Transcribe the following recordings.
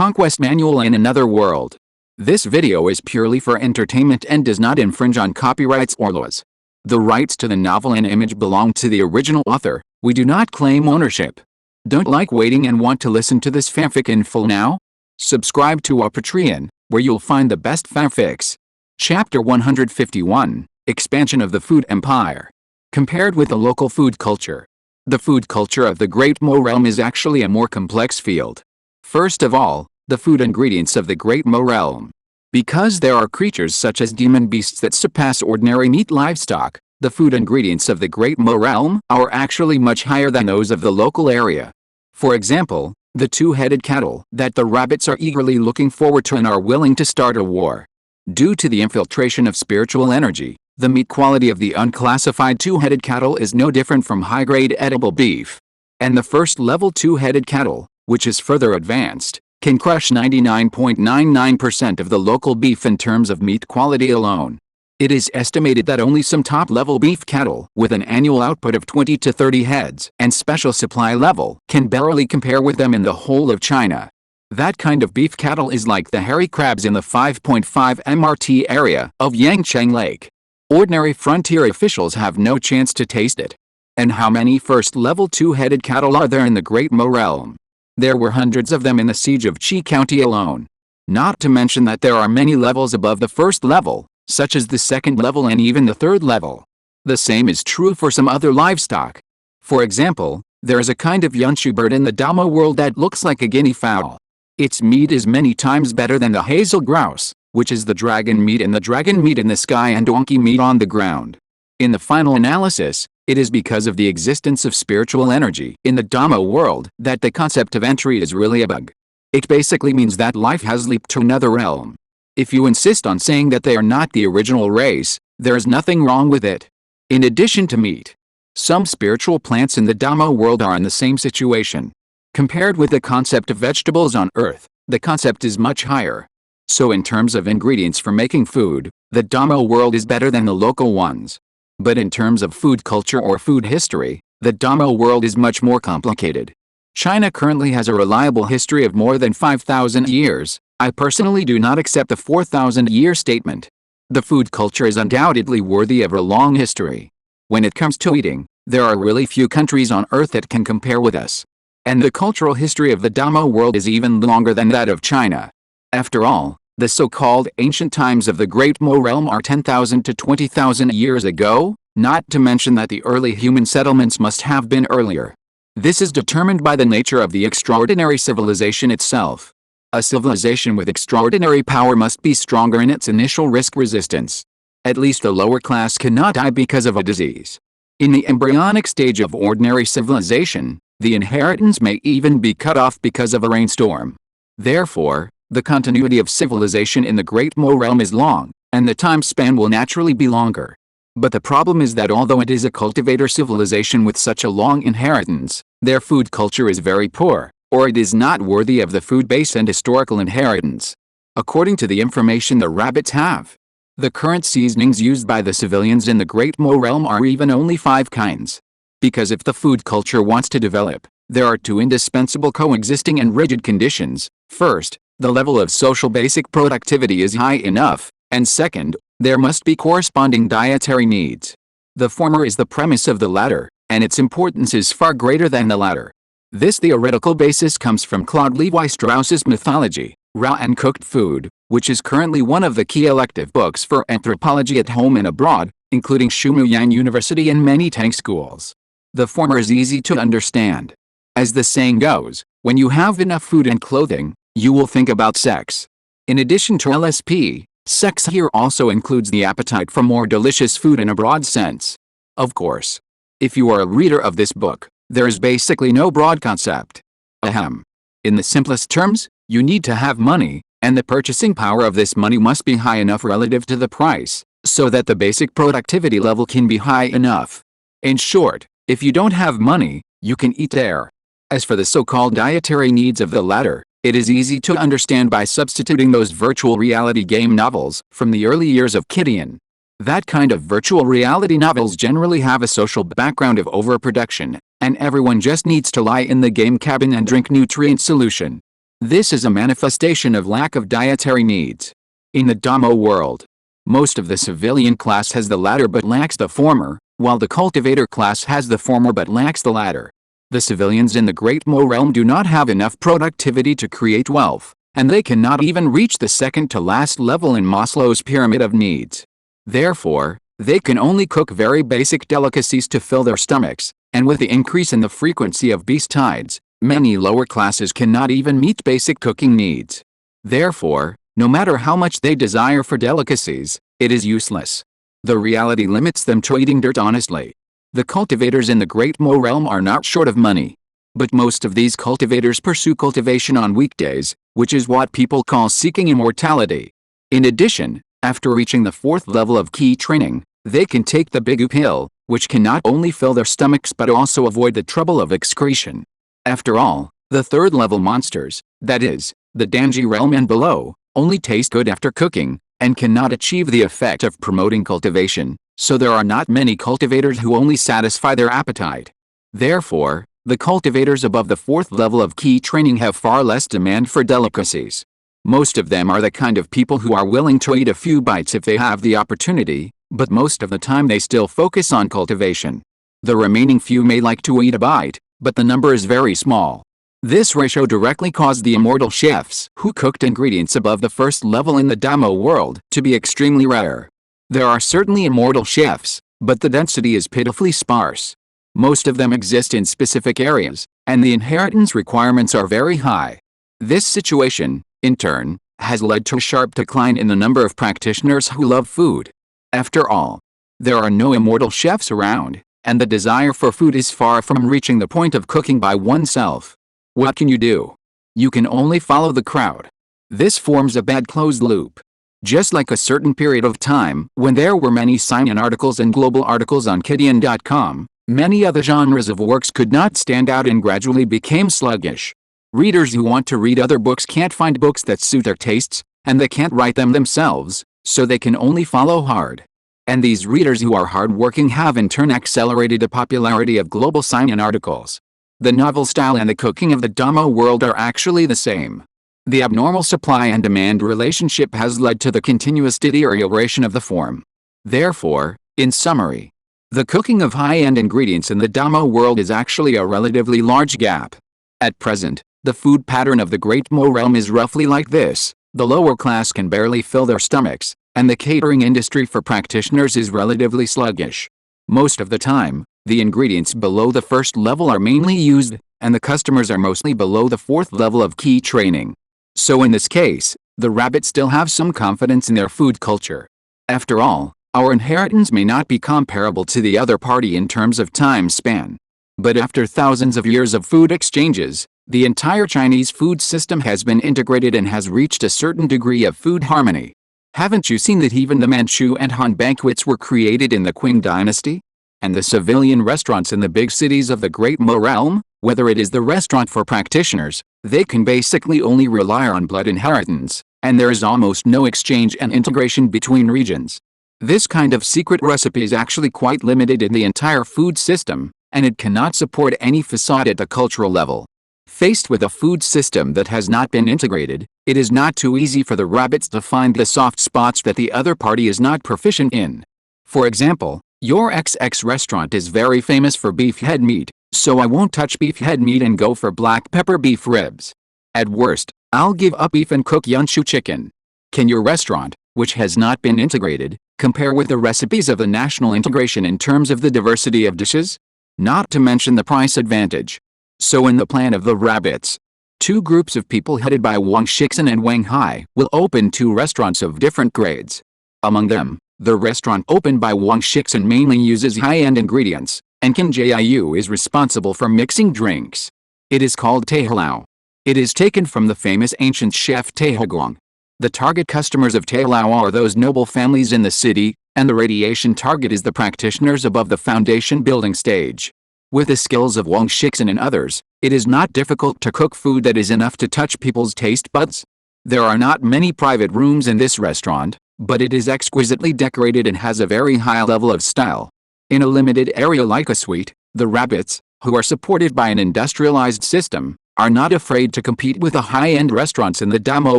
Conquest manual in another world. This video is purely for entertainment and does not infringe on copyrights or laws. The rights to the novel and image belong to the original author. We do not claim ownership. Don't like waiting and want to listen to this fanfic in full now? Subscribe to our Patreon, where you'll find the best fanfics. Chapter 151, Expansion of the Food Empire. Compared with the local food culture, the food culture of the Great Mo realm is actually a more complex field. First of all, the food ingredients of the Great Mo realm. Because there are creatures such as demon beasts that surpass ordinary meat livestock, the food ingredients of the Great Mo realm are actually much higher than those of the local area. For example, the two-headed cattle that the rabbits are eagerly looking forward to and are willing to start a war. Due to the infiltration of spiritual energy, the meat quality of the unclassified two-headed cattle is no different from high-grade edible beef. And the first-level two-headed cattle, which is further advanced, can crush 99.99% of the local beef in terms of meat quality alone. It is estimated that only some top-level beef cattle with an annual output of 20 to 30 heads and special supply level can barely compare with them in the whole of China. That kind of beef cattle is like the hairy crabs in the 5.5 MRT area of Yangcheng Lake. Ordinary frontier officials have no chance to taste it. And how many first-level two-headed cattle are there in the Great Mo realm? There were hundreds of them in the siege of Qi County alone. Not to mention that there are many levels above the first level, such as the second level and even the third level. The same is true for some other livestock. For example, there is a kind of yunshu bird in the Damo world that looks like a guinea fowl. Its meat is many times better than the hazel grouse, which is the dragon meat and the dragon meat in the sky and donkey meat on the ground. In the final analysis, it is because of the existence of spiritual energy in the Dhamma world that the concept of entry is really a bug. It basically means that life has leaped to another realm. If you insist on saying that they are not the original race, there is nothing wrong with it. In addition to meat, some spiritual plants in the Dhamma world are in the same situation. Compared with the concept of vegetables on Earth, the concept is much higher. So in terms of ingredients for making food, the Dhamma world is better than the local ones. But in terms of food culture or food history, the Dhamma world is much more complicated. China currently has a reliable history of more than 5,000 years. I personally do not accept the 4,000-year statement. The food culture is undoubtedly worthy of a long history. When it comes to eating, there are really few countries on Earth that can compare with us. And the cultural history of the Dhamma world is even longer than that of China. After all, the so-called ancient times of the Great Mo realm are 10,000 to 20,000 years ago, not to mention that the early human settlements must have been earlier. This is determined by the nature of the extraordinary civilization itself. A civilization with extraordinary power must be stronger in its initial risk resistance. At least the lower class cannot die because of a disease. In the embryonic stage of ordinary civilization, the inheritance may even be cut off because of a rainstorm. Therefore, the continuity of civilization in the Great Mo realm is long, and the time span will naturally be longer. But the problem is that although it is a cultivator civilization with such a long inheritance, their food culture is very poor, or it is not worthy of the food base and historical inheritance. According to the information the rabbits have, the current seasonings used by the civilians in the Great Mo realm are even only 5 kinds. Because if the food culture wants to develop, there are 2 indispensable coexisting and rigid conditions. First, the level of social basic productivity is high enough, and second, there must be corresponding dietary needs. The former is the premise of the latter, and its importance is far greater than the latter. This theoretical basis comes from Claude Lévi-Strauss's mythology, Raw and Cooked Food, which is currently one of the key elective books for anthropology at home and abroad, including Shumuyang University and many Tang schools. The former is easy to understand. As the saying goes, when you have enough food and clothing, you will think about sex. In addition to LSP, sex here also includes the appetite for more delicious food in a broad sense. Of course, if you are a reader of this book, there is basically no broad concept. Ahem. In the simplest terms, you need to have money, and the purchasing power of this money must be high enough relative to the price, so that the basic productivity level can be high enough. In short, if you don't have money, you can eat air. As for the so-called dietary needs of the latter, it is easy to understand by substituting those virtual reality game novels from the early years of Gideon. That kind of virtual reality novels generally have a social background of overproduction, and everyone just needs to lie in the game cabin and drink nutrient solution. This is a manifestation of lack of dietary needs. In the Damo world, most of the civilian class has the latter but lacks the former, while the cultivator class has the former but lacks the latter. The civilians in the Great Mo realm do not have enough productivity to create wealth, and they cannot even reach the second to last level in Maslow's pyramid of needs. Therefore, they can only cook very basic delicacies to fill their stomachs, and with the increase in the frequency of beast tides, many lower classes cannot even meet basic cooking needs. Therefore, no matter how much they desire for delicacies, it is useless. The reality limits them to eating dirt honestly. The cultivators in the Great Mo realm are not short of money. But most of these cultivators pursue cultivation on weekdays, which is what people call seeking immortality. In addition, after reaching the 4th level of key training, they can take the Big pill, which can not only fill their stomachs but also avoid the trouble of excretion. After all, the 3rd level monsters, that is, the Danji realm and below, only taste good after cooking, and cannot achieve the effect of promoting cultivation, so there are not many cultivators who only satisfy their appetite. Therefore, the cultivators above the 4th level of key training have far less demand for delicacies. Most of them are the kind of people who are willing to eat a few bites if they have the opportunity, but most of the time they still focus on cultivation. The remaining few may like to eat a bite, but the number is very small. This ratio directly caused the immortal chefs who cooked ingredients above the 1st level in the Damo world to be extremely rare. There are certainly immortal chefs, but the density is pitifully sparse. Most of them exist in specific areas, and the inheritance requirements are very high. This situation, in turn, has led to a sharp decline in the number of practitioners who love food. After all, there are no immortal chefs around, and the desire for food is far from reaching the point of cooking by oneself. What can you do? You can only follow the crowd. This forms a bad closed loop. Just like a certain period of time when there were many sign-in articles and global articles on Kidian.com, many other genres of works could not stand out and gradually became sluggish. Readers who want to read other books can't find books that suit their tastes, and they can't write them themselves, so they can only follow hard. And these readers who are hard-working have in turn accelerated the popularity of global sign-in articles. The novel style and the cooking of the Damo world are actually the same. The abnormal supply and demand relationship has led to the continuous deterioration of the form. Therefore, in summary, the cooking of high-end ingredients in the Damo world is actually a relatively large gap. At present, the food pattern of the Great Mo realm is roughly like this: the lower class can barely fill their stomachs, and the catering industry for practitioners is relatively sluggish. Most of the time, the ingredients below the 1st level are mainly used, and the customers are mostly below the 4th level of key training. So in this case, the rabbits still have some confidence in their food culture. After all, our inheritance may not be comparable to the other party in terms of time span. But after thousands of years of food exchanges, the entire Chinese food system has been integrated and has reached a certain degree of food harmony. Haven't you seen that even the Manchu and Han banquets were created in the Qing dynasty? And the civilian restaurants in the big cities of the Great Mo realm, whether it is the restaurant for practitioners, they can basically only rely on blood inheritance, and there is almost no exchange and integration between regions. This kind of secret recipe is actually quite limited in the entire food system, and it cannot support any facade at the cultural level. Faced with a food system that has not been integrated, it is not too easy for the rabbits to find the soft spots that the other party is not proficient in. For example, your XX restaurant is very famous for beef head meat, so I won't touch beef head meat and go for black pepper beef ribs. At worst, I'll give up beef and cook Yunchu chicken. Can your restaurant, which has not been integrated, compare with the recipes of the national integration in terms of the diversity of dishes? Not to mention the price advantage. So in the plan of the rabbits, 2 groups of people headed by Wang Shixin and Wang Hai will open 2 restaurants of different grades. Among them, the restaurant opened by Wang Shixin mainly uses high-end ingredients, and Qin Jiu is responsible for mixing drinks. It is called Teilao. It is taken from the famous ancient chef Teihogong. The target customers of Teilao are those noble families in the city, and the radiation target is the practitioners above the foundation building stage. With the skills of Wang Shixin and others, it is not difficult to cook food that is enough to touch people's taste buds. There are not many private rooms in this restaurant, but it is exquisitely decorated and has a very high level of style. In a limited area like a suite, the rabbits, who are supported by an industrialized system, are not afraid to compete with the high-end restaurants in the Damo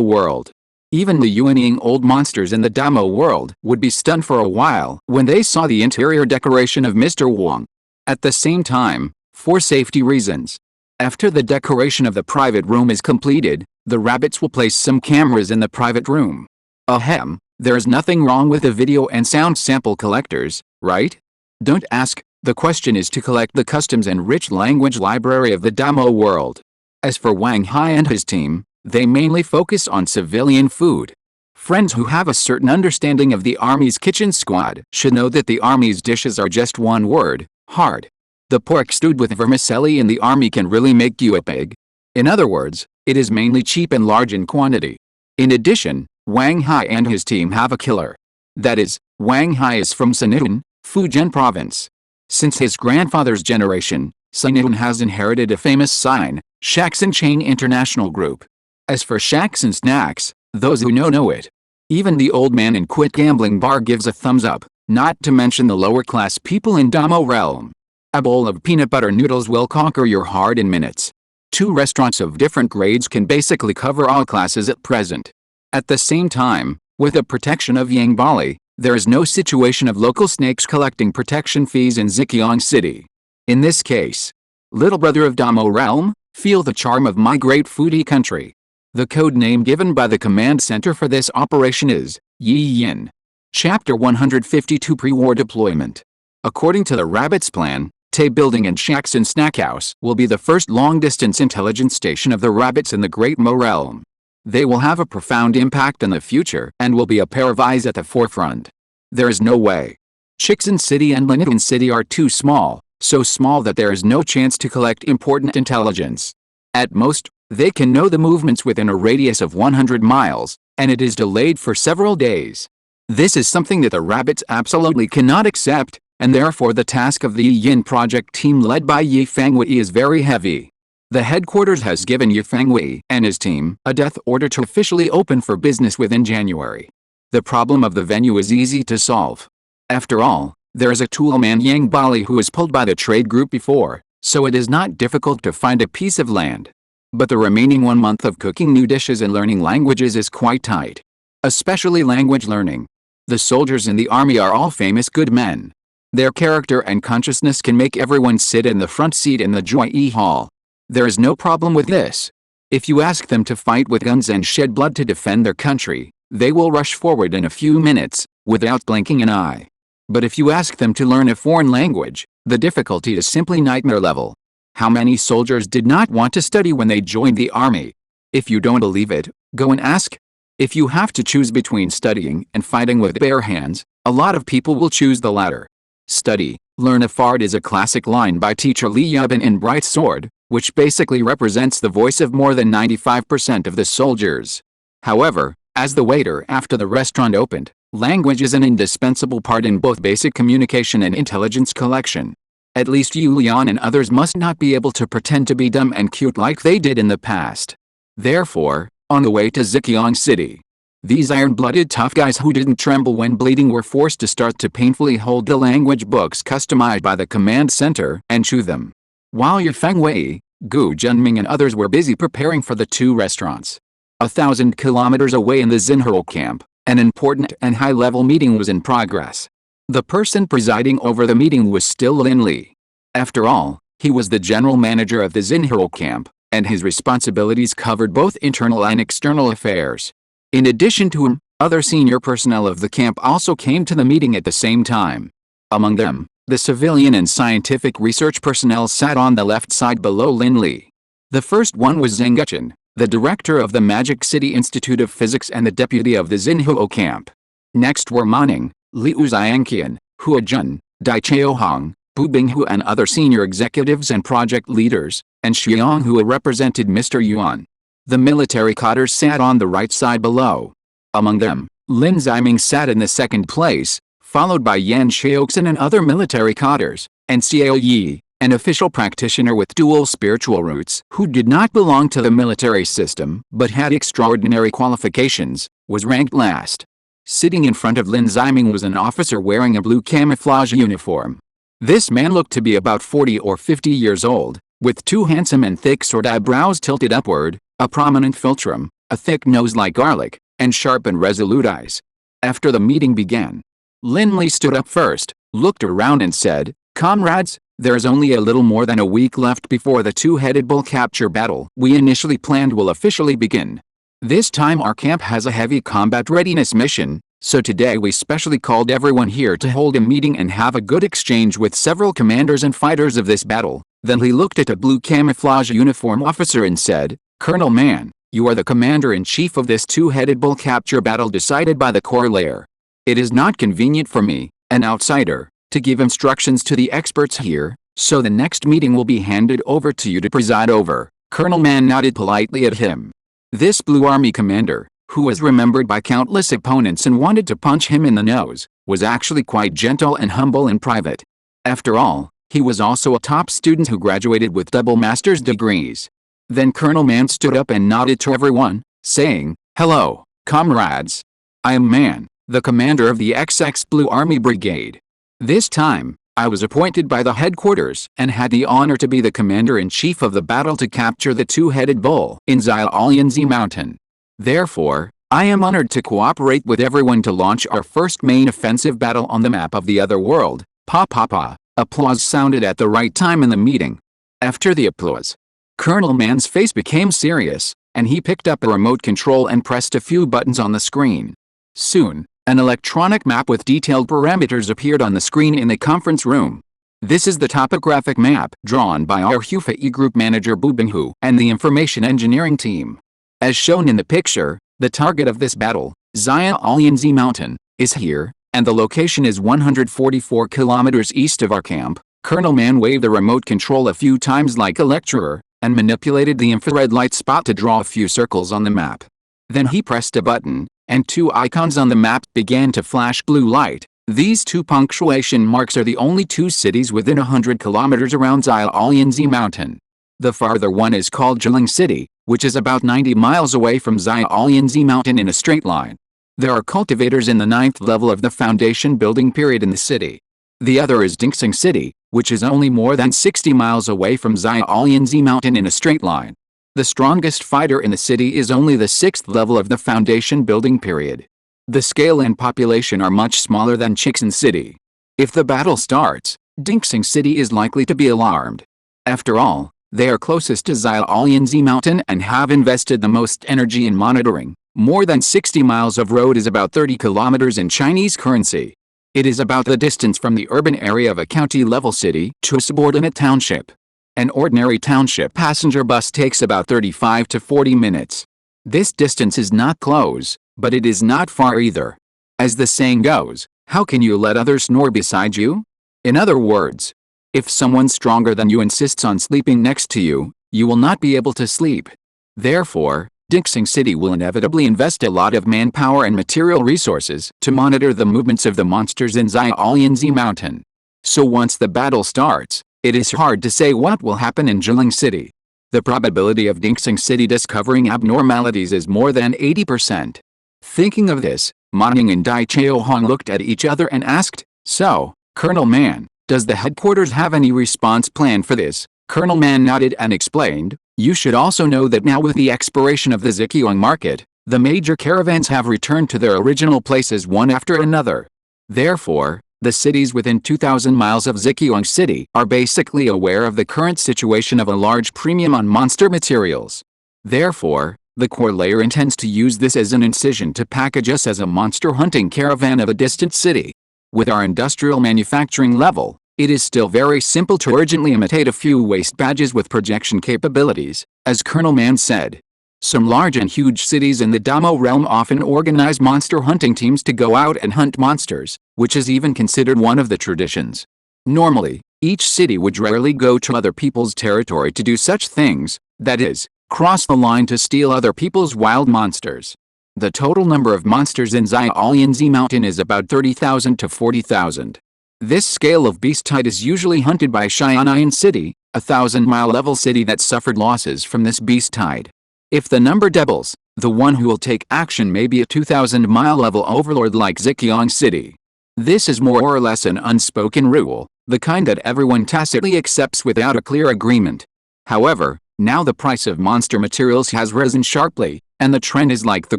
world. Even the yuanying old monsters in the Damo world would be stunned for a while when they saw the interior decoration of Mr. Wang. At the same time, for safety reasons, after the decoration of the private room is completed, the rabbits will place some cameras in the private room. Ahem, there's nothing wrong with the video and sound sample collectors, right? Don't ask, the question is to collect the customs and rich language library of the Damo world. As for Wang Hai and his team, they mainly focus on civilian food. Friends who have a certain understanding of the Army's kitchen squad should know that the Army's dishes are just one word, hard. The pork stewed with vermicelli in the Army can really make you a pig. In other words, it is mainly cheap and large in quantity. In addition, Wang Hai and his team have a killer. That is, Wang Hai is from Sanitun, Fujian province. Since his grandfather's generation, Sanitun has inherited a famous sign, Shakson Chain International Group. As for Shacks and Snacks, those who know it. Even the old man in Quit Gambling Bar gives a thumbs up, not to mention the lower class people in Damo realm. A bowl of peanut butter noodles will conquer your heart in minutes. 2 restaurants of different grades can basically cover all classes at present. At the same time, with the protection of Yang Bali, there is no situation of local snakes collecting protection fees in Zhejiang City. In this case, little brother of Damo realm, feel the charm of my great foodie country. The code name given by the command center for this operation is Yi Yin. Chapter 152 Pre-War Deployment. According to the Rabbit's plan, Tay Building and Shakson Snack House will be the first long-distance intelligence station of the Rabbits in the Great Mo realm. They will have a profound impact in the future and will be a pair of eyes at the forefront. There is no way. Chixin City and Linitun City are too small, so small that there is no chance to collect important intelligence. At most, they can know the movements within a radius of 100 miles, and it is delayed for several days. This is something that the Rabbits absolutely cannot accept, and therefore the task of the Yi Yin project team led by Yi Fangwei is very heavy. The headquarters has given Yi Fangwei and his team a death order to officially open for business within January. The problem of the venue is easy to solve. After all, there is a toolman Yang Bali who was pulled by the trade group before, so it is not difficult to find a piece of land. But the remaining 1 month of cooking new dishes and learning languages is quite tight. Especially language learning. The soldiers in the army are all famous good men. Their character and consciousness can make everyone sit in the front seat in the Joy Hall. There is no problem with this. If you ask them to fight with guns and shed blood to defend their country, they will rush forward in a few minutes, without blinking an eye. But if you ask them to learn a foreign language, the difficulty is simply nightmare level. How many soldiers did not want to study when they joined the army? If you don't believe it, go and ask. If you have to choose between studying and fighting with bare hands, a lot of people will choose the latter. Study, learn a fart is a classic line by teacher Li Yubin in Bright Sword, which basically represents the voice of more than 95% of the soldiers. However, as the waiter after the restaurant opened, language is an indispensable part in both basic communication and intelligence collection. At least Yulian and others must not be able to pretend to be dumb and cute like they did in the past. Therefore, on the way to Zhejiang City, these iron-blooded tough guys who didn't tremble when bleeding were forced to start to painfully hold the language books customized by the command center and chew them. While Yu Fengwei, Gu Junming and others were busy preparing for the 2 restaurants. 1,000 kilometers away in the Xinhao camp, an important and high-level meeting was in progress. The person presiding over the meeting was still Lin Li. After all, he was the general manager of the Xinhao camp, and his responsibilities covered both internal and external affairs. In addition to him, other senior personnel of the camp also came to the meeting at the same time. Among them, the civilian and scientific research personnel sat on the left side below Lin Li. The first one was Zheng Guchen, the director of the Magic City Institute of Physics and the deputy of the Xinhao camp. Next were Maning, Liu Xiangqian, Hua Jun, Dai Chaohong, Bu Binghu and other senior executives and project leaders, and Xiang Hua represented Mr. Yuan. The military cadres sat on the right side below. Among them, Lin Ziming sat in the second place, followed by Yan Xiaoxin and other military cadres, and Xiao Yi, an official practitioner with dual spiritual roots who did not belong to the military system but had extraordinary qualifications, was ranked last. Sitting in front of Lin Ziming was an officer wearing a blue camouflage uniform. This man looked to be about 40 or 50 years old, with two handsome and thick sword eyebrows tilted upward, a prominent philtrum, a thick nose like garlic, and sharp and resolute eyes. After the meeting began, Lindley stood up first, looked around and said, "Comrades, there's only a little more than a week left before the two-headed bull capture battle we initially planned will officially begin. This time our camp has a heavy combat readiness mission, so today we specially called everyone here to hold a meeting and have a good exchange with several commanders and fighters of this battle." Then he looked at a blue camouflage uniform officer and said, "Colonel Mann, you are the commander-in-chief of this two-headed bull capture battle decided by the Corps Lair. It is not convenient for me, an outsider, to give instructions to the experts here, so the next meeting will be handed over to you to preside over." Colonel Mann nodded politely at him. This Blue Army commander, who was remembered by countless opponents and wanted to punch him in the nose, was actually quite gentle and humble in private. After all, he was also a top student who graduated with double master's degrees. Then Colonel Mann stood up and nodded to everyone, saying, "Hello, comrades. I am Mann, the commander of the XX Blue Army Brigade. This time, I was appointed by the headquarters and had the honor to be the commander-in-chief of the battle to capture the two-headed bull in Xiaolianzi Mountain. Therefore, I am honored to cooperate with everyone to launch our first main offensive battle on the map of the other world." Pa pa pa. Applause sounded at the right time in the meeting. After the applause, Colonel Mann's face became serious, and he picked up a remote control and pressed a few buttons on the screen. Soon, an electronic map with detailed parameters appeared on the screen in the conference room. This is the topographic map drawn by our Hufei Group Manager Bubinghu and the Information Engineering team. As shown in the picture, the target of this battle, Xiaolianzi Mountain, is here, and the location is 144 kilometers east of our camp. Colonel Mann waved the remote control a few times like a lecturer, and manipulated the infrared light spot to draw a few circles on the map. Then he pressed a button, and two icons on the map began to flash blue light. These two punctuation marks are the only two cities within 100 kilometers around Xiaolianzi Mountain. The farther one is called Jiling City, which is about 90 miles away from Xiaolianzi Mountain in a straight line. There are cultivators in the 9th level of the foundation building period in the city. The other is Dingsing City, which is only more than 60 miles away from Xiaolianzi Mountain in a straight line. The strongest fighter in the city is only the 6th level of the foundation building period. The scale and population are much smaller than Chixin City. If the battle starts, Dingsing City is likely to be alarmed. After all, they are closest to Xiaolianzi Mountain and have invested the most energy in monitoring. More than 60 miles of road is about 30 kilometers in Chinese currency. It is about the distance from the urban area of a county-level city to a subordinate township. An ordinary township passenger bus takes about 35 to 40 minutes. This distance is not close, but it is not far either. As the saying goes, how can you let others snore beside you? In other words, if someone stronger than you insists on sleeping next to you, you will not be able to sleep. Therefore, Dingsing City will inevitably invest a lot of manpower and material resources to monitor the movements of the monsters in Xiaolianzi Mountain. So once the battle starts, it is hard to say what will happen in Jiling City. The probability of Dingsing City discovering abnormalities is more than 80%. Thinking of this, Manning and Dai Chaohong looked at each other and asked, "So, Colonel Mann, does the headquarters have any response plan for this?" Colonel Mann nodded and explained, "You should also know that now with the expiration of the Zikyong market, the major caravans have returned to their original places one after another. Therefore, the cities within 2,000 miles of Zikyong City are basically aware of the current situation of a large premium on monster materials. Therefore, the Corps Lair intends to use this as an incision to package us as a monster hunting caravan of a distant city. With our industrial manufacturing level, it is still very simple to urgently imitate a few waste badges with projection capabilities," as Colonel Mann said. Some large and huge cities in the Damo realm often organize monster hunting teams to go out and hunt monsters, which is even considered one of the traditions. Normally, each city would rarely go to other people's territory to do such things, that is, cross the line to steal other people's wild monsters. The total number of monsters in Xiaolianzi Mountain is about 30,000 to 40,000. This scale of beast type is usually hunted by Xiaonian City, a 1,000-mile level city that suffered losses from this beast tide. If the number doubles, the one who will take action may be a 2,000-mile level overlord like Zikyong City. This is more or less an unspoken rule, the kind that everyone tacitly accepts without a clear agreement. However, now the price of monster materials has risen sharply, and the trend is like the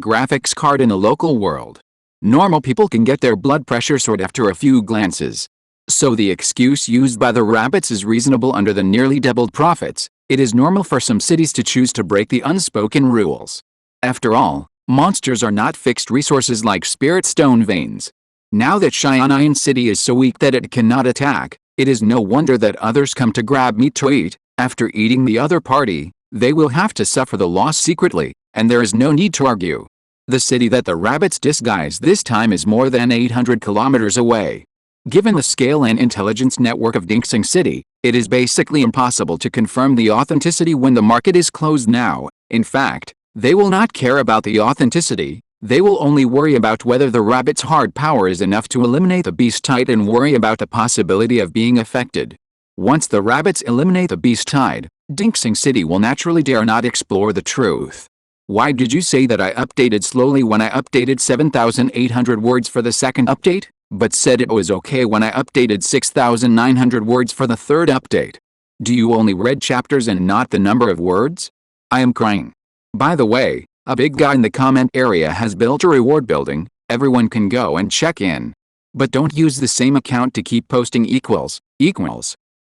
graphics card in a local world. Normal people can get their blood pressure soared after a few glances. So the excuse used by the rabbits is reasonable under the nearly doubled profits. It is normal for some cities to choose to break the unspoken rules. After all, monsters are not fixed resources like spirit stone veins. Now that Shanghai city is so weak that it cannot attack, it is no wonder that others come to grab meat to eat. After eating the other party, they will have to suffer the loss secretly, and there is no need to argue. The city that the rabbits disguise this time is more than 800 kilometers away. Given the scale and intelligence network of Dingsing City, it is basically impossible to confirm the authenticity when the market is closed now. In fact, they will not care about the authenticity. They will only worry about whether the rabbit's hard power is enough to eliminate the beast tide and worry about the possibility of being affected. Once the rabbits eliminate the beast tide, Dingsing City will naturally dare not explore the truth. Why did you say that I updated slowly when I updated 7,800 words for the second update, but said it was okay when I updated 6,900 words for the third update? Do you only read chapters and not the number of words? I am crying. By the way, a big guy in the comment area has built a reward building. Everyone can go and check in. But don't use the same account to keep posting equals.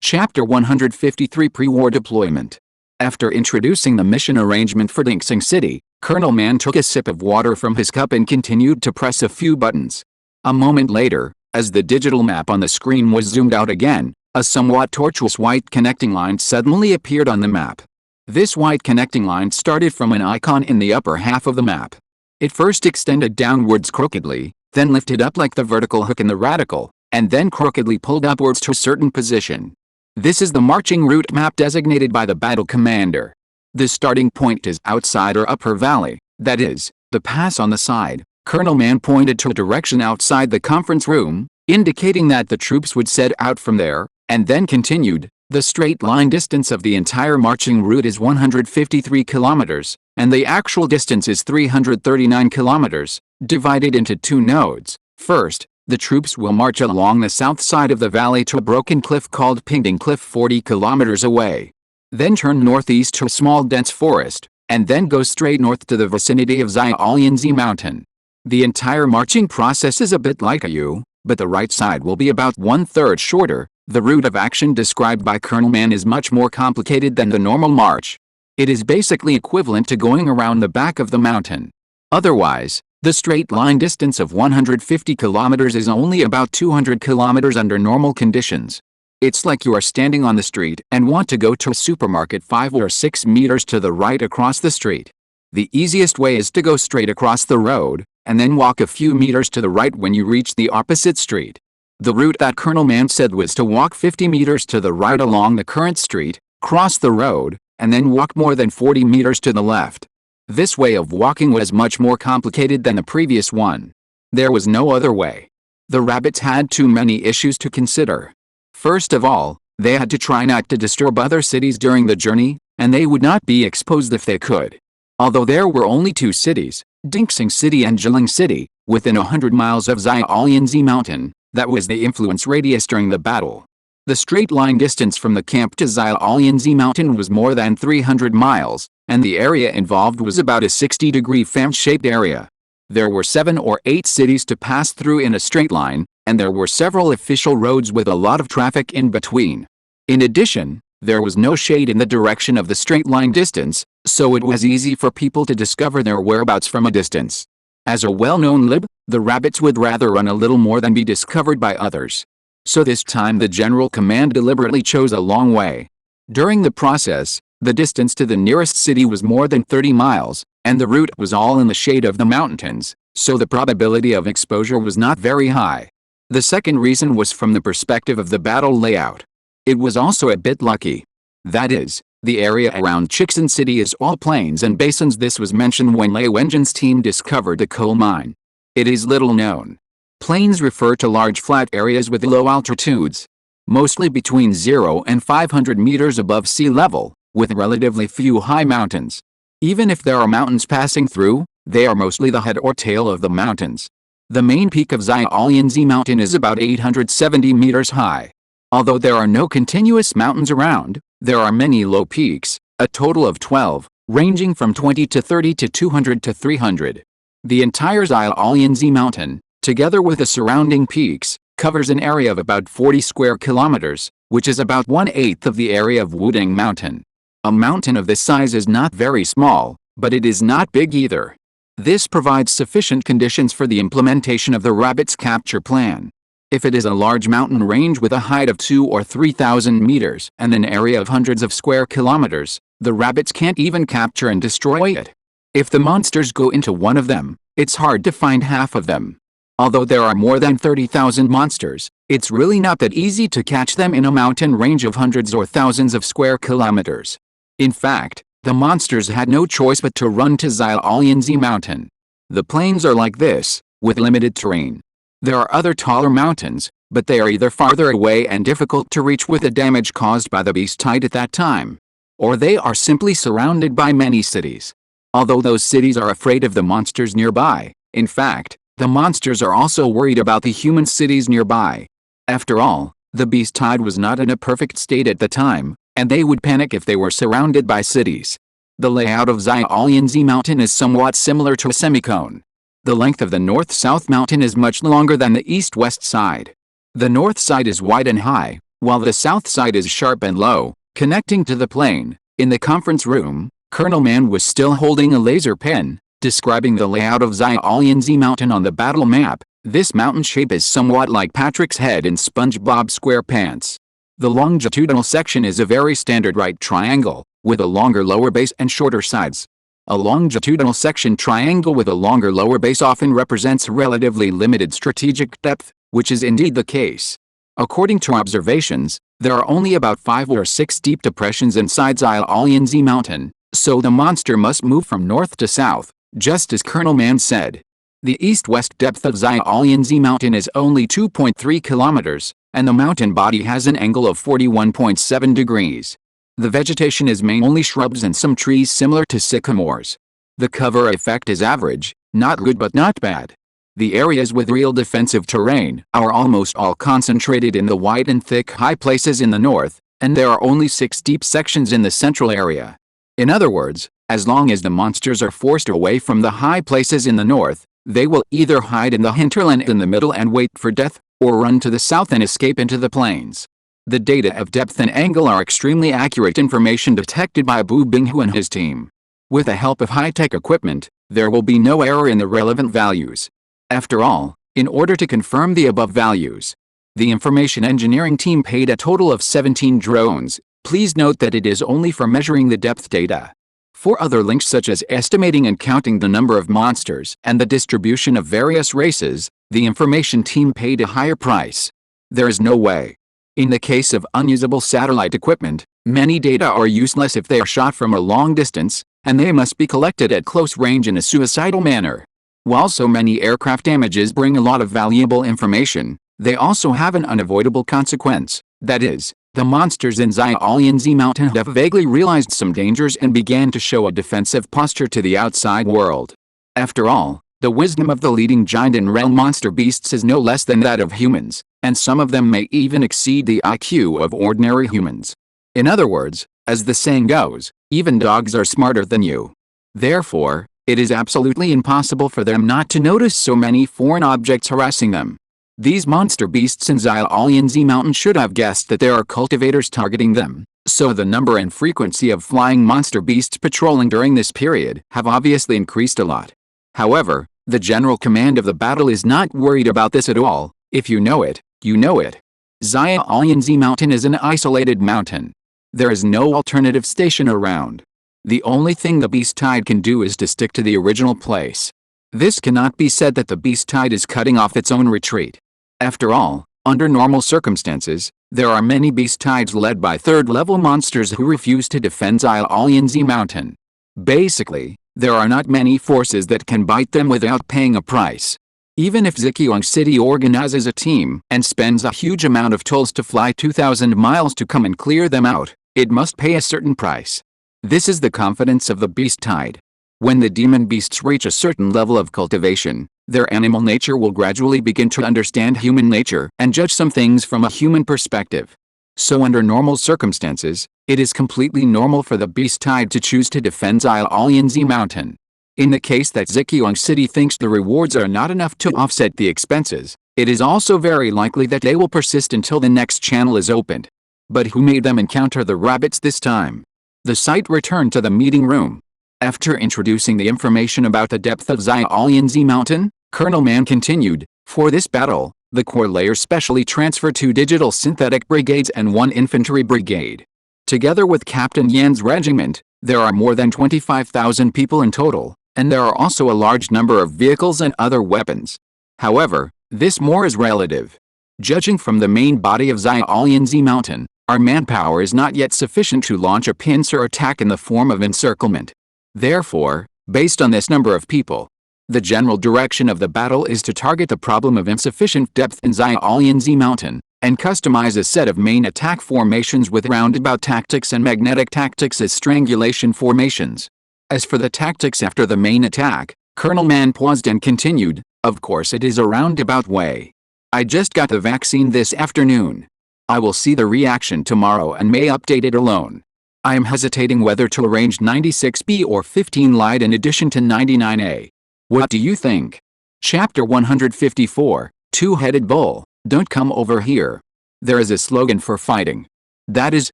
Chapter 153 Pre-War Deployment. After introducing the mission arrangement for Dingsing City, Colonel Man took a sip of water from his cup and continued to press a few buttons. A moment later, as the digital map on the screen was zoomed out again, a somewhat tortuous white connecting line suddenly appeared on the map. This white connecting line started from an icon in the upper half of the map. It first extended downwards crookedly, then lifted up like the vertical hook in the radical, and then crookedly pulled upwards to a certain position. This is the marching route map designated by the battle commander. The starting point is outside or upper valley, that is, the pass on the side. Colonel Man pointed to a direction outside the conference room, indicating that the troops would set out from there, and then continued. The straight line distance of the entire marching route is 153 kilometers, and the actual distance is 339 kilometers, divided into two nodes. First, the troops will march along the south side of the valley to a broken cliff called Pingding Cliff 40 kilometers away. Then turn northeast to a small dense forest, and then go straight north to the vicinity of Xiaolianzi Mountain. The entire marching process is a bit like a U, but the right side will be about 1/3 shorter. The route of action described by Colonel Man is much more complicated than the normal march. It is basically equivalent to going around the back of the mountain. Otherwise, the straight line distance of 150 kilometers is only about 200 kilometers under normal conditions. It's like you are standing on the street and want to go to a supermarket 5 or 6 meters to the right across the street. The easiest way is to go straight across the road, and then walk a few meters to the right when you reach the opposite street. The route that Colonel Man said was to walk 50 meters to the right along the current street, cross the road, and then walk more than 40 meters to the left. This way of walking was much more complicated than the previous one. There was no other way. The rabbits had too many issues to consider. First of all, they had to try not to disturb other cities during the journey, and they would not be exposed if they could. Although there were only two cities, Dingsing City and Jiling City, within 100 miles of Xiaolianzi Mountain, that was the influence radius during the battle. The straight line distance from the camp to Xiaolianzi Mountain was more than 300 miles, and the area involved was about a 60-degree fan-shaped area. There were 7 or 8 cities to pass through in a straight line, and there were several official roads with a lot of traffic in between. In addition, there was no shade in the direction of the straight line distance, so it was easy for people to discover their whereabouts from a distance. As a well-known lib, the rabbits would rather run a little more than be discovered by others. So this time the general command deliberately chose a long way. During the process, the distance to the nearest city was more than 30 miles, and the route was all in the shade of the mountains, so the probability of exposure was not very high. The second reason was from the perspective of the battle layout. It was also a bit lucky. That is, the area around Chixin City is all plains and basins. This was mentioned when Lei Wenjin's team discovered the coal mine. It is little known. Plains refer to large flat areas with low altitudes, mostly between 0 and 500 meters above sea level, with relatively few high mountains. Even if there are mountains passing through, they are mostly the head or tail of the mountains. The main peak of Xiaolianzi Mountain is about 870 meters high. Although there are no continuous mountains around, There are many low peaks, a total of 12, ranging from 20 to 30 to 200 to 300. The entire Xiaolianzi mountain, together with the surrounding peaks, covers an area of about 40 square kilometers, which is about 1/8 of the area of Wudang Mountain. A mountain of this size is not very small, but it is not big either. This provides sufficient conditions for the implementation of the rabbit's capture plan. If it is a large mountain range with a height of 2,000 or 3,000 meters and an area of hundreds of square kilometers, the rabbits can't even capture and destroy it. If the monsters go into one of them, it's hard to find half of them. Although there are more than 30,000 monsters, it's really not that easy to catch them in a mountain range of hundreds or thousands of square kilometers. In fact, the monsters had no choice but to run to Xiaolianzi Mountain. The plains are like this, with limited terrain. There are other taller mountains, but they are either farther away and difficult to reach with the damage caused by the beast tide at that time, or they are simply surrounded by many cities. Although those cities are afraid of the monsters nearby, in fact, the monsters are also worried about the human cities nearby. After all, the beast tide was not in a perfect state at the time, and they would panic if they were surrounded by cities. The layout of Xiaolianzi Mountain is somewhat similar to a semicone. The length of the north-south mountain is much longer than the east-west side. The north side is wide and high, while the south side is sharp and low, connecting to the plain. In the conference room, Colonel Mann was still holding a laser pen, describing the layout of Xiaolianzi Mountain on the battle map. This mountain shape is somewhat like Patrick's head in SpongeBob SquarePants. The longitudinal section is a very standard right triangle, with a longer lower base and shorter sides. A longitudinal section triangle with a longer lower base often represents relatively limited strategic depth, which is indeed the case. According to observations, there are only about 5 or 6 deep depressions inside Xiaolianzi Mountain, so the monster must move from north to south, just as Colonel Mann said. The east-west depth of Xiaolianzi Mountain is only 2.3 kilometers, and the mountain body has an angle of 41.7 degrees. The vegetation is mainly shrubs and some trees similar to sycamores. The cover effect is average, not good but not bad. The areas with real defensive terrain are almost all concentrated in the wide and thick high places in the north, and there are only 6 deep sections in the central area. In other words, as long as the monsters are forced away from the high places in the north, they will either hide in the hinterland in the middle and wait for death, or run to the south and escape into the plains. The data of depth and angle are extremely accurate information detected by Bu Binghu and his team. With the help of high-tech equipment, there will be no error in the relevant values. After all, in order to confirm the above values, the information engineering team paid a total of 17 drones. Please note that it is only for measuring the depth data. For other links such as estimating and counting the number of monsters and the distribution of various races, the information team paid a higher price. There is no way. In the case of unusable satellite equipment, many data are useless if they are shot from a long distance, and they must be collected at close range in a suicidal manner. While so many aircraft images bring a lot of valuable information, they also have an unavoidable consequence. That is, the monsters in Xiaolianzi Mountain have vaguely realized some dangers and began to show a defensive posture to the outside world. After all, the wisdom of the leading giant and realm monster beasts is no less than that of humans, and some of them may even exceed the IQ of ordinary humans. In other words, as the saying goes, even dogs are smarter than you. Therefore, it is absolutely impossible for them not to notice so many foreign objects harassing them. These monster beasts in Xiaolianzi Mountain should have guessed that there are cultivators targeting them, so the number and frequency of flying monster beasts patrolling during this period have obviously increased a lot. However, the general command of the battle is not worried about this at all. If you know it, you know it. Xiaolianzi Mountain is an isolated mountain. There is no alternative station around. The only thing the beast tide can do is to stick to the original place. This cannot be said that the beast tide is cutting off its own retreat. After all, under normal circumstances, there are many beast tides led by third-level monsters who refuse to defend Xiaolianzi Mountain. Basically, there are not many forces that can bite them without paying a price. Even if Zhejiang City organizes a team and spends a huge amount of tolls to fly 2,000 miles to come and clear them out, it must pay a certain price. This is the confidence of the beast tide. When the demon beasts reach a certain level of cultivation, their animal nature will gradually begin to understand human nature and judge some things from a human perspective. So under normal circumstances, It is completely normal for the beast tide to choose to defend Xiaolianzi Mountain. In the case that Zhejiang City thinks the rewards are not enough to offset the expenses, it is also very likely that they will persist until the next channel is opened. But who made them encounter the rabbits this time? The site returned to the meeting room. After introducing the information about the depth of Xiaolianzi Mountain, Colonel Mann continued, "For this battle, the Corps layer specially transferred 2 digital synthetic brigades and 1 infantry brigade. Together with Captain Yan's regiment, there are more than 25,000 people in total, and there are also a large number of vehicles and other weapons. However, this more is relative. Judging from the main body of Xiaolianzi Mountain, our manpower is not yet sufficient to launch a pincer attack in the form of encirclement. Therefore, based on this number of people, the general direction of the battle is to target the problem of insufficient depth in Xiaolianzi Mountain, and customize a set of main attack formations with roundabout tactics and magnetic tactics as strangulation formations. As for the tactics after the main attack, Colonel Mann paused and continued, of course it is a roundabout way. I just got the vaccine this afternoon. I will see the reaction tomorrow and may update it alone. I am hesitating whether to arrange 96B or 15 Light in addition to 99A. What do you think?" Chapter 154, Two-Headed Bull, Don't Come Over Here. There is a slogan for fighting. That is,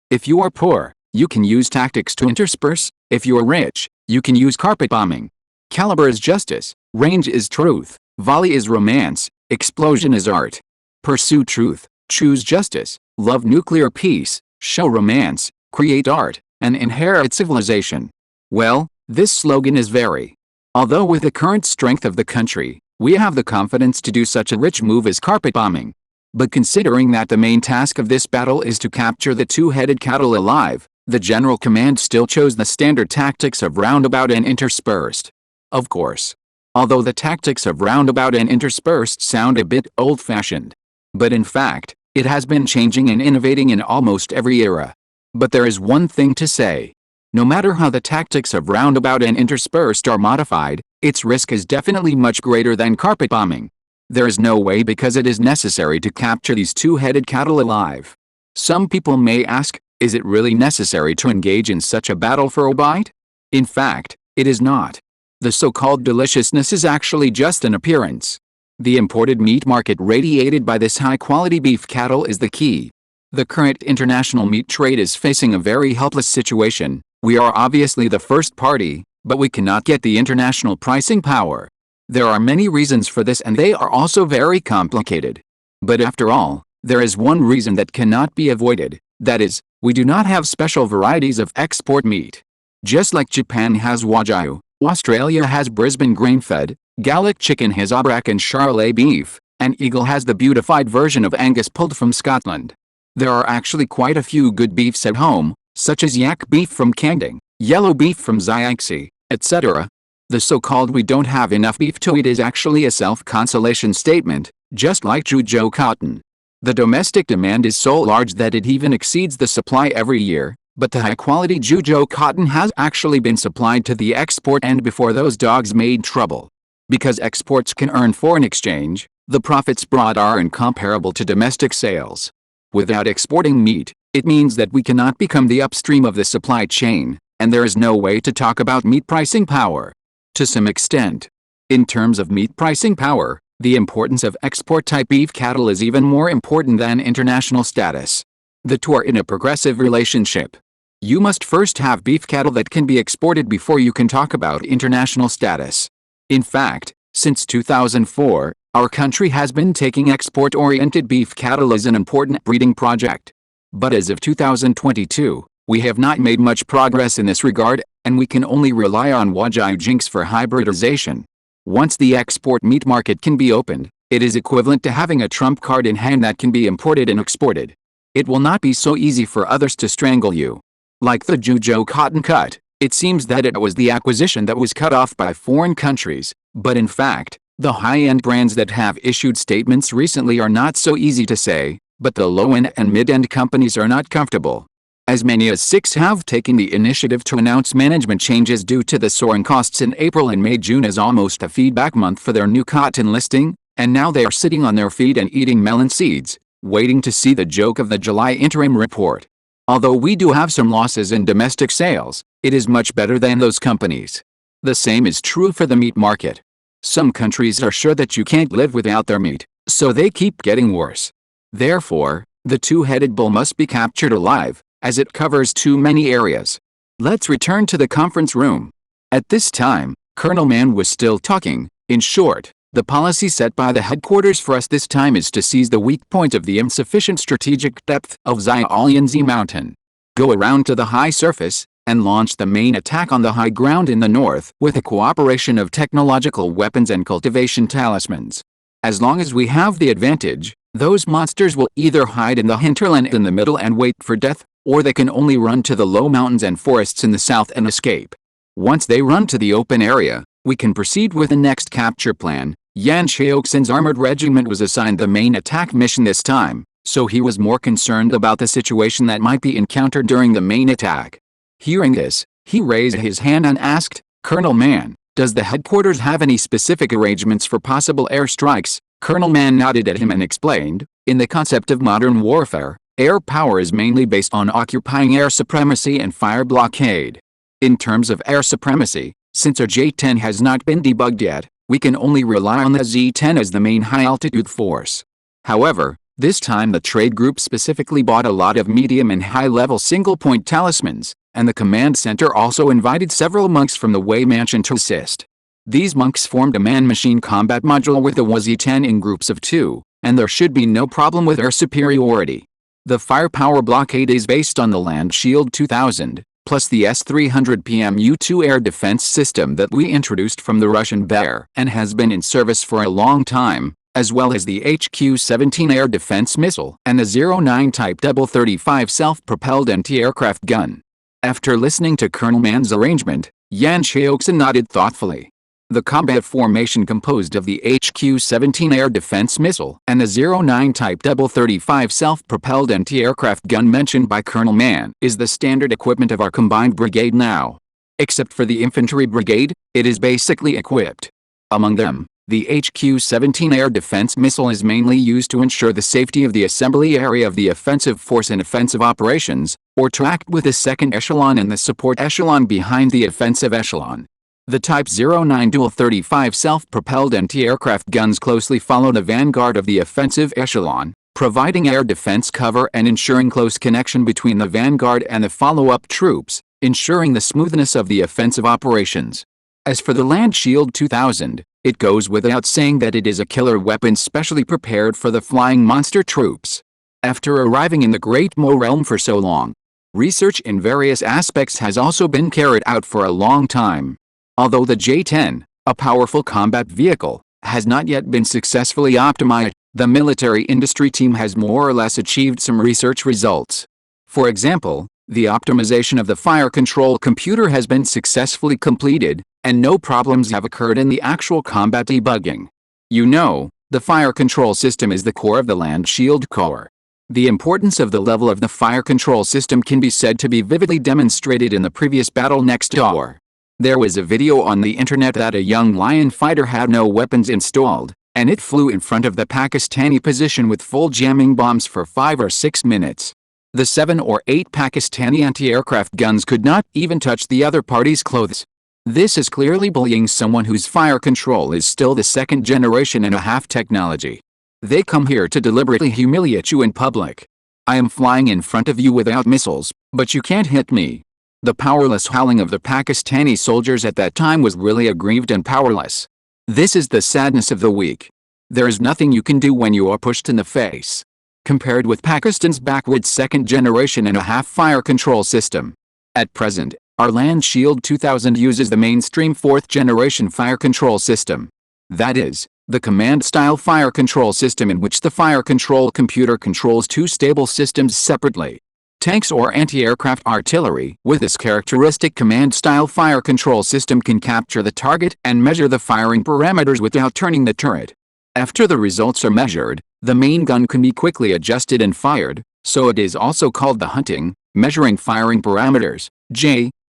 if you are poor, you can use tactics to intersperse. If you are rich, you can use carpet bombing. Caliber is justice, range is truth, volley is romance, explosion is art. Pursue truth, choose justice, love nuclear peace, show romance, create art, and inherit civilization. Well, this slogan is very. Although with the current strength of the country, we have the confidence to do such a rich move as carpet bombing. But considering that the main task of this battle is to capture the two-headed cattle alive, the general command still chose the standard tactics of roundabout and interspersed. Of course. Although the tactics of roundabout and interspersed sound a bit old-fashioned. But in fact, it has been changing and innovating in almost every era. But there is one thing to say. No matter how the tactics of roundabout and interspersed are modified, its risk is definitely much greater than carpet bombing. There is no way because it is necessary to capture these two-headed cattle alive. Some people may ask, is it really necessary to engage in such a battle for a bite? In fact, it is not. The so-called deliciousness is actually just an appearance. The imported meat market radiated by this high-quality beef cattle is the key. The current international meat trade is facing a very helpless situation. We are obviously the first party, but we cannot get the international pricing power. There are many reasons for this and they are also very complicated. But after all, there is one reason that cannot be avoided, that is, we do not have special varieties of export meat. Just like Japan has Wagyu, Australia has Brisbane grain-fed, Gallic chicken has Aubrac and Charolais beef, and Eagle has the beautified version of Angus pulled from Scotland. There are actually quite a few good beefs at home, such as yak beef from Kangding, yellow beef from Xiangxi, etc. The so-called we don't have enough beef to eat is actually a self-consolation statement, just like Zhuzhou cotton. The domestic demand is so large that it even exceeds the supply every year, but the high-quality Zhuzhou cotton has actually been supplied to the export end before those dogs made trouble. Because exports can earn foreign exchange, the profits brought are incomparable to domestic sales. Without exporting meat, it means that we cannot become the upstream of the supply chain, and there is no way to talk about meat pricing power. To some extent. In terms of meat pricing power, the importance of export-type beef cattle is even more important than international status. The two are in a progressive relationship. You must first have beef cattle that can be exported before you can talk about international status. In fact, since 2004, our country has been taking export-oriented beef cattle as an important breeding project. But as of 2022, we have not made much progress in this regard, and we can only rely on Wagyu jinx for hybridization. Once the export meat market can be opened, it is equivalent to having a trump card in hand that can be imported and exported. It will not be so easy for others to strangle you. Like the Zhuzhou cotton cut, it seems that it was the acquisition that was cut off by foreign countries, but in fact, the high-end brands that have issued statements recently are not so easy to say, but the low-end and mid-end companies are not comfortable. As many as 6 have taken the initiative to announce management changes due to the soaring costs in April and May. June is almost a feedback month for their new cotton listing, and now they are sitting on their feet and eating melon seeds, waiting to see the joke of the July interim report. Although we do have some losses in domestic sales, it is much better than those companies. The same is true for the meat market. Some countries are sure that you can't live without their meat, so they keep getting worse. Therefore, the two-headed bull must be captured alive, as it covers too many areas. Let's return to the conference room. At this time, Colonel Mann was still talking. In short, the policy set by the headquarters for us this time is to seize the weak point of the insufficient strategic depth of Xiaolianzi Mountain. Go around to the high surface, and launch the main attack on the high ground in the north with the cooperation of technological weapons and cultivation talismans. As long as we have the advantage, those monsters will either hide in the hinterland in the middle and wait for death, or they can only run to the low mountains and forests in the south and escape. Once they run to the open area, we can proceed with the next capture plan. Yan Xiaoxin's armored regiment was assigned the main attack mission this time, so he was more concerned about the situation that might be encountered during the main attack. Hearing this, he raised his hand and asked, "Colonel Mann, does the headquarters have any specific arrangements for possible airstrikes?" Colonel Mann nodded at him and explained, "In the concept of modern warfare, air power is mainly based on occupying air supremacy and fire blockade. In terms of air supremacy, since our J-10 has not been debugged yet, we can only rely on the Z-10 as the main high-altitude force. However, this time the trade group specifically bought a lot of medium and high-level single-point talismans, and the command center also invited several monks from the Wei Mansion to assist. These monks formed a man-machine combat module with the Z-10 in groups of 2, and there should be no problem with air superiority. The firepower blockade is based on the Land Shield 2000, plus the S-300 PMU-2 air defense system that we introduced from the Russian Bear and has been in service for a long time, as well as the HQ-17 air defense missile and the 09 Type 35 self-propelled anti-aircraft gun. After listening to Colonel Mann's arrangement, Yan Xiaoxin nodded thoughtfully. The combat formation composed of the HQ-17 air defense missile and the 09 Type 35 self-propelled anti-aircraft gun mentioned by Colonel Mann is the standard equipment of our combined brigade now. Except for the infantry brigade, it is basically equipped. Among them, the HQ-17 air defense missile is mainly used to ensure the safety of the assembly area of the offensive force in offensive operations, or to act with the second echelon and the support echelon behind the offensive echelon. The Type 09 dual 35 self-propelled anti-aircraft guns closely follow the vanguard of the offensive echelon, providing air defense cover and ensuring close connection between the vanguard and the follow-up troops, ensuring the smoothness of the offensive operations. As for the Land Shield 2000, it goes without saying that it is a killer weapon specially prepared for the flying monster troops. After arriving in the Great Mo realm for so long, research in various aspects has also been carried out for a long time. Although the J-10, a powerful combat vehicle, has not yet been successfully optimized, the military industry team has more or less achieved some research results. For example, the optimization of the fire control computer has been successfully completed, and no problems have occurred in the actual combat debugging. You know, the fire control system is the core of the Land Shield Corps. The importance of the level of the fire control system can be said to be vividly demonstrated in the previous battle next door. There was a video on the internet that a young lion fighter had no weapons installed, and it flew in front of the Pakistani position with full jamming bombs for 5 or 6 minutes. The 7 or 8 Pakistani anti-aircraft guns could not even touch the other party's clothes. This is clearly bullying someone whose fire control is still the second generation and a half technology. They come here to deliberately humiliate you in public. I am flying in front of you without missiles, but you can't hit me. The powerless howling of the Pakistani soldiers at that time was really aggrieved and powerless. This is the sadness of the weak. There is nothing you can do when you are pushed in the face. Compared with Pakistan's backward second generation and a half fire control system. At present, our Land Shield 2000 uses the mainstream 4th generation fire control system. That is, the command-style fire control system in which the fire control computer controls 2 stable systems separately. Tanks or anti-aircraft artillery with this characteristic command-style fire control system can capture the target and measure the firing parameters without turning the turret. After the results are measured, the main gun can be quickly adjusted and fired, so it is also called the hunting, measuring firing parameters,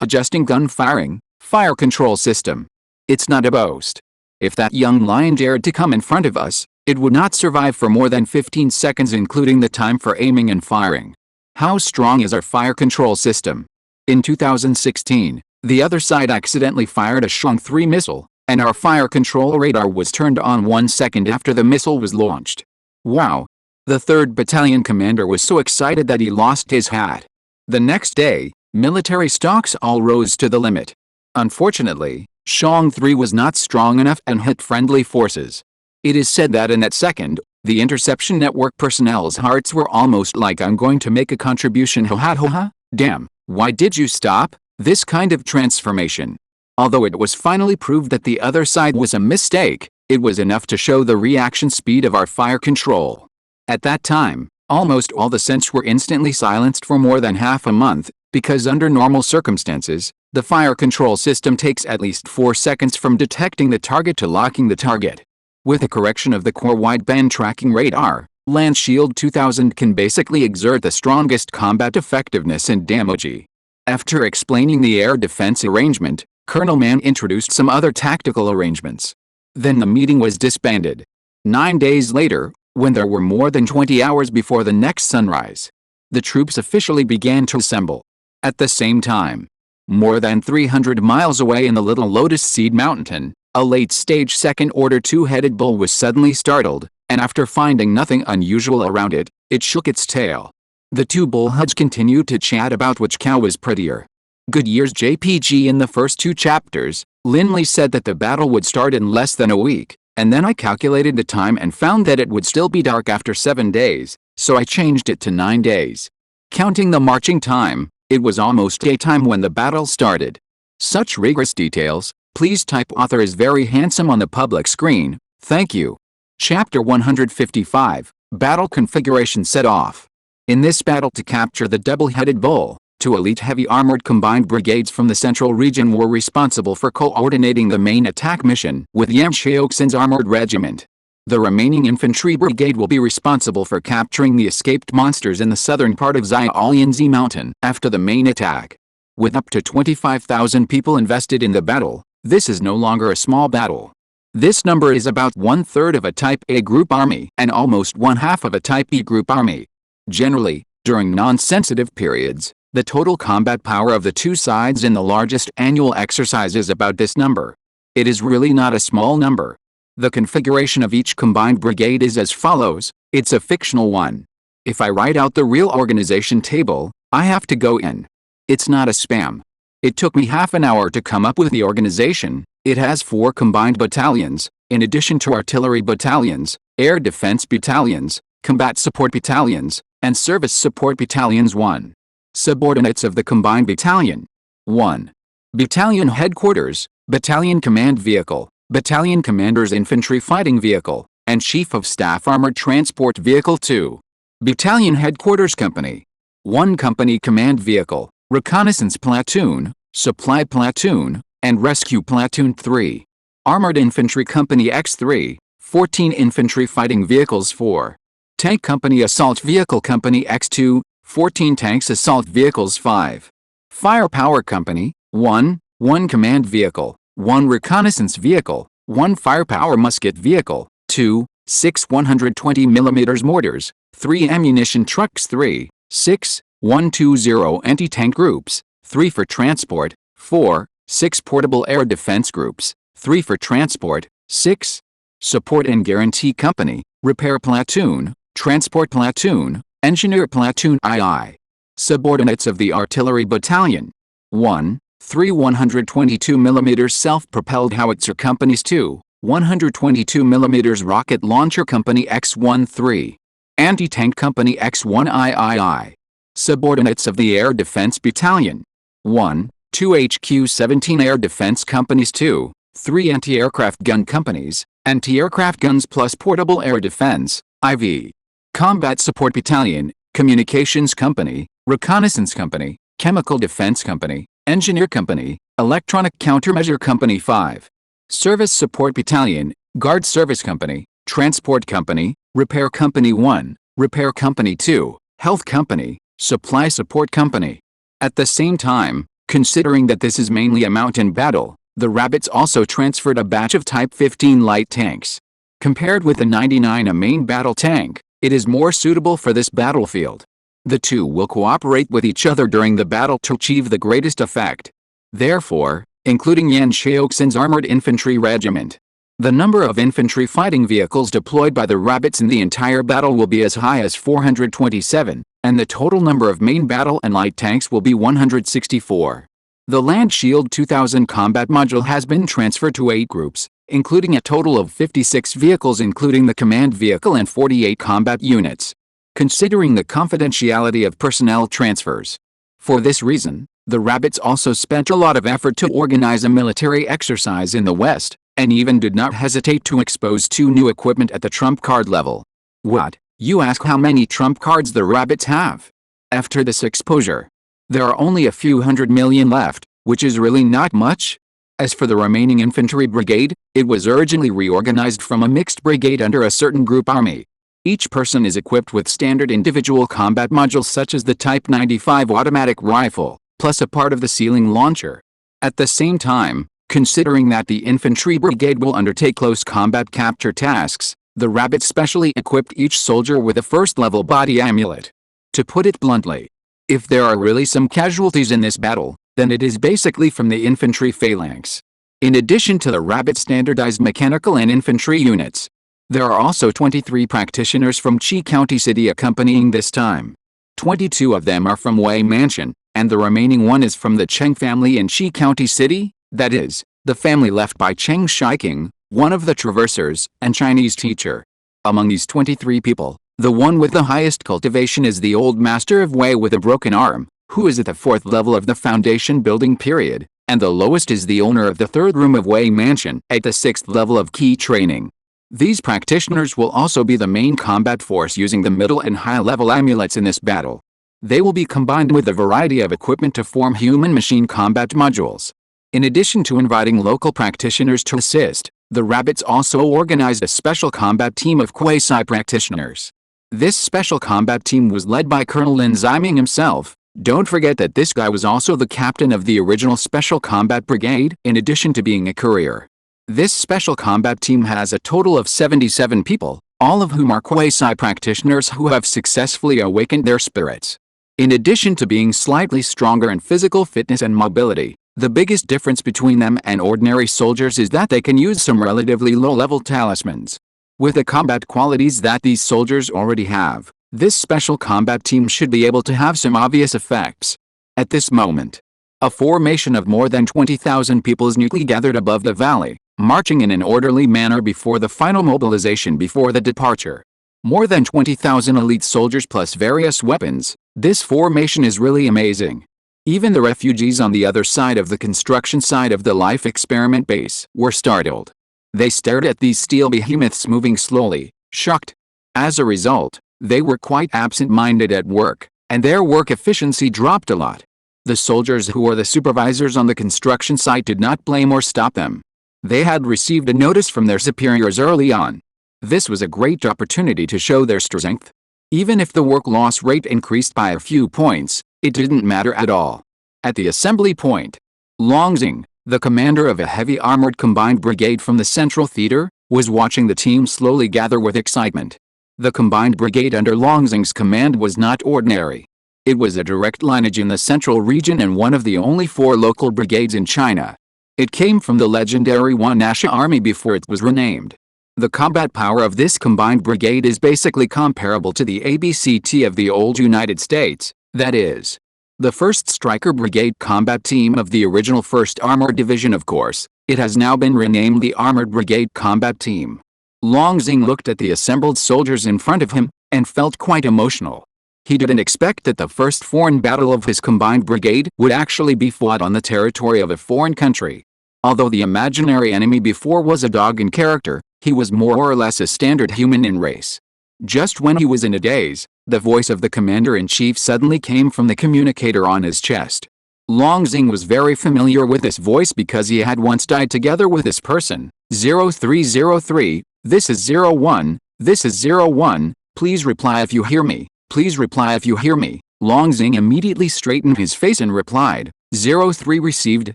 adjusting gun firing, fire control system. It's not a boast. If that young lion dared to come in front of us, it would not survive for more than 15 seconds including the time for aiming and firing. How strong is our fire control system? In 2016, the other side accidentally fired a Shanghai missile, and our fire control radar was turned on 1 second after the missile was launched. Wow! The 3rd Battalion commander was so excited that he lost his hat. The next day, military stocks all rose to the limit. Unfortunately, Shanghai was not strong enough and hit friendly forces. It is said that in that second, the interception network personnel's hearts were almost like, I'm going to make a contribution, ha ha ha ha, damn, why did you stop this kind of transformation? Although it was finally proved that the other side was a mistake, it was enough to show the reaction speed of our fire control. At that time, almost all the scents were instantly silenced for more than half a month, because under normal circumstances, the fire control system takes at least 4 seconds from detecting the target to locking the target. With a correction of the core wideband tracking radar, Land Shield 2000 can basically exert the strongest combat effectiveness and damage. After explaining the air defense arrangement, Colonel Mann introduced some other tactical arrangements. Then the meeting was disbanded. 9 days later, when there were more than 20 hours before the next sunrise, the troops officially began to assemble. At the same time, more than 300 miles away in the Little Lotus Seed Mountain, a late-stage second-order two-headed bull was suddenly startled, and after finding nothing unusual around it, it shook its tail. The two bullheads continued to chat about which cow was prettier. Goodyear's JPG in the first 2 chapters, Lindley said that the battle would start in less than a week, and then I calculated the time and found that it would still be dark after 7 days, so I changed it to 9 days. Counting the marching time, it was almost daytime when the battle started. Such rigorous details. Please type author is very handsome on the public screen, thank you. Chapter 155, Battle Configuration Set Off. In this battle to capture the double-headed bull, 2 elite heavy armored combined brigades from the central region were responsible for coordinating the main attack mission with Yang Xiaoxin's armored regiment. The remaining infantry brigade will be responsible for capturing the escaped monsters in the southern part of Xiaoyanzi Mountain after the main attack. With up to 25,000 people invested in the battle, this is no longer a small battle. This number is about 1/3 of a Type A group army and almost 1/2 of a Type E group army. Generally, during non-sensitive periods, the total combat power of the two sides in the largest annual exercise is about this number. It is really not a small number. The configuration of each combined brigade is as follows. It's a fictional one. If I write out the real organization table, I have to go in. It's not a spam. It took me half an hour to come up with the organization. It has 4 combined battalions, in addition to artillery battalions, air defense battalions, combat support battalions, and service support battalions. 1. Subordinates of the combined battalion. 1. Battalion headquarters, battalion command vehicle, battalion commander's infantry fighting vehicle, and chief of staff armored transport vehicle. 2. Battalion headquarters company. 1 company command vehicle, reconnaissance platoon, supply platoon, and rescue platoon. 3. Armored infantry company X3, 14 infantry fighting vehicles. 4. Tank company assault vehicle company X2, 14 tanks assault vehicles. 5. Firepower company, 1 command vehicle, 1 reconnaissance vehicle, 1 firepower musket vehicle, 2, 6 120mm mortars, 3 ammunition trucks. 3, 6, 120 anti-tank groups, 3 for transport, 4, 6 portable air defense groups, 3 for transport, 6. Support and guarantee company, repair platoon, transport platoon, engineer platoon. II. Subordinates of the artillery battalion. 1. 3 122mm self-propelled howitzer companies. 2. 122mm rocket launcher company X1. 3. Anti-tank company X1 III. Subordinates of the air defense battalion. 1. 2 HQ-17 air defense companies. 2. 3 anti-aircraft gun companies, anti-aircraft guns plus portable air defense, IV. Combat support battalion, communications company, reconnaissance company, chemical defense company, engineer company, electronic countermeasure company. 5. Service support battalion, guard service company, transport company, repair company. 1, repair company. 2, health company, supply support company. At the same time, considering that this is mainly a mountain battle, the Rabbits also transferred a batch of Type 15 light tanks. Compared with the 99, a main battle tank, it is more suitable for this battlefield. The two will cooperate with each other during the battle to achieve the greatest effect. Therefore, including Yan Xiaoxin's armored infantry regiment, the number of infantry fighting vehicles deployed by the rabbits in the entire battle will be as high as 427, and the total number of main battle and light tanks will be 164. The Land Shield 2000 combat module has been transferred to 8 groups, including a total of 56 vehicles including the command vehicle and 48 combat units, considering the confidentiality of personnel transfers. For this reason, the rabbits also spent a lot of effort to organize a military exercise in the West, and even did not hesitate to expose 2 new equipment at the trump card level. What? You ask how many trump cards the rabbits have? After this exposure, there are only a few 100 million left, which is really not much. As for the remaining infantry brigade, it was urgently reorganized from a mixed brigade under a certain group army. Each person is equipped with standard individual combat modules such as the Type 95 automatic rifle, plus a part of the ceiling launcher. At the same time, considering that the infantry brigade will undertake close combat capture tasks, the rabbits specially equipped each soldier with a first-level body amulet. To put it bluntly, if there are really some casualties in this battle, then it is basically from the infantry phalanx. In addition to the rabbit standardized mechanical and infantry units, there are also 23 practitioners from Qi County City accompanying this time. 22 of them are from Wei Mansion, and the remaining one is from the Cheng family in Qi County City, that is, the family left by Cheng Shiking, one of the traversers, and Chinese teacher. Among these 23 people, the one with the highest cultivation is the old master of Wei with a broken arm, who is at the 4th level of the foundation building period, and the lowest is the owner of the 3rd room of Wei Mansion at the 6th level of key training. These practitioners will also be the main combat force using the middle and high-level amulets in this battle. They will be combined with a variety of equipment to form human-machine combat modules. In addition to inviting local practitioners to assist, the rabbits also organized a special combat team of quasi-practitioners. This special combat team was led by Colonel Lin Ziming himself. Don't forget that this guy was also the captain of the original Special Combat Brigade, in addition to being a courier. This special combat team has a total of 77 people, all of whom are quasi-practitioners who have successfully awakened their spirits. In addition to being slightly stronger in physical fitness and mobility, the biggest difference between them and ordinary soldiers is that they can use some relatively low-level talismans. With the combat qualities that these soldiers already have, this special combat team should be able to have some obvious effects. At this moment, a formation of more than 20,000 people is newly gathered above the valley, marching in an orderly manner before the final mobilization before the departure. More than 20,000 elite soldiers plus various weapons. This formation is really amazing. Even the refugees on the other side of the construction site of the life experiment base were startled. They stared at these steel behemoths moving slowly, shocked. As a result, they were quite absent-minded at work, and their work efficiency dropped a lot. The soldiers who were the supervisors on the construction site did not blame or stop them. They had received a notice from their superiors early on. This was a great opportunity to show their strength. Even if the work loss rate increased by a few points, it didn't matter at all. At the assembly point, Longxing, the commander of a heavy armored combined brigade from the Central Theater, was watching the team slowly gather with excitement. The combined brigade under Longxing's command was not ordinary. It was a direct lineage in the Central region and one of the only 4 local brigades in China. It came from the legendary Wanasha army before it was renamed. The combat power of this combined brigade is basically comparable to the ABCT of the old United States, that is, the 1st Stryker Brigade combat team of the original 1st Armored Division. Of course, it has now been renamed the Armored Brigade Combat Team. Longxing looked at the assembled soldiers in front of him, and felt quite emotional. He didn't expect that the first foreign battle of his combined brigade would actually be fought on the territory of a foreign country. Although the imaginary enemy before was a dog in character, he was more or less a standard human in race. Just when he was in a daze, the voice of the commander-in-chief suddenly came from the communicator on his chest. Longxing was very familiar with this voice because he had once died together with this person. 0303, this is 01, this is 01, please reply if you hear me, please reply if you hear me. Longxing immediately straightened his face and replied, 03 received,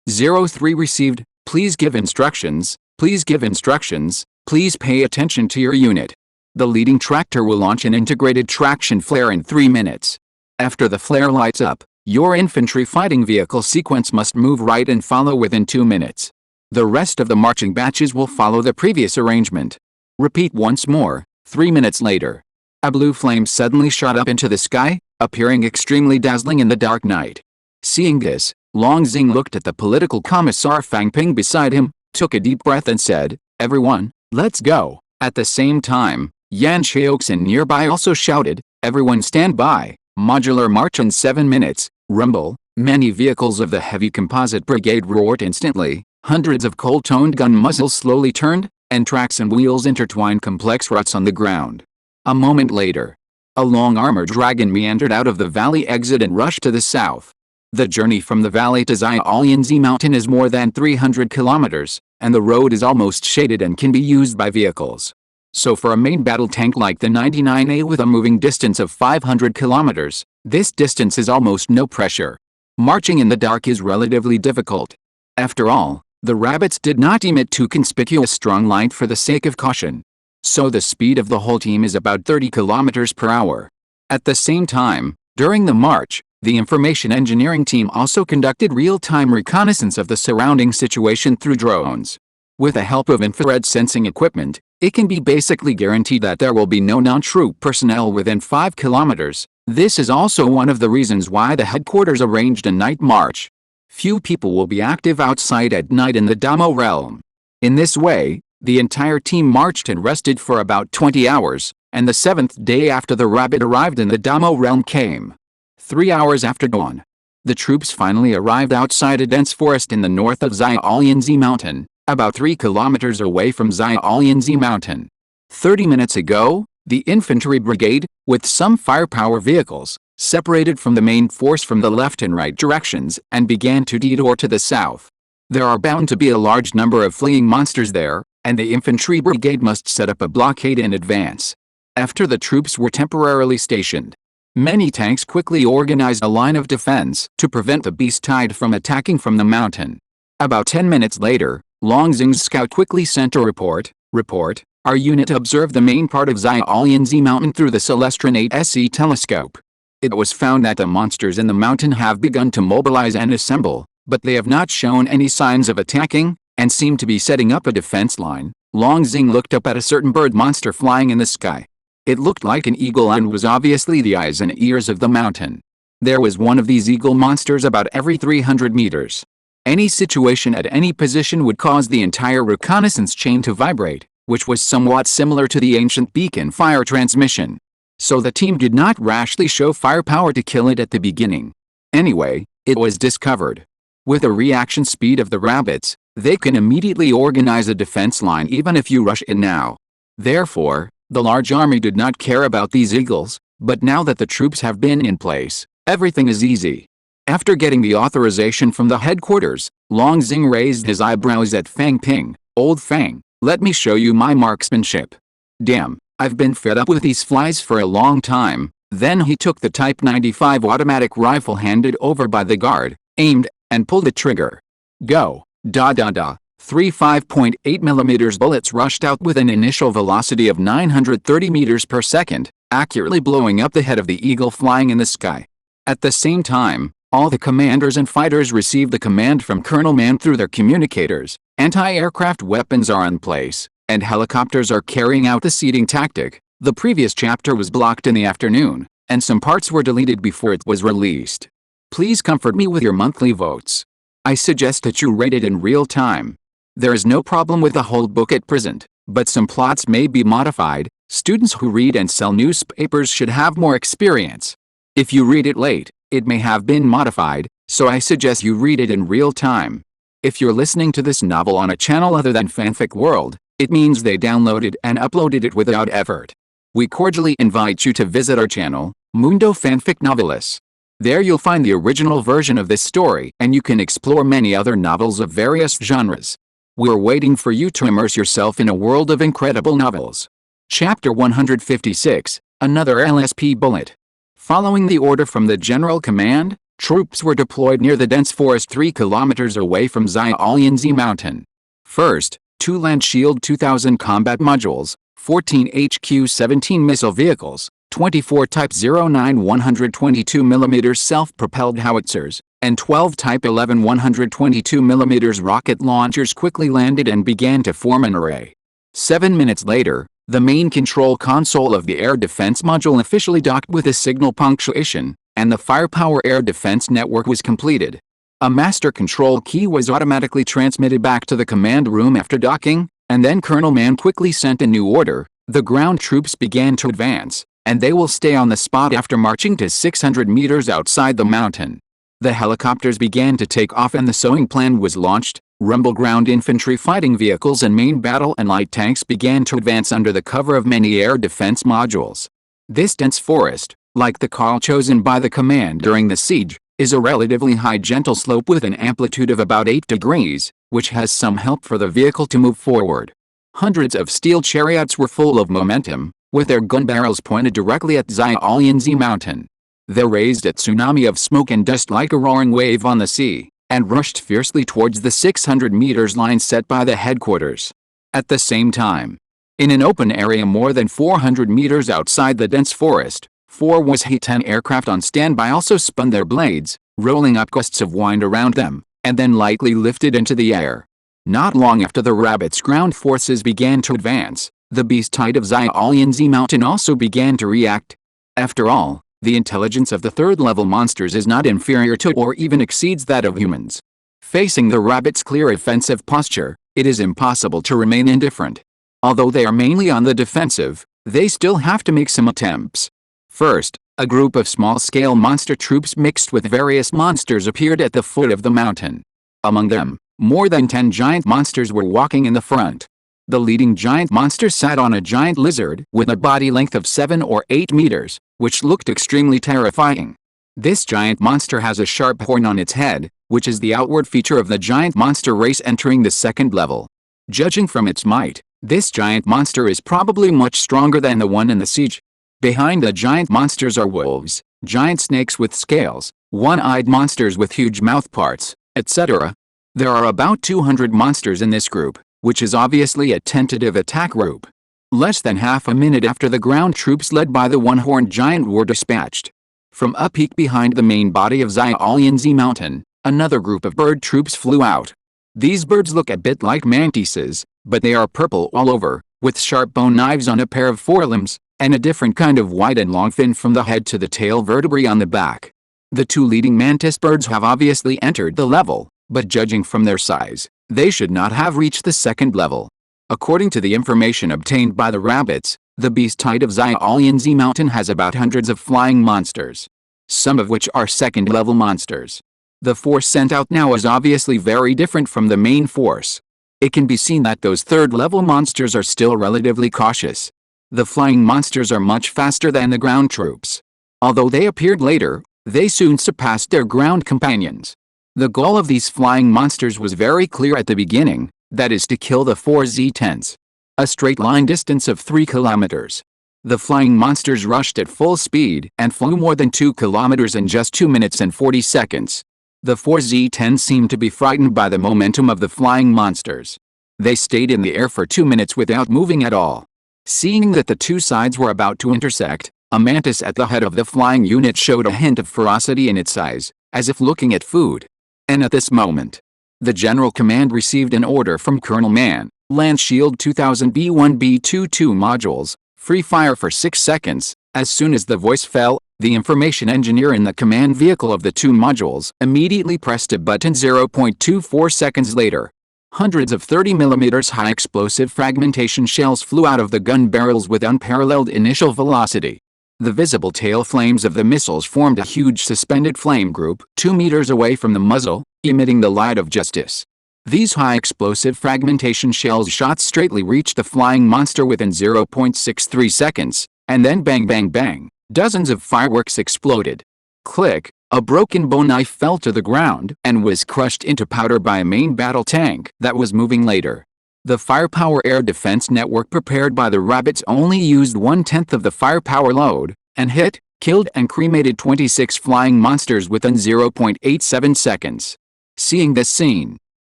03 received, please give instructions, please give instructions, please pay attention to your unit. The leading tractor will launch an integrated traction flare in 3 minutes. After the flare lights up, your infantry fighting vehicle sequence must move right and follow within 2 minutes. The rest of the marching batches will follow the previous arrangement. Repeat once more, 3 minutes later. A blue flame suddenly shot up into the sky, appearing extremely dazzling in the dark night. Seeing this, Long Xing looked at the political commissar Fang Ping beside him, took a deep breath and said, "Everyone, let's go." At the same time, Yan Xiaoxin nearby also shouted, "Everyone stand by, modular march in 7 minutes, rumble." Many vehicles of the heavy composite brigade roared instantly, hundreds of coal-toned gun muzzles slowly turned, and tracks and wheels intertwined complex ruts on the ground. A moment later, a long armored dragon meandered out of the valley exit and rushed to the south. The journey from the valley to Xiaoyanzi mountain is more than 300 kilometers, and the road is almost shaded and can be used by vehicles. So for a main battle tank like the 99A with a moving distance of 500 kilometers, this distance is almost no pressure. Marching in the dark is relatively difficult. After all, the rabbits did not emit too conspicuous strong light for the sake of caution. So the speed of the whole team is about 30 kilometers per hour. At the same time, during the march, the information engineering team also conducted real-time reconnaissance of the surrounding situation through drones. With the help of infrared sensing equipment, it can be basically guaranteed that there will be no non-troop personnel within 5 kilometers. This is also one of the reasons why the headquarters arranged a night march. Few people will be active outside at night in the Damo realm. In this way, the entire team marched and rested for about 20 hours, and the 7th day after the rabbit arrived in the Damo realm came. 3 hours after dawn, the troops finally arrived outside a dense forest in the north of Xiaoyanzi mountain, about 3 kilometers away from Xiaoyanzi mountain. 30 minutes ago, the infantry brigade, with some firepower vehicles, separated from the main force from the left and right directions and began to detour to the south. There are bound to be a large number of fleeing monsters there, and the infantry brigade must set up a blockade in advance. After the troops were temporarily stationed, many tanks quickly organized a line of defense to prevent the beast tide from attacking from the mountain. About 10 minutes later, Long Xing's scout quickly sent a report. Our unit observed the main part of Xiaoyanzi mountain through the Celestron 8SE telescope. It was found that the monsters in the mountain have begun to mobilize and assemble, but they have not shown any signs of attacking, and seem to be setting up a defense line. Long Xing looked up at a certain bird monster flying in the sky. It looked like an eagle and was obviously the eyes and ears of the mountain. There was one of these eagle monsters about every 300 meters. Any situation at any position would cause the entire reconnaissance chain to vibrate, which was somewhat similar to the ancient beacon fire transmission. So the team did not rashly show firepower to kill it at the beginning. Anyway, it was discovered. With the reaction speed of the rabbits, they can immediately organize a defense line even if you rush in now. Therefore, the large army did not care about these eagles, but now that the troops have been in place, everything is easy. After getting the authorization from the headquarters, Long Xing raised his eyebrows at Fang Ping. "Old Fang, let me show you my marksmanship." "Damn, I've been fed up with these flies for a long time." Then he took the Type 95 automatic rifle handed over by the guard, aimed, and pulled the trigger. Go. Da da da. 3 5.8mm bullets rushed out with an initial velocity of 930 meters per second, accurately blowing up the head of the eagle flying in the sky. At the same time, all the commanders and fighters received the command from Colonel Mann through their communicators. Anti-aircraft weapons are in place, and helicopters are carrying out the seeding tactic. The previous chapter was blocked in the afternoon, and some parts were deleted before it was released. Please comfort me with your monthly votes. I suggest that you rate it in real time. There is no problem with the whole book at present, but some plots may be modified. Students who read and sell newspapers should have more experience. If you read it late, it may have been modified, so I suggest you read it in real time. If you're listening to this novel on a channel other than Fanfic World, it means they downloaded and uploaded it without effort. We cordially invite you to visit our channel, Mundo Fanfic Novelists. There you'll find the original version of this story, and you can explore many other novels of various genres. We're waiting for you to immerse yourself in a world of incredible novels. Chapter 156, Another LSP Bullet. Following the order from the General Command, troops were deployed near the dense forest 3 kilometers away from Xiaoyanzi Mountain. First, 2 Land Shield 2000 combat modules, 14 HQ-17 missile vehicles, 24 Type 09 122mm self-propelled howitzers, and 12 Type 11 122mm rocket launchers quickly landed and began to form an array. 7 minutes later, the main control console of the air defense module officially docked with a signal punctuation, and the firepower air defense network was completed. A master control key was automatically transmitted back to the command room after docking, and then Colonel Mann quickly sent a new order. The ground troops began to advance, and they will stay on the spot after marching to 600 meters outside the mountain. The helicopters began to take off and the sowing plan was launched. Rumble ground infantry fighting vehicles and main battle and light tanks began to advance under the cover of many air defense modules. This dense forest, like the call chosen by the command during the siege, is a relatively high gentle slope with an amplitude of about 8 degrees, which has some help for the vehicle to move forward. Hundreds of steel chariots were full of momentum, with their gun barrels pointed directly at Xiaolianzi Mountain. They raised a tsunami of smoke and dust like a roaring wave on the sea, and rushed fiercely towards the 600 meters line set by the headquarters. At the same time, in an open area more than 400 meters outside the dense forest, 4 He-10 aircraft on standby also spun their blades, rolling up gusts of wind around them, and then lightly lifted into the air. Not long after the rabbits' ground forces began to advance, the beast tide of Xiaolianzi Mountain also began to react. After all, the intelligence of the third-level monsters is not inferior to or even exceeds that of humans. Facing the rabbits' clear offensive posture, it is impossible to remain indifferent. Although they are mainly on the defensive, they still have to make some attempts. First, a group of small-scale monster troops mixed with various monsters appeared at the foot of the mountain. Among them, more than 10 giant monsters were walking in the front. The leading giant monster sat on a giant lizard with a body length of 7 or 8 meters, which looked extremely terrifying. This giant monster has a sharp horn on its head, which is the outward feature of the giant monster race entering the second level. Judging from its might, this giant monster is probably much stronger than the one in the siege. Behind the giant monsters are wolves, giant snakes with scales, one-eyed monsters with huge mouth parts, etc. There are about 200 monsters in this group, which is obviously a tentative attack group. Less than half a minute after the ground troops led by the one-horned giant were dispatched. From a peak behind the main body of Xiaolianzi Mountain, another group of bird troops flew out. These birds look a bit like mantises, but they are purple all over, with sharp bone knives on a pair of forelimbs, and a different kind of wide and long fin from the head to the tail vertebrae on the back. The 2 leading mantis birds have obviously entered the level, but judging from their size, they should not have reached the second level. According to the information obtained by the rabbits, the beast tide of Xiaolianzi Mountain has about hundreds of flying monsters, some of which are second-level monsters. The force sent out now is obviously very different from the main force. It can be seen that those third-level monsters are still relatively cautious. The flying monsters are much faster than the ground troops. Although they appeared later, they soon surpassed their ground companions. The goal of these flying monsters was very clear at the beginning, that is to kill the 4 Z-10s. A straight line distance of 3 kilometers. The flying monsters rushed at full speed and flew more than 2 kilometers in just 2 minutes and 40 seconds. The 4 Z-10s seemed to be frightened by the momentum of the flying monsters. They stayed in the air for 2 minutes without moving at all. Seeing that the 2 sides were about to intersect, a mantis at the head of the flying unit showed a hint of ferocity in its eyes, as if looking at food. And at this moment, the General Command received an order from Colonel Mann: Land Shield 2000 B1B22 modules, free fire for 6 seconds. As soon as the voice fell, the information engineer in the command vehicle of the 2 modules immediately pressed a button. 0.24 seconds later, hundreds of 30mm high explosive fragmentation shells flew out of the gun barrels with unparalleled initial velocity. The visible tail flames of the missiles formed a huge suspended flame group 2 meters away from the muzzle, emitting the light of justice. These high explosive fragmentation shells shot straightly reached the flying monster within 0.63 seconds, and then bang bang bang, dozens of fireworks exploded. Click, a broken bone knife fell to the ground and was crushed into powder by a main battle tank that was moving later. The firepower air defense network prepared by the rabbits only used 1/10 of the firepower load, and hit, killed and cremated 26 flying monsters within 0.87 seconds. Seeing this scene,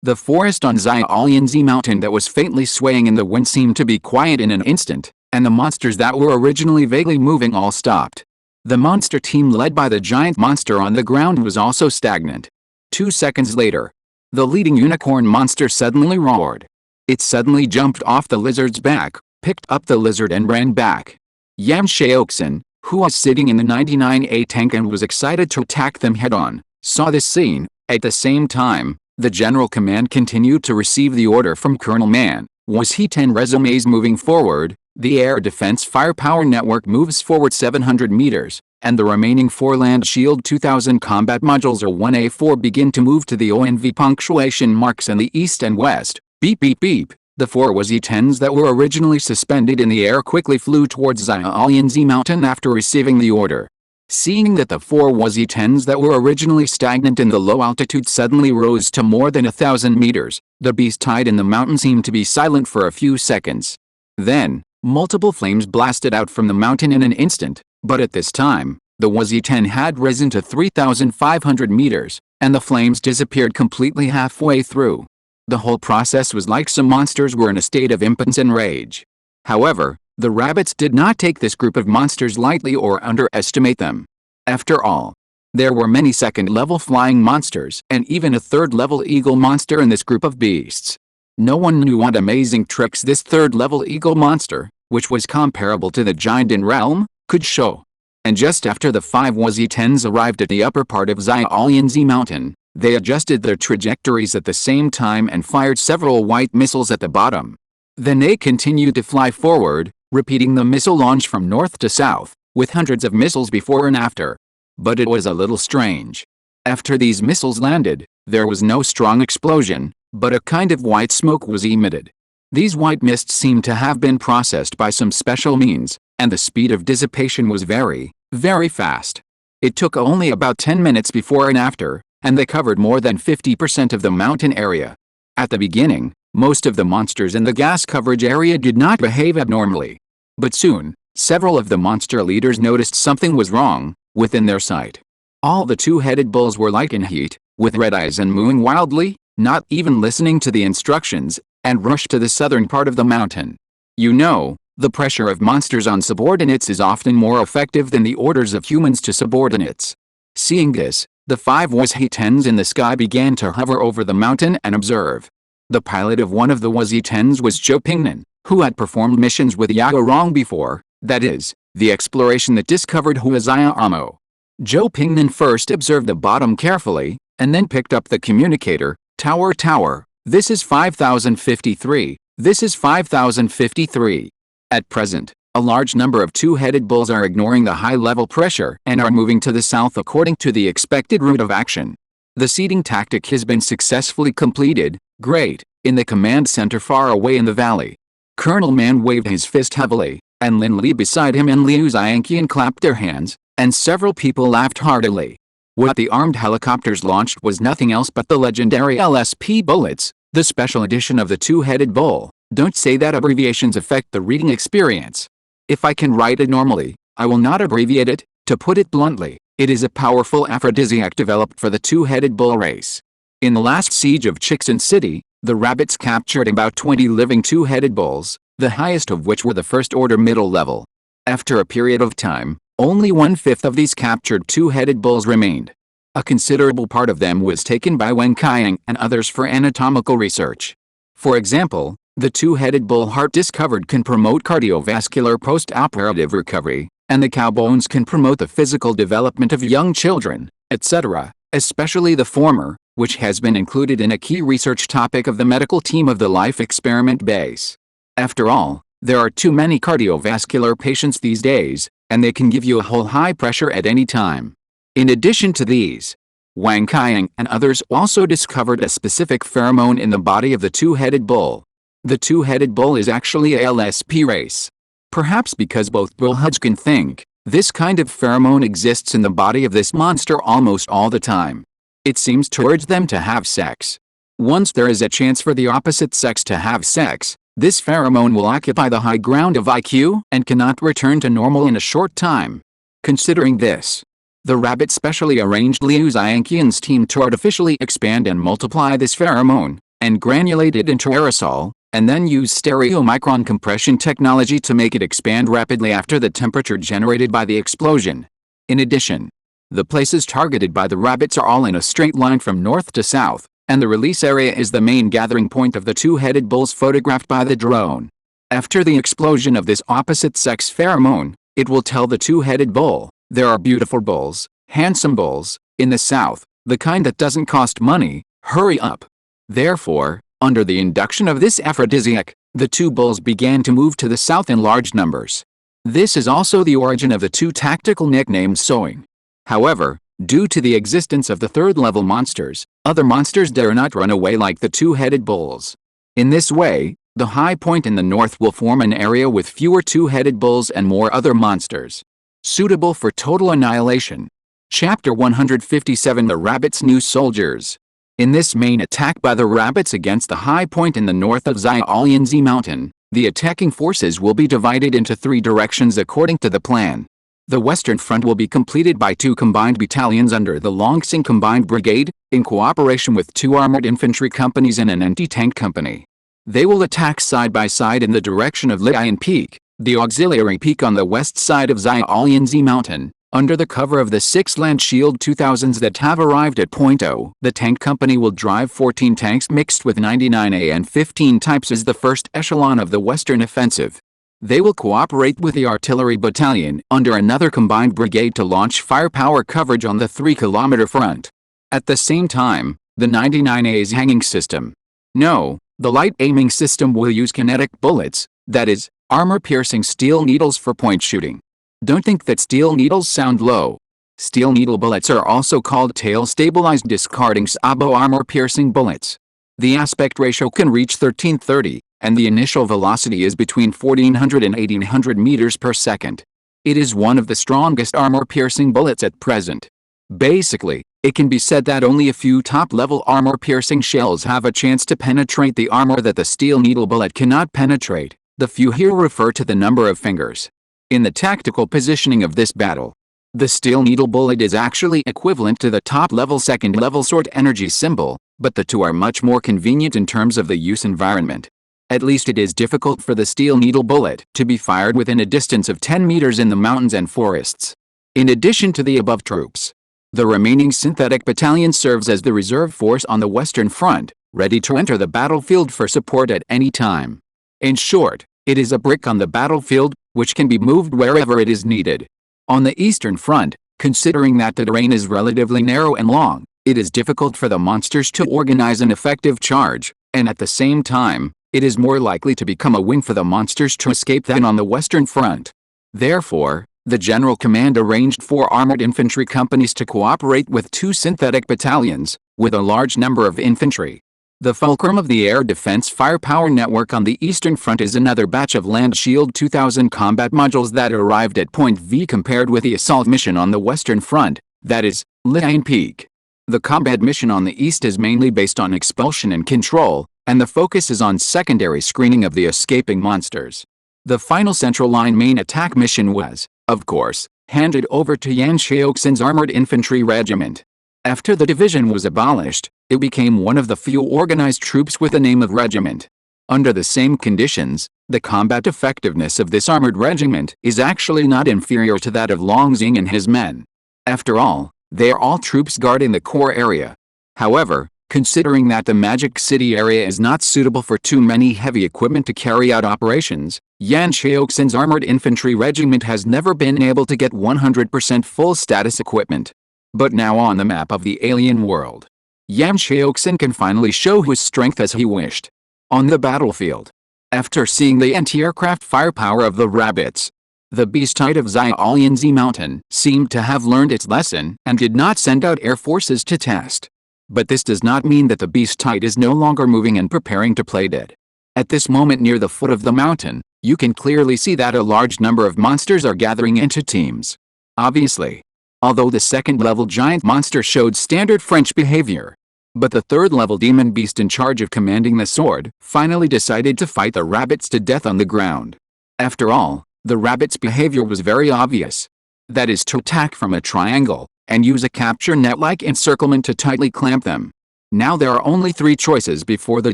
the forest on Xiaolianzi Mountain that was faintly swaying in the wind seemed to be quiet in an instant. and the monsters that were originally vaguely moving all stopped. The monster team led by the giant monster on the ground was also stagnant. 2 seconds later, the leading unicorn monster suddenly roared. It suddenly jumped off the lizard's back, picked up the lizard and ran back. Yam Shaoxin, who was sitting in the 99A tank and was excited to attack them head-on, saw this scene. At the same time, the General Command continued to receive the order from Colonel Man. Was he 10 resumes moving forward? The Air Defense Firepower Network moves forward 700 meters, and the remaining 4 Land Shield 2000 combat modules or 1A4 begin to move to the ONV punctuation marks in the east and west. Beep beep beep. The 4 WZ-10s that were originally suspended in the air quickly flew towards Xiaolianzi Mountain after receiving the order. Seeing that the 4 WZ-10s that were originally stagnant in the low altitude suddenly rose to more than 1,000 meters, the beast tied in the mountain seemed to be silent for a few seconds. Then, multiple flames blasted out from the mountain in an instant, but at this time, the WZ-10 had risen to 3,500 meters, and the flames disappeared completely halfway through. The whole process was like some monsters were in a state of impotence and rage. However, the rabbits did not take this group of monsters lightly or underestimate them. After all, there were many second-level flying monsters and even a third-level eagle monster in this group of beasts. No one knew what amazing tricks this third-level eagle monster, which was comparable to the giant in realm, could show. And just after the 5 WZ-10s arrived at the upper part of Xiaolianzi Mountain, they adjusted their trajectories at the same time and fired several white missiles at the bottom. Then they continued to fly forward, repeating the missile launch from north to south, with hundreds of missiles before and after. But it was a little strange. After these missiles landed, there was no strong explosion, but a kind of white smoke was emitted. These white mists seemed to have been processed by some special means, and the speed of dissipation was very, very fast. It took only about 10 minutes before and after, and they covered more than 50% of the mountain area. At the beginning, most of the monsters in the gas coverage area did not behave abnormally. But soon, several of the monster leaders noticed something was wrong within their sight. All the 2-headed bulls were like in heat, with red eyes and mooing wildly, not even listening to the instructions, and rushed to the southern part of the mountain. You know, the pressure of monsters on subordinates is often more effective than the orders of humans to subordinates. Seeing this, the 5 WZ-10s in the sky began to hover over the mountain and observe. The pilot of one of the WZ-10s was Zhou Pingnan, who had performed missions with Yao Rong before, that is, the exploration that discovered Huazia Amo. Zhou Pingnan first observed the bottom carefully, and then picked up the communicator. Tower, this is 5053, this is 5053. At present, a large number of 2-headed bulls are ignoring the high-level pressure and are moving to the south according to the expected route of action. The seeding tactic has been successfully completed. Great, in the command center far away in the valley. Colonel Man waved his fist heavily, and Lin Li beside him and Liu Xianqian clapped their hands, and several people laughed heartily. What the armed helicopters launched was nothing else but the legendary LSP bullets, the special edition of the 2-headed bull. Don't say that abbreviations affect the reading experience. If I can write it normally, I will not abbreviate it. To put it bluntly, it is a powerful aphrodisiac developed for the 2-headed bull race. In the last siege of Chixin City, the rabbits captured about 20 living 2-headed bulls, the highest of which were the first-order middle level. After a period of time, only 1/5 of these captured 2-headed bulls remained. A considerable part of them was taken by Wen Qiang and others for anatomical research. For example, the 2-headed bull heart discovered can promote cardiovascular post-operative recovery, and the cow bones can promote the physical development of young children, etc., especially the former, which has been included in a key research topic of the medical team of the Life Experiment Base. After all, there are too many cardiovascular patients these days, and they can give you a whole high pressure at any time. In addition to these, Wang Qiang and others also discovered a specific pheromone in the body of the 2-headed bull. The 2-headed bull is actually a LSP race. Perhaps because both bullheads can think, this kind of pheromone exists in the body of this monster almost all the time. It seems to urge them to have sex. Once there is a chance for the opposite sex to have sex, this pheromone will occupy the high ground of IQ and cannot return to normal in a short time. Considering this, the rabbit specially arranged Liu Xianqian's team to artificially expand and multiply this pheromone, and granulate it into aerosol, and then use stereomicron compression technology to make it expand rapidly after the temperature generated by the explosion. In addition, the places targeted by the rabbits are all in a straight line from north to south, and the release area is the main gathering point of the two-headed bulls photographed by the drone. After the explosion of this opposite-sex pheromone, it will tell the two-headed bull, "There are beautiful bulls, handsome bulls, in the south, the kind that doesn't cost money, hurry up." Therefore, under the induction of this aphrodisiac, the two bulls began to move to the south in large numbers. This is also the origin of the two tactical nicknames sowing. However, due to the existence of the third-level monsters, other monsters dare not run away like the two-headed bulls. In this way, the high point in the north will form an area with fewer two-headed bulls and more other monsters, suitable for total annihilation. Chapter 157: The Rabbits' New Soldiers. In this main attack by the rabbits against the high point in the north of Xiaolianzi Mountain, the attacking forces will be divided into three directions according to the plan. The western front will be completed by two combined battalions under the Longsing Combined Brigade, in cooperation with two armored infantry companies and an anti-tank company. They will attack side by side in the direction of Lian Peak, the auxiliary peak on the west side of Xiaolianzi Mountain, under the cover of the 6 Land Shield 2000s that have arrived at Point O. The tank company will drive 14 tanks mixed with 99A and 15 types as the first echelon of the western offensive. They will cooperate with the artillery battalion under another combined brigade to launch firepower coverage on the 3-kilometer front. At the same time, the 99A's hanging system. No, the light aiming system will use kinetic bullets, that is, armor-piercing steel needles for point shooting. Don't think that steel needles sound low. Steel needle bullets are also called tail-stabilized discarding sabot armor-piercing bullets. The aspect ratio can reach 1330, and the initial velocity is between 1400 and 1800 meters per second. It is one of the strongest armor-piercing bullets at present. Basically, it can be said that only a few top-level armor-piercing shells have a chance to penetrate the armor that the steel needle bullet cannot penetrate. The few here refer to the number of fingers. In the tactical positioning of this battle, the steel needle bullet is actually equivalent to the top-level second-level sword energy symbol, but the two are much more convenient in terms of the use environment. At least it is difficult for the steel needle bullet to be fired within a distance of 10 meters in the mountains and forests. In addition to the above troops, the remaining synthetic battalion serves as the reserve force on the western front, ready to enter the battlefield for support at any time. In short, it is a brick on the battlefield, which can be moved wherever it is needed. On the eastern front, considering that the terrain is relatively narrow and long, it is difficult for the monsters to organize an effective charge, and at the same time, it is more likely to become a win for the monsters to escape than on the western front. Therefore, the General Command arranged 4 armored infantry companies to cooperate with 2 synthetic battalions, with a large number of infantry. The fulcrum of the air defense firepower network on the eastern front is another batch of Land Shield 2000 combat modules that arrived at Point V compared with the assault mission on the western front, that is, Lian Peak. The combat mission on the east is mainly based on expulsion and control, and the focus is on secondary screening of the escaping monsters. The final central line main attack mission was, of course, handed over to Yan Xiaoxin's Armored Infantry Regiment. After the division was abolished, it became one of the few organized troops with the name of regiment. Under the same conditions, the combat effectiveness of this armored regiment is actually not inferior to that of Longxing and his men. After all, they are all troops guarding the core area. However, considering that the Magic City area is not suitable for too many heavy equipment to carry out operations, Yan Xiaoxin's Armored Infantry Regiment has never been able to get 100% full status equipment. But now on the map of the alien world, Yan Xiaoxin can finally show his strength as he wished. On the battlefield, after seeing the anti-aircraft firepower of the rabbits, the beast-type of Xiaolianzi Mountain seemed to have learned its lesson and did not send out air forces to test. But this does not mean that the beast-type is no longer moving and preparing to play dead. At this moment near the foot of the mountain, you can clearly see that a large number of monsters are gathering into teams. Obviously, although the second-level giant monster showed standard French behavior, but the third-level demon beast in charge of commanding the sword finally decided to fight the rabbits to death on the ground. After all, the rabbits' behavior was very obvious. That is to attack from a triangle, and use a capture net-like encirclement to tightly clamp them. Now there are only 3 choices before the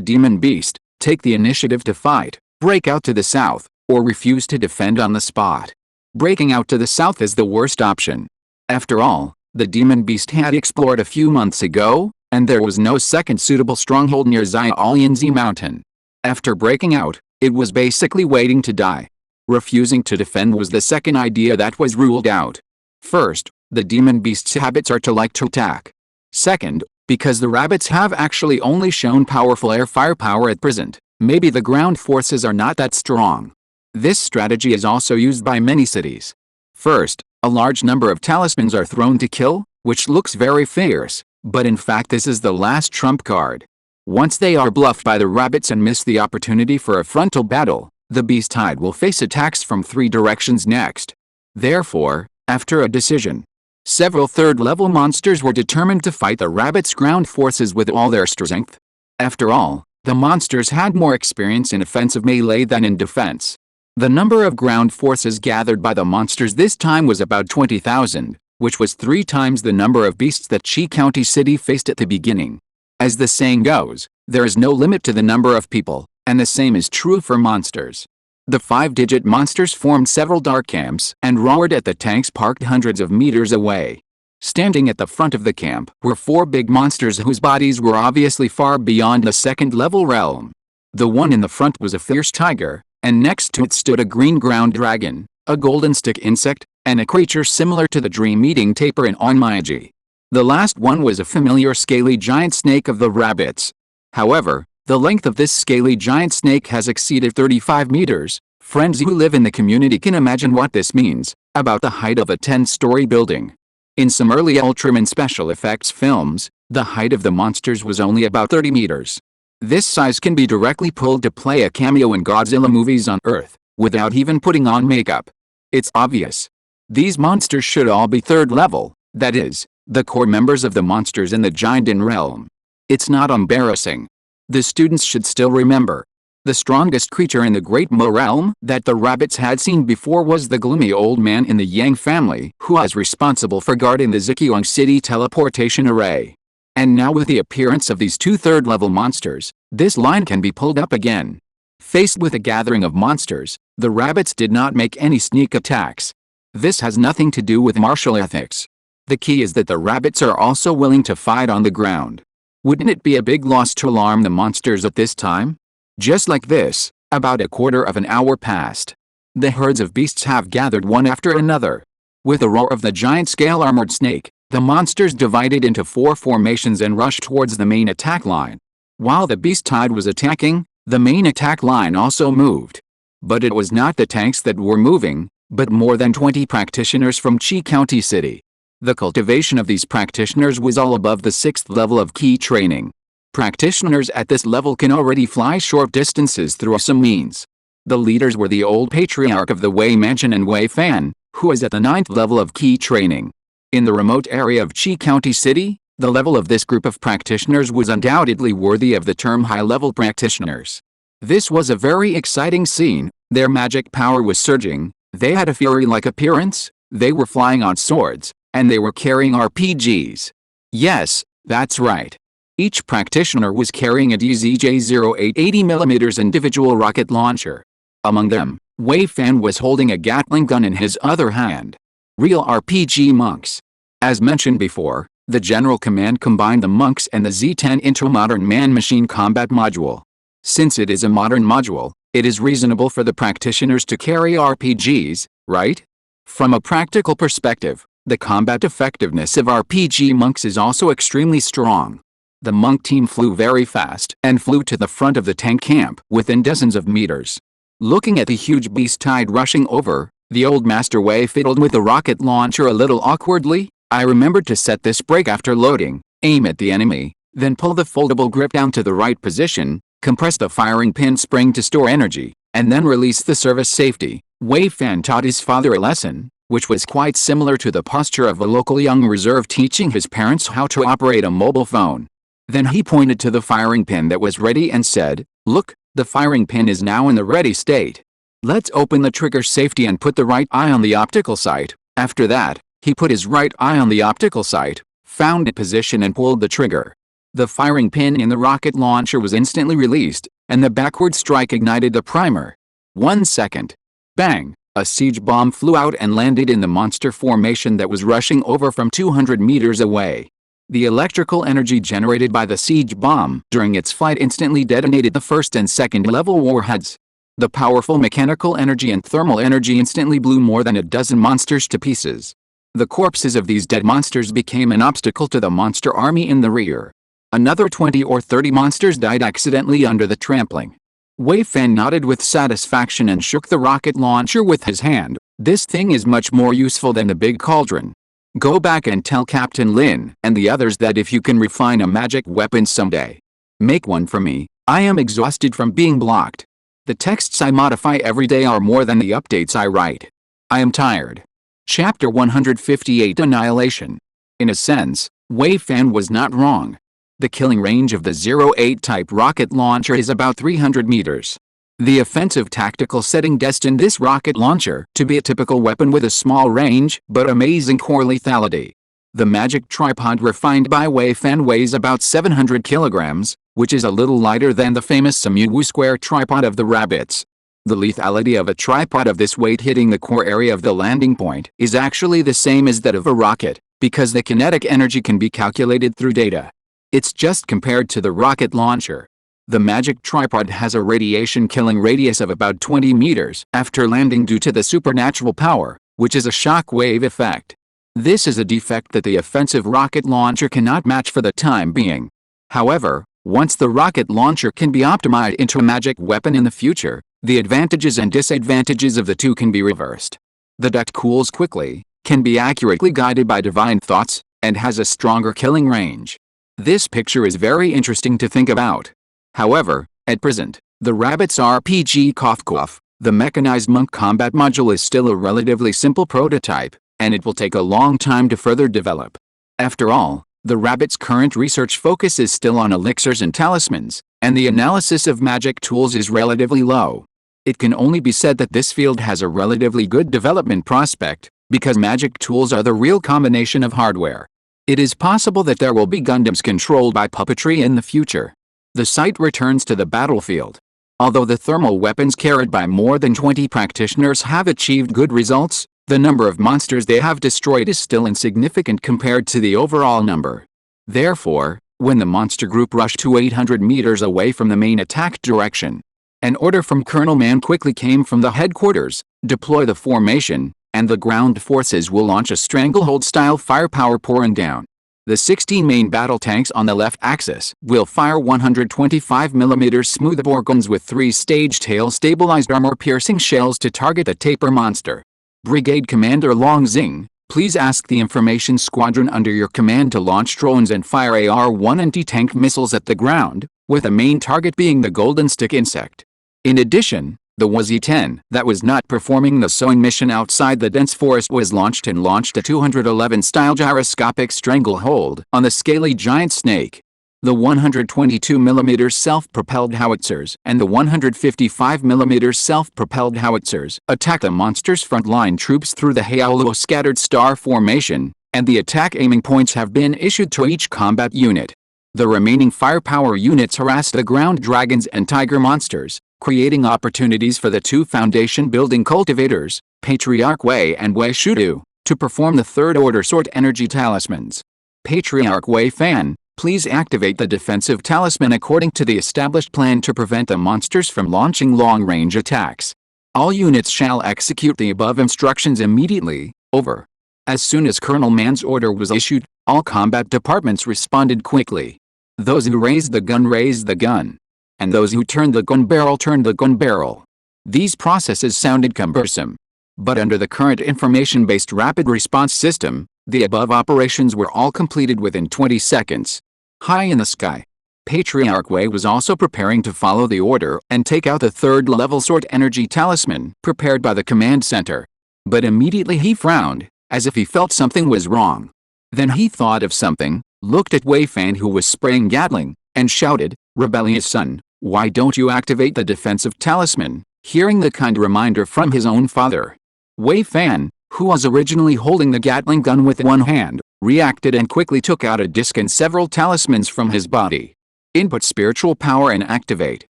demon beast: Take the initiative to fight, break out to the south, or refuse to defend on the spot. Breaking out to the south is the worst option. After all, the demon beast had explored a few months ago, and there was no second suitable stronghold near Xiaolianzi Mountain. After breaking out, it was basically waiting to die. Refusing to defend was the second idea that was ruled out. First, the demon beast's habits are to like to attack. Second, because the rabbits have actually only shown powerful air firepower at present, maybe the ground forces are not that strong. This strategy is also used by many cities. First, a large number of talismans are thrown to kill, which looks very fierce, but in fact this is the last trump card. Once they are bluffed by the rabbits and miss the opportunity for a frontal battle, the beast tide will face attacks from 3 directions next. Therefore, after a decision, several third-level monsters were determined to fight the rabbits' ground forces with all their strength. After all, the monsters had more experience in offensive melee than in defense. The number of ground forces gathered by the monsters this time was about 20,000, which was 3 times the number of beasts that Qi County City faced at the beginning. As the saying goes, there is no limit to the number of people, and the same is true for monsters. The 5-digit monsters formed several dark camps and roared at the tanks parked hundreds of meters away. Standing at the front of the camp were 4 big monsters whose bodies were obviously far beyond the second-level realm. The one in the front was a fierce tiger, and next to it stood a green ground dragon, a golden stick insect, and a creature similar to the dream-eating tapir in Onmyji. The last one was a familiar scaly giant snake of the rabbits. However, the length of this scaly giant snake has exceeded 35 meters. Friends who live in the community can imagine what this means, about the height of a 10-story building. In some early Ultraman special effects films, the height of the monsters was only about 30 meters. This size can be directly pulled to play a cameo in Godzilla movies on Earth, without even putting on makeup. It's obvious. These monsters should all be third level, that is, the core members of the monsters in the Giantin realm. It's not embarrassing. The students should still remember. The strongest creature in the Great Mo realm that the rabbits had seen before was the gloomy old man in the Yang family who was responsible for guarding the Zikyong City teleportation array. And now with the appearance of these 2 third-level monsters, this line can be pulled up again. Faced with a gathering of monsters, the rabbits did not make any sneak attacks. This has nothing to do with martial ethics. The key is that the rabbits are also willing to fight on the ground. Wouldn't it be a big loss to alarm the monsters at this time? Just like this, about a quarter of an hour passed. The herds of beasts have gathered one after another. With the roar of the giant scale-armored snake, the monsters divided into 4 formations and rushed towards the main attack line. While the beast tide was attacking, the main attack line also moved. But it was not the tanks that were moving, but more than 20 practitioners from Qi County City. The cultivation of these practitioners was all above the 6th level of key training. Practitioners at this level can already fly short distances through some means. The leaders were the old patriarch of the Wei Mansion and Wei Fan, who is at the 9th level of key training. In the remote area of Qi County City, the level of this group of practitioners was undoubtedly worthy of the term high-level practitioners. This was a very exciting scene. Their magic power was surging, they had a fury-like appearance, they were flying on swords, and they were carrying RPGs. Yes, that's right. Each practitioner was carrying a DZJ-08 80mm individual rocket launcher. Among them, Wei Fan was holding a Gatling gun in his other hand. Real RPG monks. As mentioned before, the General Command combined the monks and the Z-10 into a modern man-machine combat module. Since it is a modern module, it is reasonable for the practitioners to carry RPGs, right? From a practical perspective, the combat effectiveness of RPG monks is also extremely strong. The monk team flew very fast and flew to the front of the tank camp within dozens of meters. Looking at the huge beast tide rushing over, the old Master Wei fiddled with the rocket launcher a little awkwardly. I remembered to set this brake after loading, aim at the enemy, then pull the foldable grip down to the right position, compress the firing pin spring to store energy, and then release the service safety. Wei Fan taught his father a lesson, which was quite similar to the posture of a local young reserve teaching his parents how to operate a mobile phone. Then he pointed to the firing pin that was ready and said, "Look, the firing pin is now in the ready state. Let's open the trigger safety and put the right eye on the optical sight." After that, he put his right eye on the optical sight, found its position and pulled the trigger. The firing pin in the rocket launcher was instantly released, and the backward strike ignited the primer. 1 second. Bang! A siege bomb flew out and landed in the monster formation that was rushing over from 200 meters away. The electrical energy generated by the siege bomb during its flight instantly detonated the first and second level warheads. The powerful mechanical energy and thermal energy instantly blew more than a dozen monsters to pieces. The corpses of these dead monsters became an obstacle to the monster army in the rear. Another 20 or 30 monsters died accidentally under the trampling. Wei Fan nodded with satisfaction and shook the rocket launcher with his hand. This thing is much more useful than the big cauldron. Go back and tell Captain Lin and the others that if you can refine a magic weapon someday, make one for me. I am exhausted from being blocked. The texts I modify every day are more than the updates I write. I am tired. Chapter 158 Annihilation. In a sense, Wei Fan was not wrong. The killing range of the 08 type rocket launcher is about 300 meters. The offensive tactical setting destined this rocket launcher to be a typical weapon with a small range but amazing core lethality. The magic tripod refined by Wei Fan weighs about 700 kilograms, which is a little lighter than the famous Samuwu square tripod of the rabbits. The lethality of a tripod of this weight hitting the core area of the landing point is actually the same as that of a rocket, because the kinetic energy can be calculated through data. It's just compared to the rocket launcher. The magic tripod has a radiation killing radius of about 20 meters after landing due to the supernatural power, which is a shock wave effect. This is a defect that the offensive rocket launcher cannot match for the time being. However, once the rocket launcher can be optimized into a magic weapon in the future, the advantages and disadvantages of the two can be reversed. The duct cools quickly, can be accurately guided by divine thoughts, and has a stronger killing range. This picture is very interesting to think about. However, at present, the Rabbit's RPG Cough Cough, the mechanized monk combat module is still a relatively simple prototype, and it will take a long time to further develop. After all, the Rabbit's current research focus is still on elixirs and talismans, and the analysis of magic tools is relatively low. It can only be said that this field has a relatively good development prospect, because magic tools are the real combination of hardware. It is possible that there will be Gundams controlled by puppetry in the future. The site returns to the battlefield. Although the thermal weapons carried by more than 20 practitioners have achieved good results, the number of monsters they have destroyed is still insignificant compared to the overall number. Therefore, when the monster group rushed to 800 meters away from the main attack direction, an order from Colonel Mann quickly came from the headquarters: deploy the formation, and the ground forces will launch a stranglehold-style firepower pouring down. The 16 main battle tanks on the left axis will fire 125mm smoothbore guns with 3-stage tail-stabilized armor-piercing shells to target the taper monster. Brigade Commander Long Xing, please ask the information squadron under your command to launch drones and fire AR-1 anti-tank missiles at the ground, with the main target being the golden stick insect. In addition, the WZ-10 that was not performing the sewing mission outside the dense forest was launched a 211-style gyroscopic stranglehold on the scaly giant snake. The 122mm self-propelled howitzers and the 155mm self-propelled howitzers attack the monster's frontline troops through the Hyaluo scattered star formation, and the attack aiming points have been issued to each combat unit. The remaining firepower units harass the ground dragons and tiger monsters, creating opportunities for the two foundation-building cultivators, Patriarch Wei and Wei Shudu, to perform the third-order sword energy talismans. Patriarch Wei Fan, please activate the defensive talisman according to the established plan to prevent the monsters from launching long-range attacks. All units shall execute the above instructions immediately. Over. As soon as Colonel Mann's order was issued, all combat departments responded quickly. Those who raised the gun, and those who turned the gun barrel. These processes sounded cumbersome. But under the current information-based rapid response system, the above operations were all completed within 20 seconds. High in the sky, Patriarch Wei was also preparing to follow the order and take out the third-level sword energy talisman prepared by the command center. But immediately he frowned, as if he felt something was wrong. Then he thought of something, looked at Wei Fan who was spraying Gatling, and shouted, "Rebellious son, why don't you activate the defensive talisman?" Hearing the kind reminder from his own father, Wei Fan, who was originally holding the Gatling gun with one hand, reacted and quickly took out a disc and several talismans from his body. Input spiritual power and activate.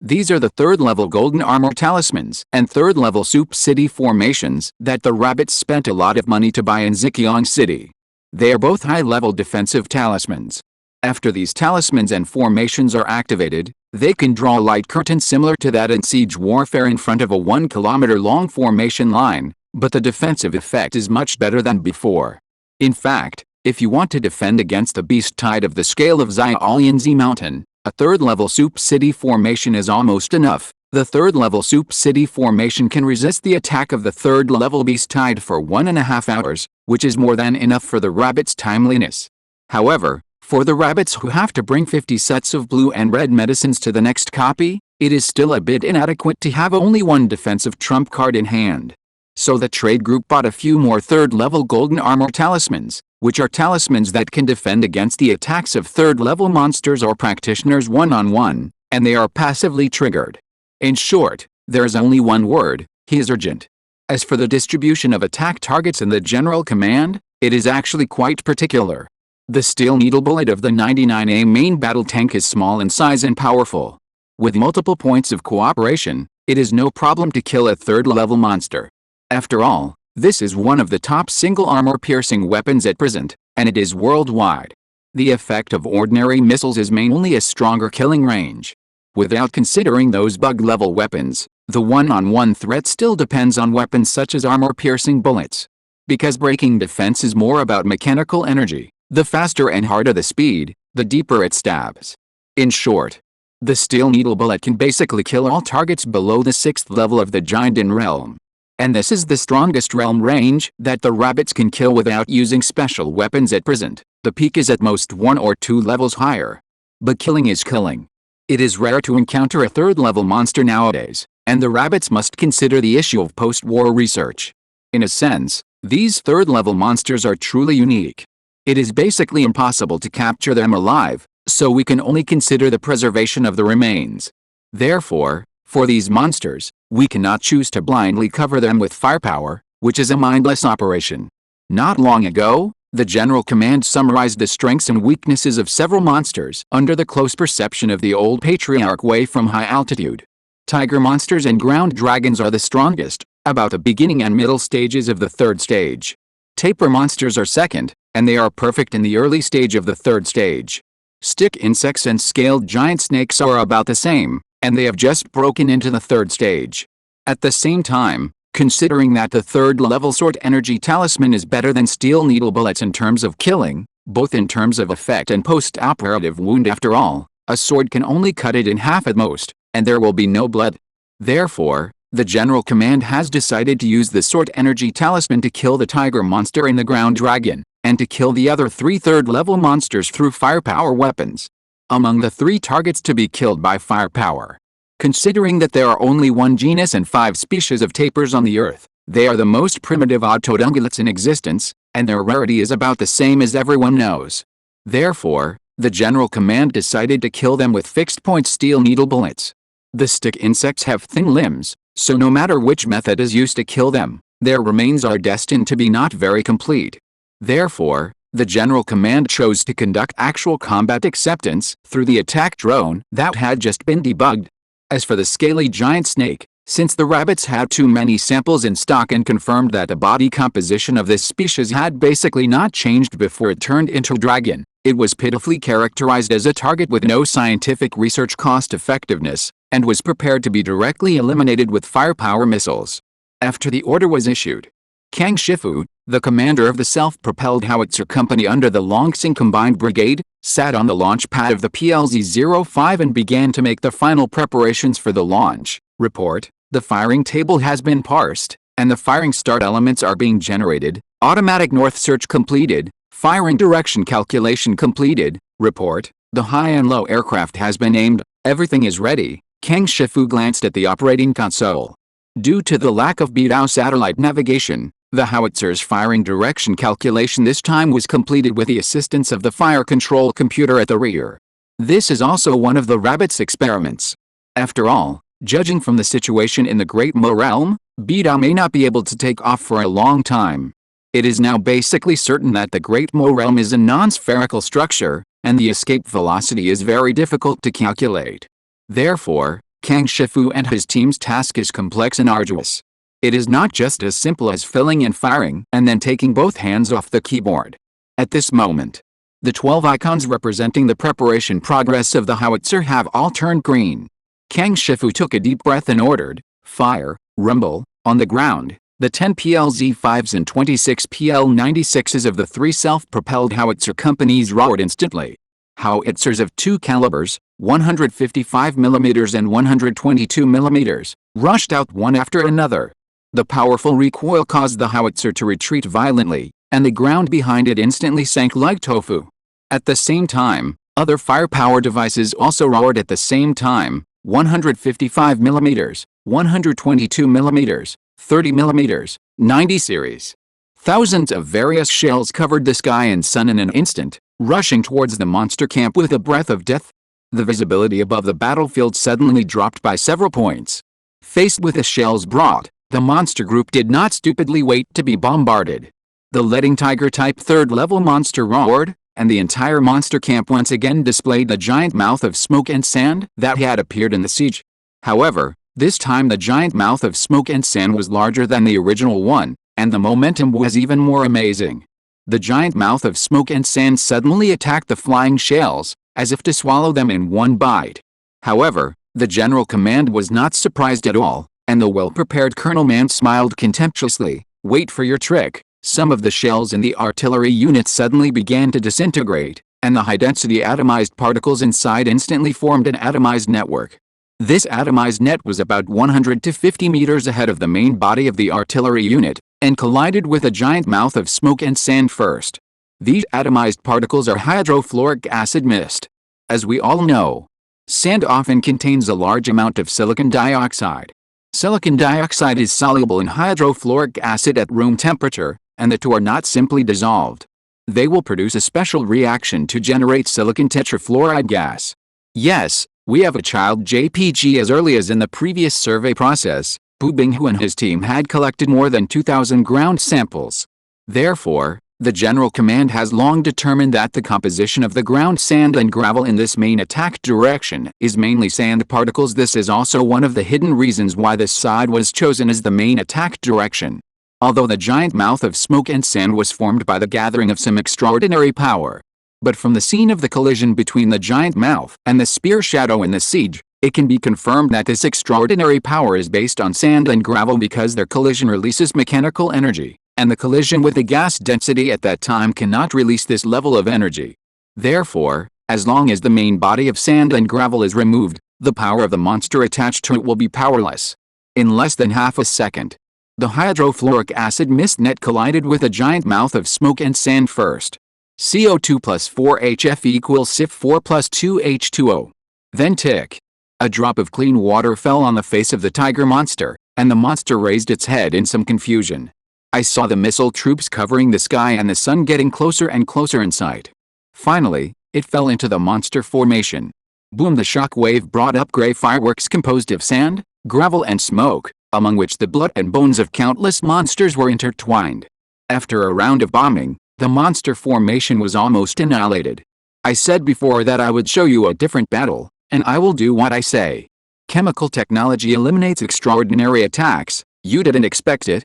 These are the third-level golden armor talismans and third-level soup city formations that the rabbits spent a lot of money to buy in Zhejiang City. They are both high-level defensive talismans. After these talismans and formations are activated, they can draw a light curtain similar to that in siege warfare in front of a 1-kilometer-long formation line, but the defensive effect is much better than before. In fact, if you want to defend against the beast tide of the scale of Xiaolianzi Mountain, a third-level soup city formation is almost enough. The third-level soup city formation can resist the attack of the third-level beast tide for 1.5 hours, which is more than enough for the rabbit's timeliness. However, for the rabbits who have to bring 50 sets of blue and red medicines to the next copy, it is still a bit inadequate to have only one defensive trump card in hand. So the trade group bought a few more third-level golden armor talismans, which are talismans that can defend against the attacks of third-level monsters or practitioners one-on-one, and they are passively triggered. In short, there is only one word: he is urgent. As for the distribution of attack targets in the general command, it is actually quite particular. The steel needle bullet of the 99A main battle tank is small in size and powerful. With multiple points of cooperation, it is no problem to kill a third-level monster. After all, this is one of the top single armor-piercing weapons at present, and it is worldwide. The effect of ordinary missiles is mainly a stronger killing range. Without considering those bug-level weapons, the one-on-one threat still depends on weapons such as armor-piercing bullets. Because breaking defense is more about mechanical energy, the faster and harder the speed, the deeper it stabs. In short, the steel needle bullet can basically kill all targets below the 6th level of the Giant realm. And this is the strongest realm range that the rabbits can kill without using special weapons at present. The peak is at most 1 or 2 levels higher. But killing is killing. It is rare to encounter a third-level monster nowadays, and the rabbits must consider the issue of post-war research. In a sense, these third-level monsters are truly unique. It is basically impossible to capture them alive, so we can only consider the preservation of the remains. Therefore, for these monsters, we cannot choose to blindly cover them with firepower, which is a mindless operation. Not long ago, the General Command summarized the strengths and weaknesses of several monsters under the close perception of the old Patriarch way from high altitude. Tiger monsters and ground dragons are the strongest, about the beginning and middle stages of the third stage. Tapir monsters are second, and they are perfect in the early stage of the third stage. Stick insects and scaled giant snakes are about the same, and they have just broken into the third stage. At the same time, considering that the third-level sword energy talisman is better than steel needle bullets in terms of killing, both in terms of effect and post-operative wound after all, a sword can only cut it in half at most, and there will be no blood. Therefore, the General Command has decided to use the sword energy talisman to kill the tiger monster and the ground dragon, and to kill the other 3 third-level monsters through firepower weapons. Among the 3 targets to be killed by firepower, considering that there are only 1 genus and 5 species of tapirs on the Earth, they are the most primitive odd-toed ungulates in existence, and their rarity is about the same as everyone knows. Therefore, the General Command decided to kill them with fixed-point steel needle bullets. The stick insects have thin limbs, so no matter which method is used to kill them, their remains are destined to be not very complete. Therefore, the General Command chose to conduct actual combat acceptance through the attack drone that had just been debugged. As for the scaly giant snake, since the rabbits had too many samples in stock and confirmed that the body composition of this species had basically not changed before it turned into a dragon, it was pitifully characterized as a target with no scientific research cost effectiveness, and was prepared to be directly eliminated with firepower missiles. After the order was issued, Kang Shifu, the commander of the self-propelled howitzer company under the Longsing Combined Brigade, sat on the launch pad of the PLZ-05 and began to make the final preparations for the launch. Report: the firing table has been parsed, and the firing start elements are being generated. Automatic north search completed. Firing direction calculation completed. Report: the high and low aircraft has been aimed. Everything is ready. Kang Shifu glanced at the operating console. Due to the lack of Beidou satellite navigation, the howitzer's firing direction calculation this time was completed with the assistance of the fire control computer at the rear. This is also one of the rabbit's experiments. After all, judging from the situation in the Great Mo realm, Beidou may not be able to take off for a long time. It is now basically certain that the Great Mo realm is a non-spherical structure, and the escape velocity is very difficult to calculate. Therefore, Kang Shifu and his team's task is complex and arduous. It is not just as simple as filling and firing and then taking both hands off the keyboard. At this moment, the 12 icons representing the preparation progress of the howitzer have all turned green. Kang Shifu took a deep breath and ordered, "Fire, rumble." On the ground, the 10 PLZ-5s and 26 PL-96s of the three self-propelled howitzer companies roared instantly. Howitzers of two calibers, 155mm and 122mm, rushed out one after another. The powerful recoil caused the howitzer to retreat violently, and the ground behind it instantly sank like tofu. At the same time, other firepower devices also roared at the same time, 155mm, 122mm, 30mm, 90 series. Thousands of various shells covered the sky and sun in an instant, rushing towards the monster camp with a breath of death. The visibility above the battlefield suddenly dropped by several points. Faced with the shells brought, the monster group did not stupidly wait to be bombarded. The leading tiger-type third-level monster roared, and the entire monster camp once again displayed the giant mouth of smoke and sand that had appeared in the siege. However, this time the giant mouth of smoke and sand was larger than the original one, and the momentum was even more amazing. The giant mouth of smoke and sand suddenly attacked the flying shells, as if to swallow them in one bite. However, the general command was not surprised at all, and the well-prepared Colonel Man smiled contemptuously. "Wait for your trick." Some of the shells in the artillery unit suddenly began to disintegrate, and the high-density atomized particles inside instantly formed an atomized network. This atomized net was about 100 to 50 meters ahead of the main body of the artillery unit, and collided with a giant mouth of smoke and sand first. These atomized particles are hydrofluoric acid mist. As we all know, sand often contains a large amount of silicon dioxide. Silicon dioxide is soluble in hydrofluoric acid at room temperature, and the two are not simply dissolved. They will produce a special reaction to generate silicon tetrafluoride gas. Yes, we have a child JPG. As early as in the previous survey process, Pu Binghu and his team had collected more than 2,000 ground samples. Therefore, the General Command has long determined that the composition of the ground sand and gravel in this main attack direction is mainly sand particles. This is also one of the hidden reasons why this side was chosen as the main attack direction. Although the giant mouth of smoke and sand was formed by the gathering of some extraordinary power. But from the scene of the collision between the giant mouth and the spear shadow in the siege, it can be confirmed that this extraordinary power is based on sand and gravel because their collision releases mechanical energy, and the collision with the gas density at that time cannot release this level of energy. Therefore, as long as the main body of sand and gravel is removed, the power of the monster attached to it will be powerless. In less than half a second, the hydrofluoric acid mist net collided with a giant mouth of smoke and sand first. CO2 plus 4HF equals CF4 plus 2H2O. Then tick. A drop of clean water fell on the face of the tiger monster, and the monster raised its head in some confusion. I saw the missile troops covering the sky and the sun getting closer and closer in sight. Finally, it fell into the monster formation. Boom! The shock wave brought up gray fireworks composed of sand, gravel and smoke, among which the blood and bones of countless monsters were intertwined. After a round of bombing, the monster formation was almost annihilated. I said before that I would show you a different battle, and I will do what I say. Chemical technology eliminates extraordinary attacks. You didn't expect it,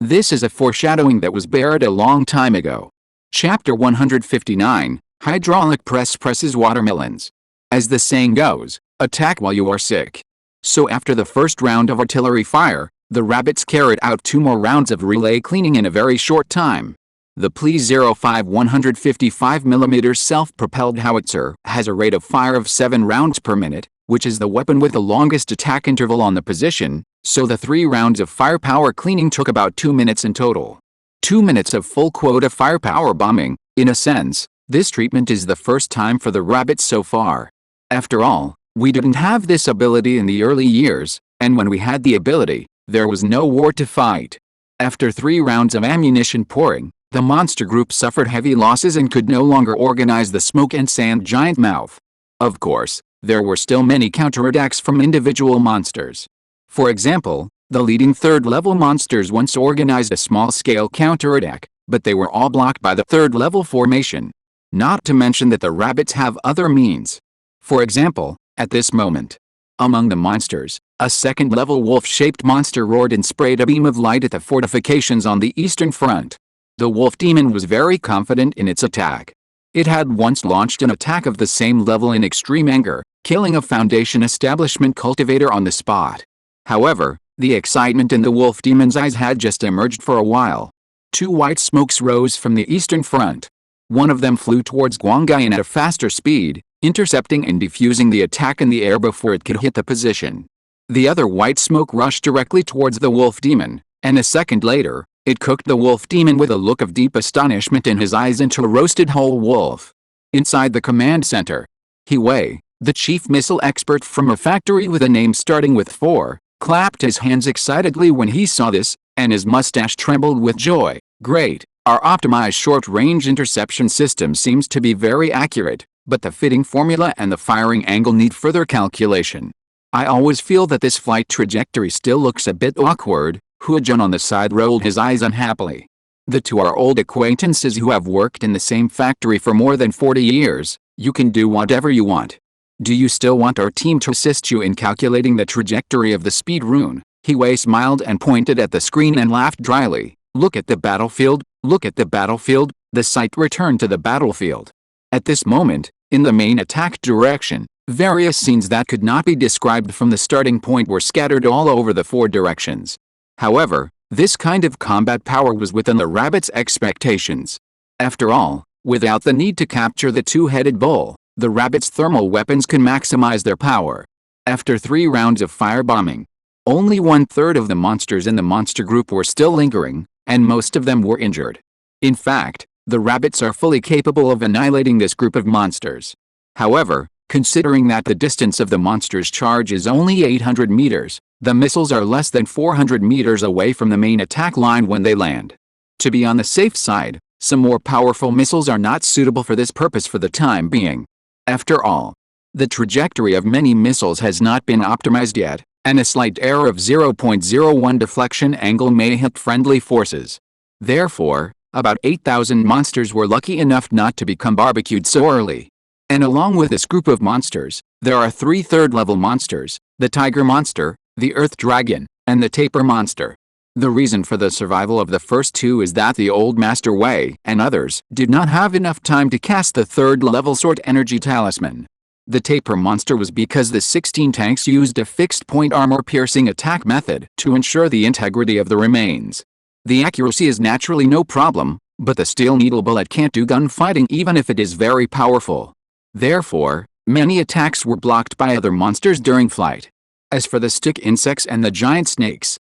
This is a foreshadowing that was buried a long time ago. Chapter 159, Hydraulic Press presses watermelons. As the saying goes, attack while you are sick. So after the first round of artillery fire, the rabbits carried out 2 more rounds of relay cleaning in a very short time. The PL-05 155mm self-propelled howitzer has a rate of fire of 7 rounds per minute, which is the weapon with the longest attack interval on the position, so the 3 rounds of firepower cleaning took about 2 minutes in total. 2 minutes of full quota firepower bombing. In a sense, this treatment is the first time for the rabbits so far. After all, we didn't have this ability in the early years, and when we had the ability, there was no war to fight. After 3 rounds of ammunition pouring, the monster group suffered heavy losses and could no longer organize the smoke and sand giant mouth. Of course, there were still many counterattacks from individual monsters. For example, the leading third-level monsters once organized a small-scale counterattack, but they were all blocked by the third-level formation. Not to mention that the rabbits have other means. For example, at this moment, Among the monsters, a second-level wolf-shaped monster roared and sprayed a beam of light at the fortifications on the eastern front. The wolf demon was very confident in its attack. It had once launched an attack of the same level in extreme anger, killing a Foundation establishment cultivator on the spot. However, the excitement in the wolf demon's eyes had just emerged for a while. Two white smokes rose from the eastern front. One of them flew towards Guangayan at a faster speed, intercepting and defusing the attack in the air before it could hit the position. The other white smoke rushed directly towards the wolf demon, and a second later, it cooked the wolf demon with a look of deep astonishment in his eyes into a roasted whole wolf. Inside the command center, Wei, the chief missile expert from a factory with a name starting with 4, clapped his hands excitedly when he saw this, and his mustache trembled with joy. Great! Our optimized short-range interception system seems to be very accurate, but the fitting formula and the firing angle need further calculation. I always feel that this flight trajectory still looks a bit awkward. Huajun on the side rolled his eyes unhappily. The two are old acquaintances who have worked in the same factory for more than 40 years. You can do whatever you want. Do you still want our team to assist you in calculating the trajectory of the speed rune? Wei smiled and pointed at the screen and laughed dryly. Look at the battlefield, look at the battlefield. The sight returned to the battlefield. At this moment, in the main attack direction, various scenes that could not be described from the starting point were scattered all over the 4 directions. However, this kind of combat power was within the rabbits' expectations. After all, without the need to capture the two-headed bull, the rabbits' thermal weapons can maximize their power. After 3 rounds of firebombing, only 1/3 of the monsters in the monster group were still lingering, and most of them were injured. In fact, the rabbits are fully capable of annihilating this group of monsters. However, considering that the distance of the monster's charge is only 800 meters, the missiles are less than 400 meters away from the main attack line when they land. To be on the safe side, some more powerful missiles are not suitable for this purpose for the time being. After all, the trajectory of many missiles has not been optimized yet, and a slight error of 0.01 deflection angle may hit friendly forces. Therefore, about 8,000 monsters were lucky enough not to become barbecued so early. And along with this group of monsters, there are 3 third-level monsters, the tiger monster, the earth dragon, and the tapir monster. The reason for the survival of the first 2 is that the old Master Wei and others did not have enough time to cast the third-level sword energy talisman. The tapir monster was because the 16 tanks used a fixed-point armor-piercing attack method to ensure the integrity of the remains. The accuracy is naturally no problem, but the steel needle bullet can't do gunfighting even if it is very powerful. Therefore, many attacks were blocked by other monsters during flight. As for the stick insects and the giant snakes,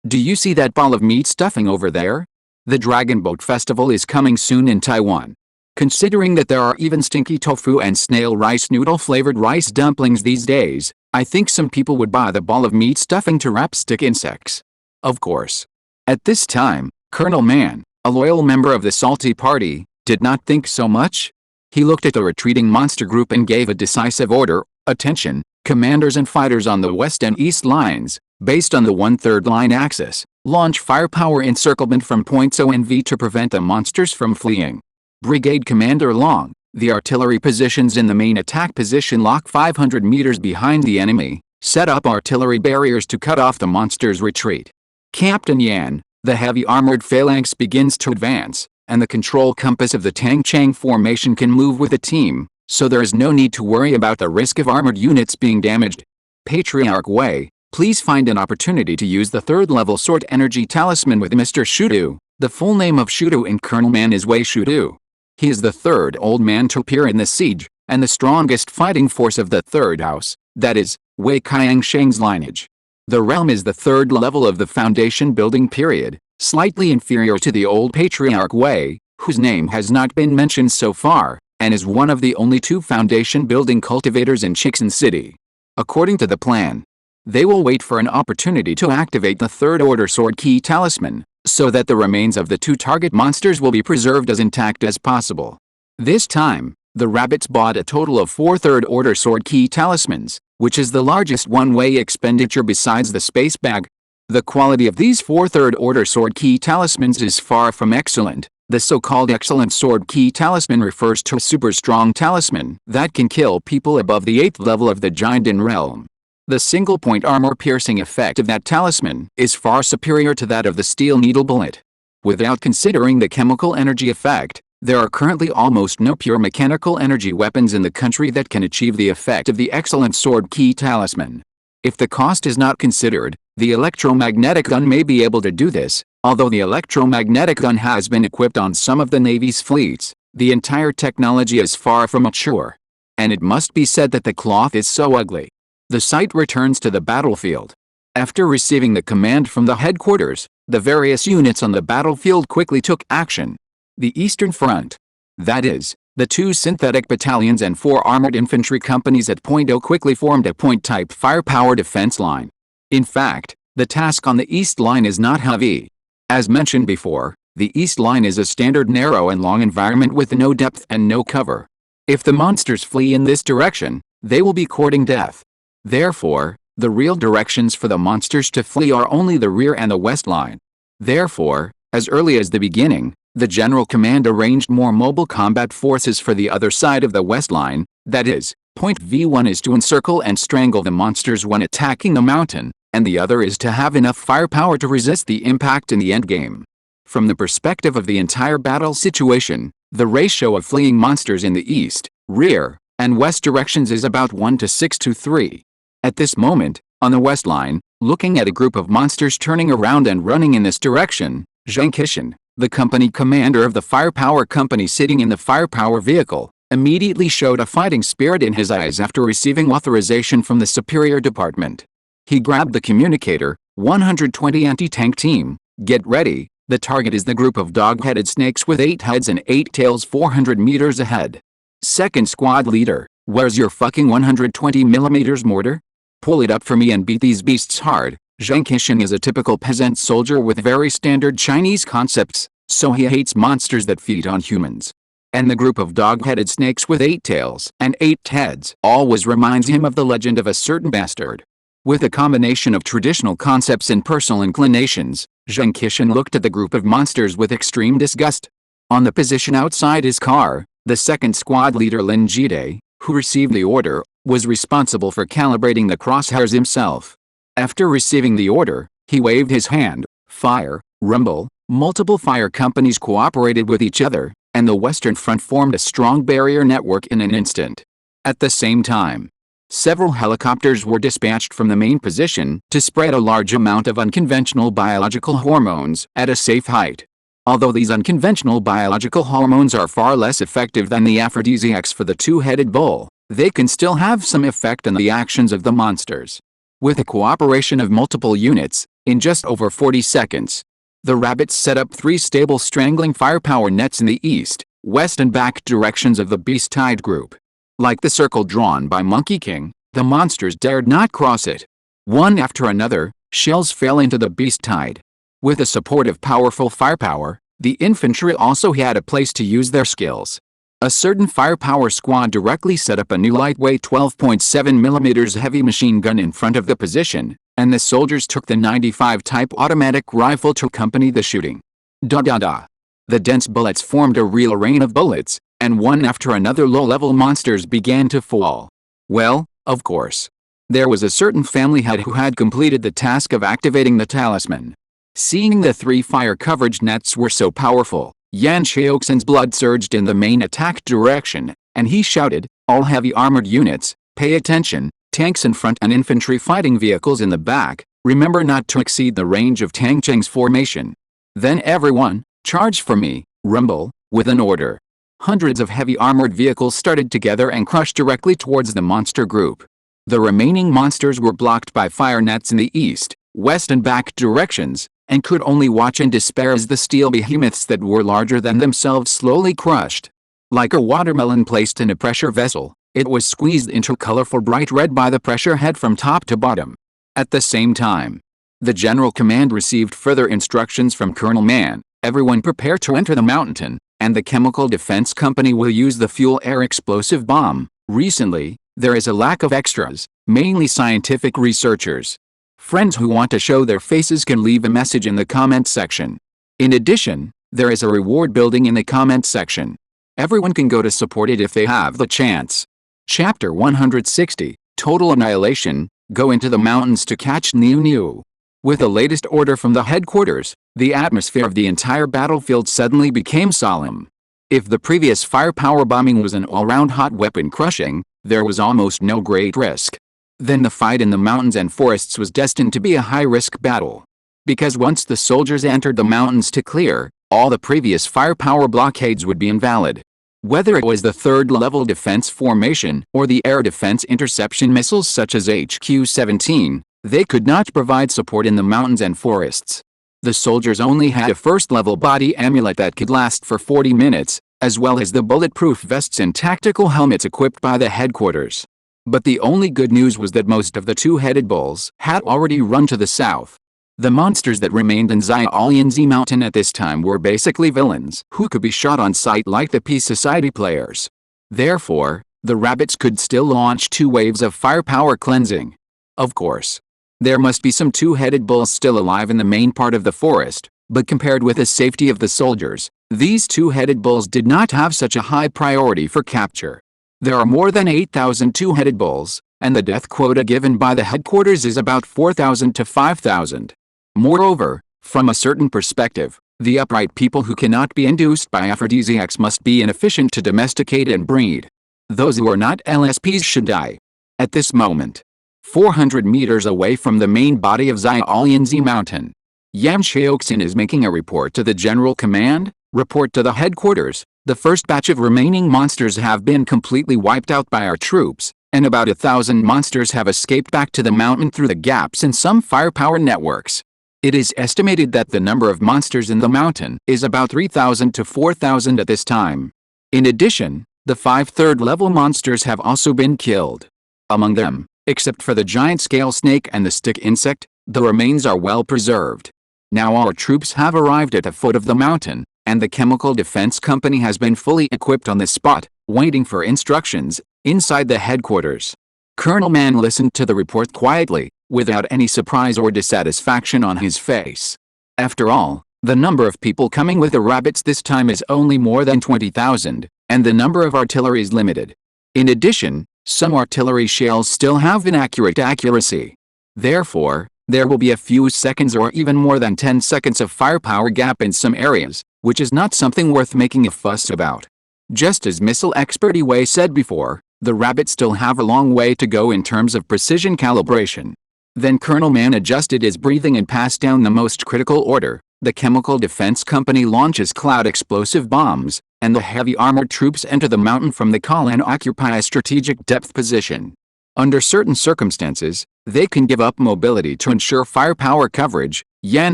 do you see that ball of meat stuffing over there? The Dragon Boat Festival is coming soon in Taiwan. Considering that there are even stinky tofu and snail rice noodle flavored rice dumplings these days, I think some people would buy the ball of meat stuffing to wrap stick insects. Of course. At this time, Colonel Man, a loyal member of the Salty Party, did not think so much. He looked at the retreating monster group and gave a decisive order. Attention, commanders and fighters on the west and east lines, based on the 1/3 line axis, launch firepower encirclement from points O and V to prevent the monsters from fleeing. Brigade Commander Long, the artillery positions in the main attack position lock 500 meters behind the enemy, set up artillery barriers to cut off the monsters' retreat. Captain Yan, the heavy armored phalanx begins to advance, and the control compass of the Tang Chang formation can move with the team, so there is no need to worry about the risk of armored units being damaged. Patriarch Wei, please find an opportunity to use the 3rd-level sword energy talisman with Mr. Shudu. The full name of Shudu in Colonel Man is Wei Shudu. He is the 3rd old man to appear in the siege, and the strongest fighting force of the 3rd house, that is, Wei Qiangsheng's lineage. The realm is the 3rd level of the foundation building period, slightly inferior to the old Patriarch Wei, whose name has not been mentioned so far, and is one of the only 2 foundation building cultivators in Chixin City. According to the plan, they will wait for an opportunity to activate the 3rd order sword key talisman, so that the remains of the 2 target monsters will be preserved as intact as possible. This time, the rabbits bought a total of 4 3rd order sword key talismans, which is the largest one-way expenditure besides the space bag. The quality of these 4 3rd order sword key talismans is far from excellent. The so-called excellent sword key talisman refers to a super strong talisman that can kill people above the 8th level of the Jianden realm. The single-point armor-piercing effect of that talisman is far superior to that of the steel needle bullet. Without considering the chemical energy effect, there are currently almost no pure mechanical energy weapons in the country that can achieve the effect of the excellent sword key talisman. If the cost is not considered, the electromagnetic gun may be able to do this. Although the electromagnetic gun has been equipped on some of the Navy's fleets, the entire technology is far from mature. And it must be said that the cloth is so ugly. The site returns to the battlefield. After receiving the command from the headquarters, the various units on the battlefield quickly took action. The Eastern Front, that is, the 2 synthetic battalions and 4 armored infantry companies at Point O quickly formed a point-type firepower defense line. In fact, the task on the East Line is not heavy. As mentioned before, the East Line is a standard narrow and long environment with no depth and no cover. If the monsters flee in this direction, they will be courting death. Therefore, the real directions for the monsters to flee are only the rear and the West Line. Therefore, as early as the beginning, the General Command arranged more mobile combat forces for the other side of the West Line, that is, Point V1 is to encircle and strangle the monsters when attacking the mountain, and the other is to have enough firepower to resist the impact in the endgame. From the perspective of the entire battle situation, the ratio of fleeing monsters in the east, rear, and west directions is about 1 to 6 to 3. At this moment, on the West Line, looking at a group of monsters turning around and running in this direction, Zhang Qishan, the company commander of the firepower company sitting in the firepower vehicle, immediately showed a fighting spirit in his eyes after receiving authorization from the superior department. He grabbed the communicator. 120 anti-tank team, get ready. The target is the group of dog-headed snakes with 8 heads and 8 tails 400 meters ahead. Second squad leader, where's your fucking 120mm mortar? Pull it up for me and beat these beasts hard. Zhang Qishan is a typical peasant soldier with very standard Chinese concepts, so he hates monsters that feed on humans. And the group of dog-headed snakes with 8 tails and 8 heads always reminds him of the legend of a certain bastard. With a combination of traditional concepts and personal inclinations, Zhang Qishan looked at the group of monsters with extreme disgust. On the position outside his car, the second squad leader Lin Jide, who received the order, was responsible for calibrating the crosshairs himself. After receiving the order, he waved his hand. Fire, rumble, multiple fire companies cooperated with each other, and the Western Front formed a strong barrier network in an instant. At the same time, several helicopters were dispatched from the main position to spread a large amount of unconventional biological hormones at a safe height. Although these unconventional biological hormones are far less effective than the aphrodisiacs for the 2-headed bull, they can still have some effect on the actions of the monsters. With the cooperation of multiple units, in just over 40 seconds, the rabbits set up 3 stable strangling firepower nets in the east, west and back directions of the Beast Tide group. Like the circle drawn by Monkey King, the monsters dared not cross it. One after another, shells fell into the Beast Tide. With the support of powerful firepower, the infantry also had a place to use their skills. A certain firepower squad directly set up a new lightweight 12.7mm heavy machine gun in front of the position, and the soldiers took the 95 type automatic rifle to accompany the shooting. Da-da-da. The dense bullets formed a real rain of bullets, and one after another low-level monsters began to fall. Well, of course. There was a certain family head who had completed the task of activating the talisman. Seeing the 3 fire coverage nets were so powerful, Yan Xiaoxin's blood surged in the main attack direction, and he shouted, "All heavy armored units, pay attention, tanks in front and infantry fighting vehicles in the back, remember not to exceed the range of Tang Cheng's formation. Then everyone, charge for me, rumble," with an order. Hundreds of heavy armored vehicles started together and crushed directly towards the monster group. The remaining monsters were blocked by fire nets in the east, west and back directions, and could only watch in despair as the steel behemoths that were larger than themselves slowly crushed. Like a watermelon placed in a pressure vessel, it was squeezed into colorful bright red by the pressure head from top to bottom. At the same time, the General Command received further instructions from Colonel Mann. Everyone prepare to enter the mountain, and the Chemical Defense Company will use the fuel-air explosive bomb. Recently, there is a lack of extras, mainly scientific researchers. Friends who want to show their faces can leave a message in the comment section. In addition, there is a reward building in the comment section. Everyone can go to support it if they have the chance. Chapter 160, Total Annihilation. Go into the mountains to catch Niu. With the latest order from the headquarters, the atmosphere of the entire battlefield suddenly became solemn. If the previous firepower bombing was an all-round hot weapon crushing, there was almost no great risk. Then the fight in the mountains and forests was destined to be a high-risk battle. Because once the soldiers entered the mountains to clear, all the previous firepower blockades would be invalid. Whether it was the third-level defense formation or the air defense interception missiles such as HQ-17, they could not provide support in the mountains and forests. The soldiers only had a first-level body amulet that could last for 40 minutes, as well as the bulletproof vests and tactical helmets equipped by the headquarters. But the only good news was that most of the two-headed bulls had already run to the south. The monsters that remained in Xiaolianzi Mountain at this time were basically villains who could be shot on sight like the Peace Society players. Therefore, the rabbits could still launch 2 waves of firepower cleansing. Of course, there must be some two-headed bulls still alive in the main part of the forest, but compared with the safety of the soldiers, these two-headed bulls did not have such a high priority for capture. There are more than 8,000 two-headed bulls, and the death quota given by the headquarters is about 4,000 to 5,000. Moreover, from a certain perspective, the upright people who cannot be induced by aphrodisiacs must be inefficient to domesticate and breed. Those who are not LSPs should die. At this moment, 400 meters away from the main body of Xiaolianzi Mountain, Yan Xiaoxin is making a report to the General Command. Report to the headquarters. The first batch of remaining monsters have been completely wiped out by our troops, and about 1,000 monsters have escaped back to the mountain through the gaps in some firepower networks. It is estimated that the number of monsters in the mountain is about 3,000 to 4,000 at this time. In addition, the 5 third-level monsters have also been killed. Among them, except for the giant scale snake and the stick insect, the remains are well preserved. Now our troops have arrived at the foot of the mountain, and the Chemical Defense Company has been fully equipped on the spot, waiting for instructions, inside the headquarters. Colonel Mann listened to the report quietly, without any surprise or dissatisfaction on his face. After all, the number of people coming with the rabbits this time is only more than 20,000, and the number of artillery is limited. In addition, some artillery shells still have inaccurate accuracy. Therefore, there will be a few seconds or even more than 10 seconds of firepower gap in some areas, which is not something worth making a fuss about. Just as missile expert Wei said before, the rabbits still have a long way to go in terms of precision calibration. Then Colonel Mann adjusted his breathing and passed down the most critical order. The Chemical Defense Company launches cloud explosive bombs, and the heavy armored troops enter the mountain from the col and occupy a strategic depth position. Under certain circumstances, they can give up mobility to ensure firepower coverage, Yan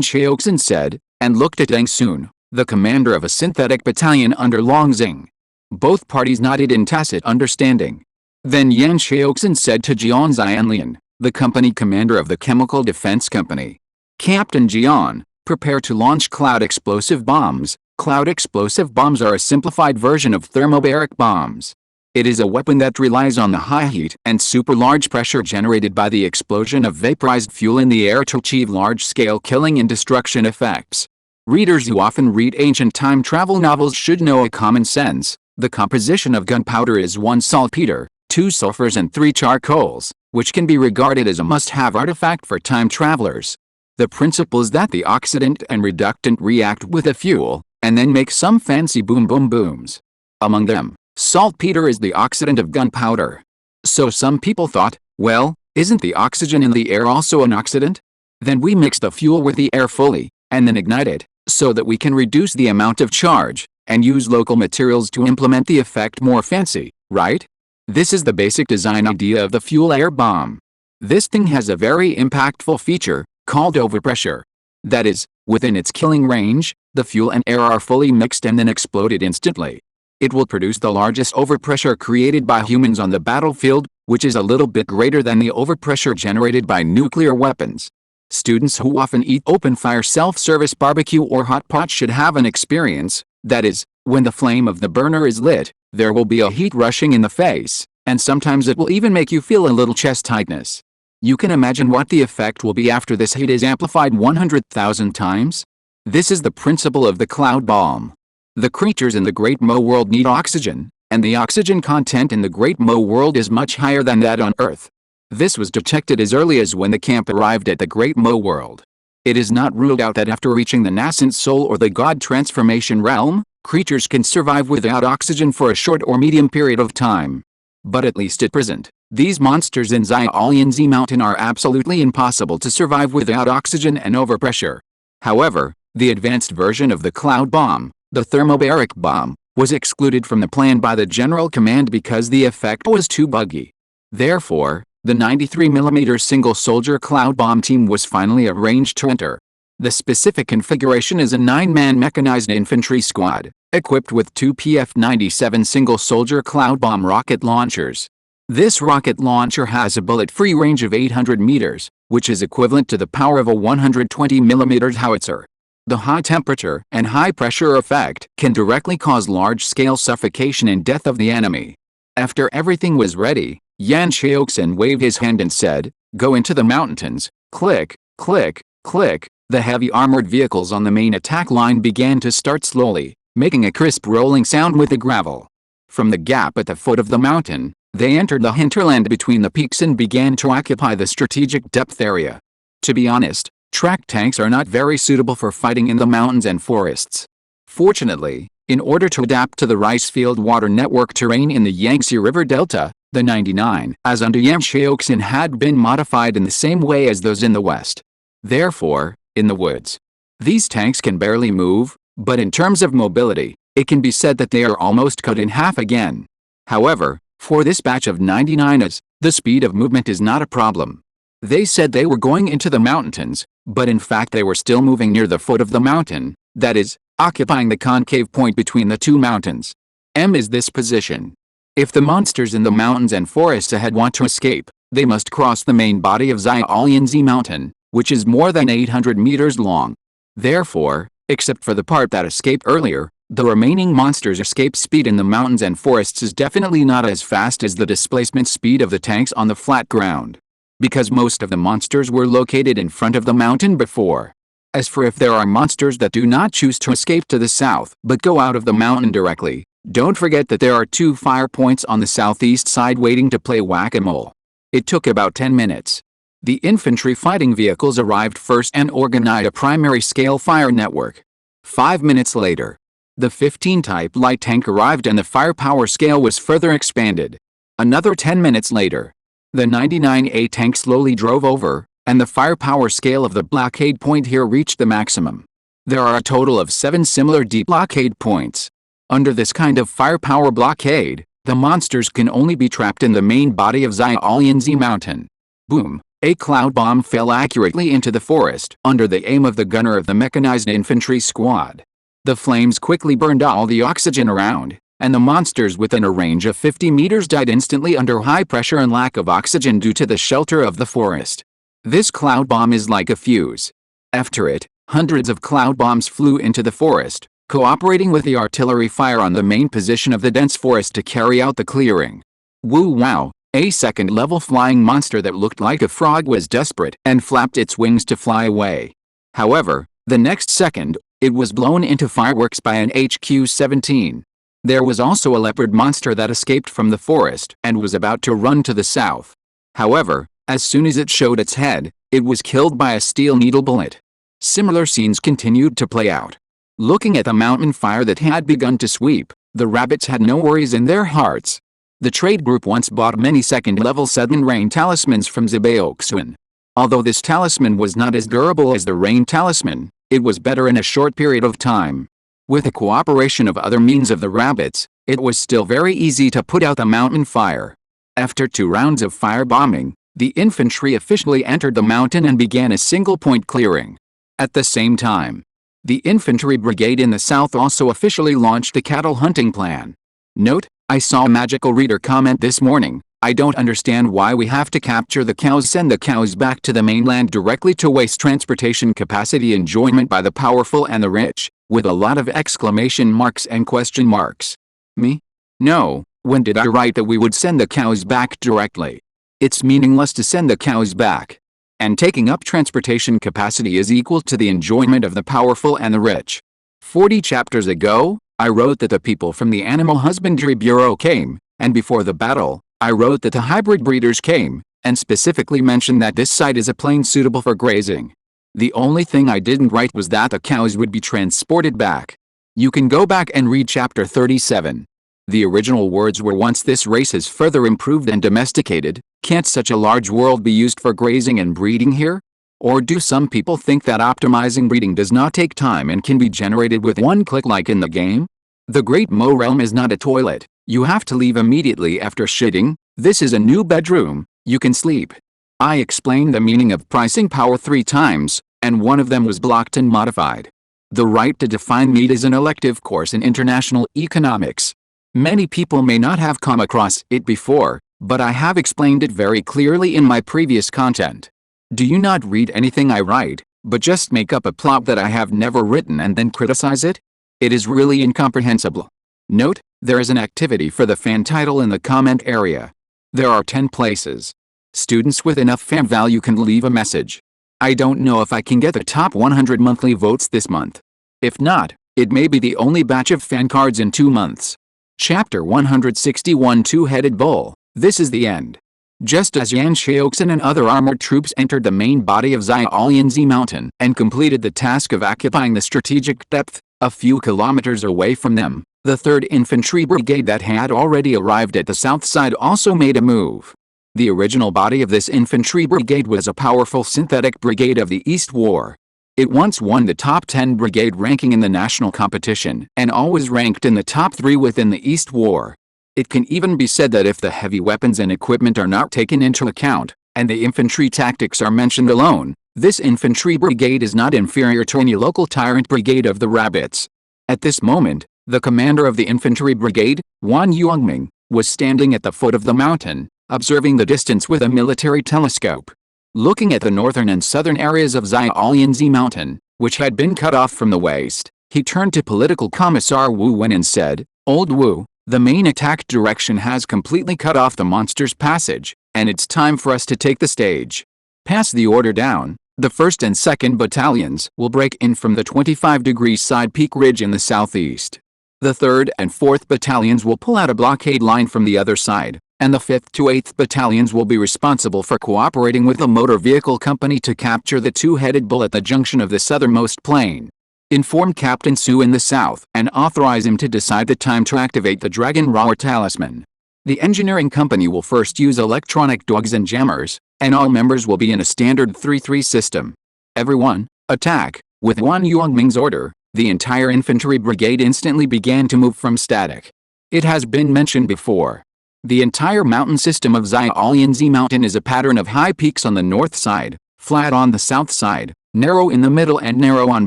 Xiaoxin said, and looked at Deng Sun, the commander of a synthetic battalion under Long Xing. Both parties nodded in tacit understanding. Then Yan Xiaoxin said to Jian Xianlian, the company commander of the Chemical Defense Company, Captain Jian, prepare to launch cloud explosive bombs. Cloud explosive bombs are a simplified version of thermobaric bombs. It is a weapon that relies on the high heat and super large pressure generated by the explosion of vaporized fuel in the air to achieve large-scale killing and destruction effects. Readers who often read ancient time travel novels should know a common sense. The composition of gunpowder is 1 saltpeter, 2 sulfurs and 3 charcoals, which can be regarded as a must-have artifact for time travelers. The principle is that the oxidant and reductant react with the fuel, and then make some fancy boom-boom-booms. Among them, saltpeter is the oxidant of gunpowder. So some people thought, well, isn't the oxygen in the air also an oxidant? Then we mix the fuel with the air fully, and then ignite it, so that we can reduce the amount of charge, and use local materials to implement the effect more fancy, right? This is the basic design idea of the fuel-air bomb. This thing has a very impactful feature, called overpressure. That is, within its killing range, the fuel and air are fully mixed and then exploded instantly. It will produce the largest overpressure created by humans on the battlefield, which is a little bit greater than the overpressure generated by nuclear weapons. Students who often eat open-fire self-service barbecue or hot pot should have an experience, that is, when the flame of the burner is lit, there will be a heat rushing in the face, and sometimes it will even make you feel a little chest tightness. You can imagine what the effect will be after this heat is amplified 100,000 times? This is the principle of the cloud bomb. The creatures in the Great Mo world need oxygen, and the oxygen content in the Great Mo world is much higher than that on Earth. This was detected as early as when the camp arrived at the Great Mo World. It is not ruled out that after reaching the nascent soul or the god transformation realm, creatures can survive without oxygen for a short or medium period of time. But at least at present, these monsters in Xiaolianzi Mountain are absolutely impossible to survive without oxygen and overpressure. However, the advanced version of the cloud bomb, the thermobaric bomb, was excluded from the plan by the General Command because the effect was too buggy. Therefore, the 93mm single-soldier cloud bomb team was finally arranged to enter. The specific configuration is a 9-man mechanized infantry squad, equipped with 2 PF-97 single-soldier cloud bomb rocket launchers. This rocket launcher has a bullet-free range of 800 meters, which is equivalent to the power of a 120mm howitzer. The high temperature and high pressure effect can directly cause large-scale suffocation and death of the enemy. After everything was ready, Yan Xiaoxin waved his hand and said, "Go into the mountains." Click, click, click. The heavy armored vehicles on the main attack line began to start slowly, making a crisp rolling sound with the gravel. From the gap at the foot of the mountain, they entered the hinterland between the peaks and began to occupy the strategic depth area. To be honest, track tanks are not very suitable for fighting in the mountains and forests. Fortunately, in order to adapt to the rice field water network terrain in the Yangtze River Delta, the 99, as under Yan Xiaoxin, had been modified in the same way as those in the west. Therefore, in the woods, these tanks can barely move, but in terms of mobility, it can be said that they are almost cut in half again. However, for this batch of 99s, the speed of movement is not a problem. They said they were going into the mountains, but in fact they were still moving near the foot of the mountain, that is, occupying the concave point between the two mountains. M is this position. If the monsters in the mountains and forests ahead want to escape, they must cross the main body of Xiaolianzi Mountain, which is more than 800 meters long. Therefore, except for the part that escaped earlier, the remaining monsters' escape speed in the mountains and forests is definitely not as fast as the displacement speed of the tanks on the flat ground. Because most of the monsters were located in front of the mountain before. As for if there are monsters that do not choose to escape to the south but go out of the mountain directly, don't forget that there are 2 fire points on the southeast side waiting to play whack-a-mole. It took about 10 minutes. The infantry fighting vehicles arrived first and organized a primary scale fire network. 5 minutes later, the 15-type light tank arrived and the firepower scale was further expanded. Another 10 minutes later, the 99A tank slowly drove over, and the firepower scale of the blockade point here reached the maximum. There are a total of 7 similar deep blockade points. Under this kind of firepower blockade, the monsters can only be trapped in the main body of Xiaolianzi Mountain. Boom! A cloud bomb fell accurately into the forest under the aim of the gunner of the mechanized infantry squad. The flames quickly burned all the oxygen around, and the monsters within a range of 50 meters died instantly under high pressure and lack of oxygen due to the shelter of the forest. This cloud bomb is like a fuse. After it, hundreds of cloud bombs flew into the forest, cooperating with the artillery fire on the main position of the dense forest to carry out the clearing. Woo wow! A second-level flying monster that looked like a frog was desperate and flapped its wings to fly away. However, the next second, it was blown into fireworks by an HQ-17. There was also a leopard monster that escaped from the forest and was about to run to the south. However, as soon as it showed its head, it was killed by a steel needle bullet. Similar scenes continued to play out. Looking at the mountain fire that had begun to sweep, the rabbits had no worries in their hearts. The trade group once bought many second-level sudden rain talismans from Zibaoxuan. Although this talisman was not as durable as the rain talisman, it was better in a short period of time. With the cooperation of other means of the rabbits, it was still very easy to put out the mountain fire. After 2 rounds of firebombing, the infantry officially entered the mountain and began a single-point clearing. At the same time, the infantry brigade in the south also officially launched the cattle hunting plan. Note, I saw a magical reader comment this morning, "I don't understand why we have to capture the cows, send the cows back to the mainland directly to waste transportation capacity enjoyment by the powerful and the rich," with a lot of exclamation marks and question marks. Me? No, when did I write that we would send the cows back directly? It's meaningless to send the cows back. And taking up transportation capacity is equal to the enjoyment of the powerful and the rich. 40 chapters ago, I wrote that the people from the Animal Husbandry Bureau came, and before the battle, I wrote that the hybrid breeders came, and specifically mentioned that this site is a plain suitable for grazing. The only thing I didn't write was that the cows would be transported back. You can go back and read chapter 37. The original words were, once this race is further improved and domesticated, can't such a large world be used for grazing and breeding here? Or do some people think that optimizing breeding does not take time and can be generated with one click like in the game? The Great Mo realm is not a toilet. You have to leave immediately after shitting. This is a new bedroom. You can sleep. I explained the meaning of pricing power 3 times, and one of them was blocked and modified. The right to define meat is an elective course in international economics. Many people may not have come across it before, but I have explained it very clearly in my previous content. Do you not read anything I write, but just make up a plot that I have never written and then criticize it? It is really incomprehensible. Note, there is an activity for the fan title in the comment area. There are 10 places. Students with enough fan value can leave a message. I don't know if I can get the top 100 monthly votes this month. If not, it may be the only batch of fan cards in 2 months. Chapter 161, Two-Headed Bull. This is the end. Just as Yan Xiaoxin and other armored troops entered the main body of Xiaolianzi Mountain and completed the task of occupying the strategic depth, a few kilometers away from them, the 3rd Infantry Brigade that had already arrived at the south side also made a move. The original body of this infantry brigade was a powerful synthetic brigade of the East War. It once won the top 10 brigade ranking in the national competition and always ranked in the top 3 within the East War. It can even be said that if the heavy weapons and equipment are not taken into account, and the infantry tactics are mentioned alone, this infantry brigade is not inferior to any local tyrant brigade of the rabbits. At this moment, the commander of the infantry brigade, Wan Yongming, was standing at the foot of the mountain, observing the distance with a military telescope. Looking at the northern and southern areas of Xiaolianzi Mountain, which had been cut off from the west, he turned to political commissar Wu Wen and said, "Old Wu, the main attack direction has completely cut off the monster's passage, and it's time for us to take the stage. Pass the order down. The 1st and 2nd Battalions will break in from the 25-degree side peak ridge in the southeast. The 3rd and 4th Battalions will pull out a blockade line from the other side, and the 5th to 8th Battalions will be responsible for cooperating with the motor vehicle company to capture the two-headed bull at the junction of the southernmost plain. Inform Captain Su in the south and authorize him to decide the time to activate the Dragon Roar talisman. The engineering company will first use electronic dogs and jammers, and all members will be in a standard 3-3 system. Everyone, attack!" With Wan Yongming's order, the entire infantry brigade instantly began to move from static. It has been mentioned before. The entire mountain system of Xiaolianzi Mountain is a pattern of high peaks on the north side, flat on the south side, narrow in the middle and narrow on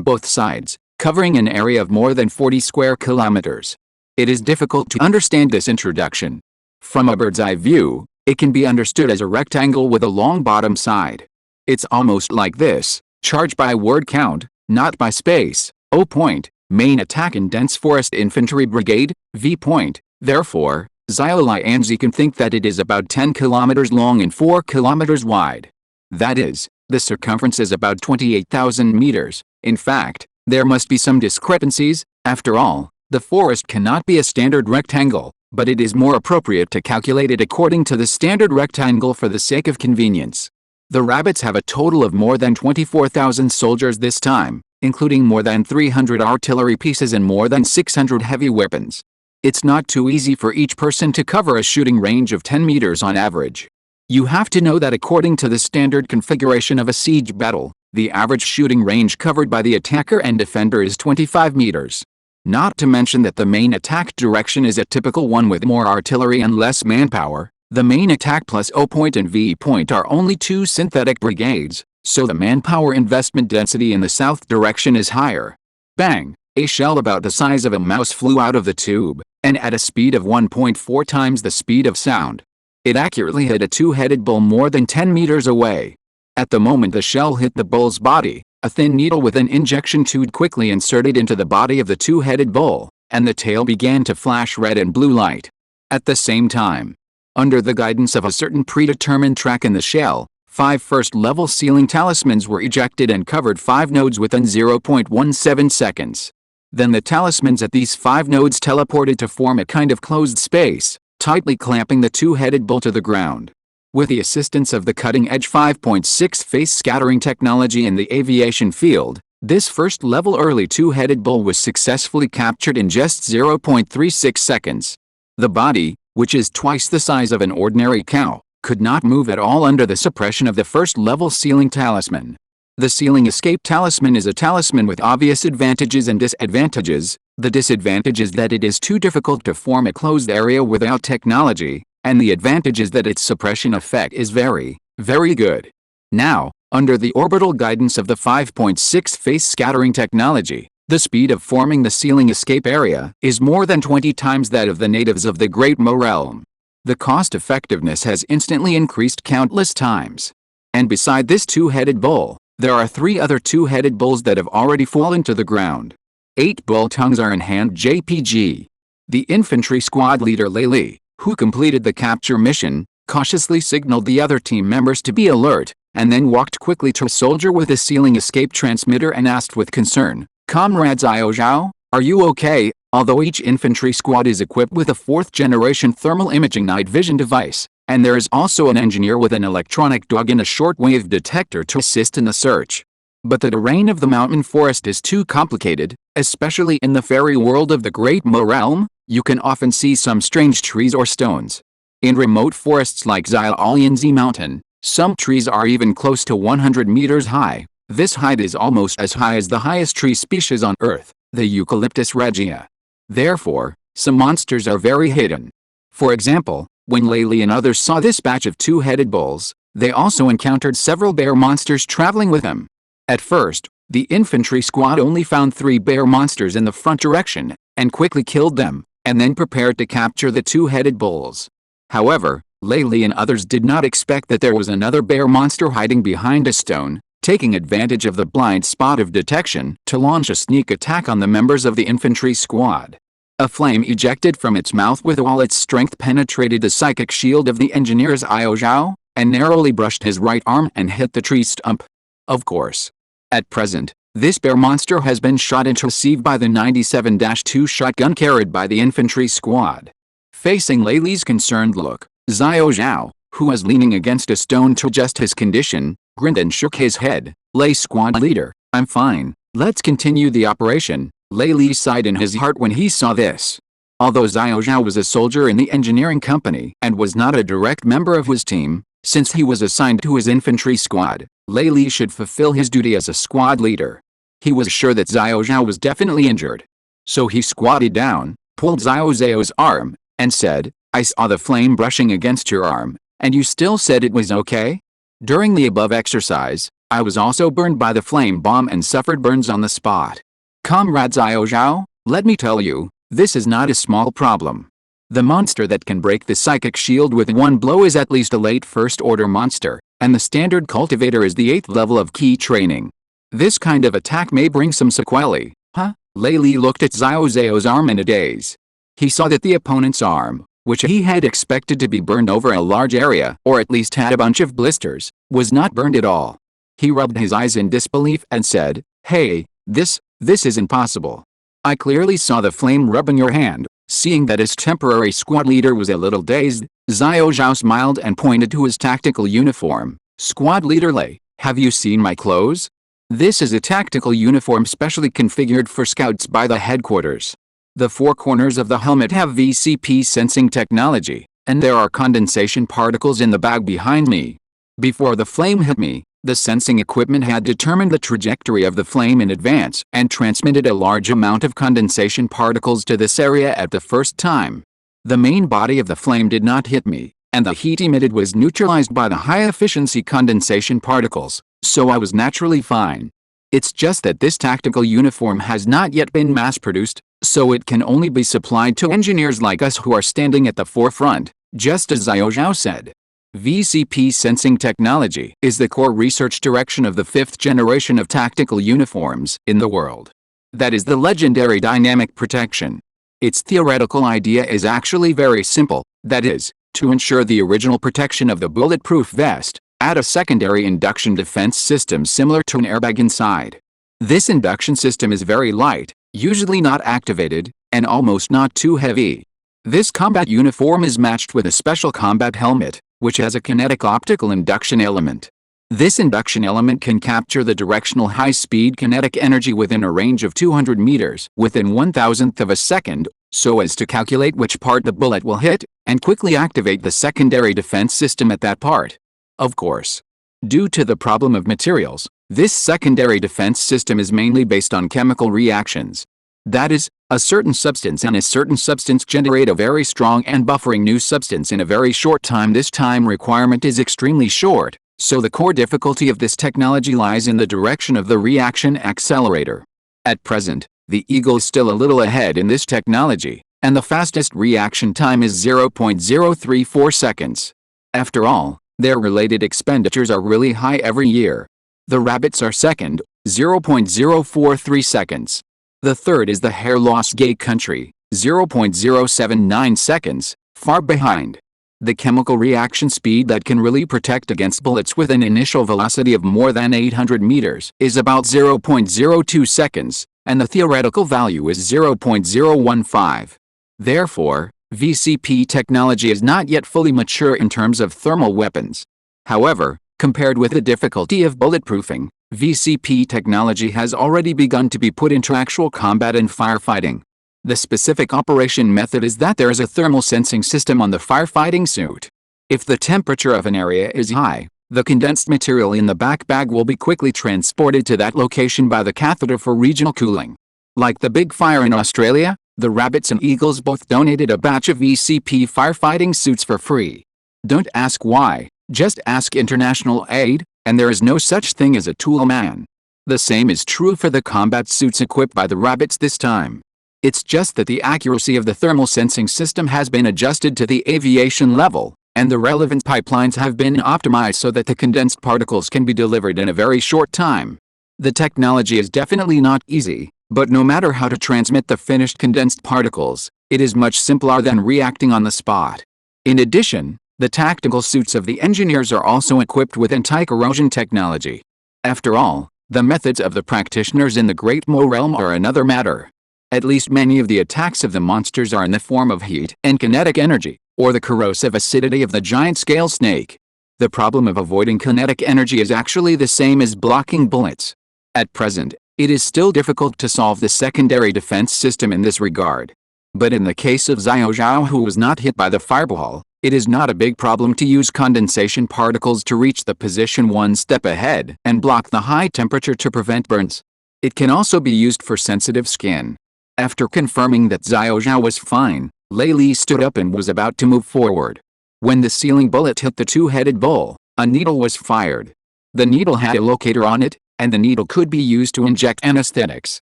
both sides, covering an area of more than 40 square kilometers. It is difficult to understand this introduction. From a bird's eye view, it can be understood as a rectangle with a long bottom side. It's almost like this: charge by word count, not by space. O point, main attack in dense forest infantry brigade, V point, therefore, Xiaolianzi can think that it is about 10 kilometers long and 4 kilometers wide. That is, the circumference is about 28,000 meters. In fact, there must be some discrepancies. After all, the forest cannot be a standard rectangle, but it is more appropriate to calculate it according to the standard rectangle for the sake of convenience. The rabbits have a total of more than 24,000 soldiers this time, including more than 300 artillery pieces and more than 600 heavy weapons. It's not too easy for each person to cover a shooting range of 10 meters on average. You have to know that according to the standard configuration of a siege battle, the average shooting range covered by the attacker and defender is 25 meters. Not to mention that the main attack direction is a typical one with more artillery and less manpower. The main attack plus O point and V point are only 2 synthetic brigades, so the manpower investment density in the south direction is higher. Bang! A shell about the size of a mouse flew out of the tube, and at a speed of 1.4 times the speed of sound. It accurately hit a two-headed bull more than 10 meters away. At the moment the shell hit the bull's body, a thin needle with an injection tube quickly inserted into the body of the two-headed bull, and the tail began to flash red and blue light. At the same time, under the guidance of a certain predetermined track in the shell, 5 first-level sealing talismans were ejected and covered 5 nodes within 0.17 seconds. Then the talismans at these 5 nodes teleported to form a kind of closed space, tightly clamping the two-headed bull to the ground. With the assistance of the cutting-edge 5.6 phase scattering technology in the aviation field, this first-level early two-headed bull was successfully captured in just 0.36 seconds. The body, which is twice the size of an ordinary cow, could not move at all under the suppression of the first-level sealing talisman. The sealing escape talisman is a talisman with obvious advantages and disadvantages. The disadvantage is that it is too difficult to form a closed area without technology, and the advantage is that its suppression effect is very, very good. Now, under the orbital guidance of the 5.6 phase scattering technology, the speed of forming the sealing escape area is more than 20 times that of the natives of the Great Mo realm. The cost-effectiveness has instantly increased countless times. And beside this two-headed bull, there are 3 other two-headed bulls that have already fallen to the ground. 8 bull tongues are in hand JPG. The infantry squad leader Lei, who completed the capture mission, cautiously signaled the other team members to be alert, and then walked quickly to a soldier with a sealing escape transmitter and asked with concern, "Comrade Xiao Zhao, are you okay?" Although each infantry squad is equipped with a 4th-generation thermal imaging night vision device, and there is also an engineer with an electronic dog and a shortwave detector to assist in the search. But the terrain of the mountain forest is too complicated, especially in the fairy world of the Great Mo realm. You can often see some strange trees or stones. In remote forests like Xiaolianzi Mountain, some trees are even close to 100 meters high. This height is almost as high as the highest tree species on Earth, the Eucalyptus regia. Therefore, some monsters are very hidden. For example, when Lei and others saw this batch of two-headed bulls, they also encountered several bear monsters traveling with them. At first, the infantry squad only found 3 bear monsters in the front direction, and quickly killed them, and then prepared to capture the two-headed bulls. However, Lei and others did not expect that there was another bear monster hiding behind a stone, taking advantage of the blind spot of detection to launch a sneak attack on the members of the infantry squad. A flame ejected from its mouth with all its strength penetrated the psychic shield of the engineer's Xiao Zhao, and narrowly brushed his right arm and hit the tree stump. Of course. At present, this bear monster has been shot and received by the 97-2 shotgun carried by the infantry squad. Facing Lei's concerned look, Xiao Zhao, who was leaning against a stone to adjust his condition, grinned and shook his head. "Lei squad leader, I'm fine. Let's continue the operation." Lei sighed in his heart when he saw this. Although Xiao Zhao was a soldier in the engineering company and was not a direct member of his team, since he was assigned to his infantry squad, Lei should fulfill his duty as a squad leader. He was sure that Xiao Zhao was definitely injured. So he squatted down, pulled Xiao Zhao's arm, and said, "I saw the flame brushing against your arm, and you still said it was okay?" During the above exercise, I was also burned by the flame bomb and suffered burns on the spot. Comrade Xiao Zhao, let me tell you, this is not a small problem. The monster that can break the psychic shield with one blow is at least a late first-order monster, and the standard cultivator is the 8th level of key training. This kind of attack may bring some sequelae. Huh? Lei looked at Xiao Zhao's arm in a daze. He saw that the opponent's arm, which he had expected to be burned over a large area, or at least had a bunch of blisters, was not burned at all. He rubbed his eyes in disbelief and said, "Hey, this is impossible. I clearly saw the flame rubbing your hand." Seeing that his temporary squad leader was a little dazed, Xiao Zhao smiled and pointed to his tactical uniform. "Squad leader Lei, have you seen my clothes? This is a tactical uniform specially configured for scouts by the headquarters. The 4 corners of the helmet have VCP sensing technology, and there are condensation particles in the bag behind me. Before the flame hit me, the sensing equipment had determined the trajectory of the flame in advance and transmitted a large amount of condensation particles to this area at the first time. The main body of the flame did not hit me, and the heat emitted was neutralized by the high-efficiency condensation particles, so I was naturally fine. It's just that this tactical uniform has not yet been mass-produced, so it can only be supplied to engineers like us who are standing at the forefront," just as Xiao Zhao said. VCP sensing technology is the core research direction of the 5th generation of tactical uniforms in the world. That is the legendary dynamic protection. Its theoretical idea is actually very simple, that is, to ensure the original protection of the bulletproof vest, add a secondary induction defense system similar to an airbag inside. This induction system is very light, usually not activated, and almost not too heavy. This combat uniform is matched with a special combat helmet, which has a kinetic optical induction element. This induction element can capture the directional high-speed kinetic energy within a range of 200 meters within 1,000th of a second, so as to calculate which part the bullet will hit, and quickly activate the secondary defense system at that part. Of course, due to the problem of materials, this secondary defense system is mainly based on chemical reactions. That is, a certain substance and a certain substance generate a very strong and buffering new substance in a very short time. This time requirement is extremely short, so the core difficulty of this technology lies in the direction of the reaction accelerator. At present, the Eagle is still a little ahead in this technology, and the fastest reaction time is 0.034 seconds. After all, their related expenditures are really high every year. The rabbits are second, 0.043 seconds. The third is the hair loss gay country, 0.079 seconds, far behind. The chemical reaction speed that can really protect against bullets with an initial velocity of more than 800 meters is about 0.02 seconds, and the theoretical value is 0.015. Therefore, VCP technology is not yet fully mature in terms of thermal weapons. However, compared with the difficulty of bulletproofing, VCP technology has already begun to be put into actual combat and firefighting. The specific operation method is that there is a thermal sensing system on the firefighting suit. If the temperature of an area is high, the condensed material in the back bag will be quickly transported to that location by the catheter for regional cooling. Like the big fire in Australia, the rabbits and eagles both donated a batch of VCP firefighting suits for free. Don't ask why, just ask international aid, and there is no such thing as a tool man. The same is true for the combat suits equipped by the rabbits this time. It's just that the accuracy of the thermal sensing system has been adjusted to the aviation level, and the relevant pipelines have been optimized so that the condensed particles can be delivered in a very short time. The technology is definitely not easy, but no matter how to transmit the finished condensed particles, it is much simpler than reacting on the spot. In addition, the tactical suits of the engineers are also equipped with anti-corrosion technology. After all, the methods of the practitioners in the Great Mo realm are another matter. At least many of the attacks of the monsters are in the form of heat and kinetic energy, or the corrosive acidity of the giant scale snake. The problem of avoiding kinetic energy is actually the same as blocking bullets. At present, it is still difficult to solve the secondary defense system in this regard. But in the case of Xiao Zhao, who was not hit by the fireball, it is not a big problem to use condensation particles to reach the position one step ahead and block the high temperature to prevent burns. It can also be used for sensitive skin. After confirming that Xiao Zhao was fine, Lei Li stood up and was about to move forward. When the ceiling bullet hit the two-headed bull, a needle was fired. The needle had a locator on it, and the needle could be used to inject anesthetics.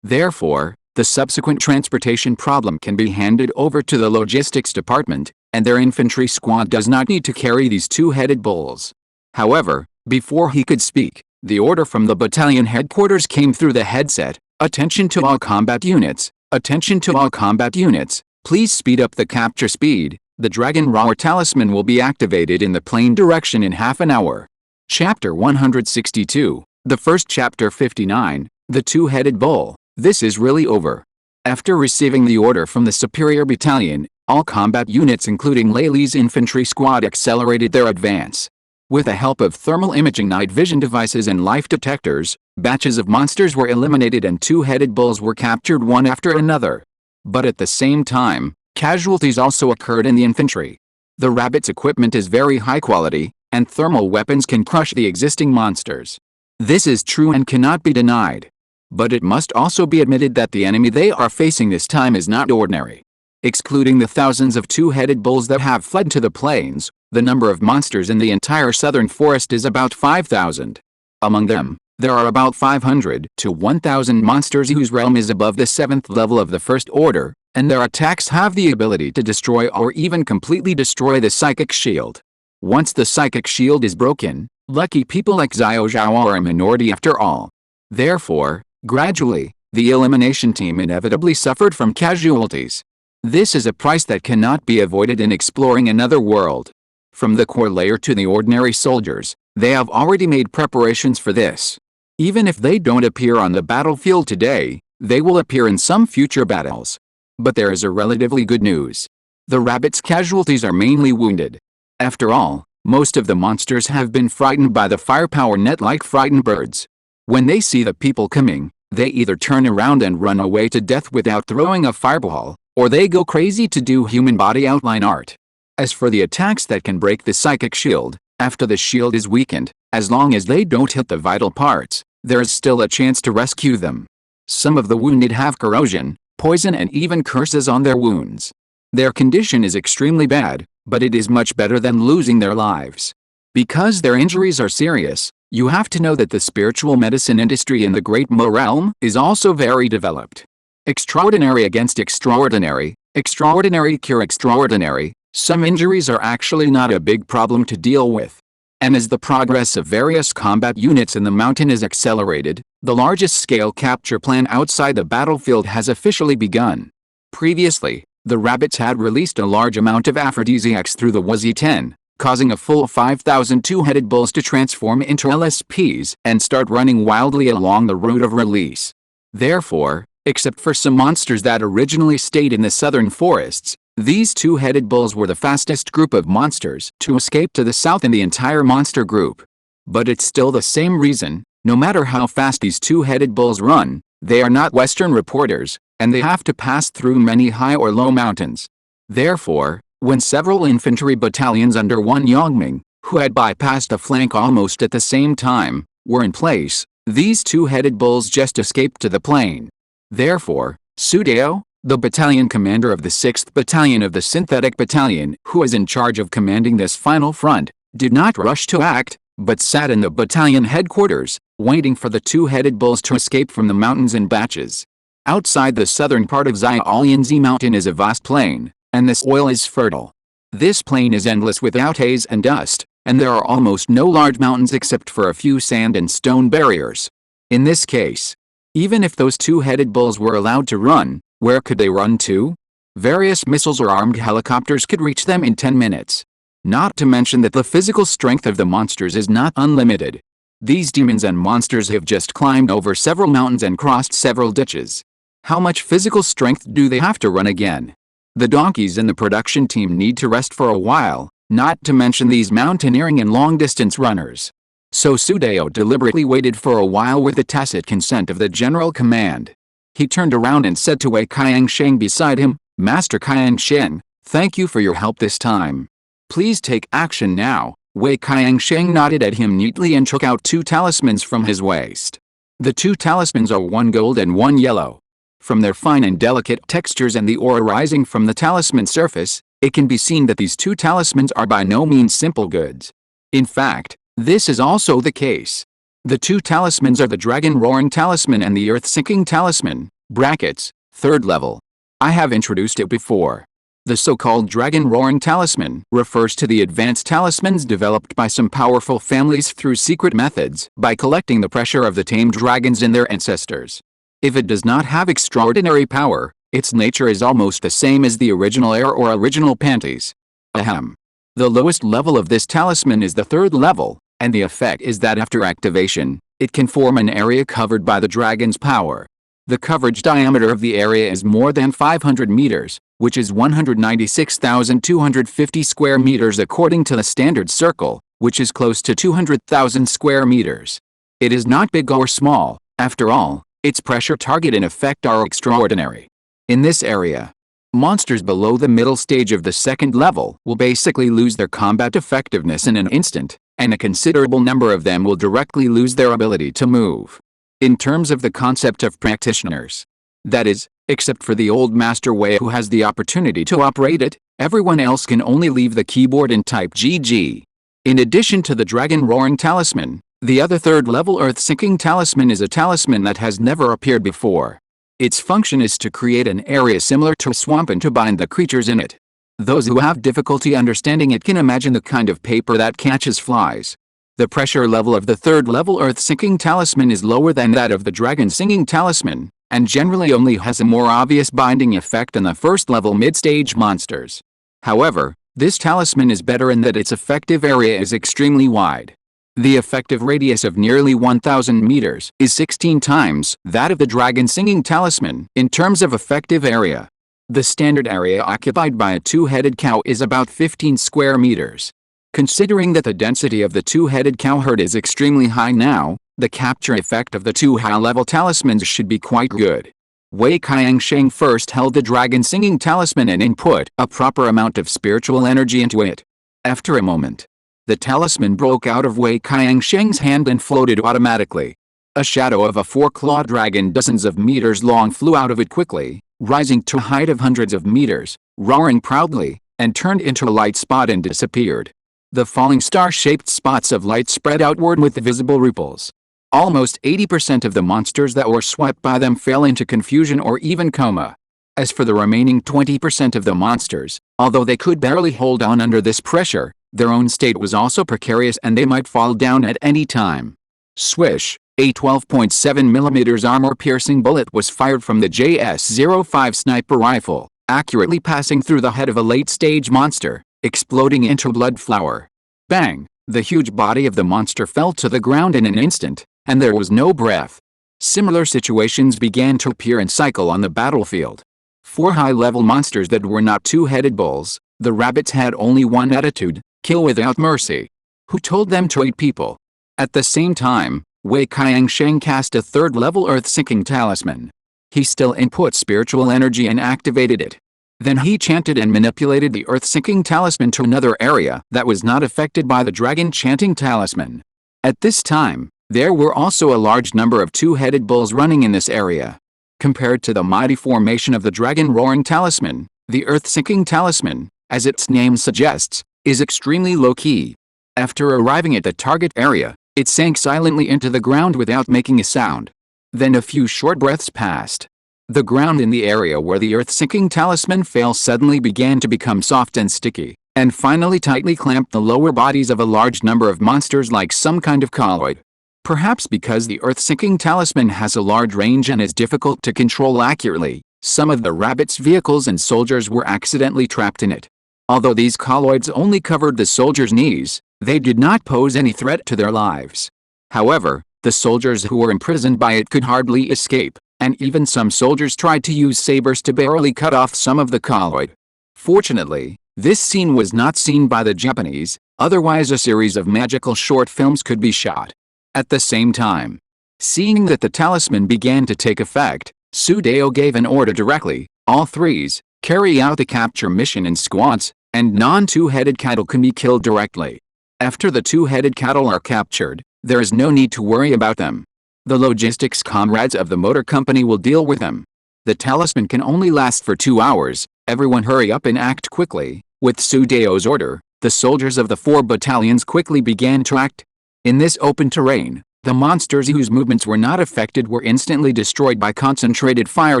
Therefore, the subsequent transportation problem can be handed over to the logistics department, and their infantry squad does not need to carry these two-headed bulls. However, before he could speak, the order from the battalion headquarters came through the headset. Attention to all combat units. Attention to all combat units. Please speed up the capture speed. The Dragon Roar Talisman will be activated in the plane direction in half an hour. Chapter 162. The first chapter 59. The Two-Headed Bull. This is really over. After receiving the order from the superior battalion, all combat units including Lei Li's infantry squad accelerated their advance. With the help of thermal imaging night vision devices and life detectors, batches of monsters were eliminated and two-headed bulls were captured one after another. But at the same time, casualties also occurred in the infantry. The rabbits' equipment is very high quality, and thermal weapons can crush the existing monsters. This is true and cannot be denied. But it must also be admitted that the enemy they are facing this time is not ordinary. Excluding the thousands of two-headed bulls that have fled to the plains, the number of monsters in the entire southern forest is about 5,000. Among them, there are about 500 to 1,000 monsters whose realm is above the 7th level of the First Order, and their attacks have the ability to destroy or even completely destroy the psychic shield. Once the psychic shield is broken, lucky people like Xiao Zhao are a minority after all. Therefore, gradually, the elimination team inevitably suffered from casualties. This is a price that cannot be avoided in exploring another world. From the core layer to the ordinary soldiers, they have already made preparations for this. Even if they don't appear on the battlefield today, they will appear in some future battles. But there is a relatively good news. The rabbits' casualties are mainly wounded. After all, Most of the monsters have been frightened by the firepower net like frightened birds. When they see the people coming, they either turn around and run away to death without throwing a fireball, or they go crazy to do human body outline art. As for the attacks that can break the psychic shield, after the shield is weakened, as long as they don't hit the vital parts, there is still a chance to rescue them. Some of the wounded have corrosion, poison and even curses on their wounds. Their condition is extremely bad, but it is much better than losing their lives. Because their injuries are serious, you have to know that the spiritual medicine industry in the Great Mo realm is also very developed. Extraordinary against extraordinary, extraordinary cure extraordinary, some injuries are actually not a big problem to deal with. And as the progress of various combat units in the mountain is accelerated, the largest scale capture plan outside the battlefield has officially begun. Previously, the rabbits had released a large amount of aphrodisiacs through the WZ-10, causing a full 5,000 two-headed bulls to transform into LSPs and start running wildly along the route of release. Therefore, except for some monsters that originally stayed in the southern forests, these two-headed bulls were the fastest group of monsters to escape to the south in the entire monster group. But it's still the same reason, no matter how fast these two-headed bulls run, they are not Western reporters, and they have to pass through many high or low mountains. Therefore, when several infantry battalions under one Yongming, who had bypassed a flank almost at the same time, were in place, these two-headed bulls just escaped to the plain. Therefore, Sudeo, the battalion commander of the 6th Battalion of the Synthetic Battalion, who is in charge of commanding this final front, did not rush to act, but sat in the battalion headquarters, waiting for the two-headed bulls to escape from the mountains in batches. Outside the southern part of Xiaolianzi Mountain is a vast plain, and the soil is fertile. This plain is endless without haze and dust, and there are almost no large mountains except for a few sand and stone barriers. In this case, even if those two-headed bulls were allowed to run, where could they run to? Various missiles or armed helicopters could reach them in 10 minutes. Not to mention that the physical strength of the monsters is not unlimited. These demons and monsters have just climbed over several mountains and crossed several ditches. How much physical strength do they have to run again? The donkeys in the production team need to rest for a while, not to mention these mountaineering and long-distance runners. So Sudeo deliberately waited for a while with the tacit consent of the general command. He turned around and said to Wei Qiangsheng beside him, "Master Qiangsheng, thank you for your help this time. Please take action now." Wei Qiangsheng nodded at him neatly and took out two talismans from his waist. The two talismans are one gold and one yellow. From their fine and delicate textures and the aura rising from the talisman surface, it can be seen that these two talismans are by no means simple goods. In fact, this is also the case. The two talismans are the Dragon Roaring Talisman and the Earth Sinking Talisman, brackets, 3rd level. I have introduced it before. The so-called Dragon Roaring Talisman refers to the advanced talismans developed by some powerful families through secret methods by collecting the pressure of the tamed dragons in their ancestors. If it does not have extraordinary power, its nature is almost the same as the original air or original panties. Ahem. The lowest level of this talisman is the 3rd level, and the effect is that after activation, it can form an area covered by the dragon's power. The coverage diameter of the area is more than 500 meters, which is 196,250 square meters according to the standard circle, which is close to 200,000 square meters. It is not big or small, after all, its pressure target and effect are extraordinary. In this area, monsters below the middle stage of the 2nd level will basically lose their combat effectiveness in an instant, and a considerable number of them will directly lose their ability to move. In terms of the concept of practitioners, that is, except for the old Master Wei who has the opportunity to operate it, everyone else can only leave the keyboard and type GG. In addition to the Dragon Roaring Talisman, the other 3rd level Earth Sinking Talisman is a talisman that has never appeared before. Its function is to create an area similar to a swamp and to bind the creatures in it. Those who have difficulty understanding it can imagine the kind of paper that catches flies. The pressure level of the 3rd level Earth Sinking Talisman is lower than that of the Dragon Singing Talisman, and generally only has a more obvious binding effect than the 1st level mid-stage monsters. However, this talisman is better in that its effective area is extremely wide. The effective radius of nearly 1,000 meters is 16 times that of the Dragon Singing Talisman in terms of effective area. The standard area occupied by a two-headed cow is about 15 square meters. Considering that the density of the two-headed cowherd is extremely high now, the capture effect of the two high-level talismans should be quite good. Wei Qiangsheng first held the dragon singing talisman and input a proper amount of spiritual energy into it. After a moment, the talisman broke out of Wei Qiangsheng's hand and floated automatically. A shadow of a four-clawed dragon dozens of meters long flew out of it quickly, rising to a height of hundreds of meters, roaring proudly, and turned into a light spot and disappeared. The falling star-shaped spots of light spread outward with visible ripples. Almost 80% of the monsters that were swept by them fell into confusion or even coma. As for the remaining 20% of the monsters, although they could barely hold on under this pressure, their own state was also precarious and they might fall down at any time. Swish! A 12.7mm armor-piercing bullet was fired from the JS-05 sniper rifle, accurately passing through the head of a late-stage monster, exploding into a blood flower. Bang! The huge body of the monster fell to the ground in an instant, and there was no breath. Similar situations began to appear and cycle on the battlefield. 4 high-level monsters that were not two-headed bulls, the rabbits had only one attitude: kill without mercy. Who told them to eat people? At the same time, Wei Qiangsheng cast a third-level earth-sinking talisman. He still input spiritual energy and activated it. Then he chanted and manipulated the earth-sinking talisman to another area that was not affected by the dragon-chanting talisman. At this time, there were also a large number of two-headed bulls running in this area. Compared to the mighty formation of the dragon-roaring talisman, the earth-sinking talisman, as its name suggests, is extremely low-key. After arriving at the target area, it sank silently into the ground without making a sound. Then a few short breaths passed. The ground in the area where the earth-sinking talisman fell suddenly began to become soft and sticky, and finally tightly clamped the lower bodies of a large number of monsters like some kind of colloid. Perhaps because the earth-sinking talisman has a large range and is difficult to control accurately, some of the rabbits' vehicles and soldiers were accidentally trapped in it. Although these colloids only covered the soldiers' knees, they did not pose any threat to their lives. However, the soldiers who were imprisoned by it could hardly escape, and even some soldiers tried to use sabers to barely cut off some of the colloid. Fortunately, this scene was not seen by the Japanese, otherwise a series of magical short films could be shot. At the same time, seeing that the talisman began to take effect, Su Dao gave an order directly: all threes, carry out the capture mission in squads, and non-two-headed cattle can be killed directly. After the two-headed cattle are captured, there is no need to worry about them. The logistics comrades of the motor company will deal with them. The talisman can only last for 2 hours. Everyone hurry up and act quickly. With Su Dao's order, the soldiers of the 4 battalions quickly began to act. In this open terrain, the monsters whose movements were not affected were instantly destroyed by concentrated fire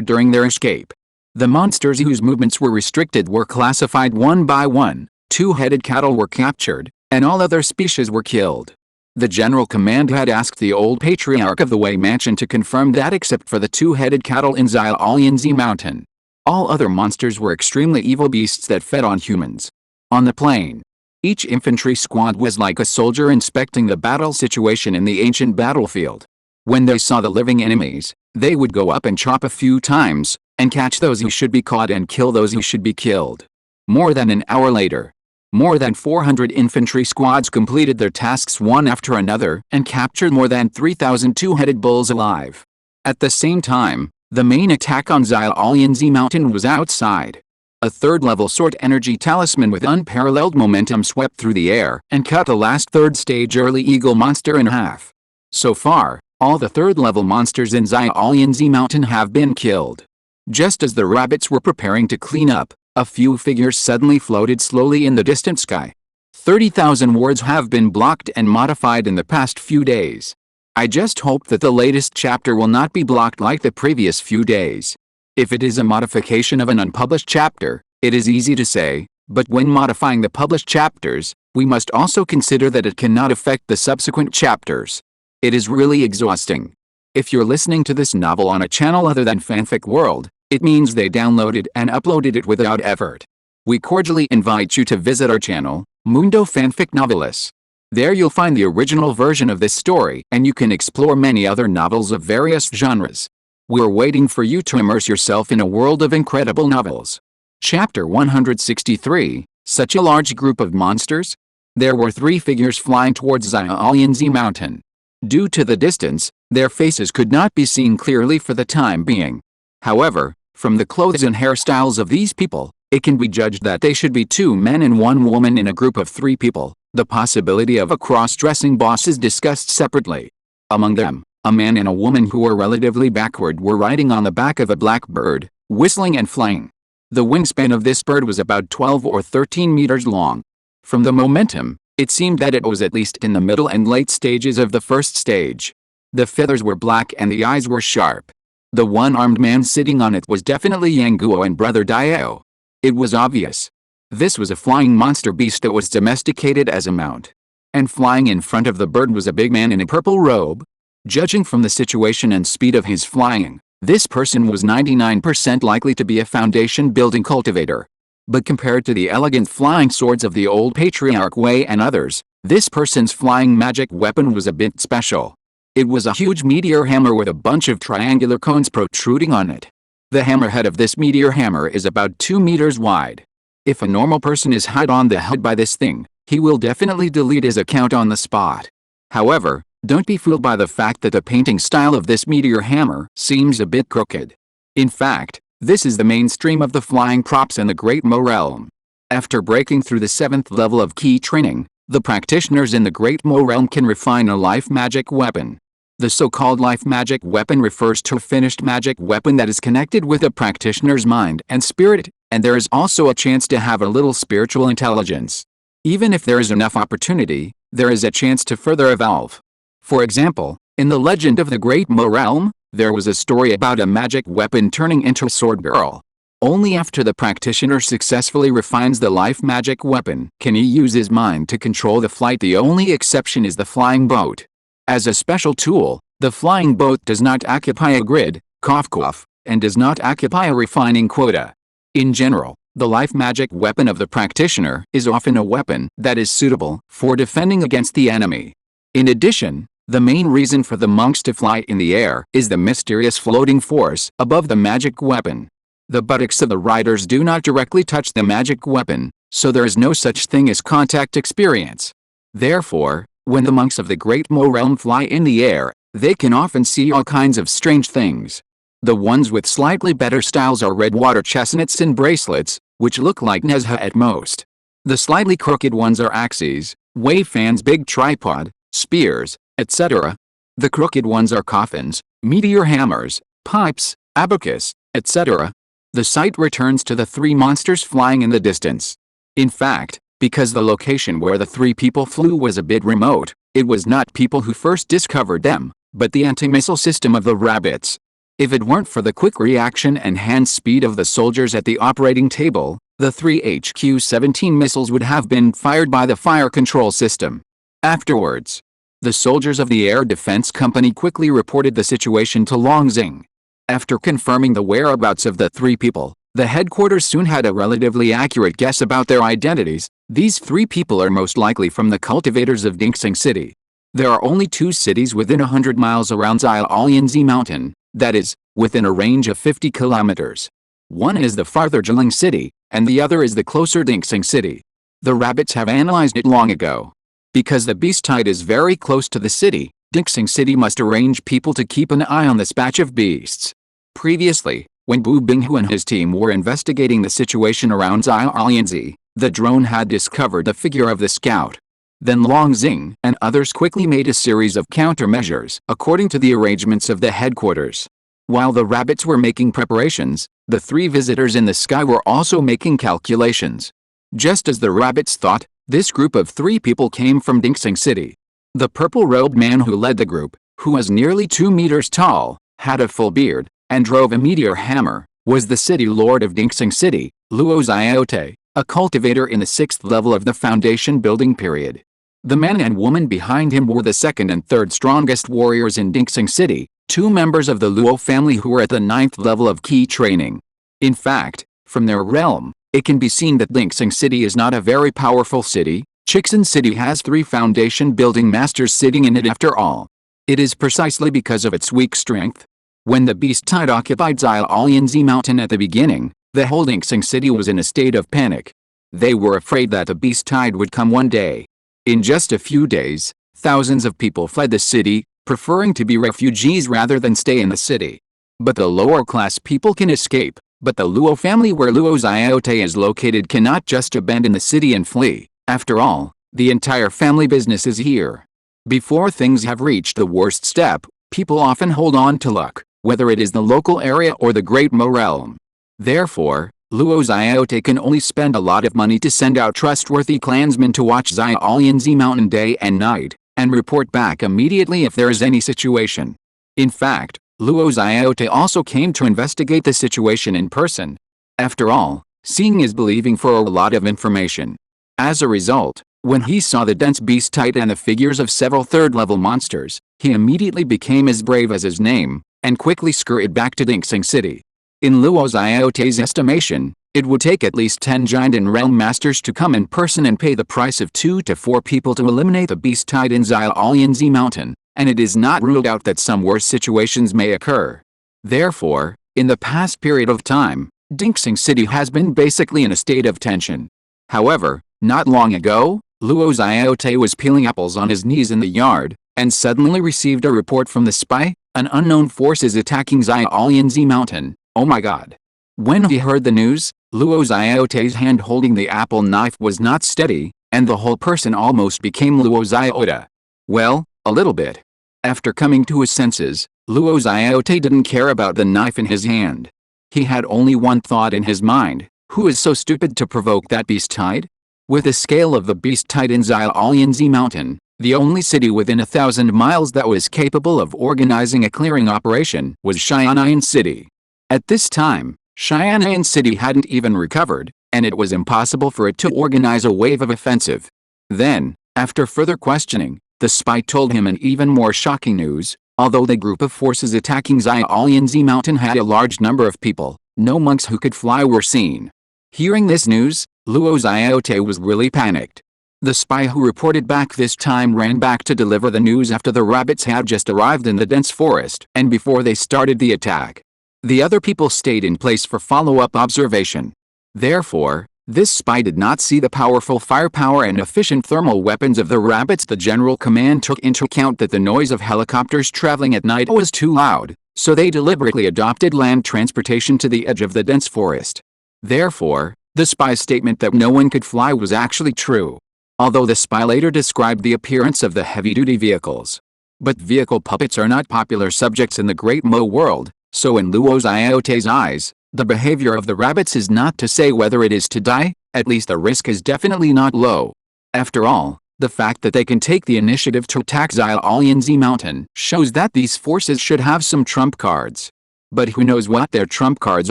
during their escape. The monsters whose movements were restricted were classified one by one. Two-headed cattle were captured, and all other species were killed. The general command had asked the old patriarch of the Wei mansion to confirm that except for the two-headed cattle in Xiaolianzi mountain, all other monsters were extremely evil beasts that fed on humans. On the plain, each infantry squad was like a soldier inspecting the battle situation in the ancient battlefield. When they saw the living enemies, they would go up and chop a few times, and catch those who should be caught and kill those who should be killed. More than an hour later, more than 400 infantry squads completed their tasks one after another and captured more than 3,000 two-headed bulls alive. At the same time, the main attack on Xiaolianzi mountain was outside. A third-level sword energy talisman with unparalleled momentum swept through the air and cut the last third-stage early eagle monster in half. So far, all the third-level monsters in Xiaolianzi mountain have been killed. Just as the rabbits were preparing to clean up, a few figures suddenly floated slowly in the distant sky. 30,000 words have been blocked and modified in the past few days. I just hope that the latest chapter will not be blocked like the previous few days. If it is a modification of an unpublished chapter, it is easy to say, but when modifying the published chapters, we must also consider that it cannot affect the subsequent chapters. It is really exhausting. If you're listening to this novel on a channel other than Fanfic World, it means they downloaded and uploaded it without effort. We cordially invite you to visit our channel, Mundo Fanfic Novelis. There you'll find the original version of this story and you can explore many other novels of various genres. We're waiting for you to immerse yourself in a world of incredible novels. Chapter 163, Such a Large Group of Monsters? There were three figures flying towards Xiaolianzi Mountain. Due to the distance, their faces could not be seen clearly for the time being. However, from the clothes and hairstyles of these people, it can be judged that they should be two men and one woman in a group of three people. The possibility of a cross-dressing boss is discussed separately. Among them, a man and a woman who were relatively backward were riding on the back of a black bird, whistling and flying. The wingspan of this bird was about 12 or 13 meters long. From the momentum, it seemed that it was at least in the middle and late stages of the first stage. The feathers were black and the eyes were sharp. The one-armed man sitting on it was definitely Yang Guo and Brother Diao. It was obvious. This was a flying monster beast that was domesticated as a mount. And flying in front of the bird was a big man in a purple robe. Judging from the situation and speed of his flying, this person was 99% likely to be a foundation-building cultivator. But compared to the elegant flying swords of the old Patriarch Wei and others, this person's flying magic weapon was a bit special. It was a huge meteor hammer with a bunch of triangular cones protruding on it. The hammerhead of this meteor hammer is about 2 meters wide. If a normal person is hit on the head by this thing, he will definitely delete his account on the spot. However, don't be fooled by the fact that the painting style of this meteor hammer seems a bit crooked. In fact, this is the mainstream of the flying props in the Great Mo realm. After breaking through the 7th level of key training, the practitioners in the Great Mo realm can refine a life magic weapon. The so-called life magic weapon refers to a finished magic weapon that is connected with a practitioner's mind and spirit, and there is also a chance to have a little spiritual intelligence. Even if there is enough opportunity, there is a chance to further evolve. For example, in the legend of the Great Mo realm, there was a story about a magic weapon turning into a sword barrel. Only after the practitioner successfully refines the life magic weapon can he use his mind to control the flight. The only exception is the flying boat. As a special tool, the flying boat does not occupy a grid, cough, and does not occupy a refining quota. In general, the life magic weapon of the practitioner is often a weapon that is suitable for defending against the enemy. In addition, the main reason for the monks to fly in the air is the mysterious floating force above the magic weapon. The buttocks of the riders do not directly touch the magic weapon, so there is no such thing as contact experience. Therefore, when the monks of the Great Mo realm fly in the air, they can often see all kinds of strange things. The ones with slightly better styles are red water chestnuts and bracelets, which look like Nezha at most. The slightly crooked ones are axes, wave fans, big tripod, spears, etc. The crooked ones are coffins, meteor hammers, pipes, abacus, etc. The sight returns to the three monsters flying in the distance. In fact, because the location where the three people flew was a bit remote, it was not people who first discovered them, but the anti-missile system of the rabbits. If it weren't for the quick reaction and hand speed of the soldiers at the operating table, the three HQ-17 missiles would have been fired by the fire control system. Afterwards, the soldiers of the Air Defense Company quickly reported the situation to Longxing. After confirming the whereabouts of the three people, the headquarters soon had a relatively accurate guess about their identities. These three people are most likely from the cultivators of Dingsing City. There are only two cities within 100 miles around Xiaolianzi Mountain, that is, within a range of 50 kilometers. One is the farther Jiling City, and the other is the closer Dingsing City. The rabbits have analyzed it long ago. Because the beast tide is very close to the city, Dingsing City must arrange people to keep an eye on this batch of beasts. Previously, when Bu Binghu and his team were investigating the situation around Xiaolianzi, the drone had discovered the figure of the scout. Then Longxing and others quickly made a series of countermeasures according to the arrangements of the headquarters. While the rabbits were making preparations, the three visitors in the sky were also making calculations. Just as the rabbits thought, this group of three people came from Dingsing City. The purple-robed man who led the group, who was nearly 2 meters tall, had a full beard, and drove a meteor hammer, was the city lord of Dingsing City, Luo Ziote, a cultivator in the 6th level of the foundation building period. The man and woman behind him were the 2nd and 3rd strongest warriors in Dingsing City, 2 members of the Luo family who were at the 9th level of key training. In fact, from their realm, it can be seen that Dingsing City is not a very powerful city. Chixin City has 3 foundation building masters sitting in it after all. It is precisely because of its weak strength. When the beast tide occupied Xiaolianzi Mountain at the beginning, the whole Dingsing City was in a state of panic. They were afraid that the beast tide would come one day. In just a few days, thousands of people fled the city, preferring to be refugees rather than stay in the city. But the lower-class people can escape, but the Luo family where Luo Ziote is located cannot just abandon the city and flee. After all, the entire family business is here. Before things have reached the worst step, people often hold on to luck, whether it is the local area or the Great Mo realm. Therefore, Luo Ziote can only spend a lot of money to send out trustworthy clansmen to watch Xiaolianzi Mountain day and night, and report back immediately if there is any situation. In fact, Luo Ziote also came to investigate the situation in person. After all, seeing is believing for a lot of information. As a result, when he saw the dense beast titan and the figures of several third-level monsters, he immediately became as brave as his name, and quickly scurried back to Dingsing City. In Luo Ziote's estimation, it would take at least 10 giant and realm masters to come in person and pay the price of 2 to 4 people to eliminate the beast titan Xiaolianzi Mountain, and it is not ruled out that some worse situations may occur. Therefore, in the past period of time, Dingsing City has been basically in a state of tension. However, not long ago, Luo Ziote was peeling apples on his knees in the yard, and suddenly received a report from the spy, an unknown force is attacking Xiaolianzi Mountain. Oh my god. When he heard the news, Luo Ziote's hand holding the apple knife was not steady, and the whole person almost became Luo Ziota. Well, a little bit. After coming to his senses, Luo Ziote didn't care about the knife in his hand. He had only one thought in his mind: who is so stupid to provoke that beast tide? With the scale of the beast tide in Xiaolianzi Mountain, the only city within 1,000 miles that was capable of organizing a clearing operation was Shanghai City. At this time, Shanghai City hadn't even recovered, and it was impossible for it to organize a wave of offensive. Then, after further questioning, the spy told him an even more shocking news: although the group of forces attacking Xiaolianzi Mountain had a large number of people, no monks who could fly were seen. Hearing this news, Luo Ziote was really panicked. The spy who reported back this time ran back to deliver the news after the rabbits had just arrived in the dense forest and before they started the attack. The other people stayed in place for follow-up observation. Therefore, this spy did not see the powerful firepower and efficient thermal weapons of the rabbits. The general command took into account that the noise of helicopters traveling at night was too loud, so they deliberately adopted land transportation to the edge of the dense forest. Therefore, the spy's statement that no one could fly was actually true, although the spy later described the appearance of the heavy-duty vehicles. But vehicle puppets are not popular subjects in the Great Mo world, so in Luo Ziote's eyes, the behavior of the rabbits is not to say whether it is to die, at least the risk is definitely not low. After all, the fact that they can take the initiative to attack Xiaolianzi Mountain shows that these forces should have some trump cards. But who knows what their trump cards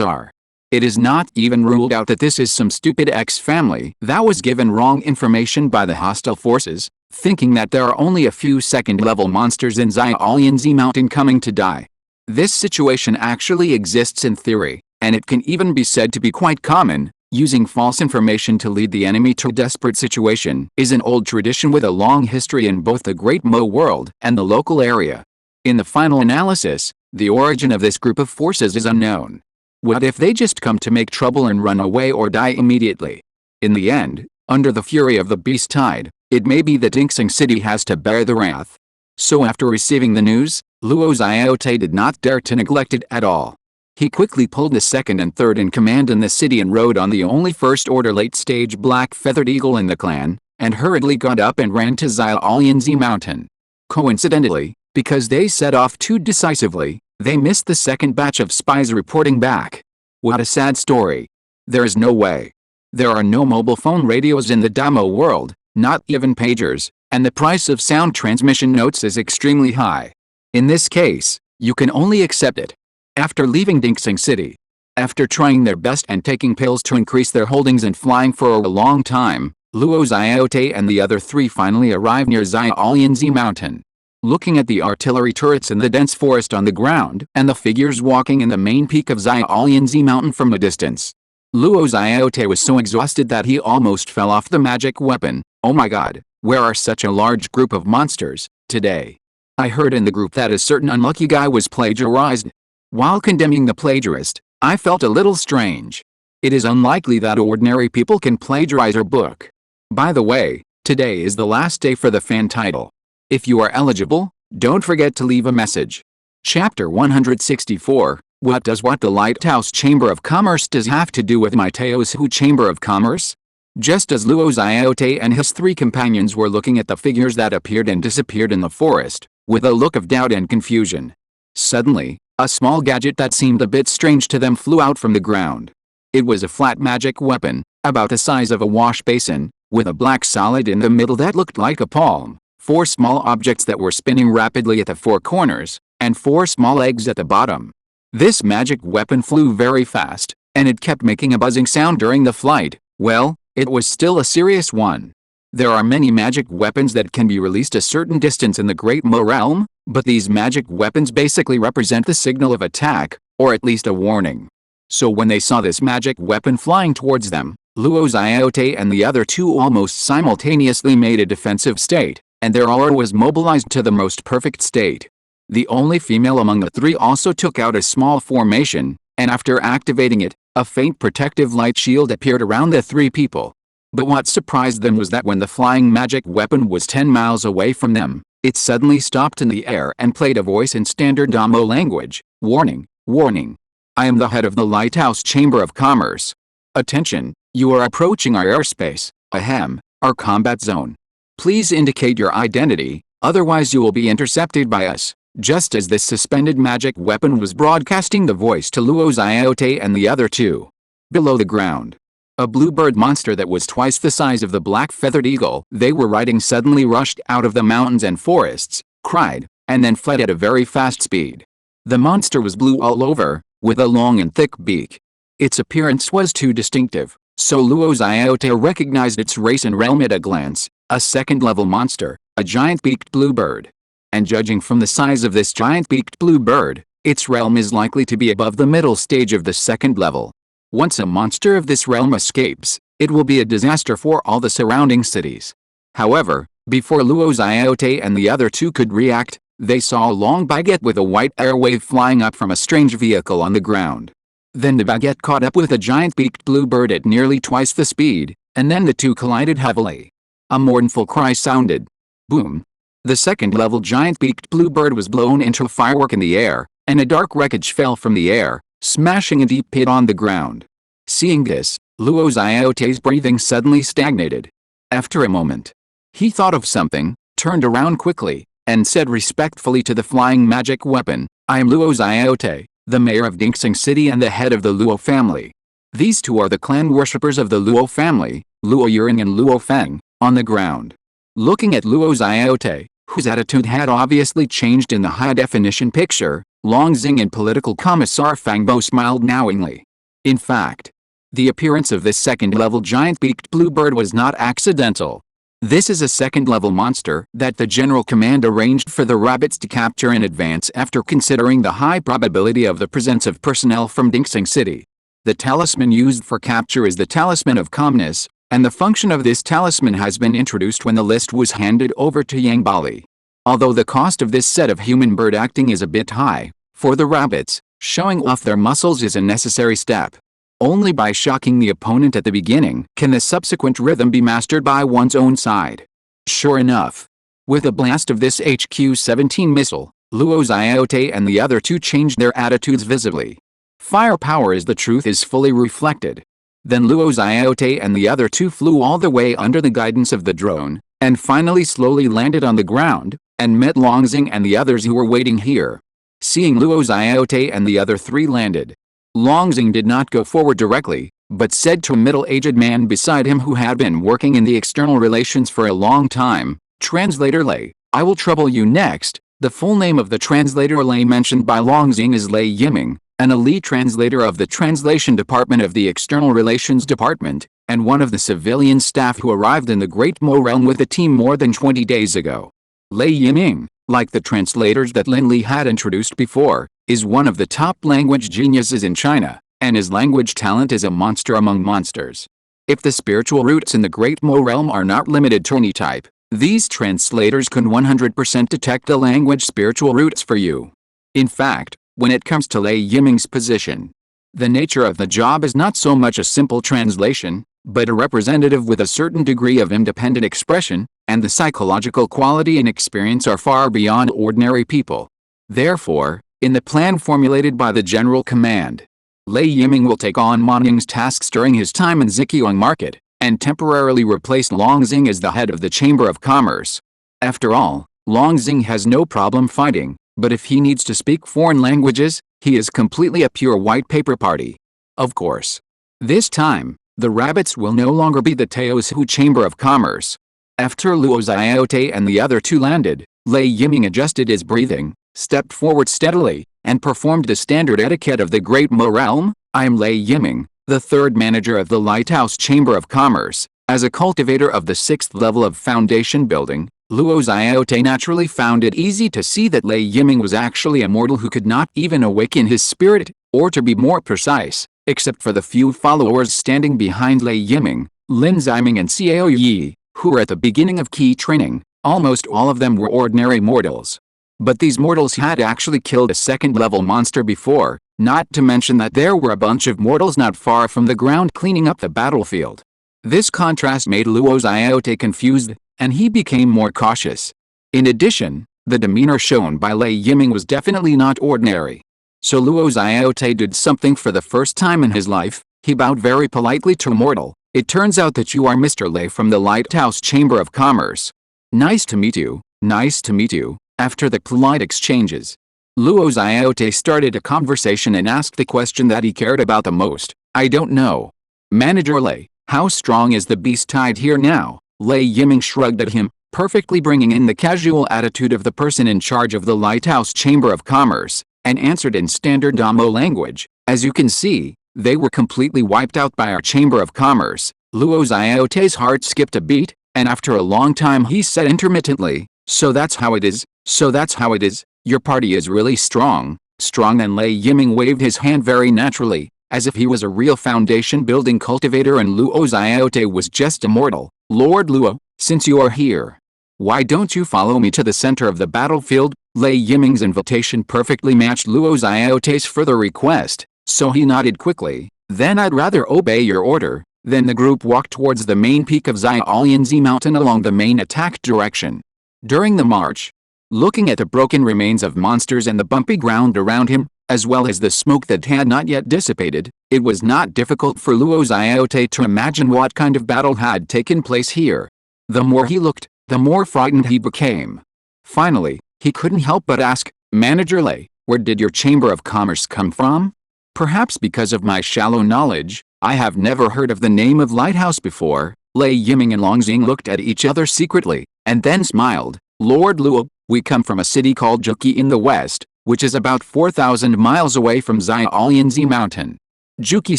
are? It is not even ruled out that this is some stupid ex-family that was given wrong information by the hostile forces, thinking that there are only a few second-level monsters in Xiaolianzi Mountain coming to die. This situation actually exists in theory, and it can even be said to be quite common. Using false information to lead the enemy to a desperate situation is an old tradition with a long history in both the Great Mo world and the local area. In the final analysis, the origin of this group of forces is unknown. What if they just come to make trouble and run away or die immediately? In the end, under the fury of the beast tide, it may be that Dingsing City has to bear the wrath. So after receiving the news, Luo Ziote did not dare to neglect it at all. He quickly pulled the second and third in command in the city and rode on the only first-order late-stage black-feathered eagle in the clan, and hurriedly got up and ran to Xiaolianzi Mountain. Coincidentally, because they set off too decisively, they missed the second batch of spies reporting back. What a sad story. There is no way. There are no mobile phone radios in the Damo world, not even pagers, and the price of sound transmission notes is extremely high. In this case, you can only accept it. After leaving Dingsing City, after trying their best and taking pills to increase their holdings and flying for a long time, Luo Ziote and the other three finally arrived near Xiaolianzi Mountain. Looking at the artillery turrets in the dense forest on the ground and the figures walking in the main peak of Xiaolianzi Mountain from a distance, Luo Ziote was so exhausted that he almost fell off the magic weapon. Oh my god, where are such a large group of monsters today? I heard in the group that a certain unlucky guy was plagiarized. While condemning the plagiarist, I felt a little strange. It is unlikely that ordinary people can plagiarize a book. By the way, Today is the last day for the fan title. If you are eligible, don't forget to leave a message. Chapter 164, What does the Lighthouse Chamber of Commerce does have to do with my Teosu Chamber of Commerce? Just as Luo Xiaote and his three companions were looking at the figures that appeared and disappeared in the forest, with a look of doubt and confusion, suddenly, a small gadget that seemed a bit strange to them flew out from the ground. It was a flat magic weapon, about the size of a wash basin, with a black solid in the middle that looked like a palm, 4 small objects that were spinning rapidly at the 4 corners, and 4 small eggs at the bottom. This magic weapon flew very fast, and it kept making a buzzing sound during the flight. Well, it was still a serious one. There are many magic weapons that can be released a certain distance in the Great Mo realm, but these magic weapons basically represent the signal of attack, or at least a warning. So when they saw this magic weapon flying towards them, Luo Xiaote and the other 2 almost simultaneously made a defensive state, and their aura was mobilized to the most perfect state. The only female among the 3 also took out a small formation, and after activating it, a faint protective light shield appeared around the 3 people. But what surprised them was that when the flying magic weapon was 10 miles away from them, it suddenly stopped in the air and played a voice in standard Damo language. Warning, warning. I am the head of the Lighthouse Chamber of Commerce. Attention, you are approaching our airspace, ahem, our combat zone. Please indicate your identity, otherwise you will be intercepted by us. Just as this suspended magic weapon was broadcasting the voice to Luo Xiaote and the other 2. Below the ground, a bluebird monster that was twice the size of the black-feathered eagle they were riding suddenly rushed out of the mountains and forests, cried, and then fled at a very fast speed. The monster was blue all over, with a long and thick beak. Its appearance was too distinctive, so Luo Xiaote recognized its race and realm at a glance, a second-level monster, a giant-beaked bluebird. And judging from the size of this giant-beaked bluebird, its realm is likely to be above the middle stage of the second level. Once a monster of this realm escapes, it will be a disaster for all the surrounding cities. However, before Luo Xiaote and the other 2 could react, they saw a long baguette with a white air wave flying up from a strange vehicle on the ground. Then the baguette caught up with a giant-beaked bluebird at nearly twice the speed, and then the 2 collided heavily. A mournful cry sounded. Boom. The second-level giant-beaked bluebird was blown into a firework in the air, and a dark wreckage fell from the air, smashing a deep pit on the ground. Seeing this, Luo Xiaote's breathing suddenly stagnated. After a moment, he thought of something, turned around quickly, and said respectfully to the flying magic weapon, I am Luo Xiaote, the mayor of Dingsing City and the head of the Luo family. These 2 are the clan worshippers of the Luo family, Luo Yuring and Luo Feng, on the ground. Looking at Luo Xiaote, whose attitude had obviously changed in the high-definition picture, Long Xing and political commissar Fang Bo smiled knowingly. In fact, the appearance of this second-level giant-beaked bluebird was not accidental. This is a second-level monster that the General Command arranged for the rabbits to capture in advance after considering the high probability of the presence of personnel from Dingsing City. The talisman used for capture is the Talisman of Calmness, and the function of this talisman has been introduced when the list was handed over to Yang Bali. Although the cost of this set of human-bird acting is a bit high, for the rabbits, showing off their muscles is a necessary step. Only by shocking the opponent at the beginning can the subsequent rhythm be mastered by one's own side. Sure enough, with a blast of this HQ-17 missile, Luo Xiaote and the other 2 changed their attitudes visibly. Firepower as the truth is fully reflected. Then Luo Xiaote and the other 2 flew all the way under the guidance of the drone, and finally slowly landed on the ground, and met Longxing and the others who were waiting here. Seeing Luo Xiaote and the other 3 landed, Longxing did not go forward directly, but said to a middle-aged man beside him who had been working in the external relations for a long time, Translator Lei, I will trouble you next. The full name of the translator Lei mentioned by Longxing is Lei Yiming, an elite translator of the Translation Department of the External Relations Department, and one of the civilian staff who arrived in the Great Mo realm with the team more than 20 days ago. Lei Yiming, like the translators that Lin Li had introduced before, is one of the top language geniuses in China, and his language talent is a monster among monsters. If the spiritual roots in the Great Mo realm are not limited to any type, these translators can 100% detect the language spiritual roots for you. In fact, when it comes to Lei Yiming's position, the nature of the job is not so much a simple translation, but a representative with a certain degree of independent expression, and the psychological quality and experience are far beyond ordinary people. Therefore, in the plan formulated by the General Command, Lei Yiming will take on Monying's tasks during his time in Ziqiang Market, and temporarily replace Longxing as the head of the Chamber of Commerce. After all, Longxing has no problem fighting, but if he needs to speak foreign languages, he is completely a pure white paper party. Of course. This time, the rabbits will no longer be the Teosu Chamber of Commerce. After Luo Xiaote and the other two landed, Lei Yiming adjusted his breathing, stepped forward steadily, and performed the standard etiquette of the Great Mo realm. I am Lei Yiming, the third manager of the Lighthouse Chamber of Commerce. As a cultivator of the 6th level of foundation building, Luo Xiaote naturally found it easy to see that Lei Yiming was actually a mortal who could not even awaken his spirit, or to be more precise, except for the few followers standing behind Lei Yiming, Lin Ziming and Xiao Yi, who were at the beginning of key training. Almost all of them were ordinary mortals. But these mortals had actually killed a second-level monster before, not to mention that there were a bunch of mortals not far from the ground cleaning up the battlefield. This contrast made Luo Xiaote confused, and he became more cautious. In addition, the demeanor shown by Lei Yiming was definitely not ordinary. So Luo Xiaote did something for the first time in his life. He bowed very politely to a mortal. It turns out that you are Mr. Lei from the Lighthouse Chamber of Commerce. Nice to meet you, nice to meet you. After the polite exchanges, Luo Xiaote started a conversation and asked the question that he cared about the most. I don't know. Manager Lei, how strong is the beast tide here now? Lei Yiming shrugged at him, perfectly bringing in the casual attitude of the person in charge of the Lighthouse Chamber of Commerce, and answered in standard Damo language. As you can see, they were completely wiped out by our Chamber of Commerce. Luo Xiaote's heart skipped a beat, and after a long time he said intermittently, so that's how it is, so that's how it is, your party is really strong, and Lei Yiming waved his hand very naturally, as if he was a real foundation building cultivator and Luo Xiaote was just a mortal. Lord Luo, since you are here, why don't you follow me to the center of the battlefield? Lei Yiming's invitation perfectly matched Luo Xiaote's further request, so he nodded quickly. Then I'd rather obey your order. Then the group walked towards the main peak of Xiaolianzi Mountain along the main attack direction. During the march, looking at the broken remains of monsters and the bumpy ground around him, as well as the smoke that had not yet dissipated, it was not difficult for Luo Xiaote to imagine what kind of battle had taken place here. The more he looked, the more frightened he became. Finally, he couldn't help but ask, Manager Lei, where did your Chamber of Commerce come from? Perhaps because of my shallow knowledge, I have never heard of the name of Lighthouse before. Lei Yiming and Longxing looked at each other secretly, and then smiled. Lord Luo, we come from a city called Juki in the west, which is about 4,000 miles away from Xiaolianzi Mountain. Juki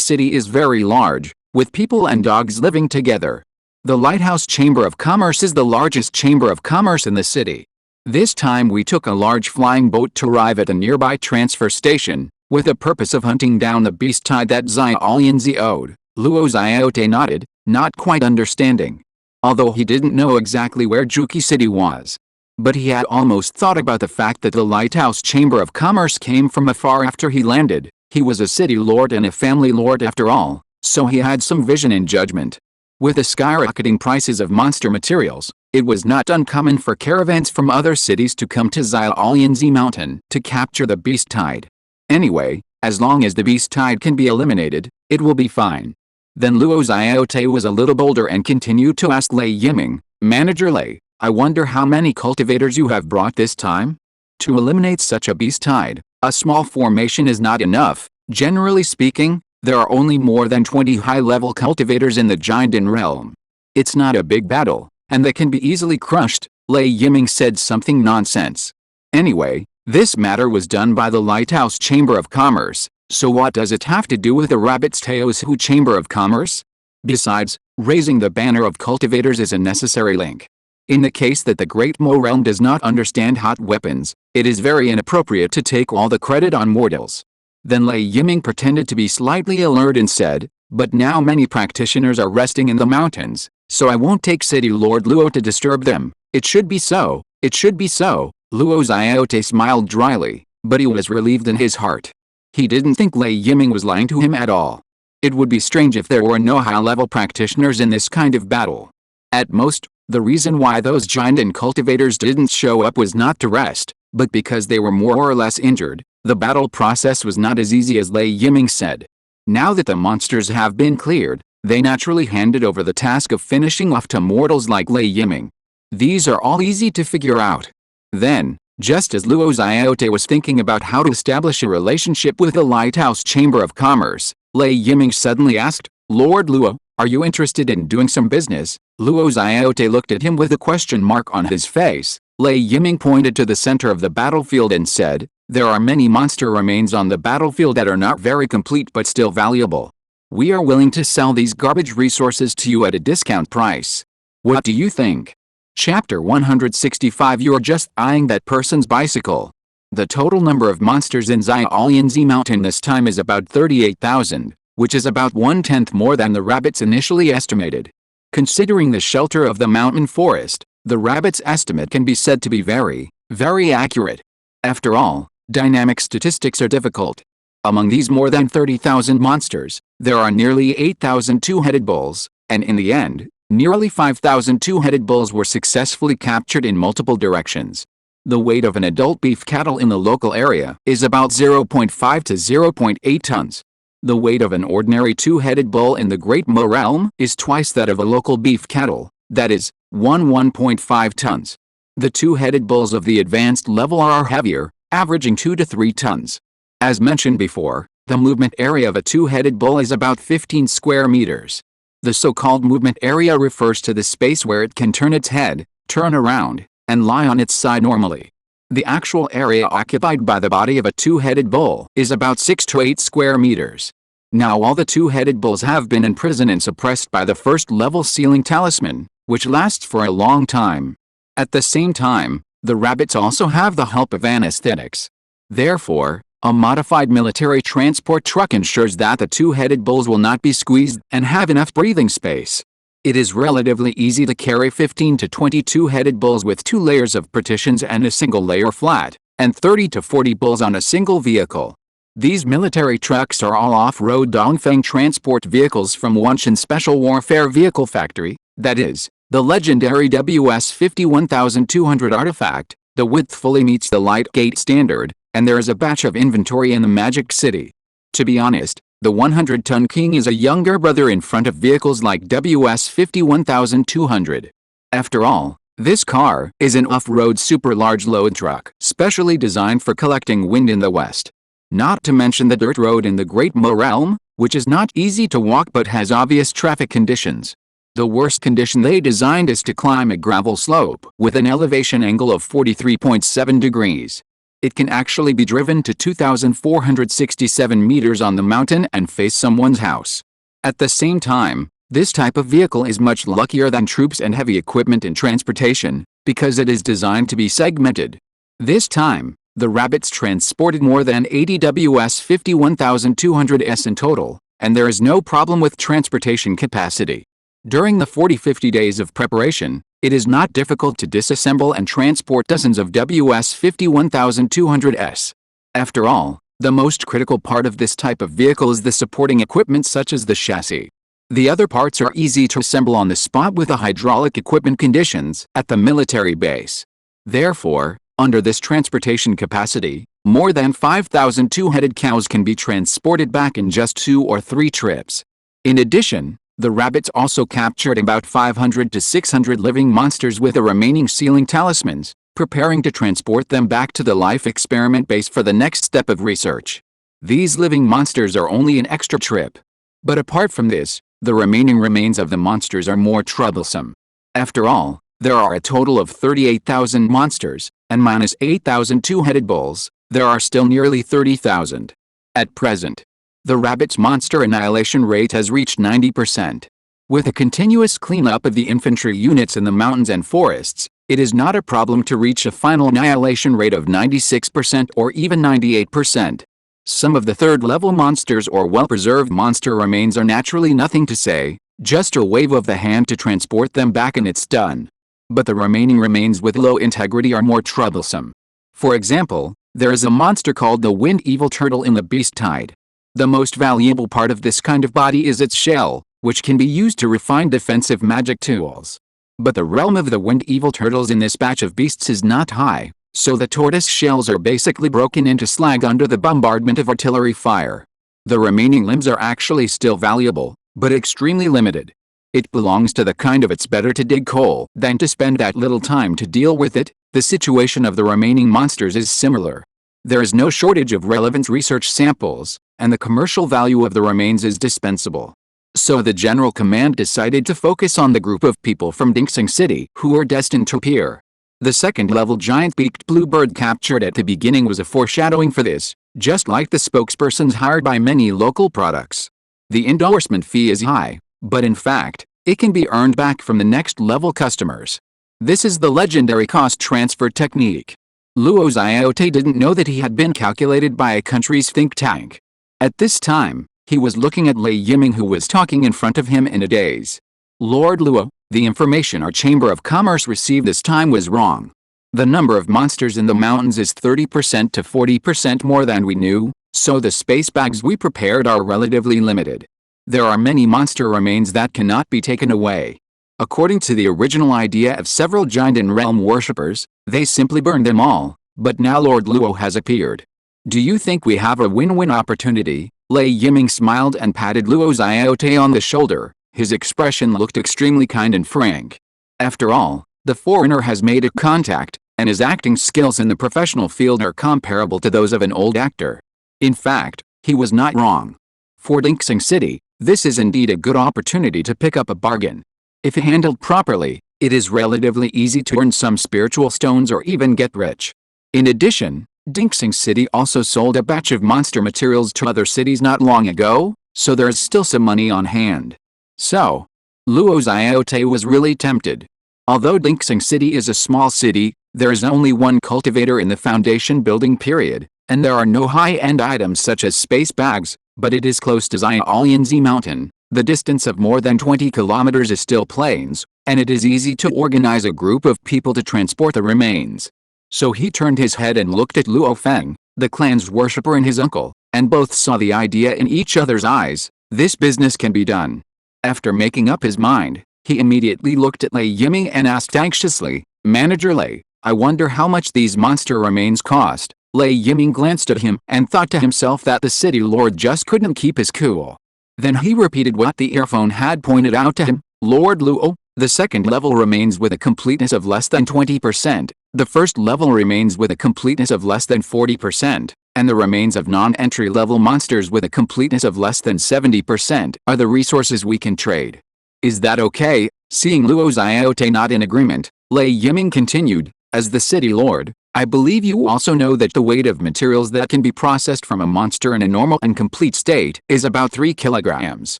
City is very large, with people and dogs living together. The Lighthouse Chamber of Commerce is the largest chamber of commerce in the city. This time we took a large flying boat to arrive at a nearby transfer station, with the purpose of hunting down the beast tide that Xiaolianzi owed. Luo Xiaote nodded, not quite understanding. Although he didn't know exactly where Juki City was. But he had almost thought about the fact that the Lighthouse Chamber of Commerce came from afar after he landed. He was a city lord and a family lord after all, so he had some vision and judgment. With the skyrocketing prices of monster materials, it was not uncommon for caravans from other cities to come to Xiaolianzi Mountain to capture the beast tide. Anyway, as long as the beast tide can be eliminated, it will be fine. Then Luo Xiaote was a little bolder and continued to ask Lei Yiming, Manager Lei, I wonder how many cultivators you have brought this time? To eliminate such a beast tide, a small formation is not enough. Generally speaking, there are only more than 20 high-level cultivators in the Jiandan realm. It's not a big battle, and they can be easily crushed. Lei Yiming said something nonsense. Anyway, this matter was done by the Lighthouse Chamber of Commerce, so what does it have to do with the Rabbit's Teosu Chamber of Commerce? Besides, raising the banner of cultivators is a necessary link. In the case that the Great Mo realm does not understand hot weapons, it is very inappropriate to take all the credit on mortals. Then Lei Yiming pretended to be slightly alert and said, but now many practitioners are resting in the mountains, so I won't take City Lord Luo to disturb them. It should be so, it should be so. Luo Xiaote smiled dryly, but he was relieved in his heart. He didn't think Lei Yiming was lying to him at all. It would be strange if there were no high-level practitioners in this kind of battle. At most, the reason why those giant and cultivators didn't show up was not to rest, but because they were more or less injured. The battle process was not as easy as Lei Yiming said. Now that the monsters have been cleared, they naturally handed over the task of finishing off to mortals like Lei Yiming. These are all easy to figure out. Then, just as Luo Xiaote was thinking about how to establish a relationship with the Lighthouse Chamber of Commerce, Lei Yiming suddenly asked, "Lord Luo, are you interested in doing some business?" Luo Xiaote looked at him with a question mark on his face. Lei Yiming pointed to the center of the battlefield and said, "There are many monster remains on the battlefield that are not very complete but still valuable. We are willing to sell these garbage resources to you at a discount price. What do you think?" Chapter 165. You are just eyeing that person's bicycle. The total number of monsters in Xiaolianzi Mountain this time is about 38,000, which is about 1/10 more than the rabbits initially estimated. Considering the shelter of the mountain forest, the rabbits' estimate can be said to be very, very accurate. After all, dynamic statistics are difficult. Among these more than 30,000 monsters, there are nearly 8,000 two-headed bulls, and in the end, nearly 5,000 two-headed bulls were successfully captured in multiple directions. The weight of an adult beef cattle in the local area is about 0.5 to 0.8 tons. The weight of an ordinary two-headed bull in the Great Mo realm is twice that of a local beef cattle, that is, 1.5 tons. The two-headed bulls of the advanced level are heavier, averaging 2 to 3 tons. As mentioned before, the movement area of a two-headed bull is about 15 square meters. The so-called movement area refers to the space where it can turn its head, turn around, and lie on its side normally. The actual area occupied by the body of a two-headed bull is about 6 to 8 square meters. Now all the two-headed bulls have been imprisoned and suppressed by the first-level sealing talisman, which lasts for a long time. At the same time, the rabbits also have the help of anesthetics. Therefore, a modified military transport truck ensures that the two-headed bulls will not be squeezed and have enough breathing space. It is relatively easy to carry 15 to 20 two-headed bulls with 2 layers of partitions and a single layer flat, and 30 to 40 bulls on a single vehicle. These military trucks are all off-road Dongfeng transport vehicles from Wanshan Special Warfare Vehicle Factory, that is, the legendary WS-51200 artifact. The width fully meets the light gate standard, and there is a batch of inventory in the Magic City. To be honest, the 100-ton King is a younger brother in front of vehicles like WS-51200. After all, this car is an off-road super-large load truck, specially designed for collecting wind in the west. Not to mention the dirt road in the Great Mo realm, which is not easy to walk but has obvious traffic conditions. The worst condition they designed is to climb a gravel slope with an elevation angle of 43.7 degrees. It can actually be driven to 2,467 meters on the mountain and face someone's house. At the same time, this type of vehicle is much luckier than troops and heavy equipment in transportation, because it is designed to be segmented. This time, the rabbits transported more than 80 WS-51200s in total, and there is no problem with transportation capacity. During the 40-50 days of preparation, it is not difficult to disassemble and transport dozens of WS-51200s. After all, the most critical part of this type of vehicle is the supporting equipment such as the chassis. The other parts are easy to assemble on the spot with the hydraulic equipment conditions at the military base. Therefore, under this transportation capacity, more than 5,000 two-headed cows can be transported back in just 2 or 3 trips. In addition, the rabbits also captured about 500 to 600 living monsters with the remaining sealing talismans, preparing to transport them back to the life experiment base for the next step of research. These living monsters are only an extra trip. But apart from this, the remaining remains of the monsters are more troublesome. After all, there are a total of 38,000 monsters, and minus 8,000 two-headed bulls, there are still nearly 30,000. At present, the rabbit's monster annihilation rate has reached 90%. With a continuous cleanup of the infantry units in the mountains and forests, it is not a problem to reach a final annihilation rate of 96% or even 98%. Some of the third-level monsters or well-preserved monster remains are naturally nothing to say, just a wave of the hand to transport them back and it's done. But the remaining remains with low integrity are more troublesome. For example, there is a monster called the Wind Evil Turtle in the Beast Tide. The most valuable part of this kind of body is its shell, which can be used to refine defensive magic tools. But the realm of the wind evil turtles in this batch of beasts is not high, so the tortoise shells are basically broken into slag under the bombardment of artillery fire. The remaining limbs are actually still valuable, but extremely limited. It belongs to the kind of it's better to dig coal than to spend that little time to deal with it. The situation of the remaining monsters is similar. There is no shortage of relevant research samples, and the commercial value of the remains is dispensable. So the General Command decided to focus on the group of people from Dingsing City who were destined to appear. The second-level giant-beaked bluebird captured at the beginning was a foreshadowing for this, just like the spokespersons hired by many local products. The endorsement fee is high, but in fact, it can be earned back from the next-level customers. This is the legendary cost transfer technique. Luo Ziote didn't know that he had been calculated by a country's think tank. At this time, he was looking at Lei Yiming, who was talking in front of him in a daze. Lord Luo, the information our Chamber of Commerce received this time was wrong. The number of monsters in the mountains is 30% to 40% more than we knew, so the space bags we prepared are relatively limited. There are many monster remains that cannot be taken away. According to the original idea of several giant and realm worshippers, they simply burned them all, but now Lord Luo has appeared. Do you think we have a win-win opportunity? Lei Yiming smiled and patted Luo Ziote on the shoulder. His expression looked extremely kind and frank. After all, the foreigner has made a contact, and his acting skills in the professional field are comparable to those of an old actor. In fact, he was not wrong. For Dingsing City, this is indeed a good opportunity to pick up a bargain. If handled properly, it is relatively easy to earn some spiritual stones or even get rich. In addition, Dingsing City also sold a batch of monster materials to other cities not long ago, so there's still some money on hand. So, Luo Ziote was really tempted. Although Dingsing City is a small city, there is only one cultivator in the foundation building period, and there are no high-end items such as space bags, but it is close to Xiaolianzi Mountain. The distance of more than 20 kilometers is still plains, and it is easy to organize a group of people to transport the remains. So he turned his head and looked at Luo Feng, the clan's worshipper, and his uncle, and both saw the idea in each other's eyes. This business can be done. After making up his mind, he immediately looked at Lei Yiming and asked anxiously, "Manager Lei, I wonder how much these monster remains cost." Lei Yiming glanced at him and thought to himself that the city lord just couldn't keep his cool. Then he repeated what the earphone had pointed out to him. "Lord Luo, the second level remains with a completeness of less than 20%, the first level remains with a completeness of less than 40%, and the remains of non-entry level monsters with a completeness of less than 70% are the resources we can trade. Is that okay?" Seeing Luo Ziote not in agreement, Lei Yiming continued, "As the city lord, I believe you also know that the weight of materials that can be processed from a monster in a normal and complete state is about 3 kilograms.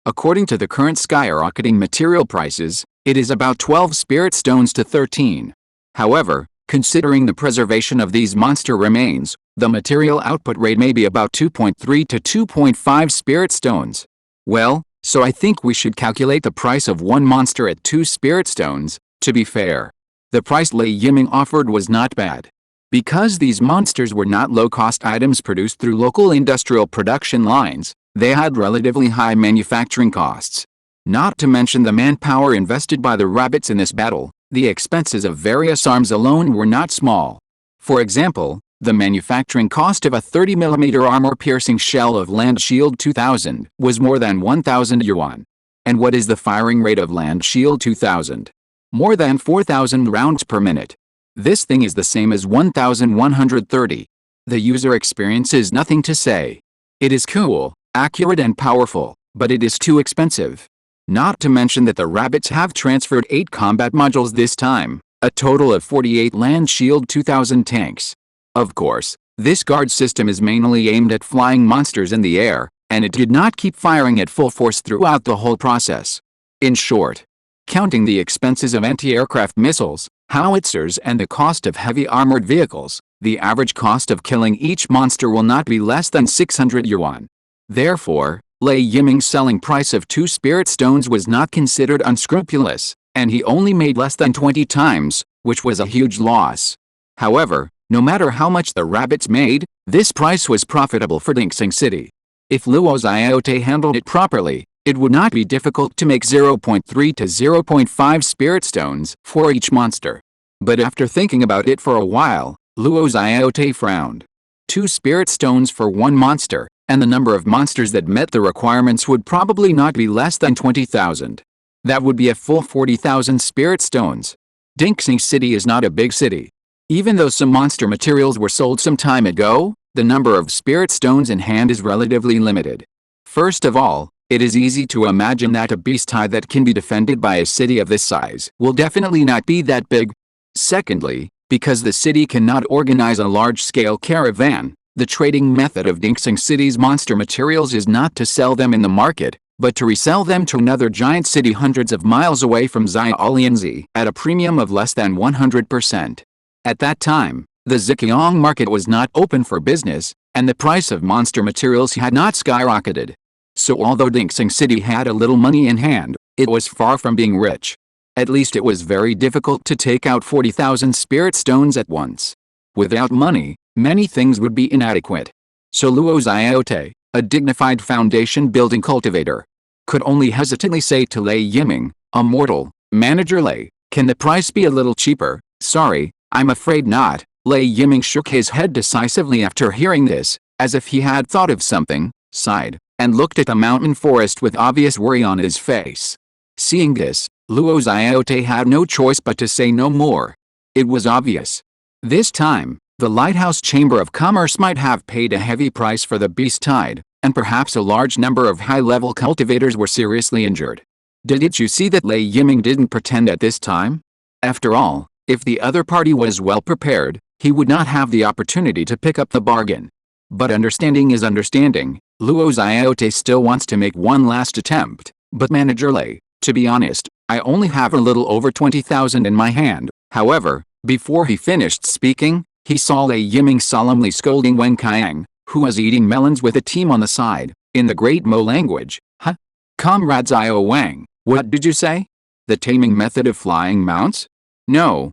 According to the current skyrocketing material prices, it is about 12 spirit stones to 13. However, considering the preservation of these monster remains, the material output rate may be about 2.3 to 2.5 spirit stones. Well, so I think we should calculate the price of one monster at 2 spirit stones, to be fair." The price Lei Yiming offered was not bad. Because these monsters were not low-cost items produced through local industrial production lines, they had relatively high manufacturing costs. Not to mention the manpower invested by the rabbits in this battle, the expenses of various arms alone were not small. For example, the manufacturing cost of a 30mm armor-piercing shell of Land Shield 2000 was more than 1,000 yuan. And what is the firing rate of Land Shield 2000? More than 4,000 rounds per minute. This thing is the same as 1,130. The user experience is nothing to say. It is cool, accurate and powerful, but it is too expensive. Not to mention that the rabbits have transferred 8 combat modules this time, a total of 48 Land Shield 2000 tanks. Of course, this guard system is mainly aimed at flying monsters in the air, and it did not keep firing at full force throughout the whole process. In short, counting the expenses of anti-aircraft missiles, howitzers and the cost of heavy armored vehicles, the average cost of killing each monster will not be less than 600 yuan. Therefore, Lei Yiming's selling price of 2 spirit stones was not considered unscrupulous, and he only made less than 20 times, which was a huge loss. However, no matter how much the rabbits made, this price was profitable for Dingsing City. If Luo Xiaote handled it properly, it would not be difficult to make 0.3 to 0.5 spirit stones for each monster. But after thinking about it for a while, Luo Xiaote frowned. 2 spirit stones for one monster, and the number of monsters that met the requirements would probably not be less than 20,000. That would be a full 40,000 spirit stones. Dingsing City is not a big city. Even though some monster materials were sold some time ago, the number of spirit stones in hand is relatively limited. First of all, it is easy to imagine that a beast hide that can be defended by a city of this size will definitely not be that big. Secondly, because the city cannot organize a large-scale caravan, the trading method of Dingsing City's monster materials is not to sell them in the market, but to resell them to another giant city hundreds of miles away from Xiaolianzi at a premium of less than 100%. At that time, the Zhejiang market was not open for business, and the price of monster materials had not skyrocketed. So although Dingsing City had a little money in hand, it was far from being rich. At least it was very difficult to take out 40,000 spirit stones at once. Without money, many things would be inadequate. So Luo Xiaote, a dignified foundation-building cultivator, could only hesitantly say to Lei Yiming, a mortal, "Manager Lei, can the price be a little cheaper?" "Sorry, I'm afraid not." Lei Yiming shook his head decisively after hearing this, as if he had thought of something, sighed, and looked at the mountain forest with obvious worry on his face. Seeing this, Luo Xiaote had no choice but to say no more. It was obvious. This time, the Lighthouse Chamber of Commerce might have paid a heavy price for the beast hide, and perhaps a large number of high-level cultivators were seriously injured. Didn't you see that Lei Yiming didn't pretend at this time? After all, if the other party was well prepared, he would not have the opportunity to pick up the bargain. But understanding is understanding. Luo Xiaote still wants to make one last attempt. "But Manager Lei, to be honest, I only have a little over 20,000 in my hand." However, before he finished speaking, he saw Lei Yiming solemnly scolding Wen Qiang, who was eating melons with a team on the side, in the Great Mo language. "Huh? Comrade Zio Wang, what did you say? The taming method of flying mounts?" No.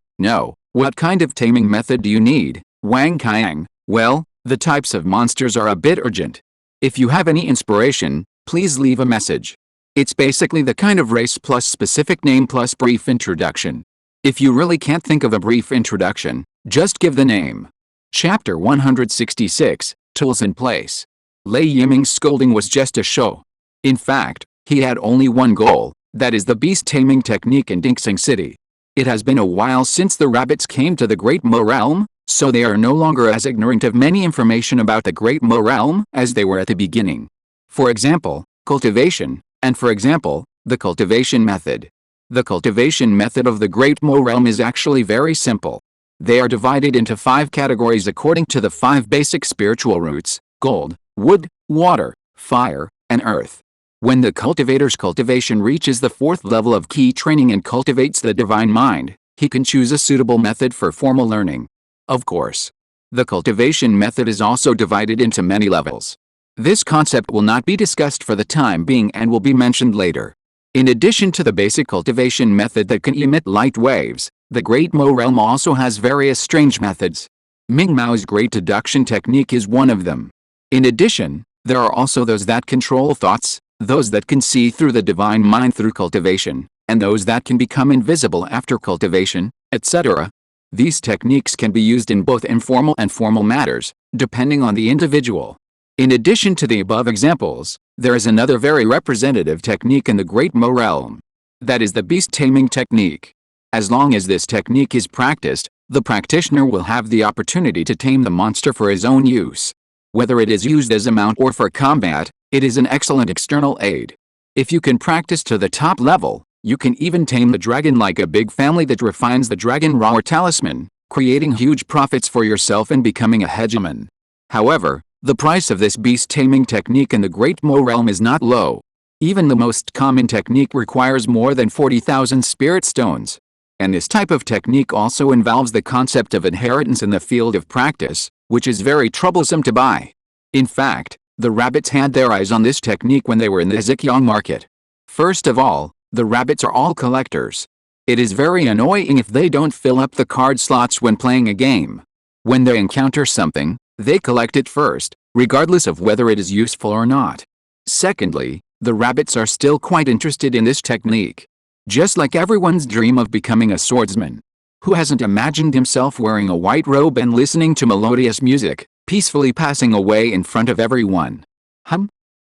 What kind of taming method do you need, Wang Qiang?" "Well, the types of monsters are a bit urgent. If you have any inspiration, please leave a message. It's basically the kind of race plus specific name plus brief introduction. If you really can't think of a brief introduction, just give the name." Chapter 166, Tools in Place. Lei Yiming's scolding was just a show. In fact, he had only one goal, that is the beast taming technique in Dingsing City. It has been a while since the rabbits came to the Great Mo realm, so they are no longer as ignorant of many information about the Great Mo realm as they were at the beginning. For example, cultivation, and for example, the cultivation method. The cultivation method of the Great Mo realm is actually very simple. They are divided into 5 categories according to the 5 basic spiritual roots: gold, wood, water, fire, and earth. When the cultivator's cultivation reaches the 4th level of key training and cultivates the divine mind, he can choose a suitable method for formal learning. Of course, the cultivation method is also divided into many levels. This concept will not be discussed for the time being and will be mentioned later. In addition to the basic cultivation method that can emit light waves, the Great Mo realm also has various strange methods. Ming Mao's great deduction technique is one of them. In addition, there are also those that control thoughts, those that can see through the divine mind through cultivation, and those that can become invisible after cultivation, etc. These techniques can be used in both informal and formal matters, depending on the individual. In addition to the above examples, there is another very representative technique in the Great Mo realm. That is the beast taming technique. As long as this technique is practiced, the practitioner will have the opportunity to tame the monster for his own use. Whether it is used as a mount or for combat, it is an excellent external aid. If you can practice to the top level, you can even tame the dragon like a big family that refines the dragon raw or talisman, creating huge profits for yourself and becoming a hegemon. However, the price of this beast taming technique in the Great Mo realm is not low. Even the most common technique requires more than 40,000 spirit stones. And this type of technique also involves the concept of inheritance in the field of practice, which is very troublesome to buy. In fact, the rabbits had their eyes on this technique when they were in the Zhejiang market. First of all, the rabbits are all collectors. It is very annoying if they don't fill up the card slots when playing a game. When they encounter something, they collect it first, regardless of whether it is useful or not. Secondly, the rabbits are still quite interested in this technique. Just like everyone's dream of becoming a swordsman. Who hasn't imagined himself wearing a white robe and listening to melodious music, peacefully passing away in front of everyone?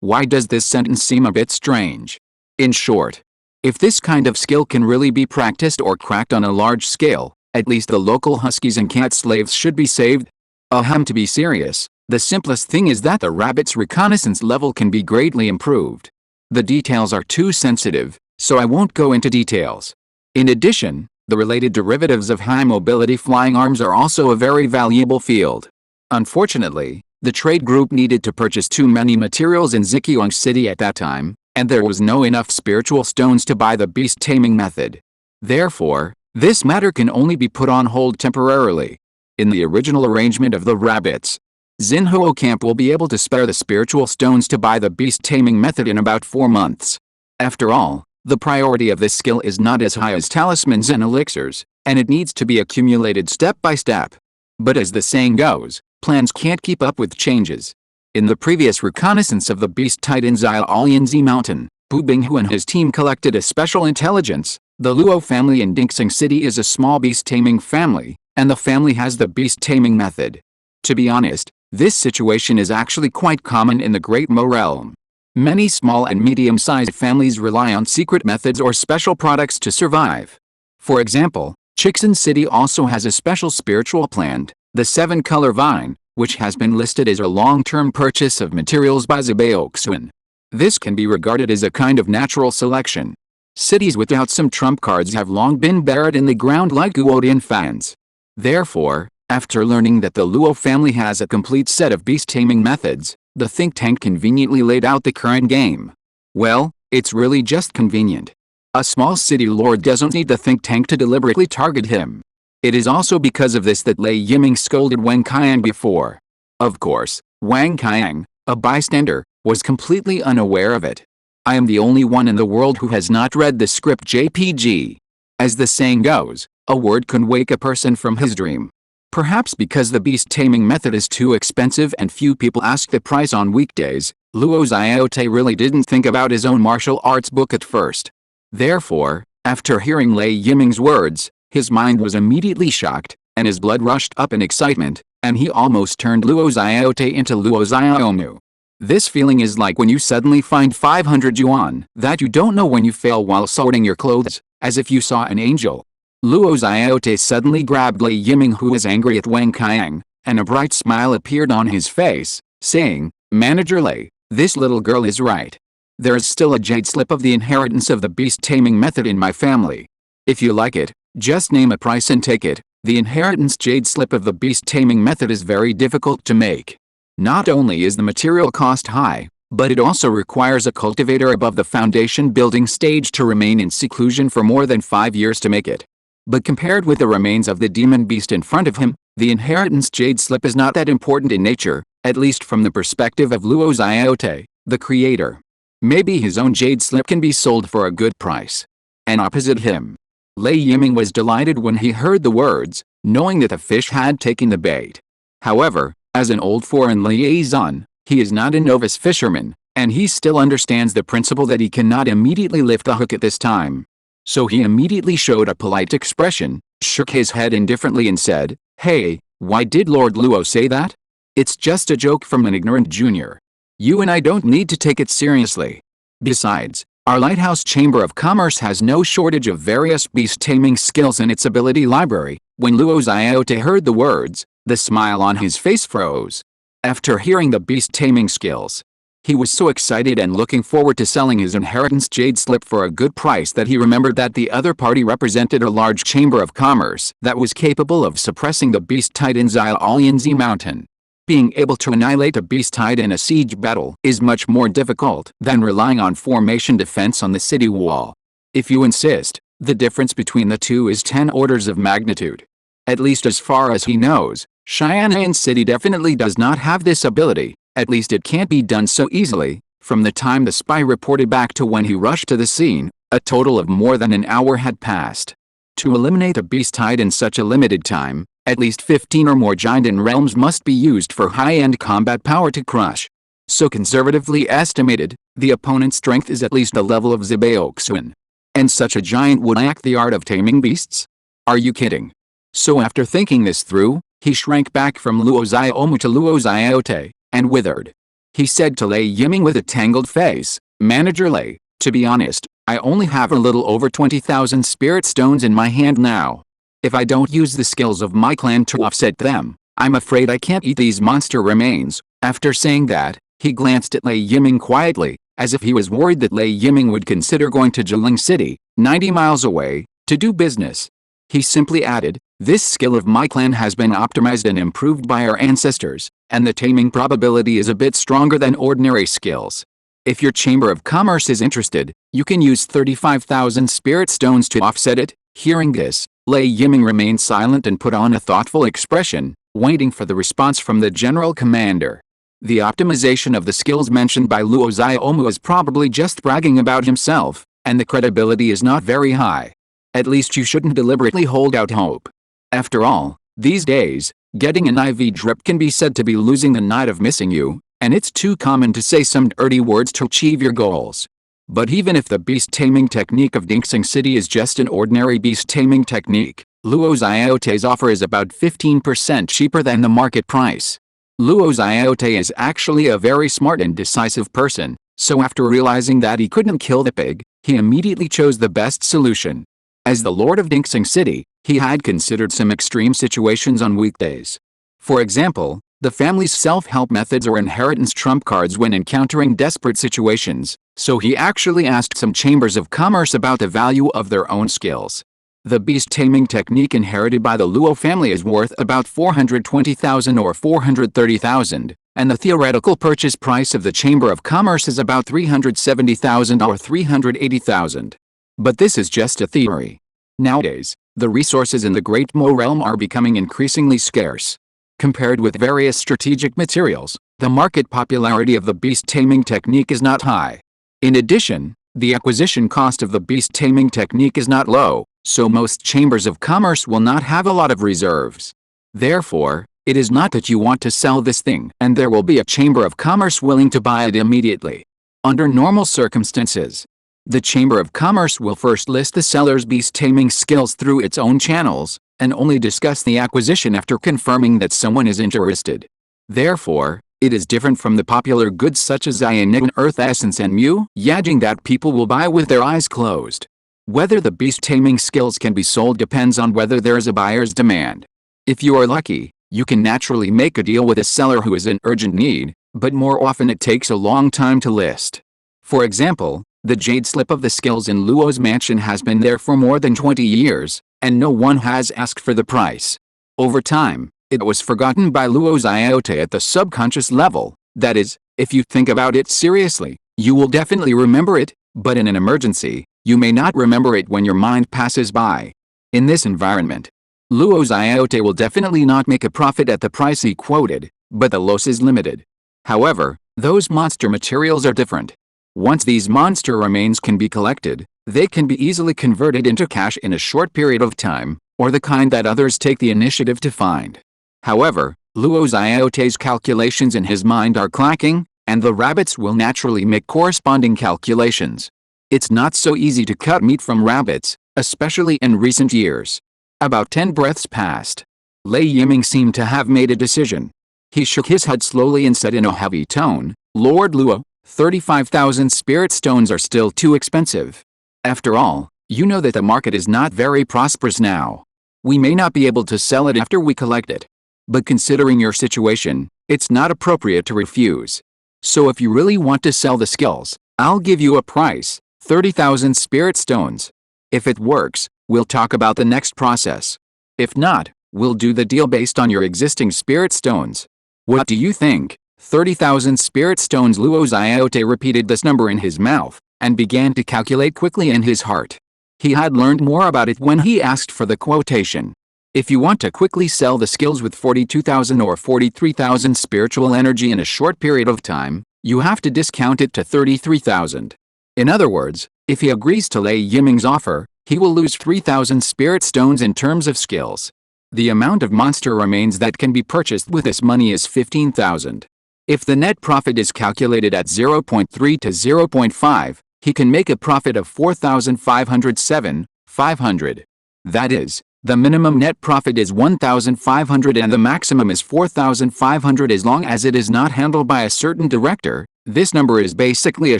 Why does this sentence seem a bit strange? In short, if this kind of skill can really be practiced or cracked on a large scale, at least the local huskies and cat slaves should be saved. To be serious, the simplest thing is that the rabbit's reconnaissance level can be greatly improved. The details are too sensitive, so I won't go into details. In addition, the related derivatives of high mobility flying arms are also a very valuable field. Unfortunately, the trade group needed to purchase too many materials in Zhejiang City at that time, and there was no enough spiritual stones to buy the beast taming method. Therefore, this matter can only be put on hold temporarily. In the original arrangement of the rabbits, Xinhuo camp will be able to spare the spiritual stones to buy the beast taming method in about 4 months. After all, the priority of this skill is not as high as talismans and elixirs, and it needs to be accumulated step by step. But as the saying goes, plans can't keep up with changes. In the previous reconnaissance of the beast titan Xiaolianzi mountain, Pu Binghu and his team collected a special intelligence. The Luo family in Dingsing City is a small beast taming family, and the family has the beast taming method. To be honest, this situation is actually quite common in the Great Mo realm. Many small and medium-sized families rely on secret methods or special products to survive. For example, Chixin City also has a special spiritual plant, the 7-color vine, which has been listed as a long-term purchase of materials by Zibaoxuan. This can be regarded as a kind of natural selection. Cities without some trump cards have long been buried in the ground like Guodian fans. Therefore, after learning that the Luo family has a complete set of beast taming methods, the think tank conveniently laid out the current game. Well, it's really just convenient. A small city lord doesn't need the think tank to deliberately target him. It is also because of this that Lei Yiming scolded Wang Qiang before. Of course, Wang Qiang, a bystander, was completely unaware of it. I am the only one in the world who has not read the script JPG. As the saying goes, a word can wake a person from his dream. Perhaps because the beast taming method is too expensive and few people ask the price on weekdays, Luo Xiaote really didn't think about his own martial arts book at first. Therefore, after hearing Lei Yiming's words, his mind was immediately shocked, and his blood rushed up in excitement, and he almost turned Luo Xiaote into Luo Xiaomu. This feeling is like when you suddenly find 500 yuan that you don't know when you fail while sorting your clothes, as if you saw an angel. Luo Xiaote suddenly grabbed Lei Yiming, who was angry at Wang Qiang, and a bright smile appeared on his face, saying, "Manager Lei, this little girl is right. There is still a jade slip of the inheritance of the beast taming method in my family. If you like it, just name a price and take it. The inheritance jade slip of the beast taming method is very difficult to make. Not only is the material cost high, but it also requires a cultivator above the foundation building stage to remain in seclusion for more than 5 years to make it. But compared with the remains of the demon beast in front of him, the inheritance jade slip is not that important in nature, at least from the perspective of Luo Xiaote, the creator. Maybe his own jade slip can be sold for a good price." And opposite him, Lei Yiming was delighted when he heard the words, knowing that the fish had taken the bait. However, as an old foreign liaison, he is not a novice fisherman, and he still understands the principle that he cannot immediately lift the hook at this time. So he immediately showed a polite expression, shook his head indifferently and said, "Hey, why did Lord Luo say that? It's just a joke from an ignorant junior. You and I don't need to take it seriously. Besides, our Lighthouse Chamber of Commerce has no shortage of various beast taming skills in its ability library." When Luo Xiaote heard the words, the smile on his face froze. After hearing the beast taming skills, he was so excited and looking forward to selling his inheritance jade slip for a good price that he remembered that the other party represented a large chamber of commerce that was capable of suppressing the beast titan Xiaolianzi mountain. Being able to annihilate a beast titan in a siege battle is much more difficult than relying on formation defense on the city wall. If you insist, the difference between the two is 10 orders of magnitude. At least as far as he knows, Shanghai City definitely does not have this ability. At least it can't be done so easily. From the time the spy reported back to when he rushed to the scene, a total of more than an hour had passed. To eliminate a beast titan in such a limited time, At least 15 or more giant realms must be used for high-end combat power to crush. So conservatively estimated, the opponent's strength is at least the level of Zebaoxuan. And such a giant would lack the art of taming beasts? Are you kidding? So after thinking this through, he shrank back from Luo Xiaomu to Luo Xiaote, and withered. He said to Lei Yiming with a tangled face, "Manager Lei, to be honest, I only have a little over 20,000 spirit stones in my hand now. If I don't use the skills of my clan to offset them, I'm afraid I can't eat these monster remains." After saying that, he glanced at Lei Yiming quietly, as if he was worried that Lei Yiming would consider going to Jiling City, 90 miles away, to do business. He simply added, "This skill of my clan has been optimized and improved by our ancestors, and the taming probability is a bit stronger than ordinary skills. If your Chamber of Commerce is interested, you can use 35,000 spirit stones to offset it." Hearing this, Lei Yiming remained silent and put on a thoughtful expression, waiting for the response from the general commander. The optimization of the skills mentioned by Luo Xiaomu is probably just bragging about himself, and the credibility is not very high. At least you shouldn't deliberately hold out hope. After all, these days, getting an IV drip can be said to be losing the night of missing you, and it's too common to say some dirty words to achieve your goals. But even if the beast taming technique of Dingsing City is just an ordinary beast taming technique, Luo Xiaote's offer is about 15% cheaper than the market price. Luo Xiaote is actually a very smart and decisive person, so after realizing that he couldn't kill the pig, he immediately chose the best solution. As the Lord of Dingsing City, he had considered some extreme situations on weekdays. For example, the family's self-help methods or inheritance trump cards when encountering desperate situations, so he actually asked some chambers of commerce about the value of their own skills. The beast taming technique inherited by the Luo family is worth about 420,000 or 430,000, and the theoretical purchase price of the Chamber of Commerce is about 370,000 or 380,000. But this is just a theory. Nowadays, the resources in the Great Mo realm are becoming increasingly scarce. Compared with various strategic materials, the market popularity of the beast taming technique is not high. In addition, the acquisition cost of the beast taming technique is not low, so most chambers of commerce will not have a lot of reserves. Therefore, it is not that you want to sell this thing and there will be a chamber of commerce willing to buy it immediately. Under normal circumstances, the Chamber of Commerce will first list the seller's beast taming skills through its own channels, and only discuss the acquisition after confirming that someone is interested. Therefore, it is different from the popular goods such as Cyanide, Earth Essence and Mu Yajing that people will buy with their eyes closed. Whether the beast taming skills can be sold depends on whether there is a buyer's demand. If you are lucky, you can naturally make a deal with a seller who is in urgent need, but more often it takes a long time to list. For example, the jade slip of the skills in Luo's mansion has been there for more than 20 years, and no one has asked for the price. Over time, it was forgotten by Luo Xiaote at the subconscious level. That is, if you think about it seriously, you will definitely remember it, but in an emergency, you may not remember it when your mind passes by. In this environment, Luo Xiaote will definitely not make a profit at the price he quoted, but the loss is limited. However, those monster materials are different. Once these monster remains can be collected, they can be easily converted into cash in a short period of time, or the kind that others take the initiative to find. However, Luo Xiaote's calculations in his mind are clacking, and the rabbits will naturally make corresponding calculations. It's not so easy to cut meat from rabbits, especially in recent years. About 10 breaths passed. Lei Yiming seemed to have made a decision. He shook his head slowly and said in a heavy tone, "Lord Luo, 35,000 spirit stones are still too expensive. After all, you know that the market is not very prosperous now. We may not be able to sell it after we collect it. But considering your situation, it's not appropriate to refuse. So if you really want to sell the skills, I'll give you a price, 30,000 spirit stones. If it works, we'll talk about the next process. If not, we'll do the deal based on your existing spirit stones. What do you think?" 30,000 spirit stones. Luo Xiaote repeated this number in his mouth, and began to calculate quickly in his heart. He had learned more about it when he asked for the quotation. If you want to quickly sell the skills with 42,000 or 43,000 spiritual energy in a short period of time, you have to discount it to 33,000. In other words, if he agrees to Lei Yiming's offer, he will lose 3,000 spirit stones in terms of skills. The amount of monster remains that can be purchased with this money is 15,000. If the net profit is calculated at 0.3 to 0.5, he can make a profit of 4,507,500. That is, the minimum net profit is 1,500 and the maximum is 4,500 as long as it is not handled by a certain director. This number is basically a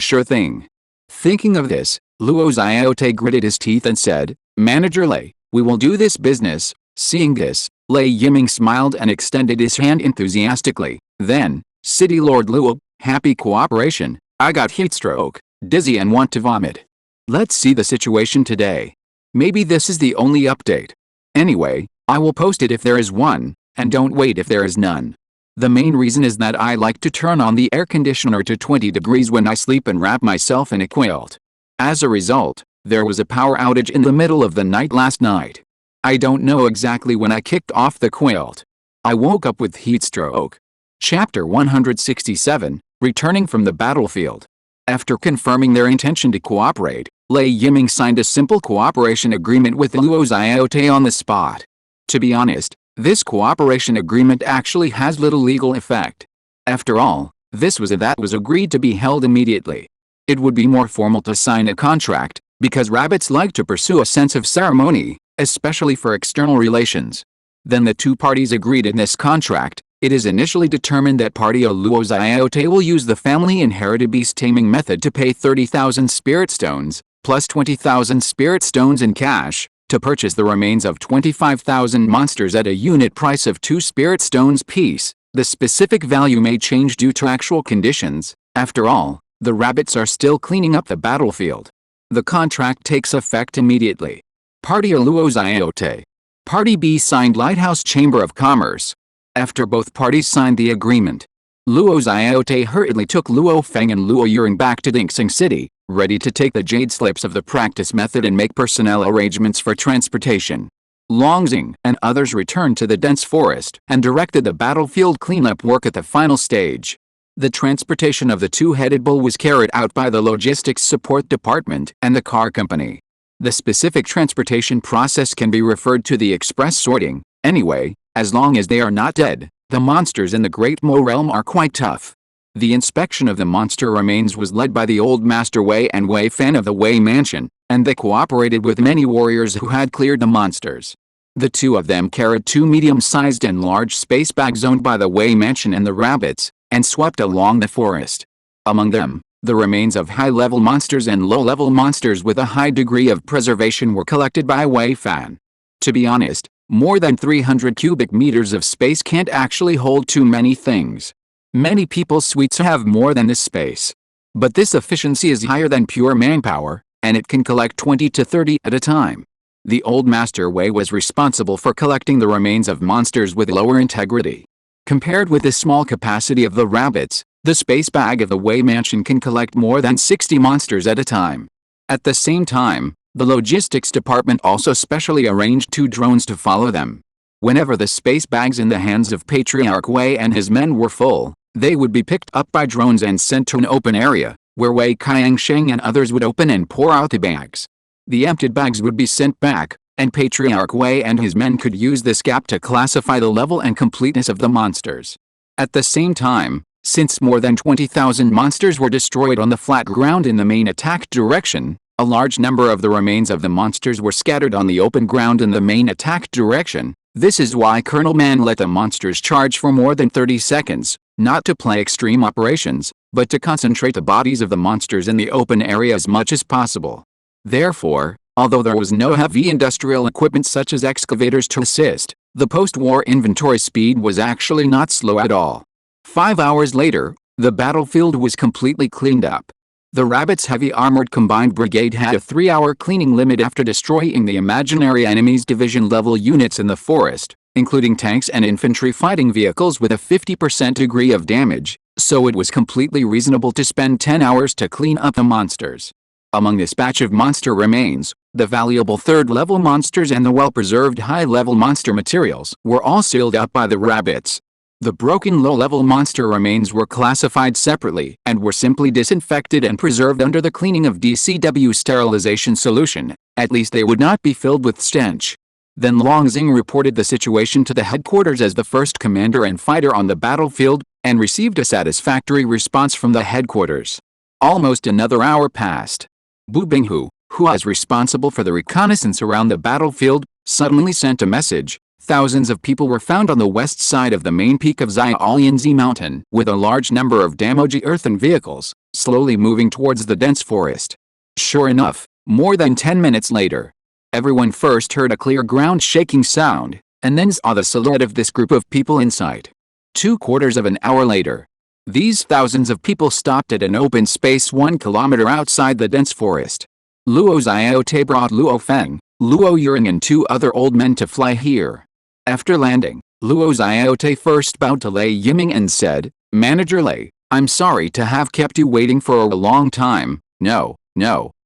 sure thing. Thinking of this, Luo Ziote gritted his teeth and said, "Manager Lei, we will do this business." Seeing this, Lei Yiming smiled and extended his hand enthusiastically. Then, City Lord Luo, happy cooperation, I got heatstroke, dizzy and want to vomit. Let's see the situation today. Maybe this is the only update. Anyway, I will post it if there is one, and don't wait if there is none. The main reason is that I like to turn on the air conditioner to 20 degrees when I sleep and wrap myself in a quilt. As a result, there was a power outage in the middle of the night last night. I don't know exactly when I kicked off the quilt. I woke up with heatstroke. Chapter 167, Returning from the Battlefield. After confirming their intention to cooperate, Lei Yiming signed a simple cooperation agreement with Luo Ziote on the spot. To be honest, this cooperation agreement actually has little legal effect. After all, this was agreed to be held immediately. It would be more formal to sign a contract, because rabbits like to pursue a sense of ceremony, especially for external relations. Then the two parties agreed in this contract. It is initially determined that party Luo Ziote will use the family inherited beast taming method to pay 30,000 spirit stones, plus 20,000 spirit stones in cash, to purchase the remains of 25,000 monsters at a unit price of 2 spirit stones piece. The specific value may change due to actual conditions. After all, the rabbits are still cleaning up the battlefield. The contract takes effect immediately. Party Luo Ziote. Party B signed Lighthouse Chamber of Commerce. After both parties signed the agreement, Luo Ziote hurriedly took Luo Feng and Luo Yuring back to Dingsing City, ready to take the jade slips of the practice method and make personnel arrangements for transportation. Longxing and others returned to the dense forest and directed the battlefield cleanup work at the final stage. The transportation of the two-headed bull was carried out by the logistics support department and the car company. The specific transportation process can be referred to the express sorting. Anyway, as long as they are not dead, the monsters in the Great Mo realm are quite tough. The inspection of the monster remains was led by the old Master Wei and Wei Fan of the Wei Mansion, and they cooperated with many warriors who had cleared the monsters. The two of them carried 2 medium-sized and large space bags owned by the Wei Mansion and the rabbits, and swept along the forest. Among them, the remains of high-level monsters and low-level monsters with a high degree of preservation were collected by Wei Fan. To be honest, more than 300 cubic meters of space can't actually hold too many things. Many people's suites have more than this space. But this efficiency is higher than pure manpower, and it can collect 20 to 30 at a time. The old Master Wei was responsible for collecting the remains of monsters with lower integrity. Compared with the small capacity of the rabbits, the space bag of the Wei Mansion can collect more than 60 monsters at a time. At the same time, the logistics department also specially arranged 2 drones to follow them. Whenever the space bags in the hands of Patriarch Wei and his men were full, they would be picked up by drones and sent to an open area, where Wei Qiangsheng and others would open and pour out the bags. The emptied bags would be sent back, and Patriarch Wei and his men could use this gap to classify the level and completeness of the monsters. At the same time, since more than 20,000 monsters were destroyed on the flat ground in the main attack direction, a large number of the remains of the monsters were scattered on the open ground in the main attack direction. This is why Colonel Man let the monsters charge for more than 30 seconds, not to play extreme operations, but to concentrate the bodies of the monsters in the open area as much as possible. Therefore, although there was no heavy industrial equipment such as excavators to assist, the post-war inventory speed was actually not slow at all. 5 hours later, the battlefield was completely cleaned up. The Rabbits' heavy armored combined brigade had a 3-hour cleaning limit after destroying the imaginary enemy's division-level units in the forest, including tanks and infantry fighting vehicles with a 50% degree of damage, so it was completely reasonable to spend 10 hours to clean up the monsters. Among this batch of monster remains, the valuable third-level monsters and the well-preserved high-level monster materials were all sealed up by the Rabbits. The broken low-level monster remains were classified separately and were simply disinfected and preserved under the cleaning of DCW sterilization solution. At least they would not be filled with stench. Then Longxing reported the situation to the headquarters as the first commander and fighter on the battlefield, and received a satisfactory response from the headquarters. Almost another hour passed. Bu Binghu, who was responsible for the reconnaissance around the battlefield, suddenly sent a message. Thousands of people were found on the west side of the main peak of Xiaoyanzi mountain, with a large number of damaged earthen vehicles, slowly moving towards the dense forest. Sure enough, more than 10 minutes later, everyone first heard a clear ground-shaking sound, and then saw the silhouette of this group of people in sight. 2/4 of an hour later, these thousands of people stopped at an open space 1 kilometer outside the dense forest. Luo Xiaote brought Luo Feng, Luo Yuring and 2 other old men to fly here. After landing, Luo Xiaote first bowed to Lei Yiming and said, "Manager Lei, I'm sorry to have kept you waiting for a long time. No,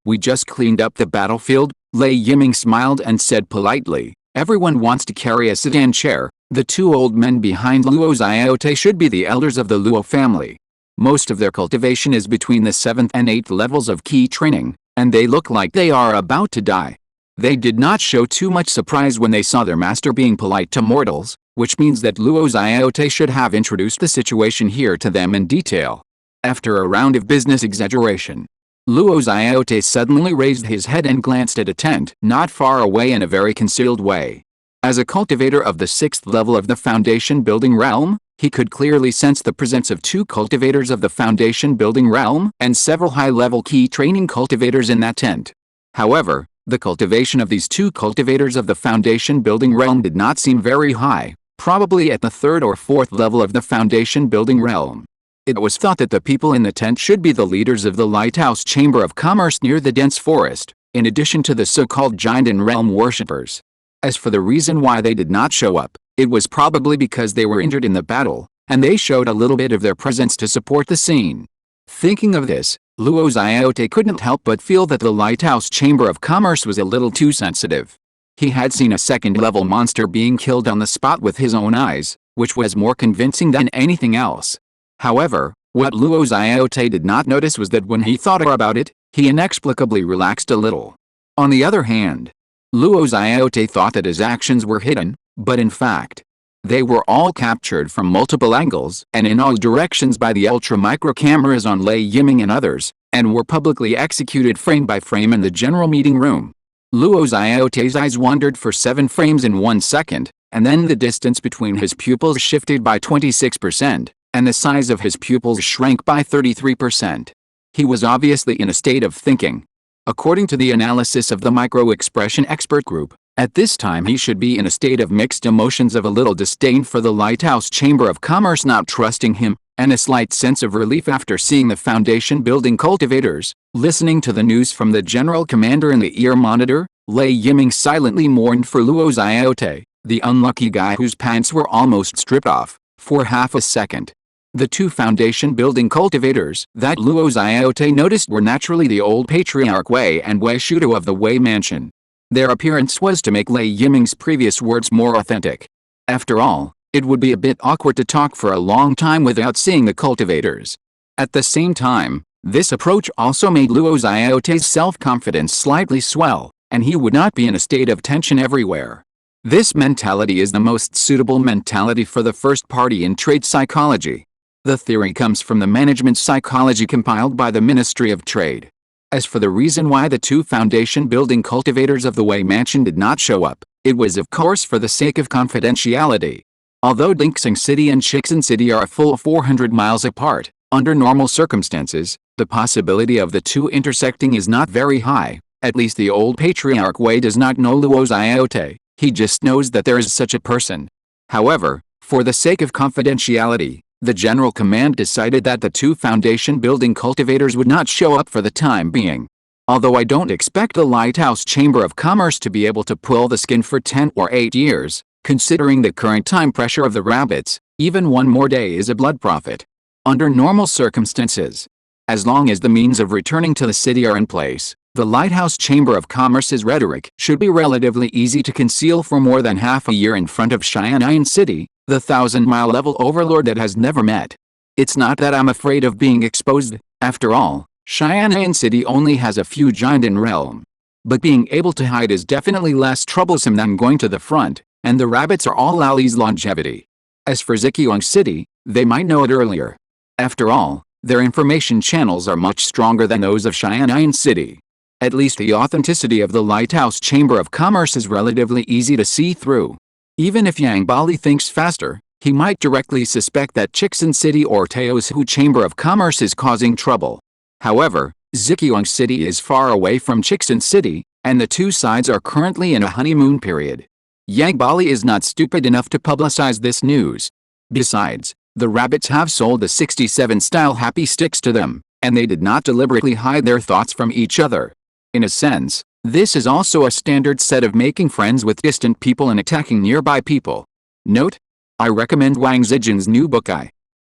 we just cleaned up the battlefield." Lei Yiming smiled and said politely, "Everyone wants to carry a sedan chair. The 2 old men behind Luo Xiaote should be the elders of the Luo family. Most of their cultivation is between the 7th and 8th levels of key training, and they look like they are about to die." They did not show too much surprise when they saw their master being polite to mortals, which means that Luo Xiaote should have introduced the situation here to them in detail. After a round of business exaggeration, Luo Xiaote suddenly raised his head and glanced at a tent not far away in a very concealed way. As a cultivator of the 6th level of the Foundation Building Realm, he could clearly sense the presence of 2 cultivators of the Foundation Building Realm and several high-level key training cultivators in that tent. However, the cultivation of these 2 cultivators of the Foundation Building Realm did not seem very high, probably at the 3rd or 4th level of the Foundation Building Realm. It was thought that the people in the tent should be the leaders of the Lighthouse Chamber of Commerce near the dense forest, in addition to the so-called giant and realm worshippers. As for the reason why they did not show up, it was probably because they were injured in the battle, and they showed a little bit of their presence to support the scene. Thinking of this, Luo Xiaote couldn't help but feel that the Lighthouse Chamber of Commerce was a little too sensitive. He had seen a 2nd-level monster being killed on the spot with his own eyes, which was more convincing than anything else. However, what Luo Xiaote did not notice was that when he thought about it, he inexplicably relaxed a little. On the other hand, Luo Xiaote thought that his actions were hidden, but in fact, they were all captured from multiple angles and in all directions by the ultra-micro cameras on Lei Yiming and others, and were publicly executed frame by frame in the general meeting room. Luo Xiaote's eyes wandered for 7 frames in 1 second, and then the distance between his pupils shifted by 26%, and the size of his pupils shrank by 33%. He was obviously in a state of thinking. According to the analysis of the micro-expression expert group, at this time he should be in a state of mixed emotions of a little disdain for the Lighthouse Chamber of Commerce not trusting him, and a slight sense of relief after seeing the Foundation Building cultivators. Listening to the news from the General Commander in the ear monitor, Lei Yiming silently mourned for Luo Xiaote, the unlucky guy whose pants were almost stripped off, for half a second. The 2 Foundation Building cultivators that Luo Xiaote noticed were naturally the old patriarch Wei and Wei Shudo of the Wei Mansion. Their appearance was to make Lei Yiming's previous words more authentic. After all, it would be a bit awkward to talk for a long time without seeing the cultivators. At the same time, this approach also made Luo Xiaote's self-confidence slightly swell, and he would not be in a state of tension everywhere. This mentality is the most suitable mentality for the first party in trade psychology. The theory comes from the management psychology compiled by the Ministry of Trade. As for the reason why the 2 Foundation Building cultivators of the Wei Mansion did not show up, it was of course for the sake of confidentiality. Although Dingsing City and Shixin City are a full 400 miles apart, under normal circumstances, the possibility of the 2 intersecting is not very high. At least the old patriarch Wei does not know Luo Xiaote, he just knows that there is such a person. However, for the sake of confidentiality, the General Command decided that the 2 Foundation Building cultivators would not show up for the time being. Although I don't expect the Lighthouse Chamber of Commerce to be able to pull the skin for 10 or 8 years, considering the current time pressure of the rabbits, even 1 more day is a blood profit. Under normal circumstances, as long as the means of returning to the city are in place, the Lighthouse Chamber of Commerce's rhetoric should be relatively easy to conceal for more than half a year in front of Shanghai City, the 1,000-mile level overlord that has never met. It's not that I'm afraid of being exposed. After all, Shanghai City only has a few giant in realm. But being able to hide is definitely less troublesome than going to the front, and the rabbits are all Ali's longevity. As for Zhejiang City, they might know it earlier. After all, their information channels are much stronger than those of Shanghai City. At least the authenticity of the Lighthouse Chamber of Commerce is relatively easy to see through. Even if Yang Bali thinks faster, he might directly suspect that Chixin City or Teosu Chamber of Commerce is causing trouble. However, Zhejiang City is far away from Chixin City, and the two sides are currently in a honeymoon period. Yang Bali is not stupid enough to publicize this news. Besides, the rabbits have sold the 67-style happy sticks to them, and they did not deliberately hide their thoughts from each other. In a sense, this is also a standard set of making friends with distant people and attacking nearby people. Note: I recommend Wang Zijin's new book.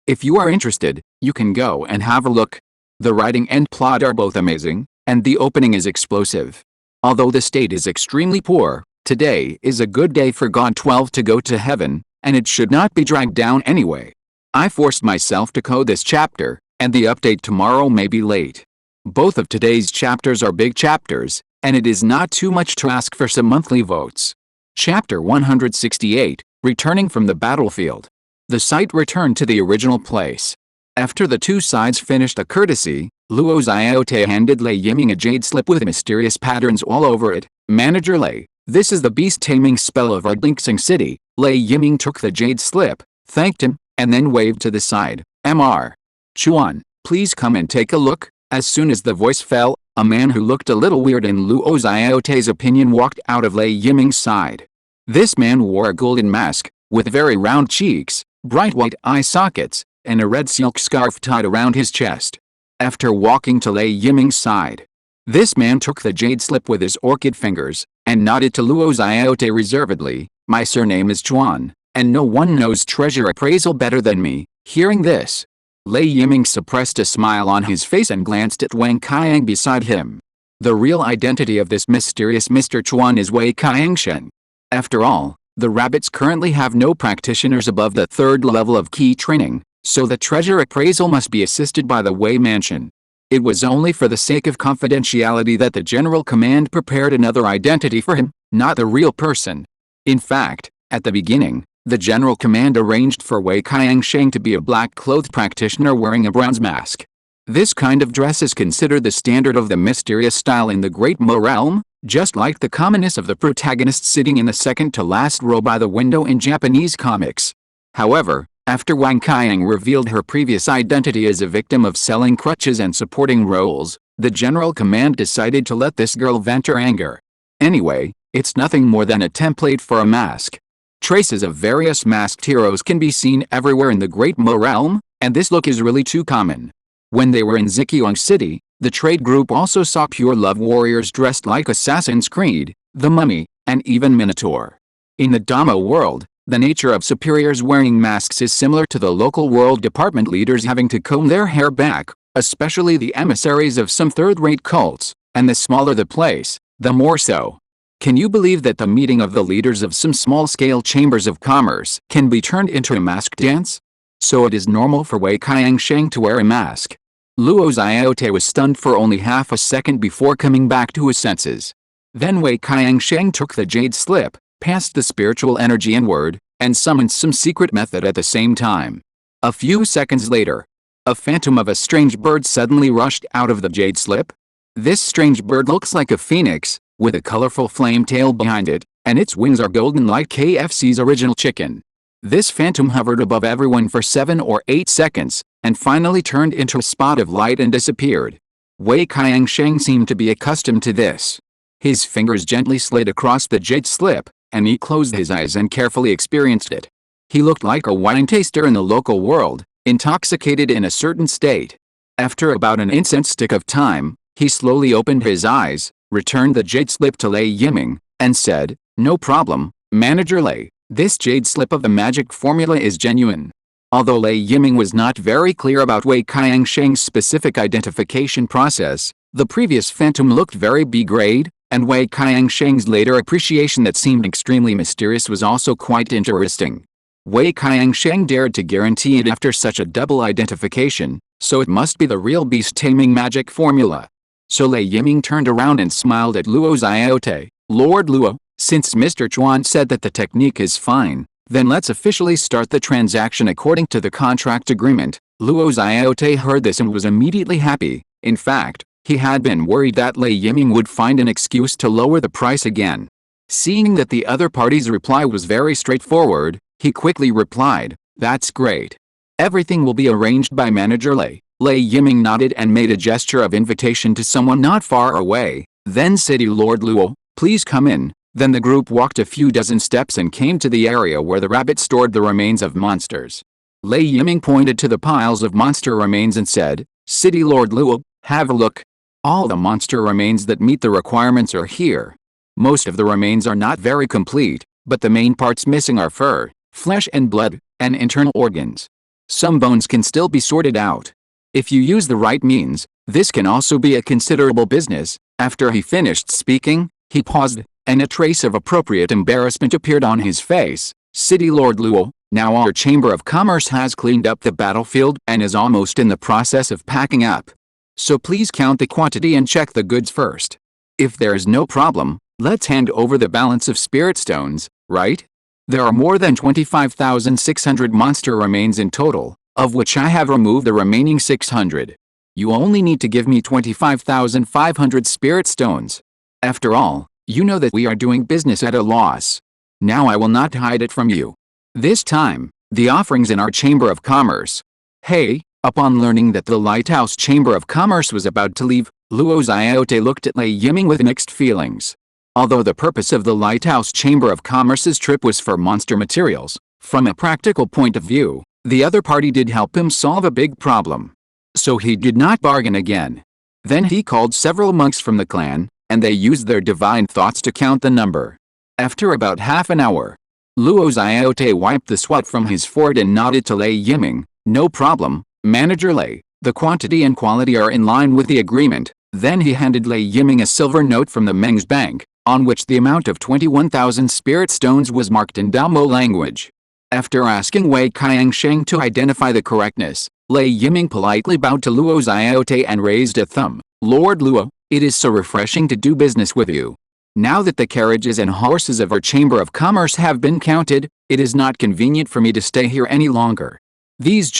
If you are interested, you can go and have a look. The writing and plot are both amazing, and the opening is explosive. Although the state is extremely poor, today is a good day for God 12 to go to heaven, and it should not be dragged down anyway. I forced myself to code this chapter, and the update tomorrow may be late. Both of today's chapters are big chapters, and it is not too much to ask for some monthly votes. Chapter 168, Returning from the Battlefield. The site returned to the original place. After the two sides finished a courtesy, Luo Xiaote handed Lei Yiming a jade slip with mysterious patterns all over it. Manager Lei, this is the beast-taming spell of Ardlinxing City. Lei Yiming took the jade slip, thanked him, and then waved to the side. Mr. Chuan, please come and take a look. As soon as the voice fell, a man who looked a little weird in Luo Xiaote's opinion walked out of Lei Yiming's side. This man wore a golden mask, with very round cheeks, bright white eye sockets, and a red silk scarf tied around his chest. After walking to Lei Yiming's side, this man took the jade slip with his orchid fingers, and nodded to Luo Xiaote reservedly. My surname is Chuan, and no one knows treasure appraisal better than me. Hearing this, Lei Yiming suppressed a smile on his face and glanced at Wang Qiang beside him. The real identity of this mysterious Mr. Chuan is Wei Qiangshen. After all, the rabbits currently have no practitioners above the 3rd level of key training, so the treasure appraisal must be assisted by the Wei Mansion. It was only for the sake of confidentiality that the General Command prepared another identity for him, not the real person. In fact, at the beginning, the General Command arranged for Wei Qiangsheng to be a black-clothed practitioner wearing a bronze mask. This kind of dress is considered the standard of the mysterious style in the Great Mo realm, just like the commonness of the protagonist sitting in the second-to-last row by the window in Japanese comics. However, after Wang Qiang revealed her previous identity as a victim of selling crutches and supporting roles, the General Command decided to let this girl vent her anger. Anyway, it's nothing more than a template for a mask. Traces of various masked heroes can be seen everywhere in the Great Mo realm, and this look is really too common. When they were in Zhejiang City, the trade group also saw pure love warriors dressed like Assassin's Creed, the Mummy, and even Minotaur. In the Dhamma world, the nature of superiors wearing masks is similar to the local world department leaders having to comb their hair back, especially the emissaries of some third-rate cults, and the smaller the place, the more so. Can you believe that the meeting of the leaders of some small-scale chambers of commerce can be turned into a mask dance? So it is normal for Wei Qiangsheng to wear a mask. Luo Xiaote was stunned for only half a second before coming back to his senses. Then Wei Qiangsheng took the jade slip, passed the spiritual energy inward, and summoned some secret method at the same time. A few seconds later, a phantom of a strange bird suddenly rushed out of the jade slip. This strange bird looks like a phoenix, with a colorful flame tail behind it, and its wings are golden like KFC's original chicken. This phantom hovered above everyone for 7 or 8 seconds, and finally turned into a spot of light and disappeared. Wei Qiangsheng seemed to be accustomed to this. His fingers gently slid across the jade slip, and he closed his eyes and carefully experienced it. He looked like a wine taster in the local world, intoxicated in a certain state. After about an incense stick of time, he slowly opened his eyes, returned the jade slip to Lei Yiming, and said, "No problem, Manager Lei, this jade slip of the magic formula is genuine." Although Lei Yiming was not very clear about Wei Qiangsheng's specific identification process, the previous phantom looked very B-grade, and Wei Qiangsheng's later appreciation that seemed extremely mysterious was also quite interesting. Wei Qiangsheng dared to guarantee it after such a double identification, so it must be the real beast-taming magic formula. So Lei Yiming turned around and smiled at Luo Ziote. Lord Luo, since Mr. Chuan said that the technique is fine, then let's officially start the transaction according to the contract agreement. Luo Ziote heard this and was immediately happy. In fact, he had been worried that Lei Yiming would find an excuse to lower the price again. Seeing that the other party's reply was very straightforward, he quickly replied, "That's great. Everything will be arranged by Manager Lei." Lei Yiming nodded and made a gesture of invitation to someone not far away. Then City Lord Luo, "Please come in." Then the group walked a few dozen steps and came to the area where the rabbit stored the remains of monsters. Lei Yiming pointed to the piles of monster remains and said, "City Lord Luo, have a look. All the monster remains that meet the requirements are here. Most of the remains are not very complete, but the main parts missing are fur, flesh and blood, and internal organs. Some bones can still be sorted out. If you use the right means, this can also be a considerable business." After he finished speaking, he paused, and a trace of appropriate embarrassment appeared on his face. "City Lord Luo, now our Chamber of Commerce has cleaned up the battlefield and is almost in the process of packing up. So please count the quantity and check the goods first. If there is no problem, let's hand over the balance of spirit stones, right? There are more than 25,600 monster remains in total, of which I have removed the remaining 600. You only need to give me 25,500 spirit stones. After all, you know that we are doing business at a loss. Now I will not hide it from you. This time, the offerings in our Chamber of Commerce." Hey, upon learning that the Lighthouse Chamber of Commerce was about to leave, Luo Ziote looked at Lei Yiming with mixed feelings. Although the purpose of the Lighthouse Chamber of Commerce's trip was for monster materials, from a practical point of view, the other party did help him solve a big problem. So he did not bargain again. Then he called several monks from the clan, and they used their divine thoughts to count the number. After about half an hour, Luo Ziote wiped the sweat from his forehead and nodded to Lei Yiming. "No problem, Manager Lei. The quantity and quality are in line with the agreement." Then he handed Lei Yiming a silver note from the Meng's bank, on which the amount of 21,000 spirit stones was marked in Daomo language. After asking Wei Qiangsheng to identify the correctness, Lei Yiming politely bowed to Luo Ziote and raised a thumb. "Lord Luo, it is so refreshing to do business with you. Now that the carriages and horses of our Chamber of Commerce have been counted, it is not convenient for me to stay here any longer. These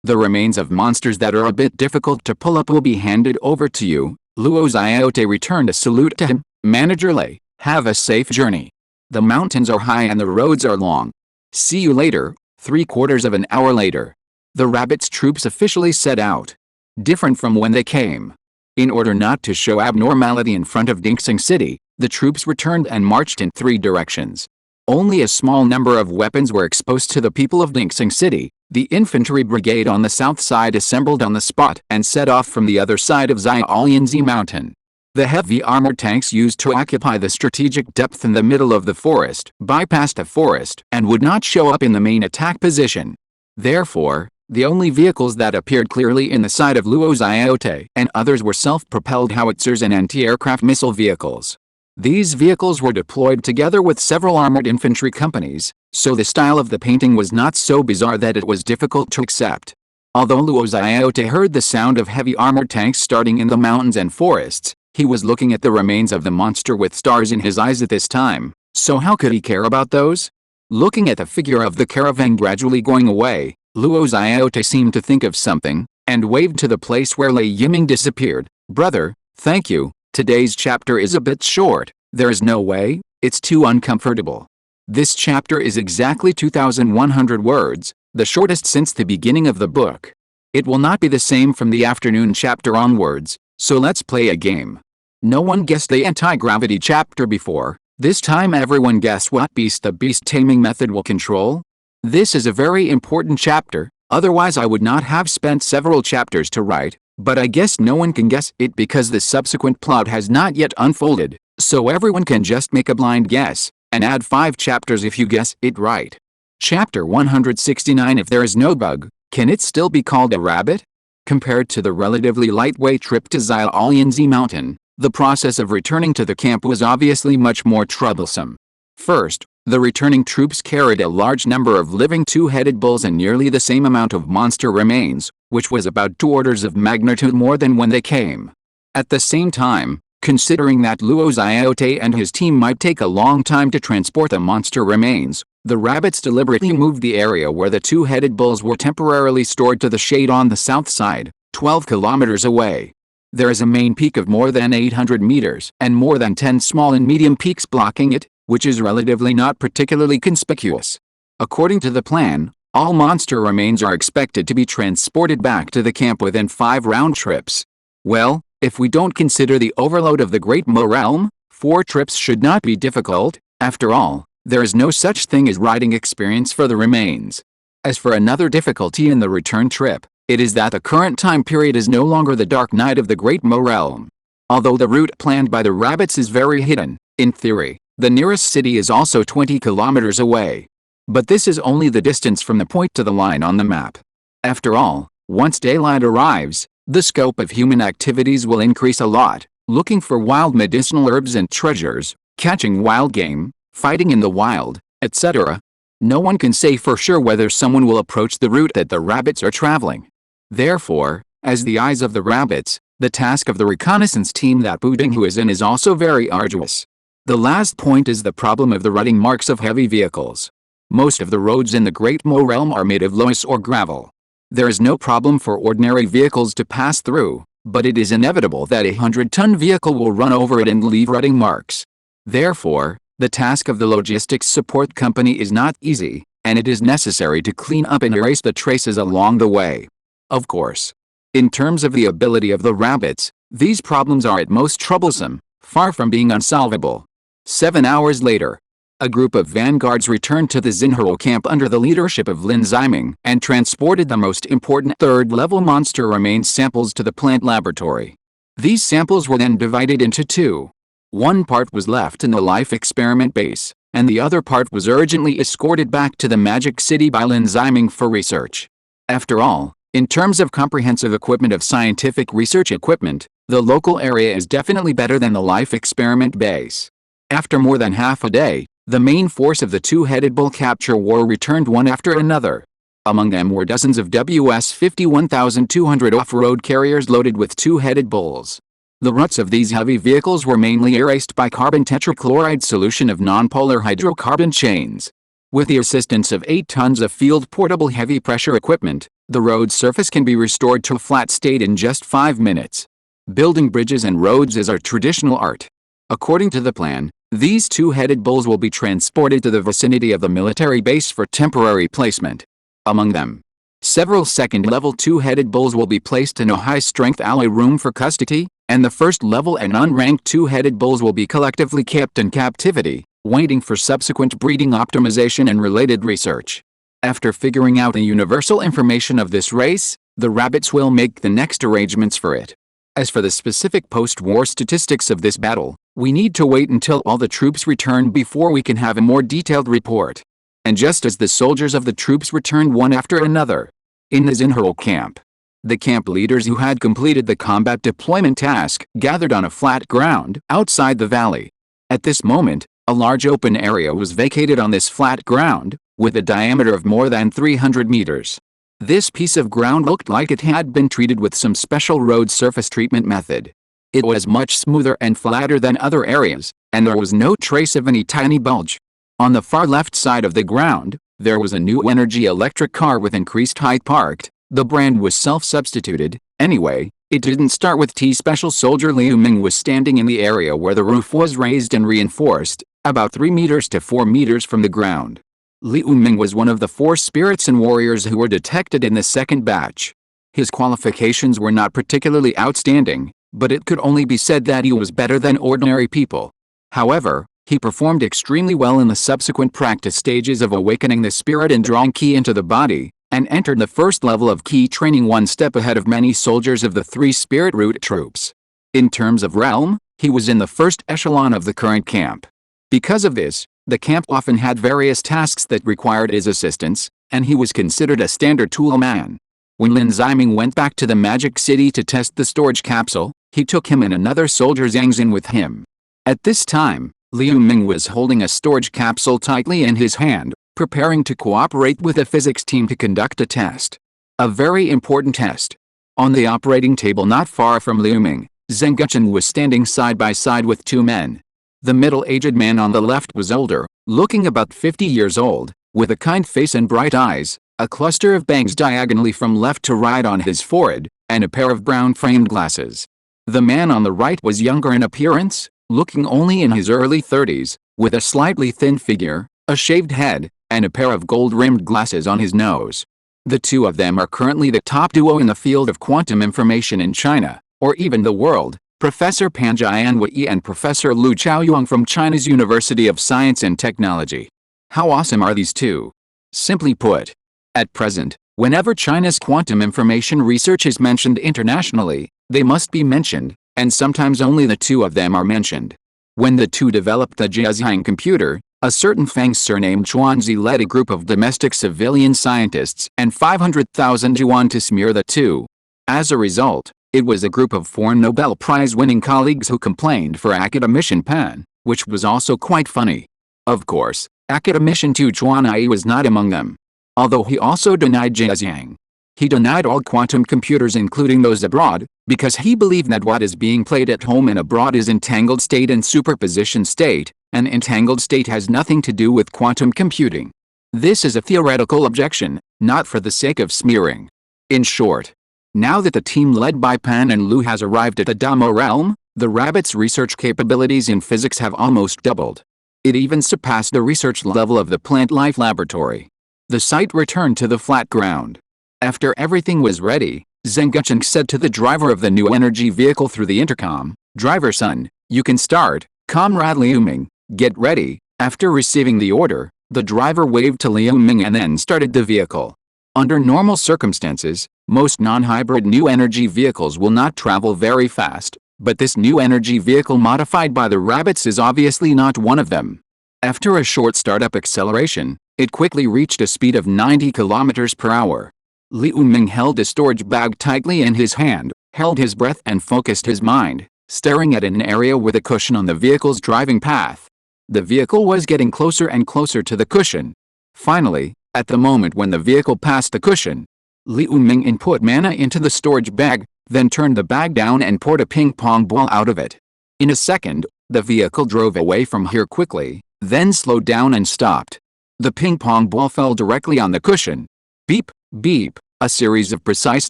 the remains of monsters that are a bit difficult to pull up will be handed over to you." Luo Ziote returned a salute to him. "Manager Lei, have a safe journey. The mountains are high and the roads are long. See you later." 3/4 of an hour later, the rabbit's troops officially set out. Different from when they came. In order not to show abnormality in front of Dingsing City, the troops returned and marched in 3 directions. Only a small number of weapons were exposed to the people of Dingsing City. The infantry brigade on the south side assembled on the spot and set off from the other side of Xiaolianzi Mountain. The heavy armored tanks used to occupy the strategic depth in the middle of the forest bypassed the forest and would not show up in the main attack position. Therefore, the only vehicles that appeared clearly in the sight of Luo Ziote and others were self-propelled howitzers and anti-aircraft missile vehicles. These vehicles were deployed together with several armored infantry companies, so the style of the painting was not so bizarre that it was difficult to accept. Although Luo Ziote heard the sound of heavy armored tanks starting in the mountains and forests, he was looking at the remains of the monster with stars in his eyes at this time, so how could he care about those? Looking at the figure of the caravan gradually going away, Luo Ziote seemed to think of something, and waved to the place where Lei Yiming disappeared. "Brother, thank you. Today's chapter is a bit short. There is no way, it's too uncomfortable. This chapter is exactly 2,100 words, the shortest since the beginning of the book. It will not be the same from the afternoon chapter onwards, so let's play a game. No one guessed the anti-gravity chapter before. This time everyone guess what beast the beast taming method will control? This is a very important chapter, otherwise I would not have spent several chapters to write. But I guess no one can guess it because the subsequent plot has not yet unfolded, so everyone can just make a blind guess, and add 5 chapters if you guess it right. Chapter 169. If there is no bug, can it still be called a rabbit? Compared to the relatively lightweight trip to Xiaolianzi Mountain, the process of returning to the camp was obviously much more troublesome. First, the returning troops carried a large number of living 2-headed bulls and nearly the same amount of monster remains, which was about 2 orders of magnitude more than when they came. At the same time, considering that Luo Ziote and his team might take a long time to transport the monster remains, the rabbits deliberately moved the area where the two-headed bulls were temporarily stored to the shade on the south side, 12 kilometers away. There is a main peak of more than 800 meters and more than 10 small and medium peaks blocking it, which is relatively not particularly conspicuous. According to the plan, all monster remains are expected to be transported back to the camp within 5 round trips. Well, if we don't consider the overload of the Great Mo realm, 4 trips should not be difficult. After all, there is no such thing as riding experience for the remains. As for another difficulty in the return trip, it is that the current time period is no longer the dark night of the Great Mo realm. Although the route planned by the rabbits is very hidden, in theory, the nearest city is also 20 kilometers away. But this is only the distance from the point to the line on the map. After all, once daylight arrives, the scope of human activities will increase a lot, looking for wild medicinal herbs and treasures, catching wild game, fighting in the wild, etc. No one can say for sure whether someone will approach the route that the rabbits are traveling. Therefore, as the eyes of the rabbits, the task of the reconnaissance team that Budinghu is in is also very arduous. The last point is the problem of the rutting marks of heavy vehicles. Most of the roads in the Great Mo realm are made of loess or gravel. There is no problem for ordinary vehicles to pass through, but it is inevitable that a 100-ton vehicle will run over it and leave rutting marks. Therefore, the task of the logistics support company is not easy, and it is necessary to clean up and erase the traces along the way. Of course, in terms of the ability of the rabbits, these problems are at most troublesome, far from being unsolvable. 7 hours later, a group of vanguards returned to the Xinhao camp under the leadership of Lin Ziming and transported the most important third-level monster remains samples to the plant laboratory. These samples were then divided into 2. One part was left in the life experiment base, and the other part was urgently escorted back to the Magic City by Lin Ziming for research. After all, in terms of comprehensive equipment of scientific research equipment, the local area is definitely better than the life experiment base. After more than half a day, the main force of the two-headed bull capture war returned one after another. Among them were dozens of WS-51,200 off-road carriers loaded with two-headed bulls. The ruts of these heavy vehicles were mainly erased by carbon tetrachloride solution of nonpolar hydrocarbon chains. With the assistance of 8 tons of field-portable heavy-pressure equipment, the road surface can be restored to a flat state in just 5 minutes. Building bridges and roads is our traditional art. According to the plan, these two-headed bulls will be transported to the vicinity of the military base for temporary placement. Among them, several second-level two-headed bulls will be placed in a high-strength alloy room for custody, and the first-level and unranked two-headed bulls will be collectively kept in captivity, waiting for subsequent breeding optimization and related research. After figuring out the universal information of this race, the rabbits will make the next arrangements for it. As for the specific post-war statistics of this battle, we need to wait until all the troops return before we can have a more detailed report. And just as the soldiers of the troops returned one after another, in the Xinhao camp, the camp leaders who had completed the combat deployment task gathered on a flat ground outside the valley. At this moment, a large open area was vacated on this flat ground, with a diameter of more than 300 meters. This piece of ground looked like it had been treated with some special road surface treatment method. It was much smoother and flatter than other areas, and there was no trace of any tiny bulge. On the far left side of the ground, there was a new energy electric car with increased height parked. The brand was self-substituted. Anyway, it didn't start with T. Special Soldier Liu Ming was standing in the area where the roof was raised and reinforced, about 3 meters to 4 meters from the ground. Liu Ming was one of the 4 spirits and warriors who were detected in the second batch. His qualifications were not particularly outstanding, but it could only be said that he was better than ordinary people. However, he performed extremely well in the subsequent practice stages of awakening the spirit and drawing ki into the body, and entered the first level of ki training one step ahead of many soldiers of the 3 spirit root troops. In terms of realm, he was in the first echelon of the current camp. Because of this, the camp often had various tasks that required his assistance, and he was considered a standard tool man. When Lin Ziming went back to the Magic City to test the storage capsule, he took him and another soldier Zhang Xin with him. At this time, Liu Ming was holding a storage capsule tightly in his hand, preparing to cooperate with a physics team to conduct a test. A very important test. On the operating table not far from Liu Ming, Zenguchen was standing side by side with two men. The middle-aged man on the left was older, looking about 50 years old, with a kind face and bright eyes, a cluster of bangs diagonally from left to right on his forehead, and a pair of brown-framed glasses. The man on the right was younger in appearance, looking only in his early 30s, with a slightly thin figure, a shaved head, and a pair of gold-rimmed glasses on his nose. The two of them are currently the top duo in the field of quantum information in China, or even the world, Professor Pan Jianwei and Professor Lu Chaoyuan from China's University of Science and Technology. How awesome are these two? Simply put, at present, whenever China's quantum information research is mentioned internationally, they must be mentioned, and sometimes only the two of them are mentioned. When the two developed the Jiaxiang computer, a certain Fang surnamed Chuanzi led a group of domestic civilian scientists and 500,000 yuan to smear the two. As a result, it was a group of foreign Nobel Prize-winning colleagues who complained for academician Pan, which was also quite funny. Of course, academician Tu Chuanai was not among them. Although he also denied Jiaxiang. He denied all quantum computers including those abroad, because he believed that what is being played at home and abroad is entangled state and superposition state, and entangled state has nothing to do with quantum computing. This is a theoretical objection, not for the sake of smearing. In short, now that the team led by Pan and Lu has arrived at the Damo realm, the rabbit's research capabilities in physics have almost doubled. It even surpassed the research level of the plant life laboratory. The site returned to the flat ground. After everything was ready, Zenguchen said to the driver of the new energy vehicle through the intercom, "Driver son, you can start, Comrade Liu Ming, get ready." After receiving the order, the driver waved to Liu Ming and then started the vehicle. Under normal circumstances, most non-hybrid new energy vehicles will not travel very fast, but this new energy vehicle modified by the rabbits is obviously not one of them. After a short startup acceleration, it quickly reached a speed of 90 kilometers per hour. Liu Ming held a storage bag tightly in his hand, held his breath and focused his mind, staring at an area with a cushion on the vehicle's driving path. The vehicle was getting closer and closer to the cushion. Finally, at the moment when the vehicle passed the cushion, Liu Ming input mana into the storage bag, then turned the bag down and poured a ping-pong ball out of it. In a second, the vehicle drove away from here quickly, then slowed down and stopped. The ping-pong ball fell directly on the cushion. Beep, beep, a series of precise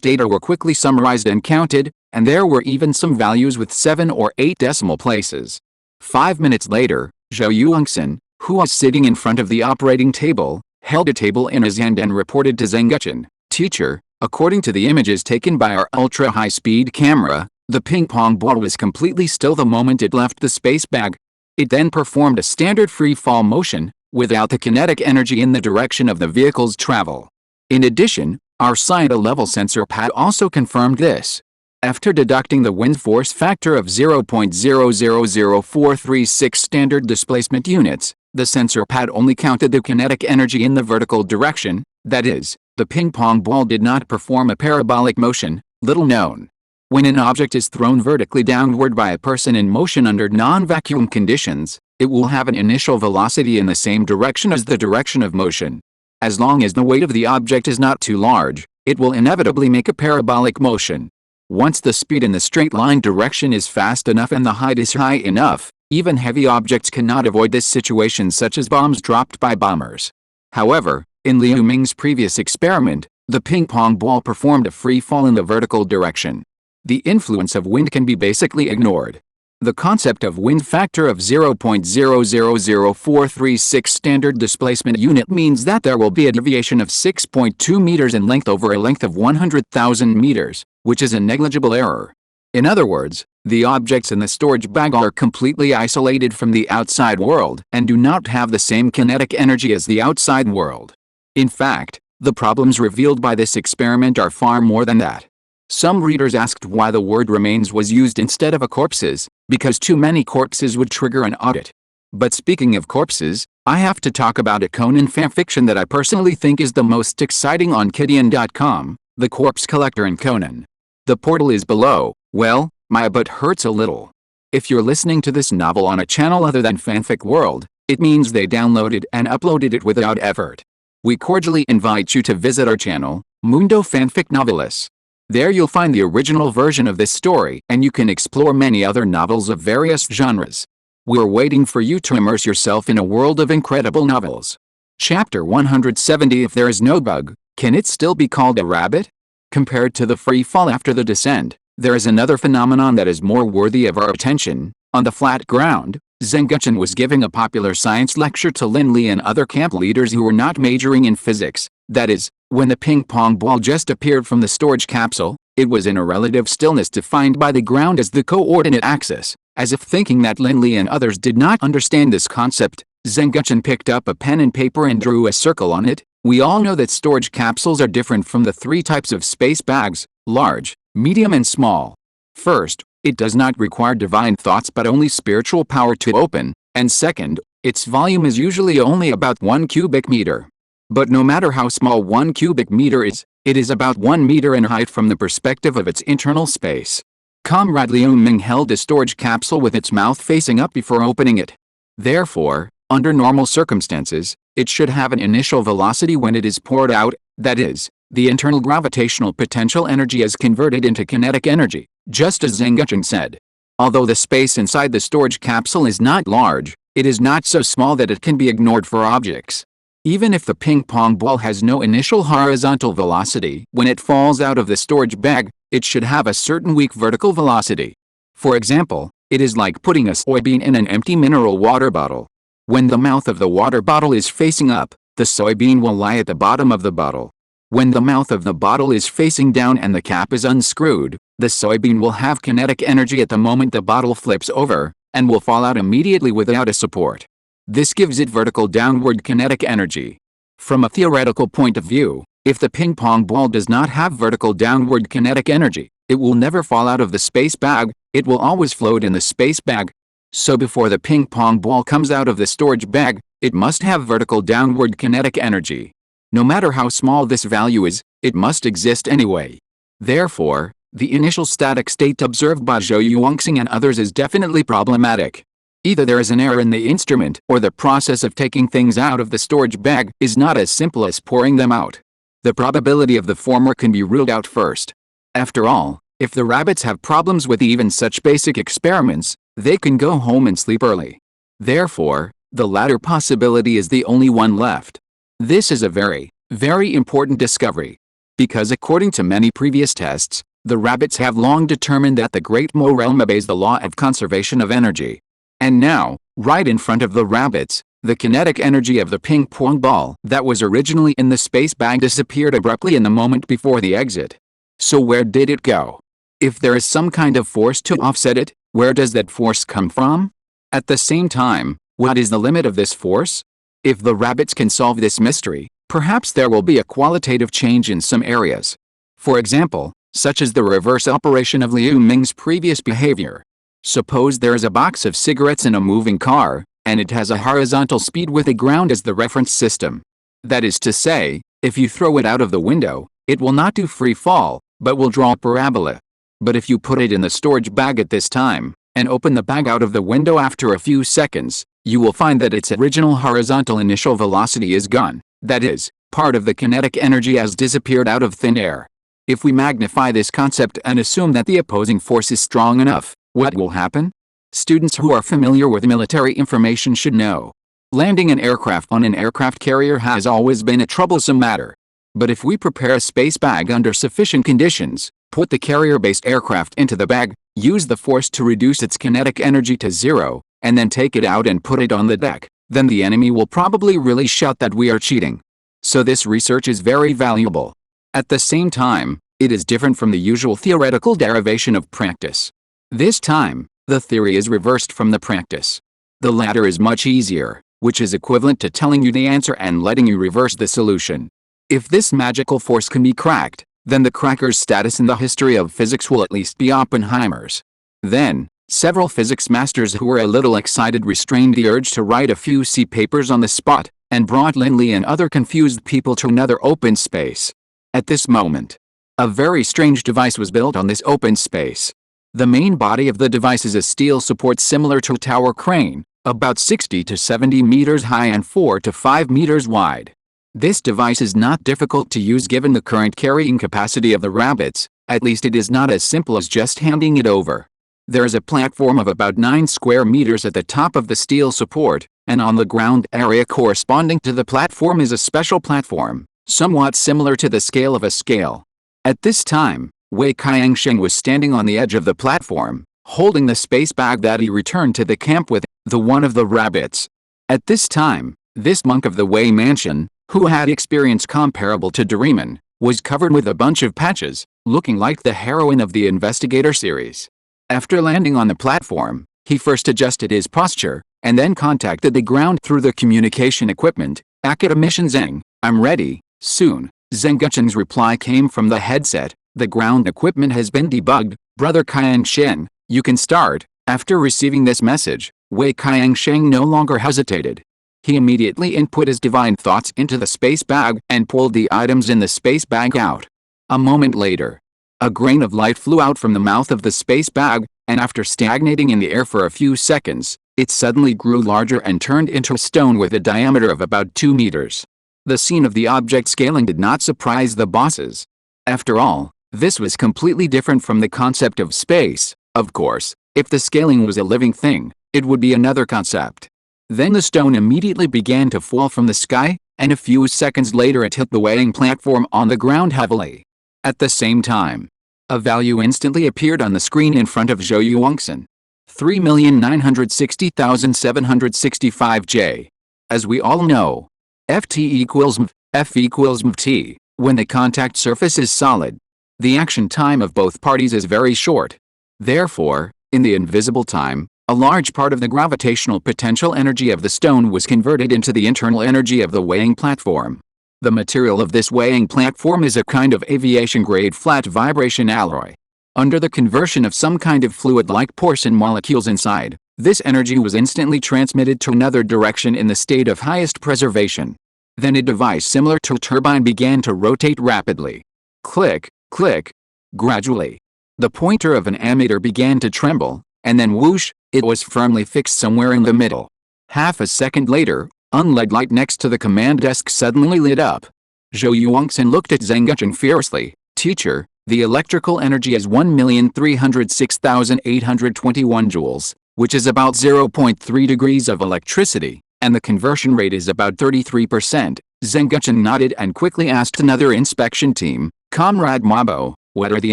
data were quickly summarized and counted, and there were even some values with 7 or 8 decimal places. 5 minutes later, Zhou Yuangxin, who was sitting in front of the operating table, held a table in his hand and reported to Zenguchen, "Teacher, according to the images taken by our ultra-high-speed camera, the ping-pong ball was completely still the moment it left the space bag. It then performed a standard free-fall motion, without the kinetic energy in the direction of the vehicle's travel. In addition, our Science-level sensor pad also confirmed this. After deducting the wind force factor of 0.000436 standard displacement units, the sensor pad only counted the kinetic energy in the vertical direction, that is, the ping-pong ball did not perform a parabolic motion, little known. When an object is thrown vertically downward by a person in motion under non-vacuum conditions, it will have an initial velocity in the same direction as the direction of motion. As long as the weight of the object is not too large, it will inevitably make a parabolic motion. Once the speed in the straight line direction is fast enough and the height is high enough, even heavy objects cannot avoid this situation, such as bombs dropped by bombers. However, in Liu Ming's previous experiment, the ping-pong ball performed a free fall in the vertical direction. The influence of wind can be basically ignored. The concept of wind factor of 0.000436 standard displacement unit means that there will be a deviation of 6.2 meters in length over a length of 100,000 meters, which is a negligible error. In other words, the objects in the storage bag are completely isolated from the outside world and do not have the same kinetic energy as the outside world. In fact, the problems revealed by this experiment are far more than that. Some readers asked why the word remains was used instead of a corpses, because too many corpses would trigger an audit. But speaking of corpses, I have to talk about a Conan fanfiction that I personally think is the most exciting on Kidian.com, The Corpse Collector in Conan. The portal is below. Well, my butt hurts a little. If you're listening to this novel on a channel other than Fanfic World, it means they downloaded and uploaded it without effort. We cordially invite you to visit our channel, Mundo Fanfic Novelis. There you'll find the original version of this story, and you can explore many other novels of various genres. We're waiting for you to immerse yourself in a world of incredible novels. Chapter 170. If there is no bug, can it still be called a rabbit? Compared to the free fall after the descent, there is another phenomenon that is more worthy of our attention. On the flat ground, Zheng Guchen was giving a popular science lecture to Lin Li and other camp leaders who were not majoring in physics. That is, when the ping-pong ball just appeared from the storage capsule, it was in a relative stillness defined by the ground as the coordinate axis. As if thinking that Lin Li and others did not understand this concept, Zheng Guchen picked up a pen and paper and drew a circle on it. We all know that storage capsules are different from the three types of space bags: large, medium and small. First, it does not require divine thoughts but only spiritual power to open, and second, its volume is usually only about 1 cubic meter. But no matter how small 1 cubic meter is, it is about 1 meter in height from the perspective of its internal space. Comrade Liu Ming held a storage capsule with its mouth facing up before opening it. Therefore, under normal circumstances, it should have an initial velocity when it is poured out, that is, the internal gravitational potential energy is converted into kinetic energy, just as Zheng Guchen said. Although the space inside the storage capsule is not large, it is not so small that it can be ignored for objects. Even if the ping-pong ball has no initial horizontal velocity, when it falls out of the storage bag, it should have a certain weak vertical velocity. For example, it is like putting a soybean in an empty mineral water bottle. When the mouth of the water bottle is facing up, the soybean will lie at the bottom of the bottle. When the mouth of the bottle is facing down and the cap is unscrewed, the soybean will have kinetic energy at the moment the bottle flips over, and will fall out immediately without a support. This gives it vertical downward kinetic energy. From a theoretical point of view, if the ping-pong ball does not have vertical downward kinetic energy, it will never fall out of the space bag, it will always float in the space bag. So before the ping-pong ball comes out of the storage bag, it must have vertical downward kinetic energy. No matter how small this value is, it must exist anyway. Therefore, the initial static state observed by Zhou Yuanxing and others is definitely problematic. Either there is an error in the instrument, or the process of taking things out of the storage bag is not as simple as pouring them out. The probability of the former can be ruled out first. After all, if the rabbits have problems with even such basic experiments, they can go home and sleep early. Therefore, the latter possibility is the only one left. This is a very, very important discovery. Because according to many previous tests, the rabbits have long determined that the Great Mo realm obeys the law of conservation of energy. And now, right in front of the rabbits, the kinetic energy of the ping-pong ball that was originally in the space bag disappeared abruptly in the moment before the exit. So where did it go? If there is some kind of force to offset it, where does that force come from? At the same time, what is the limit of this force? If the rabbits can solve this mystery, perhaps there will be a qualitative change in some areas. For example, such as the reverse operation of Liu Ming's previous behavior. Suppose there is a box of cigarettes in a moving car, and it has a horizontal speed with the ground as the reference system. That is to say, if you throw it out of the window, it will not do free fall, but will draw a parabola. But if you put it in the storage bag at this time, and open the bag out of the window after a few seconds, you will find that its original horizontal initial velocity is gone. That is, part of the kinetic energy has disappeared out of thin air. If we magnify this concept and assume that the opposing force is strong enough, what will happen? Students who are familiar with military information should know. Landing an aircraft on an aircraft carrier has always been a troublesome matter. But if we prepare a space bag under sufficient conditions, put the carrier-based aircraft into the bag, use the force to reduce its kinetic energy to zero, and then take it out and put it on the deck, then the enemy will probably really shout that we are cheating. So this research is very valuable. At the same time, it is different from the usual theoretical derivation of practice. This time, the theory is reversed from the practice. The latter is much easier, which is equivalent to telling you the answer and letting you reverse the solution. If this magical force can be cracked, then the cracker's status in the history of physics will at least be Oppenheimer's. Then, several physics masters who were a little excited restrained the urge to write a few C papers on the spot, and brought Lin Li and other confused people to another open space. At this moment, a very strange device was built on this open space. The main body of the device is a steel support similar to a tower crane, about 60 to 70 meters high and 4 to 5 meters wide. This device is not difficult to use given the current carrying capacity of the rabbits, At least it is not as simple as just handing it over. There is a platform of about 9 square meters at the top of the steel support, and on the ground area corresponding to the platform is a special platform, somewhat similar to the scale of a scale. At this time, Wei Qiangsheng was standing on the edge of the platform, holding the space bag that he returned to the camp with, the one of the rabbits. At this time, this monk of the Wei mansion, who had experience comparable to Doraemon, was covered with a bunch of patches, looking like the heroine of the Investigator series. After landing on the platform, he first adjusted his posture, and then contacted the ground through the communication equipment. Academician Zheng, I'm ready, soon. Zheng Guchen's reply came from the headset. The ground equipment has been debugged, Brother Qiangsheng, you can start. After receiving this message, Wei Qiangsheng no longer hesitated. He immediately input his divine thoughts into the space bag and pulled the items in the space bag out. A moment later, a grain of light flew out from the mouth of the space bag, and after stagnating in the air for a few seconds, it suddenly grew larger and turned into a stone with a diameter of about 2 meters. The scene of the object scaling did not surprise the bosses. After all, this was completely different from the concept of space. Of course, if the scaling was a living thing, it would be another concept. Then the stone immediately began to fall from the sky, and a few seconds later it hit the weighing platform on the ground heavily. At the same time, a value instantly appeared on the screen in front of Zhou Yuangxin. 3,960,765 J. As we all know, Ft equals mv, F equals mv. When the contact surface is solid, the action time of both parties is very short. Therefore, in the invisible time, a large part of the gravitational potential energy of the stone was converted into the internal energy of the weighing platform. The material of this weighing platform is a kind of aviation-grade flat vibration alloy. Under the conversion of some kind of fluid-like porcine molecules inside, this energy was instantly transmitted to another direction in the state of highest preservation. Then a device similar to a turbine began to rotate rapidly. Click, click. Gradually, the pointer of an ammeter began to tremble, and then whoosh, it was firmly fixed somewhere in the middle. Half a second later, unled light next to the command desk suddenly lit up. Zhou Yuangxin looked at Zheng Guchen fiercely. Teacher, the electrical energy is 1,306,821 joules, which is about 0.3 degrees of electricity, and the conversion rate is about 33%. Zheng Guchen nodded and quickly asked another inspection team, Comrade Mabo, what are the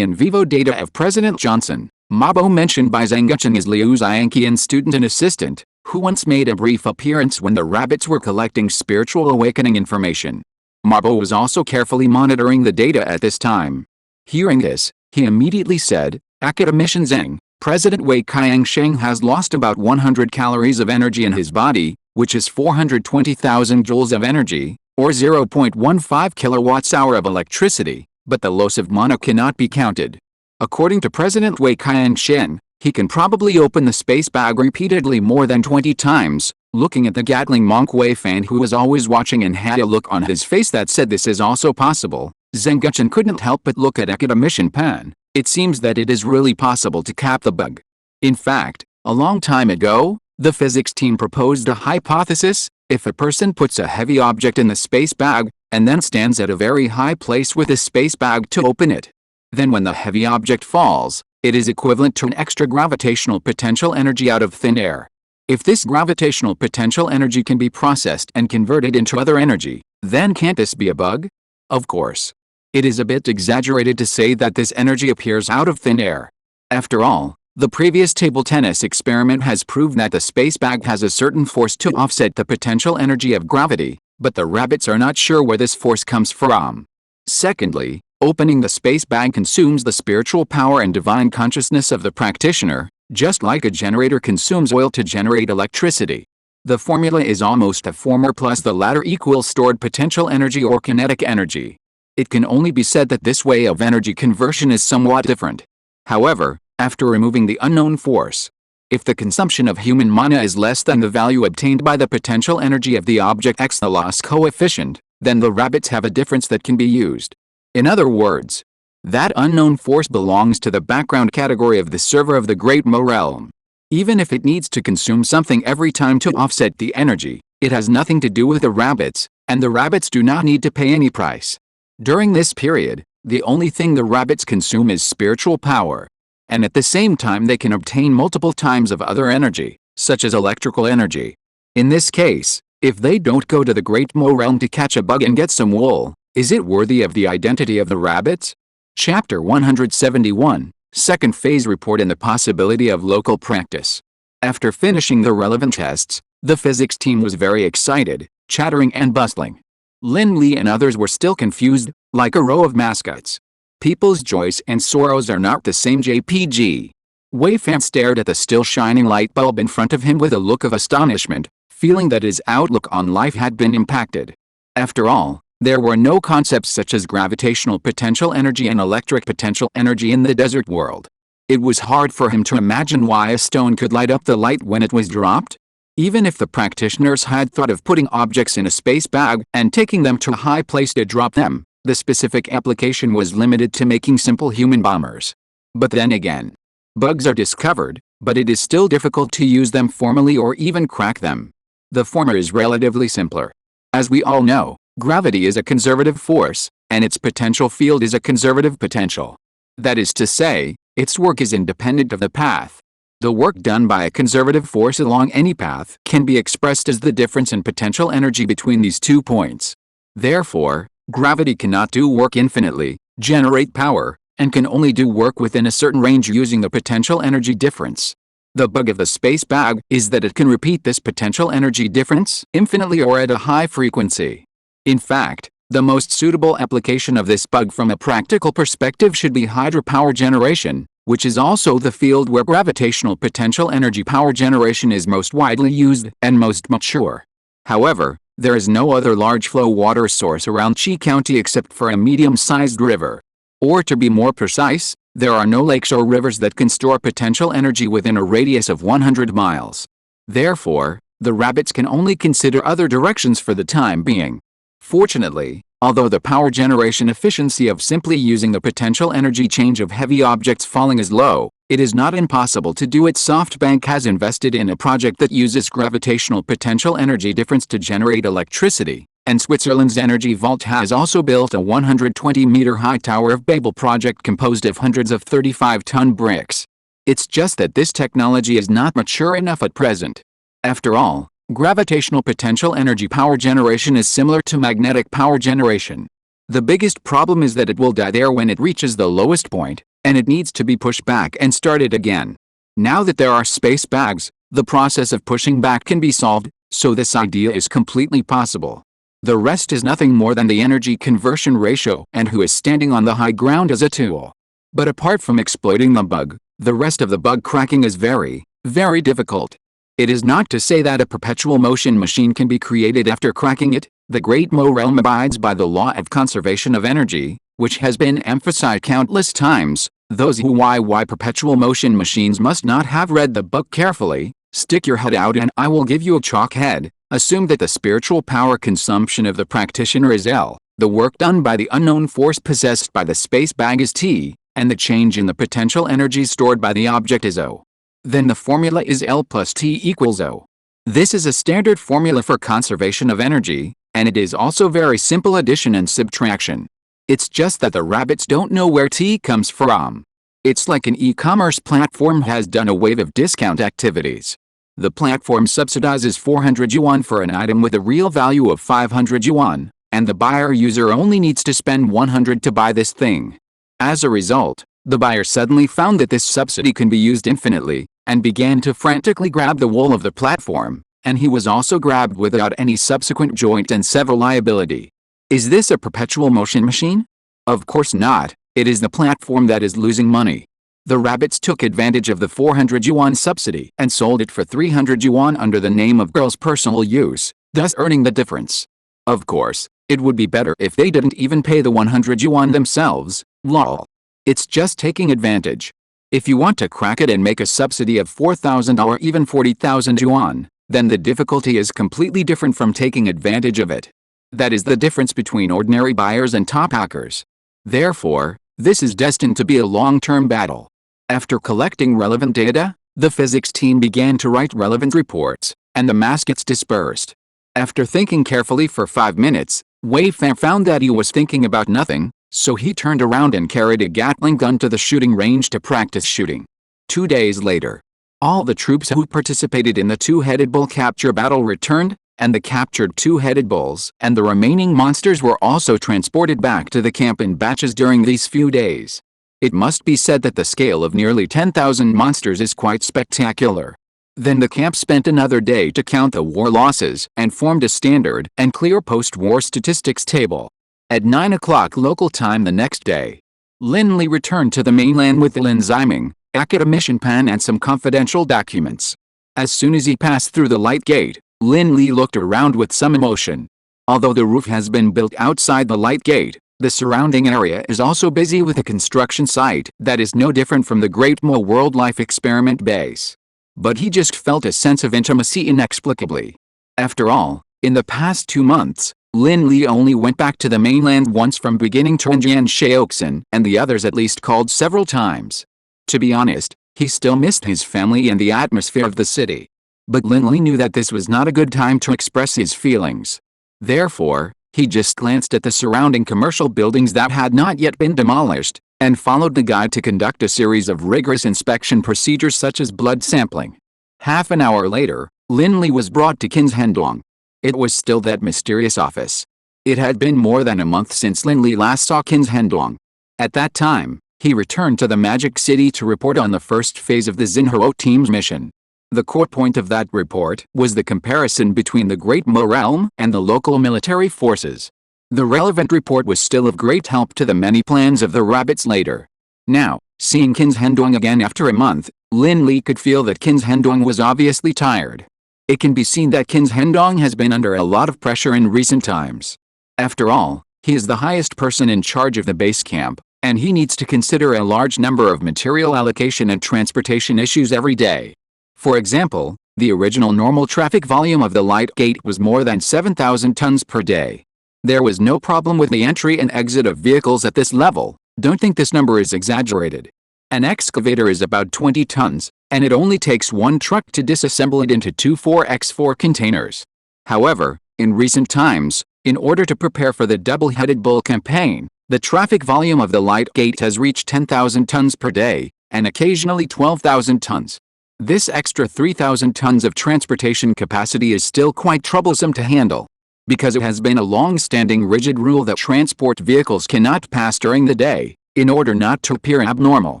in vivo data of President Johnson? Mabo mentioned by Zheng Guchen is Liu Xianqian's student and assistant, who once made a brief appearance when the rabbits were collecting spiritual awakening information. Mabo was also carefully monitoring the data at this time. Hearing this, he immediately said, Academician Zheng, President Wei Qiangsheng has lost about 100 calories of energy in his body, which is 420,000 joules of energy, or 0.15 kilowatts-hour of electricity, but the loss of mana cannot be counted. According to President Wei Qiangsheng, he can probably open the space bag repeatedly more than 20 times. Looking at the Gatling monk Wei Fan, who was always watching and had a look on his face that said this is also possible, Zheng Guchen couldn't help but look at Academician Pan. It seems that it is really possible to cap the bug. In fact, a long time ago, the physics team proposed a hypothesis: if a person puts a heavy object in the space bag, and then stands at a very high place with the space bag to open it, then when the heavy object falls, it is equivalent to an extra gravitational potential energy out of thin air. If this gravitational potential energy can be processed and converted into other energy, then can't this be a bug? Of course. It is a bit exaggerated to say that this energy appears out of thin air. After all, the previous table tennis experiment has proved that the space bag has a certain force to offset the potential energy of gravity, but the rabbits are not sure where this force comes from. Secondly, opening the space bag consumes the spiritual power and divine consciousness of the practitioner, just like a generator consumes oil to generate electricity. The formula is almost the former plus the latter equals stored potential energy or kinetic energy. It can only be said that this way of energy conversion is somewhat different. However, after removing the unknown force, if the consumption of human mana is less than the value obtained by the potential energy of the object x the loss coefficient, then the rabbits have a difference that can be used. In other words, that unknown force belongs to the background category of the server of the Great Mo realm. Even if it needs to consume something every time to offset the energy, it has nothing to do with the rabbits, and the rabbits do not need to pay any price. During this period, The only thing the rabbits consume is spiritual power. And at the same time they can obtain multiple times of other energy, such as electrical energy. In this case, if they don't go to the Great Mo realm to catch a bug and get some wool, is it worthy of the identity of the rabbits? Chapter 171, Second Phase Report and the Possibility of Local Practice. After finishing the relevant tests, the physics team was very excited, chattering and bustling. Lin Li and others were still confused, like a row of mascots. People's joys and sorrows are not the same. JPG. Wei Fan stared at the still shining light bulb in front of him with a look of astonishment, feeling that his outlook on life had been impacted. After all, there were no concepts such as gravitational potential energy and electric potential energy in the desert world. It was hard for him to imagine why a stone could light up the light when it was dropped. Even if the practitioners had thought of putting objects in a space bag and taking them to a high place to drop them, the specific application was limited to making simple human bombers. But then again, bugs are discovered, but it is still difficult to use them formally or even crack them. The former is relatively simpler. As we all know, gravity is a conservative force, and its potential field is a conservative potential. That is to say, its work is independent of the path. The work done by a conservative force along any path can be expressed as the difference in potential energy between these 2 points. Therefore, gravity cannot do work infinitely, generate power, and can only do work within a certain range using the potential energy difference. The bug of the space bag is that it can repeat this potential energy difference infinitely or at a high frequency. In fact, the most suitable application of this bug from a practical perspective should be hydropower generation, which is also the field where gravitational potential energy power generation is most widely used and most mature. However, there is no other large-flow water source around Qi County except for a medium-sized river. Or to be more precise, there are no lakes or rivers that can store potential energy within a radius of 100 miles. Therefore, the rabbits can only consider other directions for the time being. Fortunately, although the power generation efficiency of simply using the potential energy change of heavy objects falling is low, it is not impossible to do it. SoftBank has invested in a project that uses gravitational potential energy difference to generate electricity, and Switzerland's Energy Vault has also built a 120-meter-high Tower of Babel project composed of hundreds of 35-ton bricks. It's just that this technology is not mature enough at present. After all, gravitational potential energy power generation is similar to magnetic power generation. The biggest problem is that it will die there when it reaches the lowest point, and it needs to be pushed back and started again. Now that there are space bags, the process of pushing back can be solved, so this idea is completely possible. The rest is nothing more than the energy conversion ratio and who is standing on the high ground as a tool. But apart from exploiting the bug, the rest of the bug cracking is very, very difficult. It is not to say that a perpetual motion machine can be created after cracking it. The Great Mo realm abides by the law of conservation of energy, which has been emphasized countless times. Those who why perpetual motion machines must not have read the book carefully. Stick your head out and I will give you a chalk head. Assume that the spiritual power consumption of the practitioner is L, the work done by the unknown force possessed by the space bag is T, and the change in the potential energy stored by the object is O. Then the formula is L plus T equals O. This is a standard formula for conservation of energy, and it is also very simple addition and subtraction. It's just that the rabbits don't know where T comes from. It's like an e-commerce platform has done a wave of discount activities. The platform subsidizes 400 yuan for an item with a real value of 500 yuan, and the buyer user only needs to spend 100 to buy this thing. As a result, the buyer suddenly found that this subsidy can be used infinitely, and began to frantically grab the wool of the platform, and he was also grabbed without any subsequent joint and several liability. Is this a perpetual motion machine? Of course not, it is the platform that is losing money. The rabbits took advantage of the 400 yuan subsidy and sold it for 300 yuan under the name of girls' personal use, thus earning the difference. Of course, it would be better if they didn't even pay the 100 yuan themselves, lol. It's just taking advantage. If you want to crack it and make a subsidy of 4,000 or even 40,000 yuan, then the difficulty is completely different from taking advantage of it. That is the difference between ordinary buyers and top hackers. Therefore, this is destined to be a long-term battle. After collecting relevant data, the physics team began to write relevant reports, and the mascots dispersed. After thinking carefully for 5 minutes, Wei Fan found that he was thinking about nothing, So he turned around and carried a Gatling gun to the shooting range to practice shooting. 2 days later, all the troops who participated in the two-headed bull capture battle returned, and the captured two-headed bulls and the remaining monsters were also transported back to the camp in batches during these few days. It must be said that the scale of nearly 10,000 monsters is quite spectacular. Then the camp spent another day to count the war losses and formed a standard and clear post-war statistics table. At 9 o'clock local time the next day, Lin Li returned to the mainland with the Lin Ziming, Akita mission plan and some confidential documents. As soon as he passed through the light gate, Lin Li looked around with some emotion. Although the roof has been built outside the light gate, the surrounding area is also busy with a construction site that is no different from the Great Mo World Life Experiment base. But he just felt a sense of intimacy inexplicably. After all, in the past 2 months, Lin Li only went back to the mainland once from beginning Tuanjian Shaoxin, and the others at least called several times. To be honest, he still missed his family and the atmosphere of the city. But Lin Li knew that this was not a good time to express his feelings. Therefore, he just glanced at the surrounding commercial buildings that had not yet been demolished, and followed the guide to conduct a series of rigorous inspection procedures such as blood sampling. Half an hour later, Lin Li was brought to Qin's Hendong. It was still that mysterious office. It had been more than a month since Lin Li last saw Qin's Hendong. At that time, he returned to the Magic City to report on the first phase of the Xinhuo team's mission. The core point of that report was the comparison between the Great Mo realm and the local military forces. The relevant report was still of great help to the many plans of the rabbits later. Now, seeing Qin's Hendong again after a month, Lin Li could feel that Qin's Hendong was obviously tired. It can be seen that Qin's Hendong has been under a lot of pressure in recent times. After all, he is the highest person in charge of the base camp, and he needs to consider a large number of material allocation and transportation issues every day. For example, the original normal traffic volume of the light gate was more than 7,000 tons per day. There was no problem with the entry and exit of vehicles at this level. Don't think this number is exaggerated. An excavator is about 20 tons, and it only takes one truck to disassemble it into two 4x4 containers. However, in recent times, in order to prepare for the double-headed bull campaign, the traffic volume of the light gate has reached 10,000 tons per day, and occasionally 12,000 tons. This extra 3,000 tons of transportation capacity is still quite troublesome to handle. Because it has been a long-standing rigid rule that transport vehicles cannot pass during the day, in order not to appear abnormal,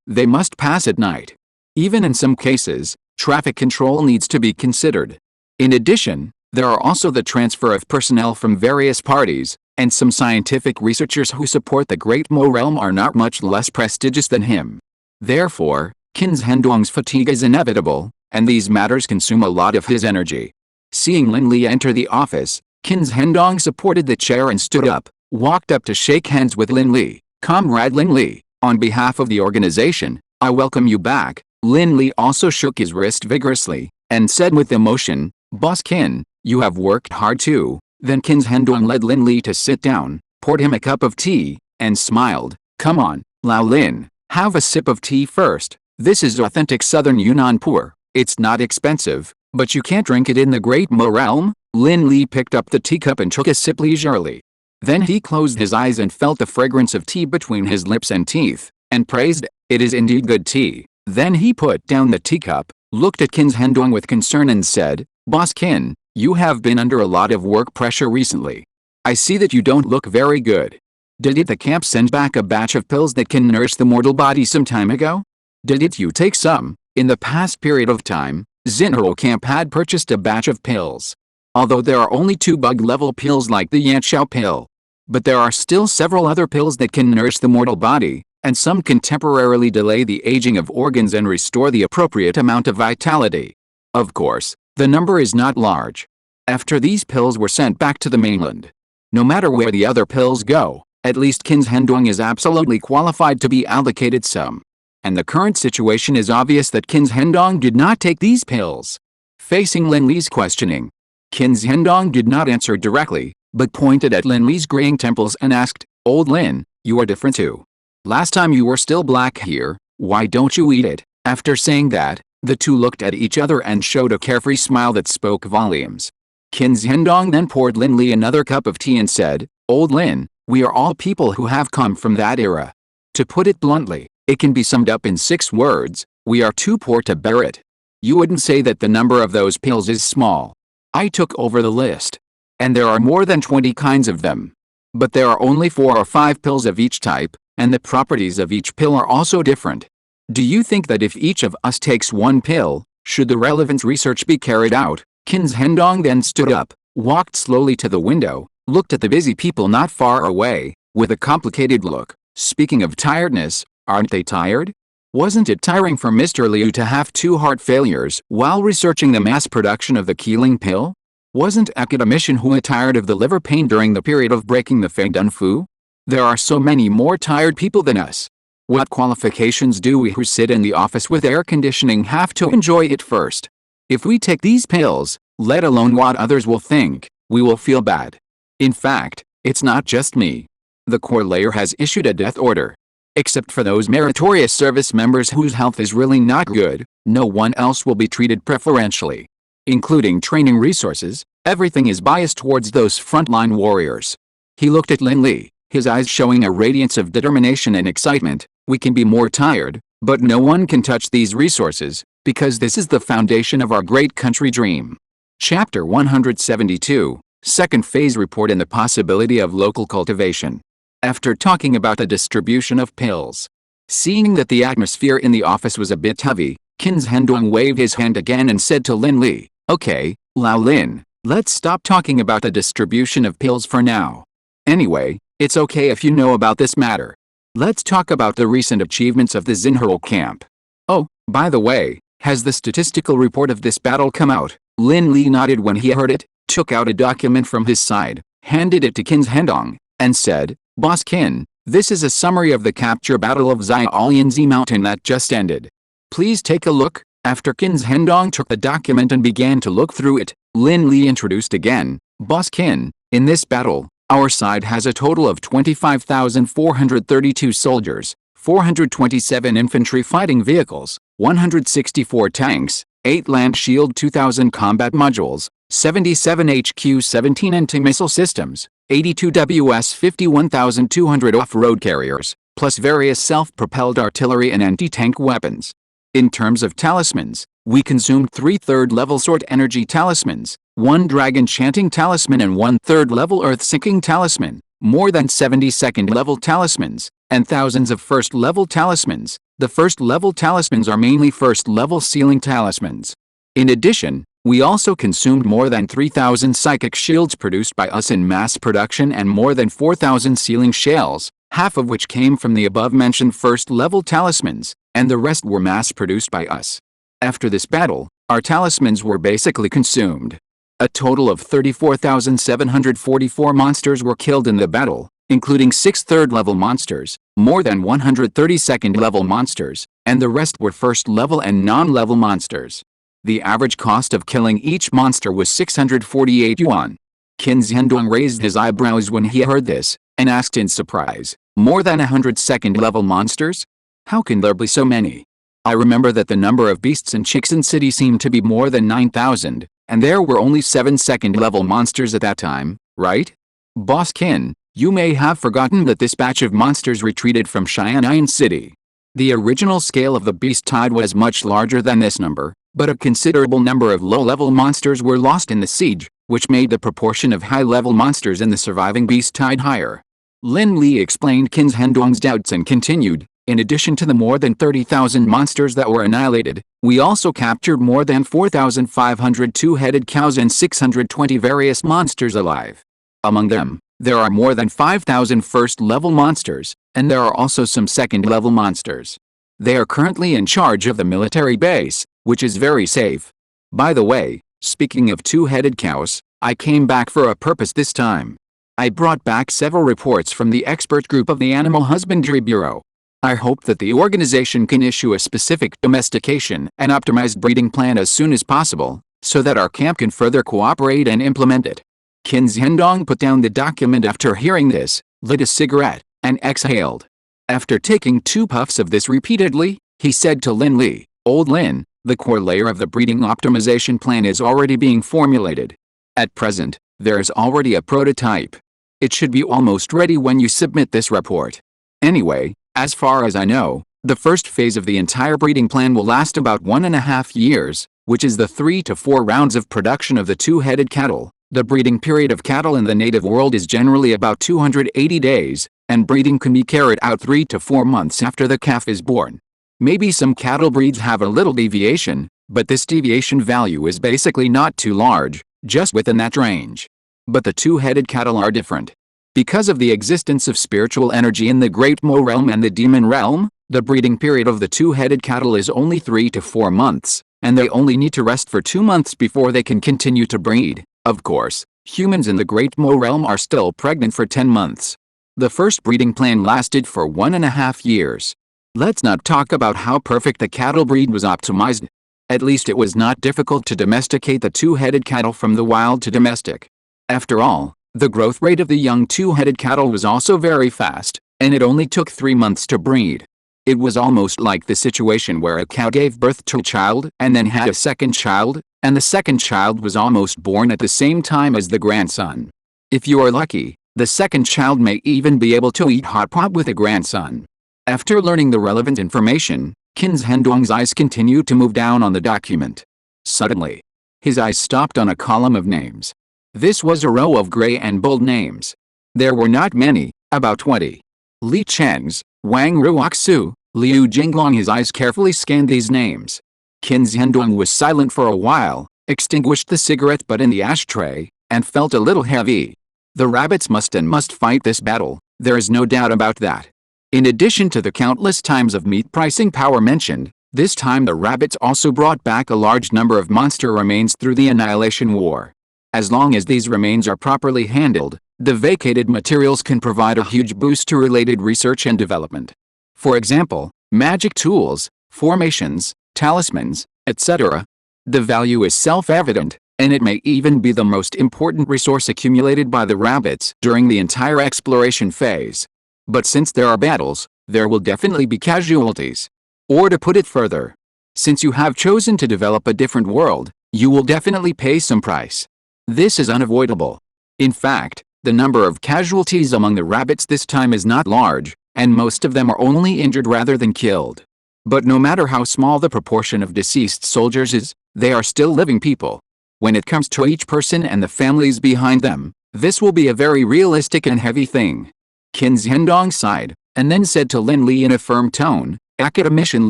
they must pass at night. Even in some cases, traffic control needs to be considered. In addition, there are also the transfer of personnel from various parties, and some scientific researchers who support the Great Mo realm are not much less prestigious than him. Therefore, Qin's Hendong's fatigue is inevitable, and these matters consume a lot of his energy. Seeing Lin Li enter the office, Qin's Hendong supported the chair and stood up, walked up to shake hands with Lin Li. "Comrade Lin Li, on behalf of the organization, I welcome you back." Lin Li also shook his wrist vigorously, and said with emotion, "Boss Qin, you have worked hard too." Then Qin's Hendong led Lin Li to sit down, poured him a cup of tea, and smiled. "Come on, Lao Lin, have a sip of tea first. This is authentic southern Yunnan pu'er. It's not expensive, but you can't drink it in the Great Mo realm." Lin Li picked up the teacup and took a sip leisurely. Then he closed his eyes and felt the fragrance of tea between his lips and teeth, and praised, "It is indeed good tea." Then he put down the teacup, looked at Qin's Hendong with concern and said, "Boss Qin, you have been under a lot of work pressure recently. I see that you don't look very good. Did the camp send back a batch of pills that can nourish the mortal body some time ago? Did you take some?" In the past period of time, Xinhuo camp had purchased a batch of pills. Although there are only 2 bug-level pills like the Yanxiao pill. But there are still several other pills that can nourish the mortal body, and some can temporarily delay the aging of organs and restore the appropriate amount of vitality. Of course, the number is not large. After these pills were sent back to the mainland, no matter where the other pills go, at least Qin's Hendong is absolutely qualified to be allocated some. And the current situation is obvious that Qin's Hendong did not take these pills. Facing Lin Li's questioning, Qin's Hendong did not answer directly, but pointed at Lin Li's graying temples and asked, "Old Lin, you are different too. Last time you were still black here, why don't you eat it?" After saying that, the two looked at each other and showed a carefree smile that spoke volumes. Qin's Hendong then poured Lin Li another cup of tea and said, "Old Lin, We are all people who have come from that era. To put it bluntly, it can be summed up in 6 words: we are too poor to bear it. You wouldn't say that the number of those pills is small. I took over the list. And there are more than 20 kinds of them. But there are only 4 or 5 pills of each type, and the properties of each pill are also different. Do you think that if each of us takes one pill, should the relevant research be carried out? Qin Zhendong then stood up, walked slowly to the window, looked at the busy people not far away, with a complicated look. Speaking of tiredness, aren't they tired? Wasn't it tiring for Mr. Liu to have 2 heart failures while researching the mass production of the killing pill? Wasn't Academician Hua tired of the liver pain during the period of breaking the Fei Dun Fu? There are so many more tired people than us. What qualifications do we who sit in the office with air conditioning have to enjoy it first? If we take these pills, let alone what others will think, we will feel bad. In fact, it's not just me. The core layer has issued a death order. Except for those meritorious service members whose health is really not good, no one else will be treated preferentially. Including training resources, everything is biased towards those frontline warriors. He looked at Lin Li, his eyes showing a radiance of determination and excitement. We can be more tired, but no one can touch these resources, because this is the foundation of our great country dream. Chapter 172, Second Phase Report and the Possibility of Local Cultivation. After talking about the distribution of pills, seeing that the atmosphere in the office was a bit heavy, Qin Zhendong waved his hand again and said to Lin Li, "Okay, Lao Lin, let's stop talking about the distribution of pills for now. Anyway, it's okay if you know about this matter. Let's talk about the recent achievements of the Xinhao camp. Oh, by the way, has the statistical report of this battle come out?" Lin Li nodded when he heard it, took out a document from his side, handed it to Qin Zhendong, and said, "Boss Qin, this is a summary of the capture battle of Xiaolianzi Mountain that just ended. Please take a look." After Qin Zhendong took the document and began to look through it, Lin Li introduced again, "Boss Qin, in this battle, our side has a total of 25,432 soldiers, 427 infantry fighting vehicles, 164 tanks, 8 land shield 2,000 combat modules, 77 HQ-17 anti-missile systems, 82 WS-51,200 off-road carriers, plus various self-propelled artillery and anti-tank weapons. In terms of talismans, we consumed 3 third-level sword energy talismans, 1 dragon chanting talisman and 1 third-level earth-sinking talisman, more than 70 second-level talismans, and thousands of first-level talismans. The first-level talismans are mainly first-level sealing talismans. In addition, we also consumed more than 3,000 psychic shields produced by us in mass production and more than 4,000 sealing shells, half of which came from the above-mentioned first-level talismans, and the rest were mass-produced by us. After this battle, our talismans were basically consumed. A total of 34,744 monsters were killed in the battle, including 6 third-level monsters, more than 130 second-level monsters, and the rest were first-level and non-level monsters. The average cost of killing each monster was 648 yuan. Qin Zhendong raised his eyebrows when he heard this, and asked in surprise, "More than 100 second-level monsters? How can there be so many? I remember that the number of beasts in Chixin City seemed to be more than 9,000, and there were only 7 second-level monsters at that time, right? Boss Qin, you may have forgotten that this batch of monsters retreated from Shanghai City. The original scale of the beast tide was much larger than this number, but a considerable number of low-level monsters were lost in the siege, which made the proportion of high-level monsters in the surviving beast tide higher." Lin Li explained Qin Zhendong's doubts and continued, "In addition to the more than 30,000 monsters that were annihilated, we also captured more than 4,500 two-headed cows and 620 various monsters alive. Among them, there are more than 5,000 first-level monsters, and there are also some second-level monsters. They are currently in charge of the military base, which is very safe. By the way, speaking of two-headed cows, I came back for a purpose this time. I brought back several reports from the expert group of the Animal Husbandry Bureau. I hope that the organization can issue a specific domestication and optimized breeding plan as soon as possible, so that our camp can further cooperate and implement it." Qin Zhendong put down the document after hearing this, lit a cigarette, and exhaled. After taking 2 puffs of this repeatedly, he said to Lin Li, "Old Lin, the core layer of the breeding optimization plan is already being formulated. At present, there is already a prototype. It should be almost ready when you submit this report. Anyway, as far as I know, the first phase of the entire breeding plan will last about 1.5 years, which is the 3 to 4 rounds of production of the two-headed cattle. The breeding period of cattle in the native world is generally about 280 days, and breeding can be carried out 3 to 4 months after the calf is born. Maybe some cattle breeds have a little deviation, but this deviation value is basically not too large, just within that range. But the two-headed cattle are different. Because of the existence of spiritual energy in the Great Mo realm and the Demon realm, the breeding period of the two-headed cattle is only 3 to 4 months, and they only need to rest for 2 months before they can continue to breed. Of course, humans in the Great Mo realm are still pregnant for 10 months. The first breeding plan lasted for 1.5 years. Let's not talk about how perfect the cattle breed was optimized. At least it was not difficult to domesticate the two-headed cattle from the wild to domestic. After all, the growth rate of the young two-headed cattle was also very fast, and it only took 3 months to breed. It was almost like the situation where a cow gave birth to a child and then had a second child, and the second child was almost born at the same time as the grandson. If you are lucky, the second child may even be able to eat hot pot with a grandson. After learning the relevant information, Qin Zhendong's eyes continued to move down on the document. Suddenly, his eyes stopped on a column of names. This was a row of gray and bold names. There were not many, about 20. Li Chengs, Wang Ruoxu, Liu Jinglong. His eyes carefully scanned these names. Qin Zhendong was silent for a while, extinguished the cigarette butt in the ashtray, and felt a little heavy. The rabbits must fight this battle, there is no doubt about that. In addition to the countless times of meat pricing power mentioned, this time the rabbits also brought back a large number of monster remains through the Annihilation War. As long as these remains are properly handled, the vacated materials can provide a huge boost to related research and development. For example, magic tools, formations, talismans, etc. The value is self-evident, and it may even be the most important resource accumulated by the rabbits during the entire exploration phase. But since there are battles, there will definitely be casualties. Or to put it further, since you have chosen to develop a different world, you will definitely pay some price. This is unavoidable. In fact, the number of casualties among the rabbits this time is not large, and most of them are only injured rather than killed. But no matter how small the proportion of deceased soldiers is, they are still living people. When it comes to each person and the families behind them, this will be a very realistic and heavy thing. Qin Zhendong sighed, and then said to Lin Li in a firm tone, "Academician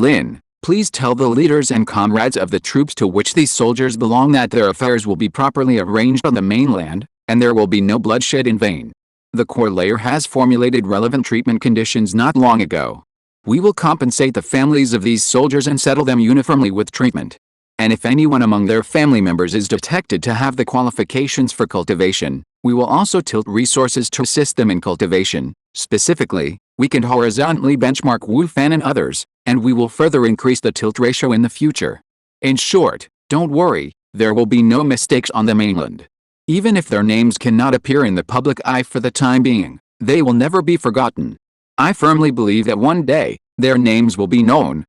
Lin, please tell the leaders and comrades of the troops to which these soldiers belong that their affairs will be properly arranged on the mainland, and there will be no bloodshed in vain. The core layer has formulated relevant treatment conditions not long ago. We will compensate the families of these soldiers and settle them uniformly with treatment. And if anyone among their family members is detected to have the qualifications for cultivation, we will also tilt resources to assist them in cultivation. Specifically, we can horizontally benchmark Wu Fan and others, and we will further increase the tilt ratio in the future. In short, don't worry, there will be no mistakes on the mainland. Even if their names cannot appear in the public eye for the time being, they will never be forgotten. I firmly believe that one day, their names will be known,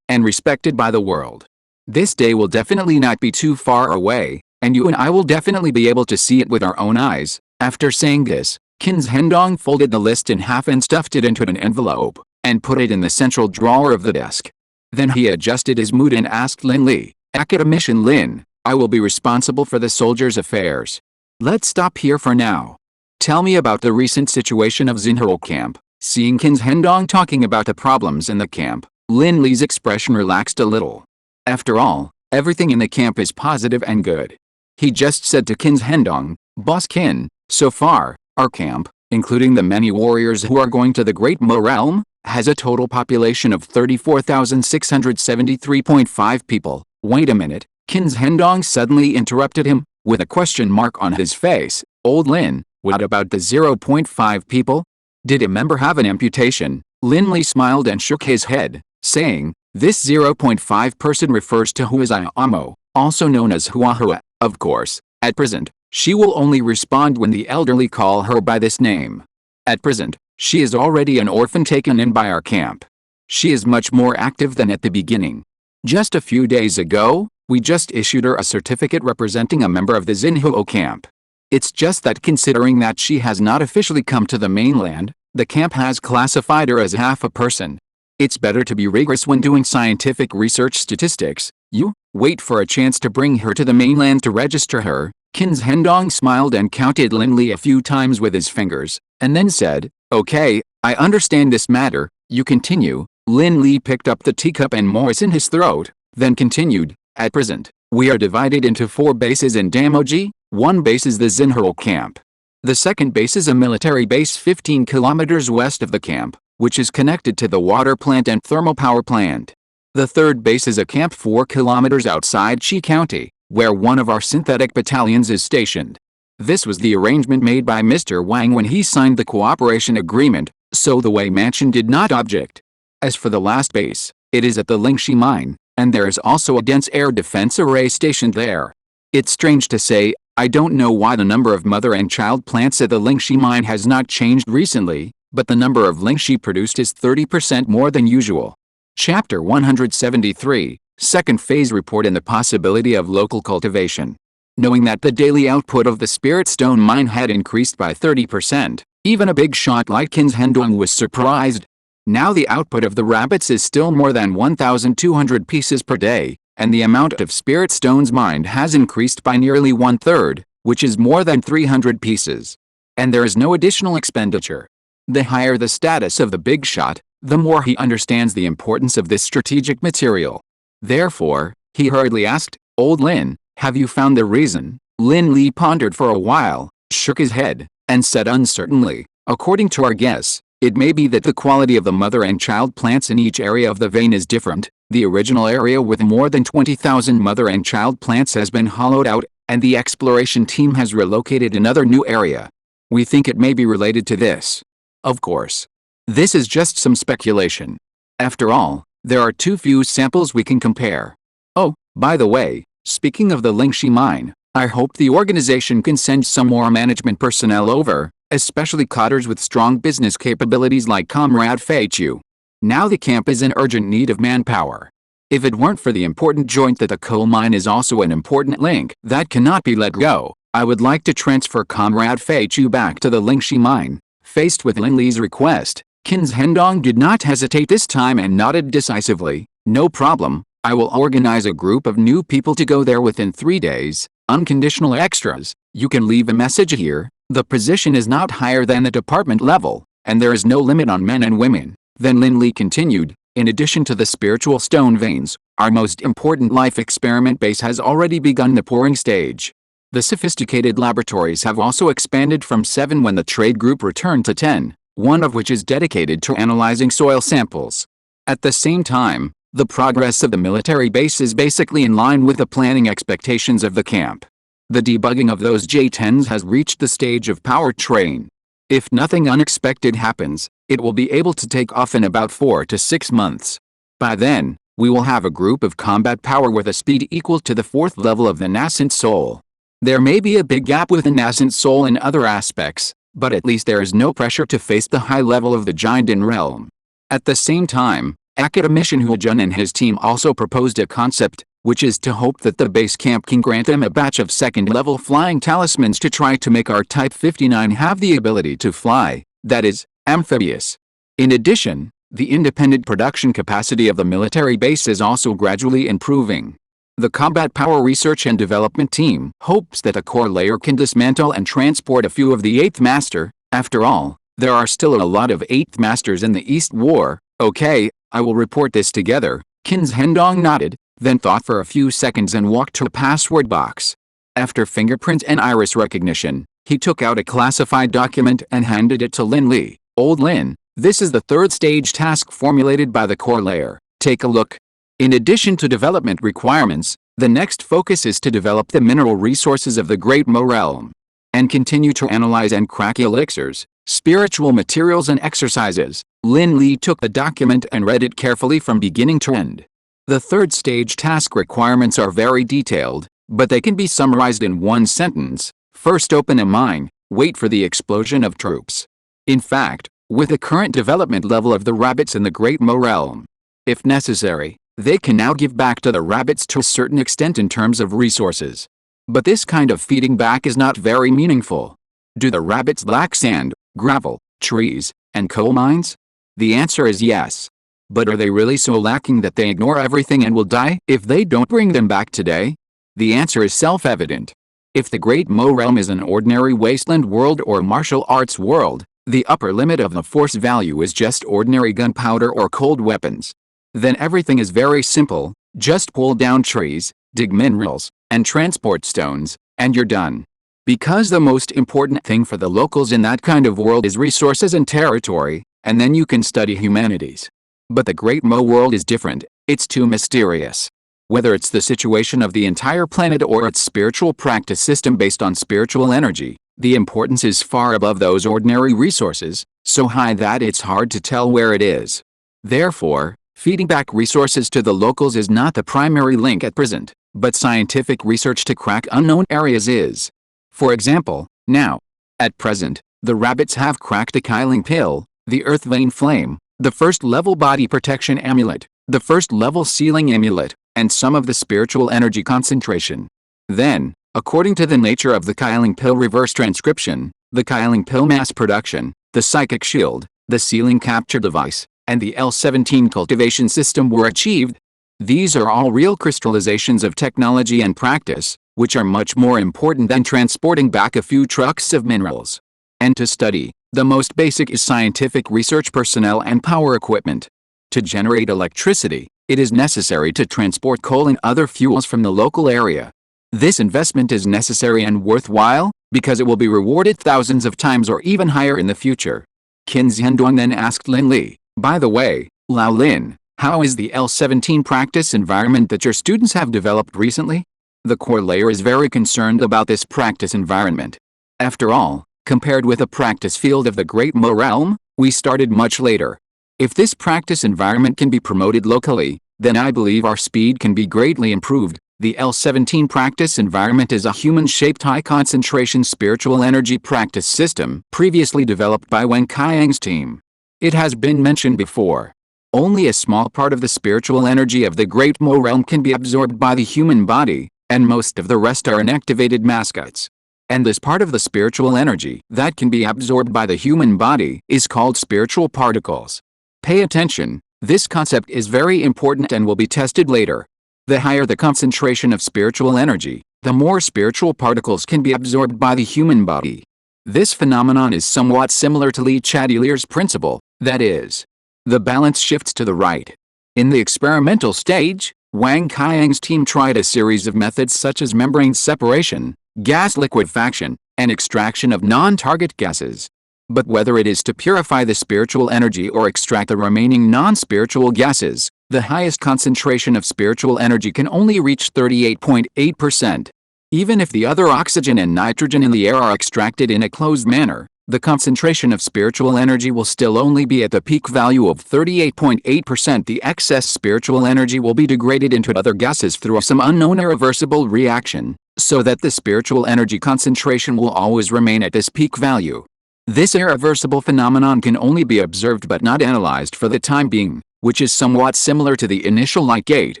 and respected by the world. This day will definitely not be too far away, and you and I will definitely be able to see it with our own eyes." After saying this, Qin Zhendong folded the list in half and stuffed it into an envelope, and put it in the central drawer of the desk. Then he adjusted his mood and asked Lin Li, "Academician Lin, I will be responsible for the soldiers' affairs. Let's stop here for now. Tell me about the recent situation of Xinhou camp." Seeing Qin Zhendong talking about the problems in the camp, Lin Li's expression relaxed a little. After all, everything in the camp is positive and good. He just said to Qin Zhendong, "Boss Qin, so far, our camp, including the many warriors who are going to the Great Mo realm, has a total population of 34,673.5 people. Wait a minute," Qin Zhendong suddenly interrupted him, with a question mark on his face. "Old Lin, what about the 0.5 people? Did a member have an amputation?" Lin Li smiled and shook his head, saying, "This 0.5 person refers to Huazai Amo, also known as Huahua. Of course, at present, she will only respond when the elderly call her by this name. At present, she is already an orphan taken in by our camp. She is much more active than at the beginning. Just a few days ago, we just issued her a certificate representing a member of the Xinhou camp. It's just that considering that she has not officially come to the mainland, the camp has classified her as half a person. It's better to be rigorous when doing scientific research statistics. You wait for a chance to bring her to the mainland to register her. Qin Hendong smiled and counted Lin Li a few times with his fingers, and then said, "Okay, I understand this matter, you continue." Lin Li picked up the teacup and moistened his throat, then continued, "At present, we are divided into 4 bases in Damoji. One base is the Xinhurl camp. The second base is a military base 15 kilometers west of the camp, which is connected to the water plant and thermal power plant. The third base is a camp 4 kilometers outside Qi County, where one of our synthetic battalions is stationed. This was the arrangement made by Mr. Wang when he signed the cooperation agreement, so the Wei Mansion did not object. As for the last base, it is at the Lingxi mine, and there is also a dense air defense array stationed there. It's strange to say, I don't know why the number of mother and child plants at the Lingxi mine has not changed recently, but the number of Lingxi produced is 30% more than usual. Chapter 173, Second Phase Report and the Possibility of Local Cultivation. Knowing that the daily output of the Spirit Stone mine had increased by 30%, even a big shot like Qin Hendong was surprised. Now the output of the rabbits is still more than 1,200 pieces per day, and the amount of Spirit Stones mined has increased by nearly 1/3, which is more than 300 pieces. And there is no additional expenditure. The higher the status of the big shot, the more he understands the importance of this strategic material. Therefore, he hurriedly asked, "Old Lin, have you found the reason?" Lin Li pondered for a while, shook his head, and said uncertainly, "According to our guess, it may be that the quality of the mother and child plants in each area of the vein is different. The original area with more than 20,000 mother and child plants has been hollowed out, and the exploration team has relocated another new area. We think it may be related to this. Of course, this is just some speculation. After all, there are too few samples we can compare. Oh, by the way, speaking of the Lingxi mine, I hope the organization can send some more management personnel over, especially cotters with strong business capabilities like Comrade Fei Chu. Now the camp is in urgent need of manpower. If it weren't for the important joint that the coal mine is also an important link that cannot be let go, I would like to transfer Comrade Fei Chu back to the Lingxi mine." Faced with Lin Li's request, Qin Hendong did not hesitate this time and nodded decisively, "No problem, I will organize a group of new people to go there within 3 days, unconditional extras. You can leave a message here. The position is not higher than the department level, and there is no limit on men and women." Then Lin Li continued, "In addition to the spiritual stone veins, our most important life experiment base has already begun the pouring stage. The sophisticated laboratories have also expanded from 7 when the trade group returned to 10, one of which is dedicated to analyzing soil samples. At the same time, the progress of the military base is basically in line with the planning expectations of the camp. The debugging of those J-10s has reached the stage of power train. If nothing unexpected happens, it will be able to take off in about 4 to 6 months. By then, we will have a group of combat power with a speed equal to the 4th level of the nascent soul. There may be a big gap with the nascent soul in other aspects, but at least there is no pressure to face the high level of the Jinden realm." At the same time, Academician Huijun and his team also proposed a concept, which is to hope that the base camp can grant them a batch of 2nd-level flying talismans to try to make our Type 59 have the ability to fly, that is, amphibious. In addition, the independent production capacity of the military base is also gradually improving. The Combat Power Research and Development Team hopes that a core layer can dismantle and transport a few of the 8th Master. After all, there are still a lot of 8th Masters in the East War. "Okay, I will report this together." Qin Hendong nodded, then thought for a few seconds and walked to a password box. After fingerprint and iris recognition, he took out a classified document and handed it to Lin Li. "Old Lin, this is the 3rd stage task formulated by the core layer. Take a look. In addition to development requirements, the next focus is to develop the mineral resources of the Great Mo realm, and continue to analyze and crack elixirs, spiritual materials and exercises." Lin Li took the document and read it carefully from beginning to end. The 3rd stage task requirements are very detailed, but they can be summarized in one sentence. First, open a mine, wait for the explosion of troops. In fact, with the current development level of the rabbits in the Great Mo realm, if necessary, they can now give back to the rabbits to a certain extent in terms of resources. But this kind of feeding back is not very meaningful. Do the rabbits lack sand, gravel, trees, and coal mines? The answer is yes. But are they really so lacking that they ignore everything and will die if they don't bring them back today? The answer is self-evident. If the Great Mo realm is an ordinary wasteland world or martial arts world, the upper limit of the force value is just ordinary gunpowder or cold weapons. Then everything is very simple, just pull down trees, dig minerals, and transport stones, and you're done. Because the most important thing for the locals in that kind of world is resources and territory, and then you can study humanities. But the Great Mo world is different, it's too mysterious. Whether it's the situation of the entire planet or its spiritual practice system based on spiritual energy, the importance is far above those ordinary resources, so high that it's hard to tell where it is. Therefore, feeding back resources to the locals is not the primary link at present, but scientific research to crack unknown areas is. For example, now, at present, the rabbits have cracked the Kyling pill, the earth vein flame, the first level body protection amulet, the first level sealing amulet, and some of the spiritual energy concentration. Then, according to the nature of the Kyling pill reverse transcription, the Kyling pill mass production, the psychic shield, the sealing capture device, and the L17 cultivation system were achieved. These are all real crystallizations of technology and practice, which are much more important than transporting back a few trucks of minerals. And to study, the most basic is scientific research personnel and power equipment. To generate electricity, it is necessary to transport coal and other fuels from the local area. This investment is necessary and worthwhile, because it will be rewarded thousands of times or even higher in the future. Qin Zhenduang then asked Lin Li, by the way, Lao Lin, how is the L17 practice environment that your students have developed recently? The core layer is very concerned about this practice environment. After all, compared with the practice field of the Great Mo realm, we started much later. If this practice environment can be promoted locally, then I believe our speed can be greatly improved. The L17 practice environment is a human-shaped high-concentration spiritual energy practice system previously developed by Wen Kaiyang's team. It has been mentioned before. Only a small part of the spiritual energy of the Great Mo realm can be absorbed by the human body, and most of the rest are inactivated mascots. And this part of the spiritual energy that can be absorbed by the human body is called spiritual particles. Pay attention, this concept is very important and will be tested later. The higher the concentration of spiritual energy, the more spiritual particles can be absorbed by the human body. This phenomenon is somewhat similar to Le Chatelier's principle, that is, the balance shifts to the right. In the experimental stage, Wang Kaiyang's team tried a series of methods such as membrane separation, gas liquefaction, and extraction of non-target gases. But whether it is to purify the spiritual energy or extract the remaining non-spiritual gases, the highest concentration of spiritual energy can only reach 38.8%. Even if the other oxygen and nitrogen in the air are extracted in a closed manner, the concentration of spiritual energy will still only be at the peak value of 38.8%. The excess spiritual energy will be degraded into other gases through some unknown irreversible reaction, so that the spiritual energy concentration will always remain at this peak value. This irreversible phenomenon can only be observed but not analyzed for the time being, which is somewhat similar to the initial light gate,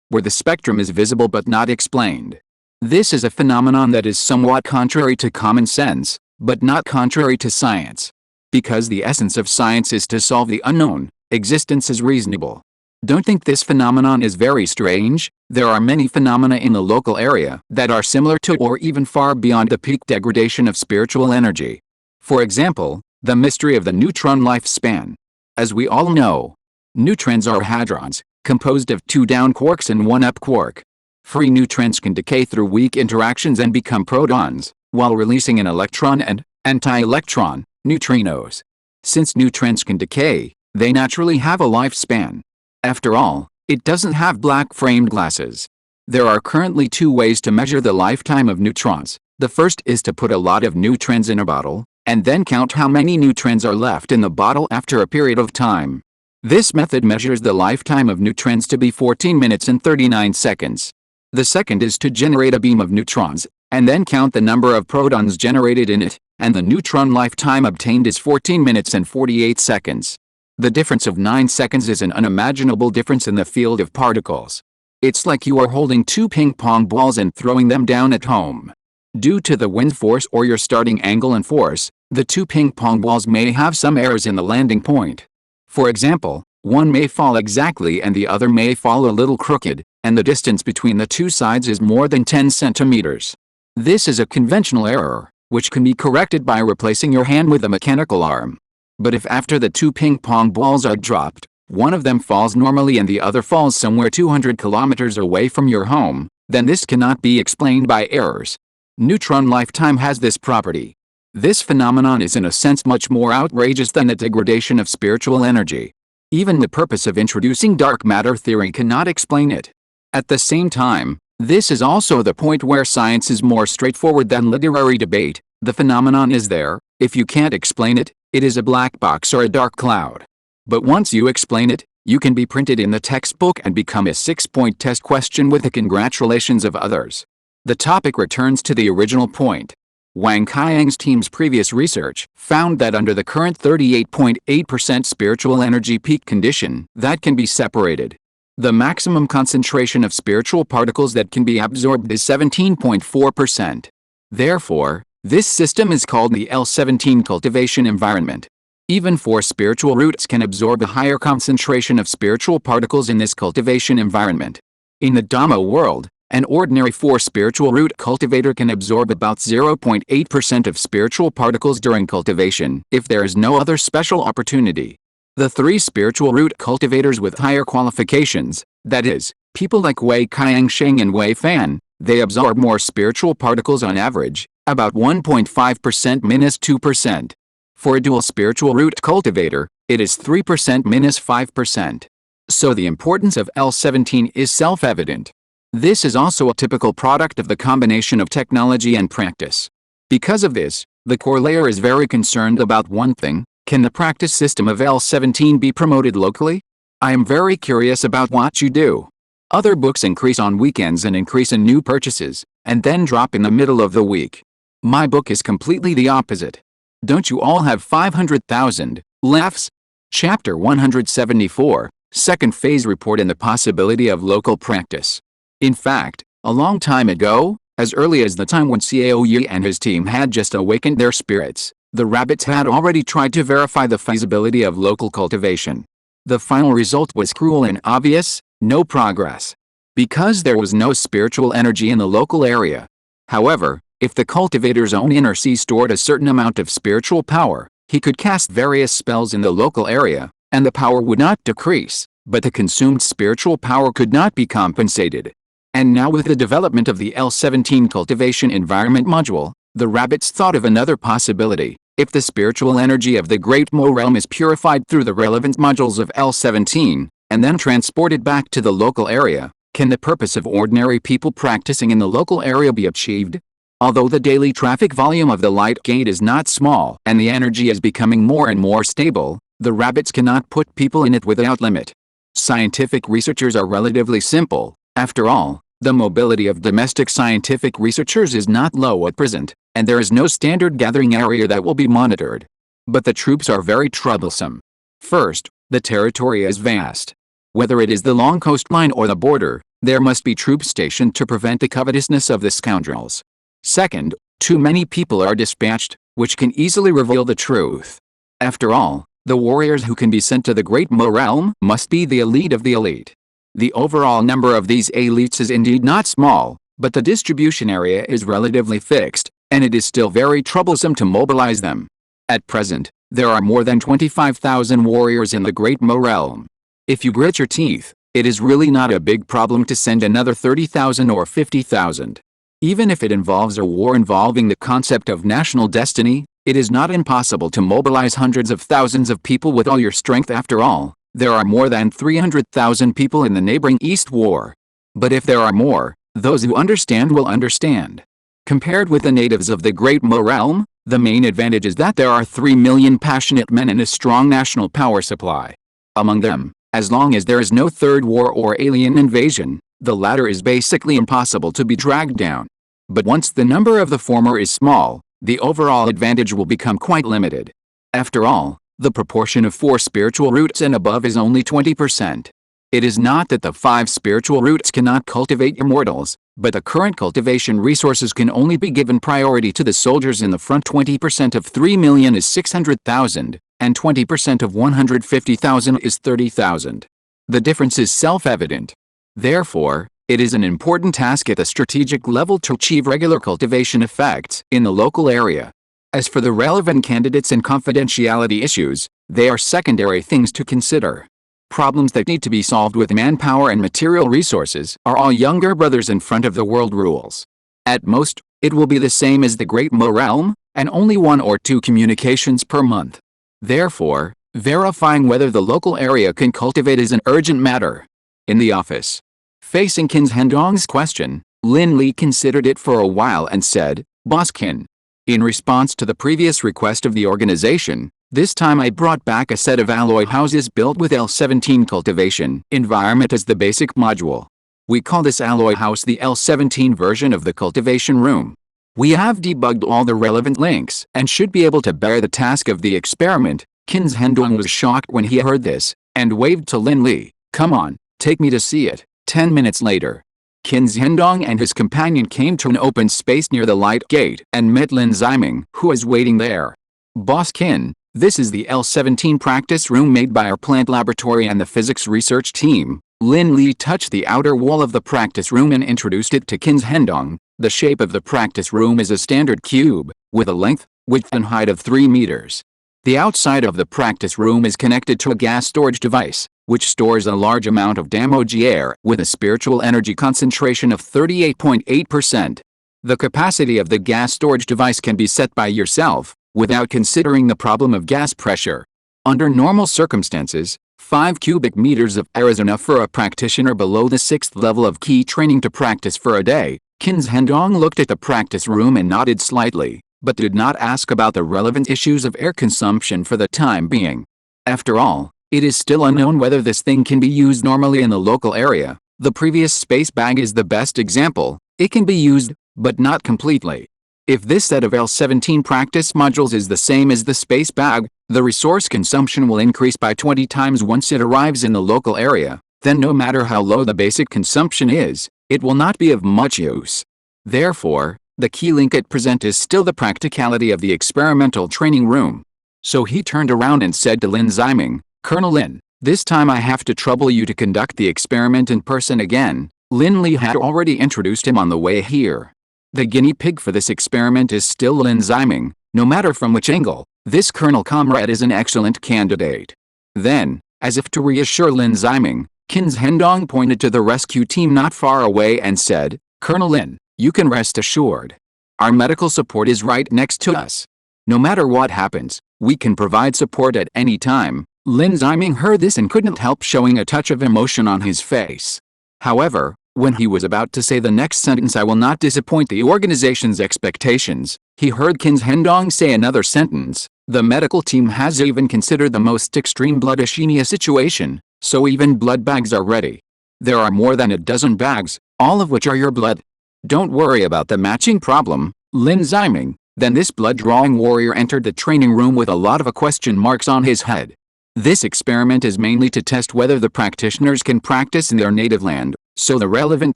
where the spectrum is visible but not explained. This is a phenomenon that is somewhat contrary to common sense, but not contrary to science. Because the essence of science is to solve the unknown, existence is reasonable. Don't think this phenomenon is very strange. There are many phenomena in the local area that are similar to or even far beyond the peak degradation of spiritual energy. For example, the mystery of the neutron lifespan. As we all know, neutrons are hadrons, composed of 2 down quarks and 1 up quark. Free neutrons can decay through weak interactions and become protons, while releasing an electron and anti-electron, neutrinos. Since neutrons can decay, they naturally have a lifespan. After all, it doesn't have black framed glasses. There are currently 2 ways to measure the lifetime of neutrons. The first is to put a lot of neutrons in a bottle, and then count how many neutrons are left in the bottle after a period of time. This method measures the lifetime of neutrons to be 14 minutes and 39 seconds. The second is to generate a beam of neutrons, and then count the number of protons generated in it, and the neutron lifetime obtained is 14 minutes and 48 seconds. The difference of 9 seconds is an unimaginable difference in the field of particles. It's like you are holding 2 ping pong balls and throwing them down at home. Due to the wind force or your starting angle and force, the two ping pong balls may have some errors in the landing point. For example, one may fall exactly and the other may fall a little crooked, and the distance between the two sides is more than 10 centimeters. This is a conventional error, which can be corrected by replacing your hand with a mechanical arm. But if after the two ping pong balls are dropped, one of them falls normally and the other falls somewhere 200 kilometers away from your home, then this cannot be explained by errors. Neutron lifetime has this property. This phenomenon is in a sense much more outrageous than the degradation of spiritual energy. Even the purpose of introducing dark matter theory cannot explain it. At the same time, this is also the point where science is more straightforward than literary debate. The phenomenon is there. If you can't explain it, it is a black box or a dark cloud. But once you explain it, you can be printed in the textbook and become a 6-point test question with the congratulations of others. The topic returns to the original point. Wang Qiang's team's previous research found that under the current 38.8% spiritual energy peak condition that can be separated, the maximum concentration of spiritual particles that can be absorbed is 17.4%. Therefore, this system is called the L17 cultivation environment. Even 4 spiritual roots can absorb a higher concentration of spiritual particles in this cultivation environment. In the Dhamma world, an ordinary 4 spiritual root cultivator can absorb about 0.8% of spiritual particles during cultivation if there is no other special opportunity. The 3 spiritual root cultivators with higher qualifications, that is, people like Wei Qiangsheng and Wei Fan, they absorb more spiritual particles on average, about 1.5% minus 2%. For a dual spiritual root cultivator, it is 3% minus 5%. So the importance of L17 is self-evident. This is also a typical product of the combination of technology and practice. Because of this, the core layer is very concerned about one thing: can the practice system of L17 be promoted locally? I am very curious about what you do. Other books increase on weekends and increase in new purchases, and then drop in the middle of the week. My book is completely the opposite. Don't you all have 500,000 laughs? Chapter 174, Second Phase Report and the Possibility of Local Practice. In fact, a long time ago, as early as the time when Xiao Yi and his team had just awakened their spirits, the rabbits had already tried to verify the feasibility of local cultivation. The final result was cruel and obvious: no progress. Because there was no spiritual energy in the local area. However, if the cultivator's own inner sea stored a certain amount of spiritual power, he could cast various spells in the local area, and the power would not decrease, but the consumed spiritual power could not be compensated. And now with the development of the L17 cultivation environment module, the rabbits thought of another possibility. If the spiritual energy of the Great Mo realm is purified through the relevant modules of L17, and then transported back to the local area, can the purpose of ordinary people practicing in the local area be achieved? Although the daily traffic volume of the light gate is not small and the energy is becoming more and more stable, the rabbits cannot put people in it without limit. Scientific researchers are relatively simple. After all, the mobility of domestic scientific researchers is not low at present, and there is no standard gathering area that will be monitored. But the troops are very troublesome. First, the territory is vast. Whether it is the long coastline or the border, there must be troops stationed to prevent the covetousness of the scoundrels. Second, too many people are dispatched, which can easily reveal the truth. After all, the warriors who can be sent to the Great Mo realm must be the elite of the elite. The overall number of these elites is indeed not small, but the distribution area is relatively fixed, and it is still very troublesome to mobilize them. At present, there are more than 25,000 warriors in the Great Mo realm. If you grit your teeth, it is really not a big problem to send another 30,000 or 50,000. Even if it involves a war involving the concept of national destiny, it is not impossible to mobilize hundreds of thousands of people with all your strength. After all, there are more than 300,000 people in the neighboring East War. But if there are more, those who understand will understand. Compared with the natives of the Great Mo realm, the main advantage is that there are 3 million passionate men and a strong national power supply. Among them, as long as there is no third war or alien invasion, the latter is basically impossible to be dragged down. But once the number of the former is small, the overall advantage will become quite limited. After all, the proportion of 4 spiritual roots and above is only 20%. It is not that the 5 spiritual roots cannot cultivate immortals, but the current cultivation resources can only be given priority to the soldiers in the front. 20% of 3 million is 600,000, and 20% of 150,000 is 30,000. The difference is self-evident. Therefore, it is an important task at the strategic level to achieve regular cultivation effects in the local area. As for the relevant candidates and confidentiality issues, they are secondary things to consider. Problems that need to be solved with manpower and material resources are all younger brothers in front of the world rules. At most, it will be the same as the Great Mo realm, and only 1 or 2 communications per month. Therefore, verifying whether the local area can cultivate is an urgent matter. In the office, facing Qin Hendong's question, Lin Li considered it for a while and said, "Boss Qin, in response to the previous request of the organization, this time I brought back a set of alloy houses built with L17 cultivation environment as the basic module. We call this alloy house the L17 version of the cultivation room. We have debugged all the relevant links and should be able to bear the task of the experiment." Qin Hendong was shocked when he heard this, and waved to Lin Li, "Come on, take me to see it." 10 minutes later, Qin Hendong and his companion came to an open space near the light gate and met Lin Ziming, who was waiting there. "Boss Qin, this is the L17 practice room made by our plant laboratory and the physics research team." Lin Li touched the outer wall of the practice room and introduced it to Qin Hendong. The shape of the practice room is a standard cube, with a length, width and height of 3 meters. The outside of the practice room is connected to a gas storage device, which stores a large amount of damaged air with a spiritual energy concentration of 38.8%. The capacity of the gas storage device can be set by yourself, without considering the problem of gas pressure. Under normal circumstances, 5 cubic meters of air is enough for a practitioner below the 6th level of key training to practice for a day. Qin Hendong looked at the practice room and nodded slightly, but did not ask about the relevant issues of air consumption for the time being. After all, it is still unknown whether this thing can be used normally in the local area. The previous space bag is the best example. It can be used, but not completely. If this set of L17 practice modules is the same as the space bag, the resource consumption will increase by 20 times once it arrives in the local area. Then no matter how low the basic consumption is, it will not be of much use. Therefore, the key link at present is still the practicality of the experimental training room. So he turned around and said to Lin Ziming, "Colonel Lin, this time I have to trouble you to conduct the experiment in person again." Lin Li had already introduced him on the way here. The guinea pig for this experiment is still Lin Ziming. No matter from which angle, this Colonel Comrade is an excellent candidate. Then, as if to reassure Lin Ziming, Qin Hendong pointed to the rescue team not far away and said, "Colonel Lin, you can rest assured. Our medical support is right next to us. No matter what happens, we can provide support at any time." Lin Ziming heard this and couldn't help showing a touch of emotion on his face. However, when he was about to say the next sentence, "I will not disappoint the organization's expectations," he heard Qin Hendong say another sentence, "The medical team has even considered the most extreme blood ischemia situation, so even blood bags are ready. There are more than a dozen bags, all of which are your blood. Don't worry about the matching problem, Lin Ziming." Then this blood-drawing warrior entered the training room with a lot of question marks on his head. This experiment is mainly to test whether the practitioners can practice in their native land, so the relevant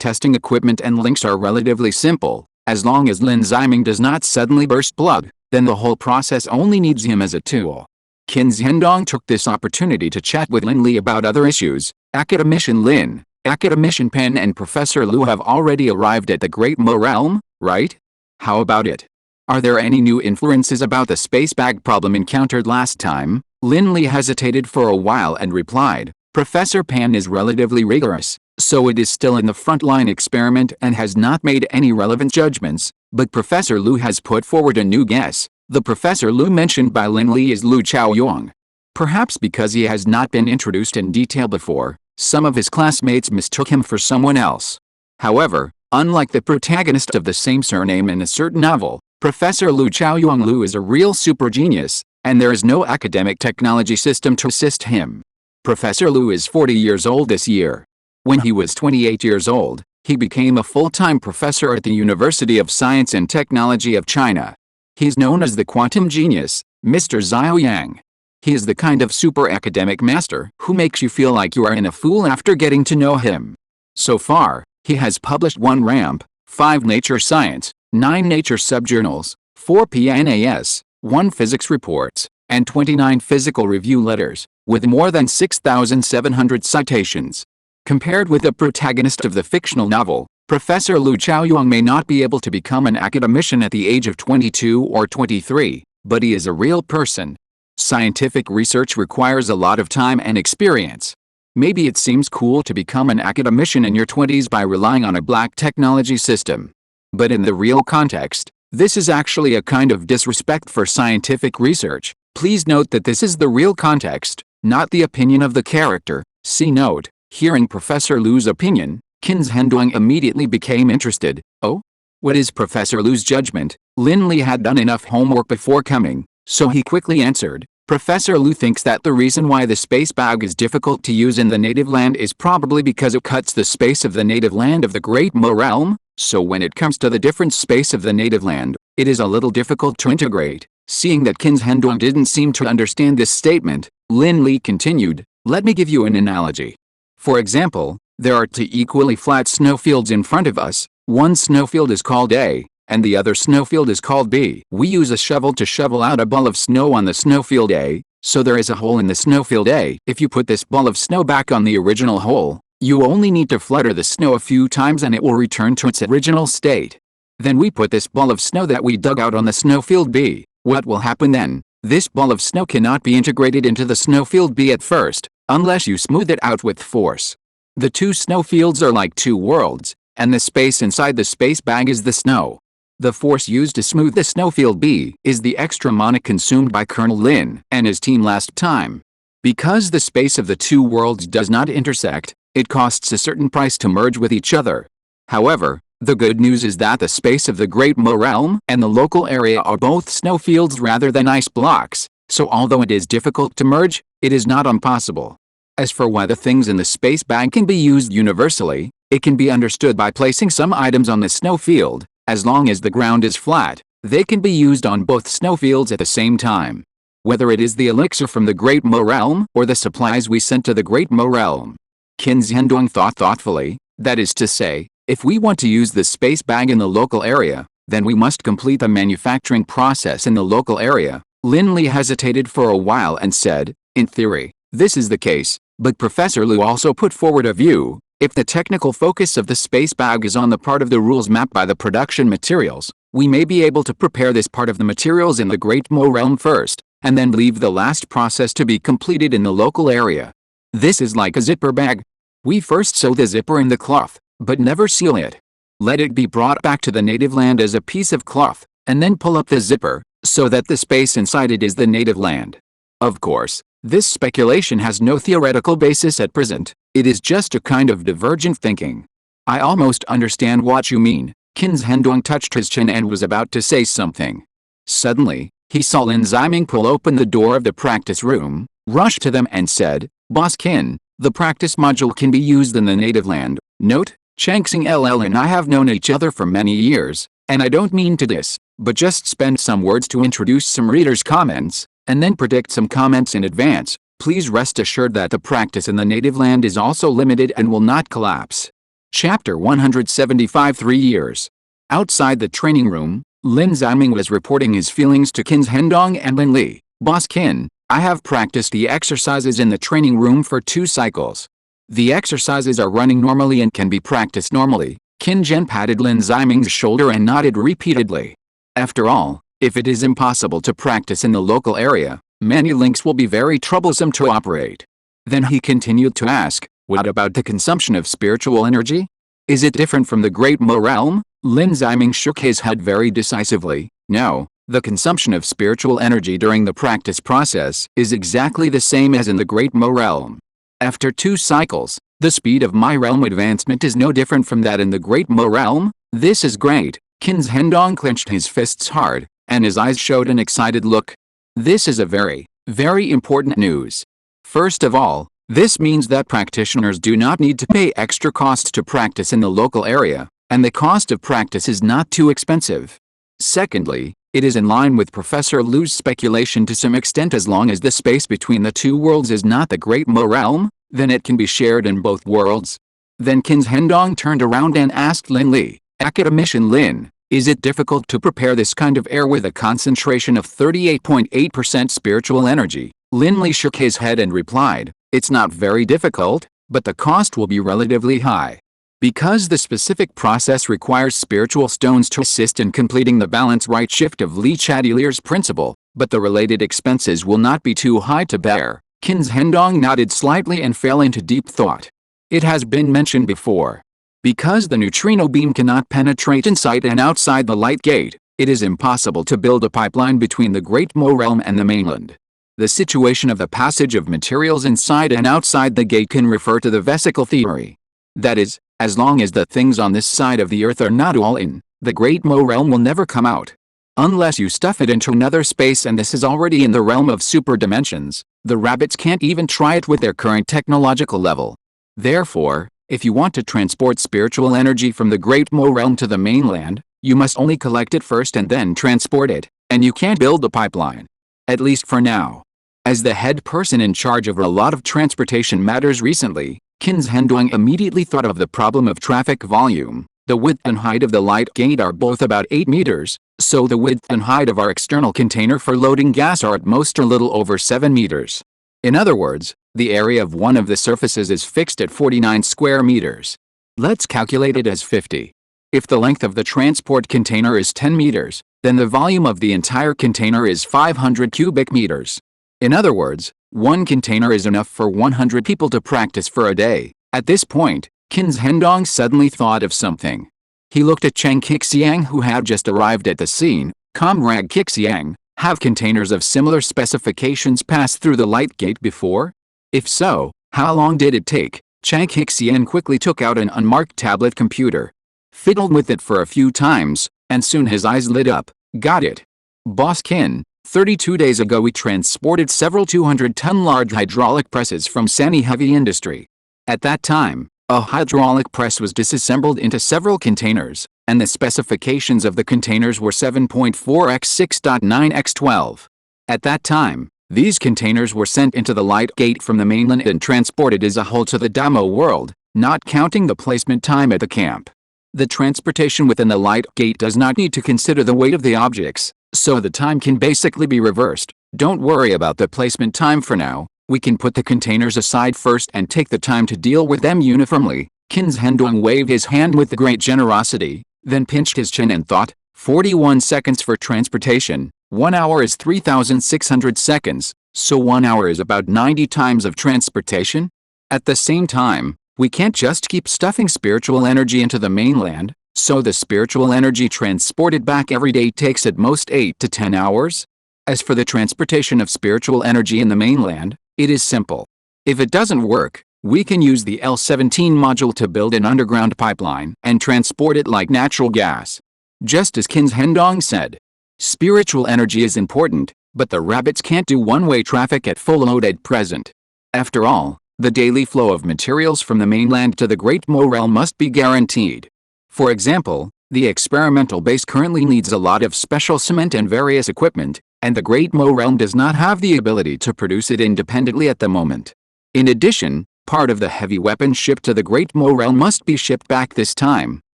testing equipment and links are relatively simple. As long as Lin Ziming does not suddenly burst blood, then the whole process only needs him as a tool. Qin Hendong took this opportunity to chat with Lin Li about other issues. Academician Lin, Academician Pen and Professor Lu have already arrived at the Great Mo realm, right? How about it? Are there any new inferences about the space bag problem encountered last time? Lin Li hesitated for a while and replied, "Professor Pan is relatively rigorous, so it is still in the frontline experiment and has not made any relevant judgments, but Professor Lu has put forward a new guess." The Professor Lu mentioned by Lin Li is Lu Chaoyong. Perhaps because he has not been introduced in detail before, some of his classmates mistook him for someone else. However, unlike the protagonist of the same surname in a certain novel, Professor Lu Chaoyong Lu is a real super genius, and there is no academic technology system to assist him. Professor Lu is 40 years old this year. When he was 28 years old, he became a full-time professor at the University of Science and Technology of China. He's known as the quantum genius, Mr. Xiao Yang. He is the kind of super academic master who makes you feel like you are in a fool after getting to know him. So far, he has published 1 RAMP, 5 Nature Science, 9 Nature subjournals, 4 PNAS, 1 physics reports, and 29 physical review letters, with more than 6,700 citations. Compared with the protagonist of the fictional novel, Professor Lu Chaoyuan may not be able to become an academician at the age of 22 or 23, but he is a real person. Scientific research requires a lot of time and experience. Maybe it seems cool to become an academician in your 20s by relying on a black technology system. But in the real context, this is actually a kind of disrespect for scientific research. Please note that this is the real context, not the opinion of the character. See note. Hearing Professor Lu's opinion, Qin Zhenduang immediately became interested. Oh? What is Professor Lu's judgment? Lin Li had done enough homework before coming, so he quickly answered. Professor Lu thinks that the reason why the space bag is difficult to use in the native land is probably because it cuts the space of the native land of the Great Mo realm, so when it comes to the different space of the native land, it is a little difficult to integrate. Seeing that Qin Zhenduang didn't seem to understand this statement, Lin Li continued, let me give you an analogy. For example, there are 2 equally flat snowfields in front of us. One snowfield is called A, and the other snowfield is called B. We use a shovel to shovel out a ball of snow on the snowfield A, so there is a hole in the snowfield A. If you put this ball of snow back on the original hole, you only need to flutter the snow a few times and it will return to its original state. Then we put this ball of snow that we dug out on the snowfield B. What will happen then? This ball of snow cannot be integrated into the snowfield B at first, unless you smooth it out with force. The 2 snowfields are like 2 worlds, and the space inside the space bag is the snow. The force used to smooth the snowfield B is the extra mana consumed by Colonel Lin and his team last time. Because the space of the 2 worlds does not intersect, it costs a certain price to merge with each other. However, the good news is that the space of the Great Mo realm and the local area are both snowfields rather than ice blocks, so although it is difficult to merge, it is not impossible. As for why the things in the space bag can be used universally, it can be understood by placing some items on the snowfield. As long as the ground is flat, they can be used on both snowfields at the same time. Whether it is the elixir from the Great Mo realm or the supplies we sent to the Great Mo realm. Qin Zhenduang thought thoughtfully, that is to say, if we want to use the space bag in the local area, then we must complete the manufacturing process in the local area. Lin Li hesitated for a while and said, in theory, this is the case, but Professor Lu also put forward a view. If the technical focus of the space bag is on the part of the rules mapped by the production materials, we may be able to prepare this part of the materials in the Great Mo realm first, and then leave the last process to be completed in the local area. This is like a zipper bag. We first sew the zipper in the cloth, but never seal it. Let it be brought back to the native land as a piece of cloth, and then pull up the zipper, so that the space inside it is the native land. Of course, this speculation has no theoretical basis at present. It is just a kind of divergent thinking. I almost understand what you mean. Qin Zhenduang touched his chin and was about to say something. Suddenly, he saw Lin Ziming pull open the door of the practice room, rush to them and said, Boss Qin, the practice module can be used in the native land. Note, Changxing LL and I have known each other for many years, and I don't mean to diss, but just spend some words to introduce some readers' comments, and then predict some comments in advance. Please rest assured that the practice in the native land is also limited and will not collapse. Chapter 175 3 years. Outside the training room, Lin Ziming was reporting his feelings to Qin Zhenduang and Lin Li. Boss Qin, I have practiced the exercises in the training room for 2 cycles. The exercises are running normally and can be practiced normally. Qin Zhen patted Lin Ziming's shoulder and nodded repeatedly. After all, if it is impossible to practice in the local area, many links will be very troublesome to operate. Then he continued to ask, what about the consumption of spiritual energy? Is it different from the Great Mo realm? Lin Ziming shook his head very decisively. No, the consumption of spiritual energy during the practice process is exactly the same as in the Great Mo realm. After 2 cycles, the speed of my realm advancement is no different from that in the Great Mo realm. This is great. Qin Zhenduang clenched his fists hard, and his eyes showed an excited look. This is a very, very important news. First of all, this means that practitioners do not need to pay extra costs to practice in the local area, and the cost of practice is not too expensive. Secondly, It is in line with Professor Liu's speculation to some extent. As long as the space between the two worlds is not the Great Mo realm, then it can be shared in both worlds. Then Qin's Hendong turned around and asked Lin Li, "Academician Lin, is it difficult to prepare this kind of air with a concentration of 38.8% spiritual energy?" Lin Li shook his head and replied, "It's not very difficult, but the cost will be relatively high. Because the specific process requires spiritual stones to assist in completing the balance right shift of Li Chatelier's principle, but the related expenses will not be too high to bear." Qin's Hendong nodded slightly and fell into deep thought. It has been mentioned before. Because the neutrino beam cannot penetrate inside and outside the light gate, it is impossible to build a pipeline between the Great Mo realm and the mainland. The situation of the passage of materials inside and outside the gate can refer to the vesicle theory. That is, as long as the things on this side of the earth are not all in, the Great Mo realm will never come out. Unless you stuff it into another space, and this is already in the realm of super dimensions, the rabbits can't even try it with their current technological level. Therefore, if you want to transport spiritual energy from the Great Mo realm to the mainland, you must only collect it first and then transport it, and you can't build the pipeline. At least for now. As the head person in charge of a lot of transportation matters recently, Qin's Hendong immediately thought of the problem of traffic volume. The width and height of the light gate are both about 8 meters, so the width and height of our external container for loading gas are at most a little over 7 meters. In other words, the area of one of the surfaces is fixed at 49 square meters. Let's calculate it as 50. If the length of the transport container is 10 meters, then the volume of the entire container is 500 cubic meters. In other words, one container is enough for 100 people to practice for a day. At this point, Qin's Hendong suddenly thought of something. He looked at Cheng Qixiang, who had just arrived at the scene. "Comrade Qixiang, have containers of similar specifications passed through the light gate before? If so, how long did it take?" Cheng Qixiang quickly took out an unmarked tablet computer, fiddled with it for a few times, and soon his eyes lit up. "Got it. Boss Qin, 32 days ago we transported several 200-ton large hydraulic presses from Sani Heavy Industry. At that time, a hydraulic press was disassembled into several containers, and the specifications of the containers were 7.4 x 6.9 x 12. At that time, these containers were sent into the light gate from the mainland and transported as a whole to the Damo world, not counting the placement time at the camp. The transportation within the light gate does not need to consider the weight of the objects, so the time can basically be reversed. Don't worry about the placement time for now. We can put the containers aside first and take the time to deal with them uniformly." Qin's Hendong waved his hand with great generosity, then pinched his chin and thought, 41 seconds for transportation, 1 hour is 3,600 seconds, so 1 hour is about 90 times of transportation? At the same time, we can't just keep stuffing spiritual energy into the mainland, so the spiritual energy transported back every day takes at most 8 to 10 hours. As for the transportation of spiritual energy in the mainland, it is simple. If it doesn't work, we can use the L-17 module to build an underground pipeline and transport it like natural gas. Just as Qin's Hendong said, spiritual energy is important, but the rabbits can't do one-way traffic at full load at present. After all, the daily flow of materials from the mainland to the Great Mo realm must be guaranteed. For example, the experimental base currently needs a lot of special cement and various equipment, and the Great Mo realm does not have the ability to produce it independently at the moment. In addition, part of the heavy weapons shipped to the Great Mo realm must be shipped back this time.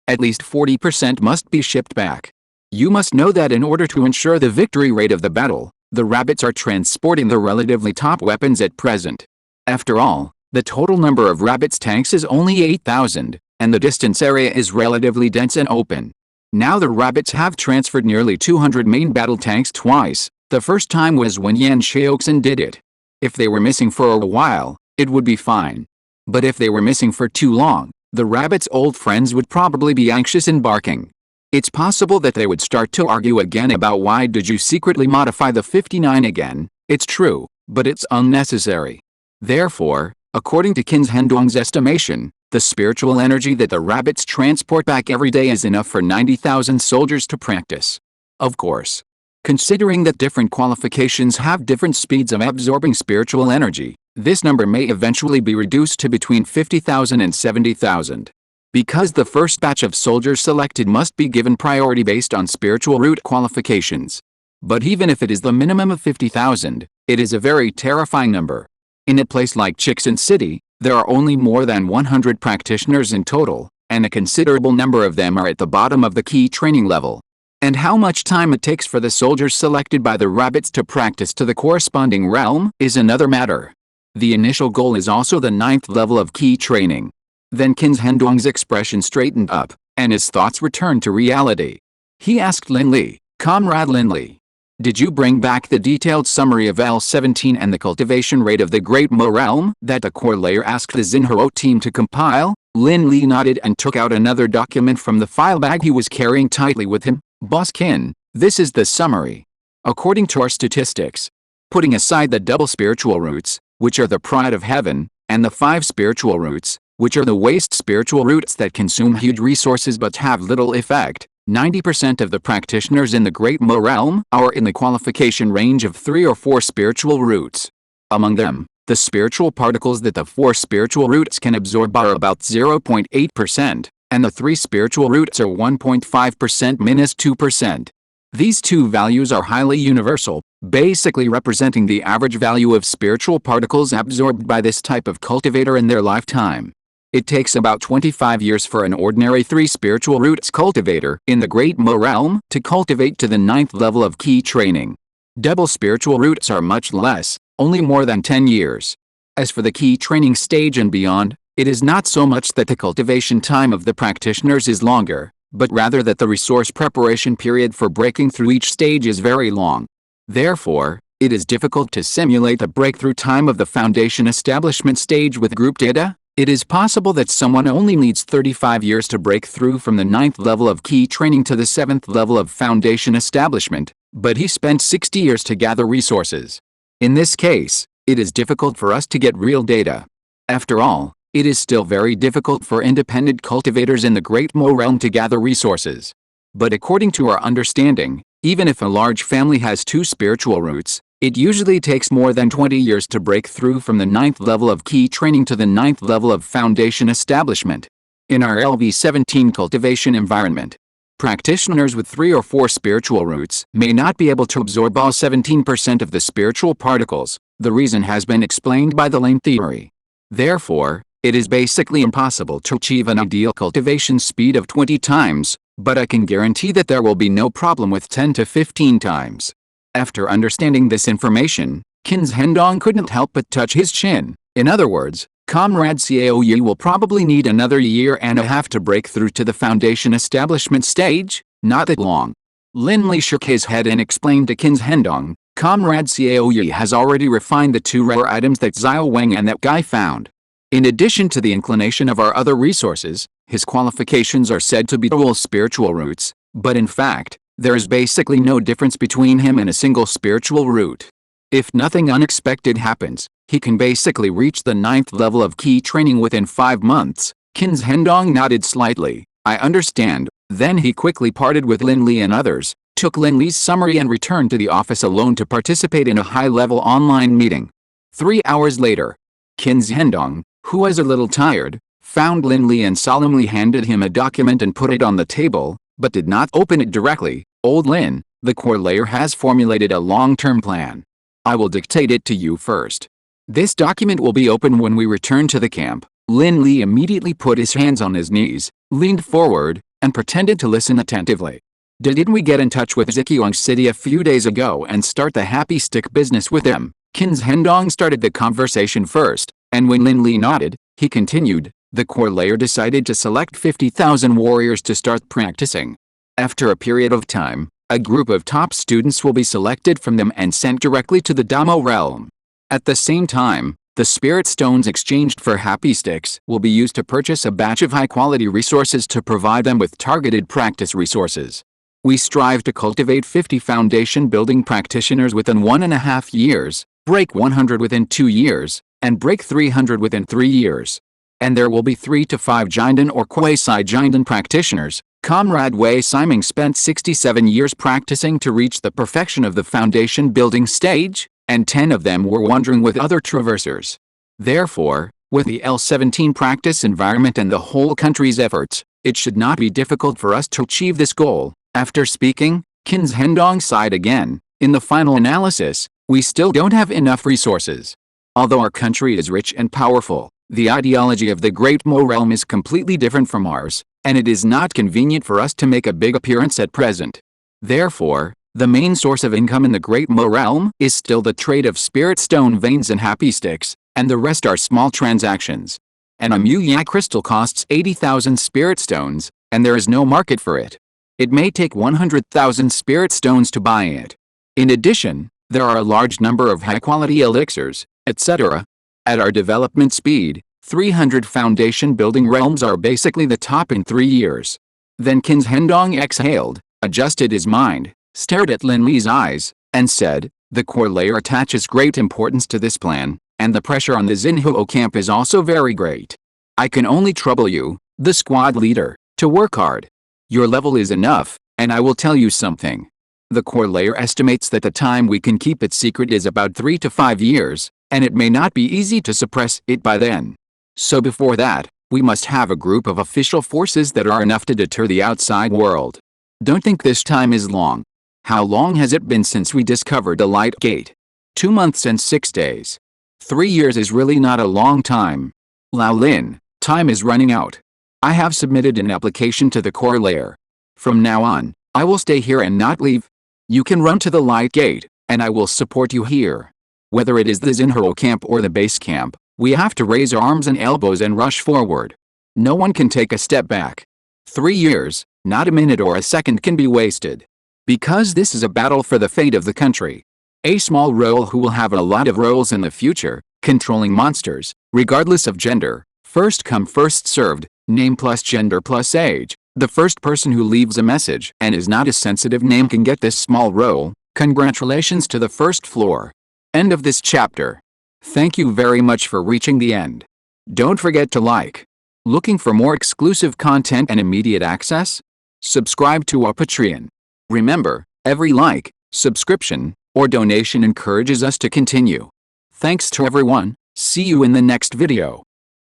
At least 40% must be shipped back. You must know that in order to ensure the victory rate of the battle, the rabbits are transporting the relatively top weapons at present. After all, the total number of rabbits tanks is only 8,000, and the distance area is relatively dense and open. Now the rabbits have transferred nearly 200 main battle tanks twice. The first time was when Yan Xiaoxin did it. If they were missing for a while, it would be fine. But if they were missing for too long, the rabbits' old friends would probably be anxious and barking. It's possible that they would start to argue again about why did you secretly modify the 59 again. It's true, but it's unnecessary. Therefore, according to Qin's Hendong's estimation, the spiritual energy that the rabbits transport back every day is enough for 90,000 soldiers to practice. Of course, considering that different qualifications have different speeds of absorbing spiritual energy, this number may eventually be reduced to between 50,000 and 70,000. Because the first batch of soldiers selected must be given priority based on spiritual root qualifications, But even if it is the minimum of 50,000, it is a very terrifying number. In a place like Chichen City, there are only more than 100 practitioners in total, and a considerable number of them are at the bottom of the key training level. And how much time it takes for the soldiers selected by the rabbits to practice to the corresponding realm is another matter. The initial goal is also the 9th level of key training. Then Qin Hendong's expression straightened up, and his thoughts returned to reality. He asked Lin Li, "Comrade Lin Li, did you bring back the detailed summary of L17 and the cultivation rate of the Great Mo realm that the core layer asked the Xinhao team to compile?" Lin Li nodded and took out another document from the file bag he was carrying tightly with him. "Boss Qin, this is the summary. According to our statistics, putting aside the double spiritual roots, which are the pride of heaven, and the 5 spiritual roots, which are the waste spiritual roots that consume huge resources but have little effect, 90% of the practitioners in the Great Mo realm are in the qualification range of 3 or 4 spiritual roots. Among them, the spiritual particles that the 4 spiritual roots can absorb are about 0.8%, and the 3 spiritual roots are 1.5%-2%. These two values are highly universal, basically representing the average value of spiritual particles absorbed by this type of cultivator in their lifetime. It takes about 25 years for an ordinary 3 spiritual roots cultivator in the Great Mo realm to cultivate to the 9th level of key training. Double spiritual roots are much less, only more than 10 years. As for the key training stage and beyond, it is not so much that the cultivation time of the practitioners is longer, but rather that the resource preparation period for breaking through each stage is very long. Therefore, it is difficult to simulate the breakthrough time of the foundation establishment stage with group data. It is possible that someone only needs 35 years to break through from the 9th level of key training to the 7th level of foundation establishment, but he spent 60 years to gather resources. In this case, it is difficult for us to get real data. After all, it is still very difficult for independent cultivators in the Great Mo realm to gather resources. But according to our understanding, even if a large family has 2 spiritual roots, it usually takes more than 20 years to break through from the 9th level of key training to the 9th level of foundation establishment. In our LV17 cultivation environment, practitioners with 3 or 4 spiritual roots may not be able to absorb all 17% of the spiritual particles. The reason has been explained by the lane theory. Therefore, it is basically impossible to achieve an ideal cultivation speed of 20 times, but I can guarantee that there will be no problem with 10 to 15 times. After understanding this information, Qin Hendong couldn't help but touch his chin. In other words, Comrade Xiao Yi will probably need another year and a half to break through to the foundation establishment stage, not that long. Lin Li shook his head and explained to Qin Hendong, Comrade Xiao Yi has already refined the 2 rare items that Xiao Wang and that guy found. In addition to the inclination of our other resources, his qualifications are said to be dual spiritual roots, but in fact, there is basically no difference between him and a single spiritual root. If nothing unexpected happens, he can basically reach the 9th level of key training within 5 months. Qin Hendong nodded slightly. I understand. Then he quickly parted with Lin Li and others, took Lin Li's summary and returned to the office alone to participate in a high-level online meeting. 3 hours later, Qin Hendong, who was a little tired, found Lin Li and solemnly handed him a document and put it on the table, but did not open it directly. Old Lin, the core layer has formulated a long-term plan. I will dictate it to you first. This document will be open when we return to the camp. Lin Li immediately put his hands on his knees, leaned forward, and pretended to listen attentively. Didn't we get in touch with Ziqiang City a few days ago and start the happy stick business with them? Qin Hendong started the conversation first, and when Lin Li nodded, he continued. The core layer decided to select 50,000 warriors to start practicing. After a period of time, a group of top students will be selected from them and sent directly to the Damo realm. At the same time, the spirit stones exchanged for happy sticks will be used to purchase a batch of high-quality resources to provide them with targeted practice resources. We strive to cultivate 50 foundation building practitioners within 1.5 years, break 100 within 2 years, and break 300 within 3 years. And there will be 3 to 5 Jinden or quasi-Jinden practitioners. Comrade Wei Siming spent 67 years practicing to reach the perfection of the foundation building stage, and 10 of them were wandering with other traversers. Therefore, with the L17 practice environment and the whole country's efforts, it should not be difficult for us to achieve this goal. After speaking, Qin Hendong sighed again. In the final analysis, we still don't have enough resources. Although our country is rich and powerful, the ideology of the Great Mo realm is completely different from ours, and it is not convenient for us to make a big appearance at present. Therefore, the main source of income in the Great Mo realm is still the trade of spirit stone veins and happy sticks, and the rest are small transactions. An amuyak crystal costs 80,000 spirit stones, and there is no market for it. It may take 100,000 spirit stones to buy it. In addition, there are a large number of high-quality elixirs, etc. At our development speed, 300 foundation building realms are basically the top in 3 years. Then Qin's Hendong exhaled, adjusted his mind, stared at Lin Li's eyes, and said, "The core layer attaches great importance to this plan, and the pressure on the Xinhuo camp is also very great. I can only trouble you, the squad leader, to work hard. Your level is enough, and I will tell you something. The core layer estimates that the time we can keep it secret is about 3 to 5 years, and it may not be easy to suppress it by then. So before that, we must have a group of official forces that are enough to deter the outside world. Don't think this time is long. How long has it been since we discovered the light gate? 2 months and 6 days. 3 years is really not a long time. Lao Lin, time is running out. I have submitted an application to the core layer. From now on, I will stay here and not leave. You can run to the light gate, and I will support you here. Whether it is the Xinhuo camp or the base camp, we have to raise our arms and elbows and rush forward. No one can take a step back. 3 years, not a minute or a second can be wasted. Because this is a battle for the fate of the country. A small role who will have a lot of roles in the future, controlling monsters, regardless of gender, first come first served, name plus gender plus age. The first person who leaves a message and is not a sensitive name can get this small role. Congratulations to the first floor. End of this chapter. Thank you very much for reaching the end. Don't forget to like. Looking for more exclusive content and immediate access? Subscribe to our Patreon. Remember, every like, subscription, or donation encourages us to continue. Thanks to everyone. See you in the next video.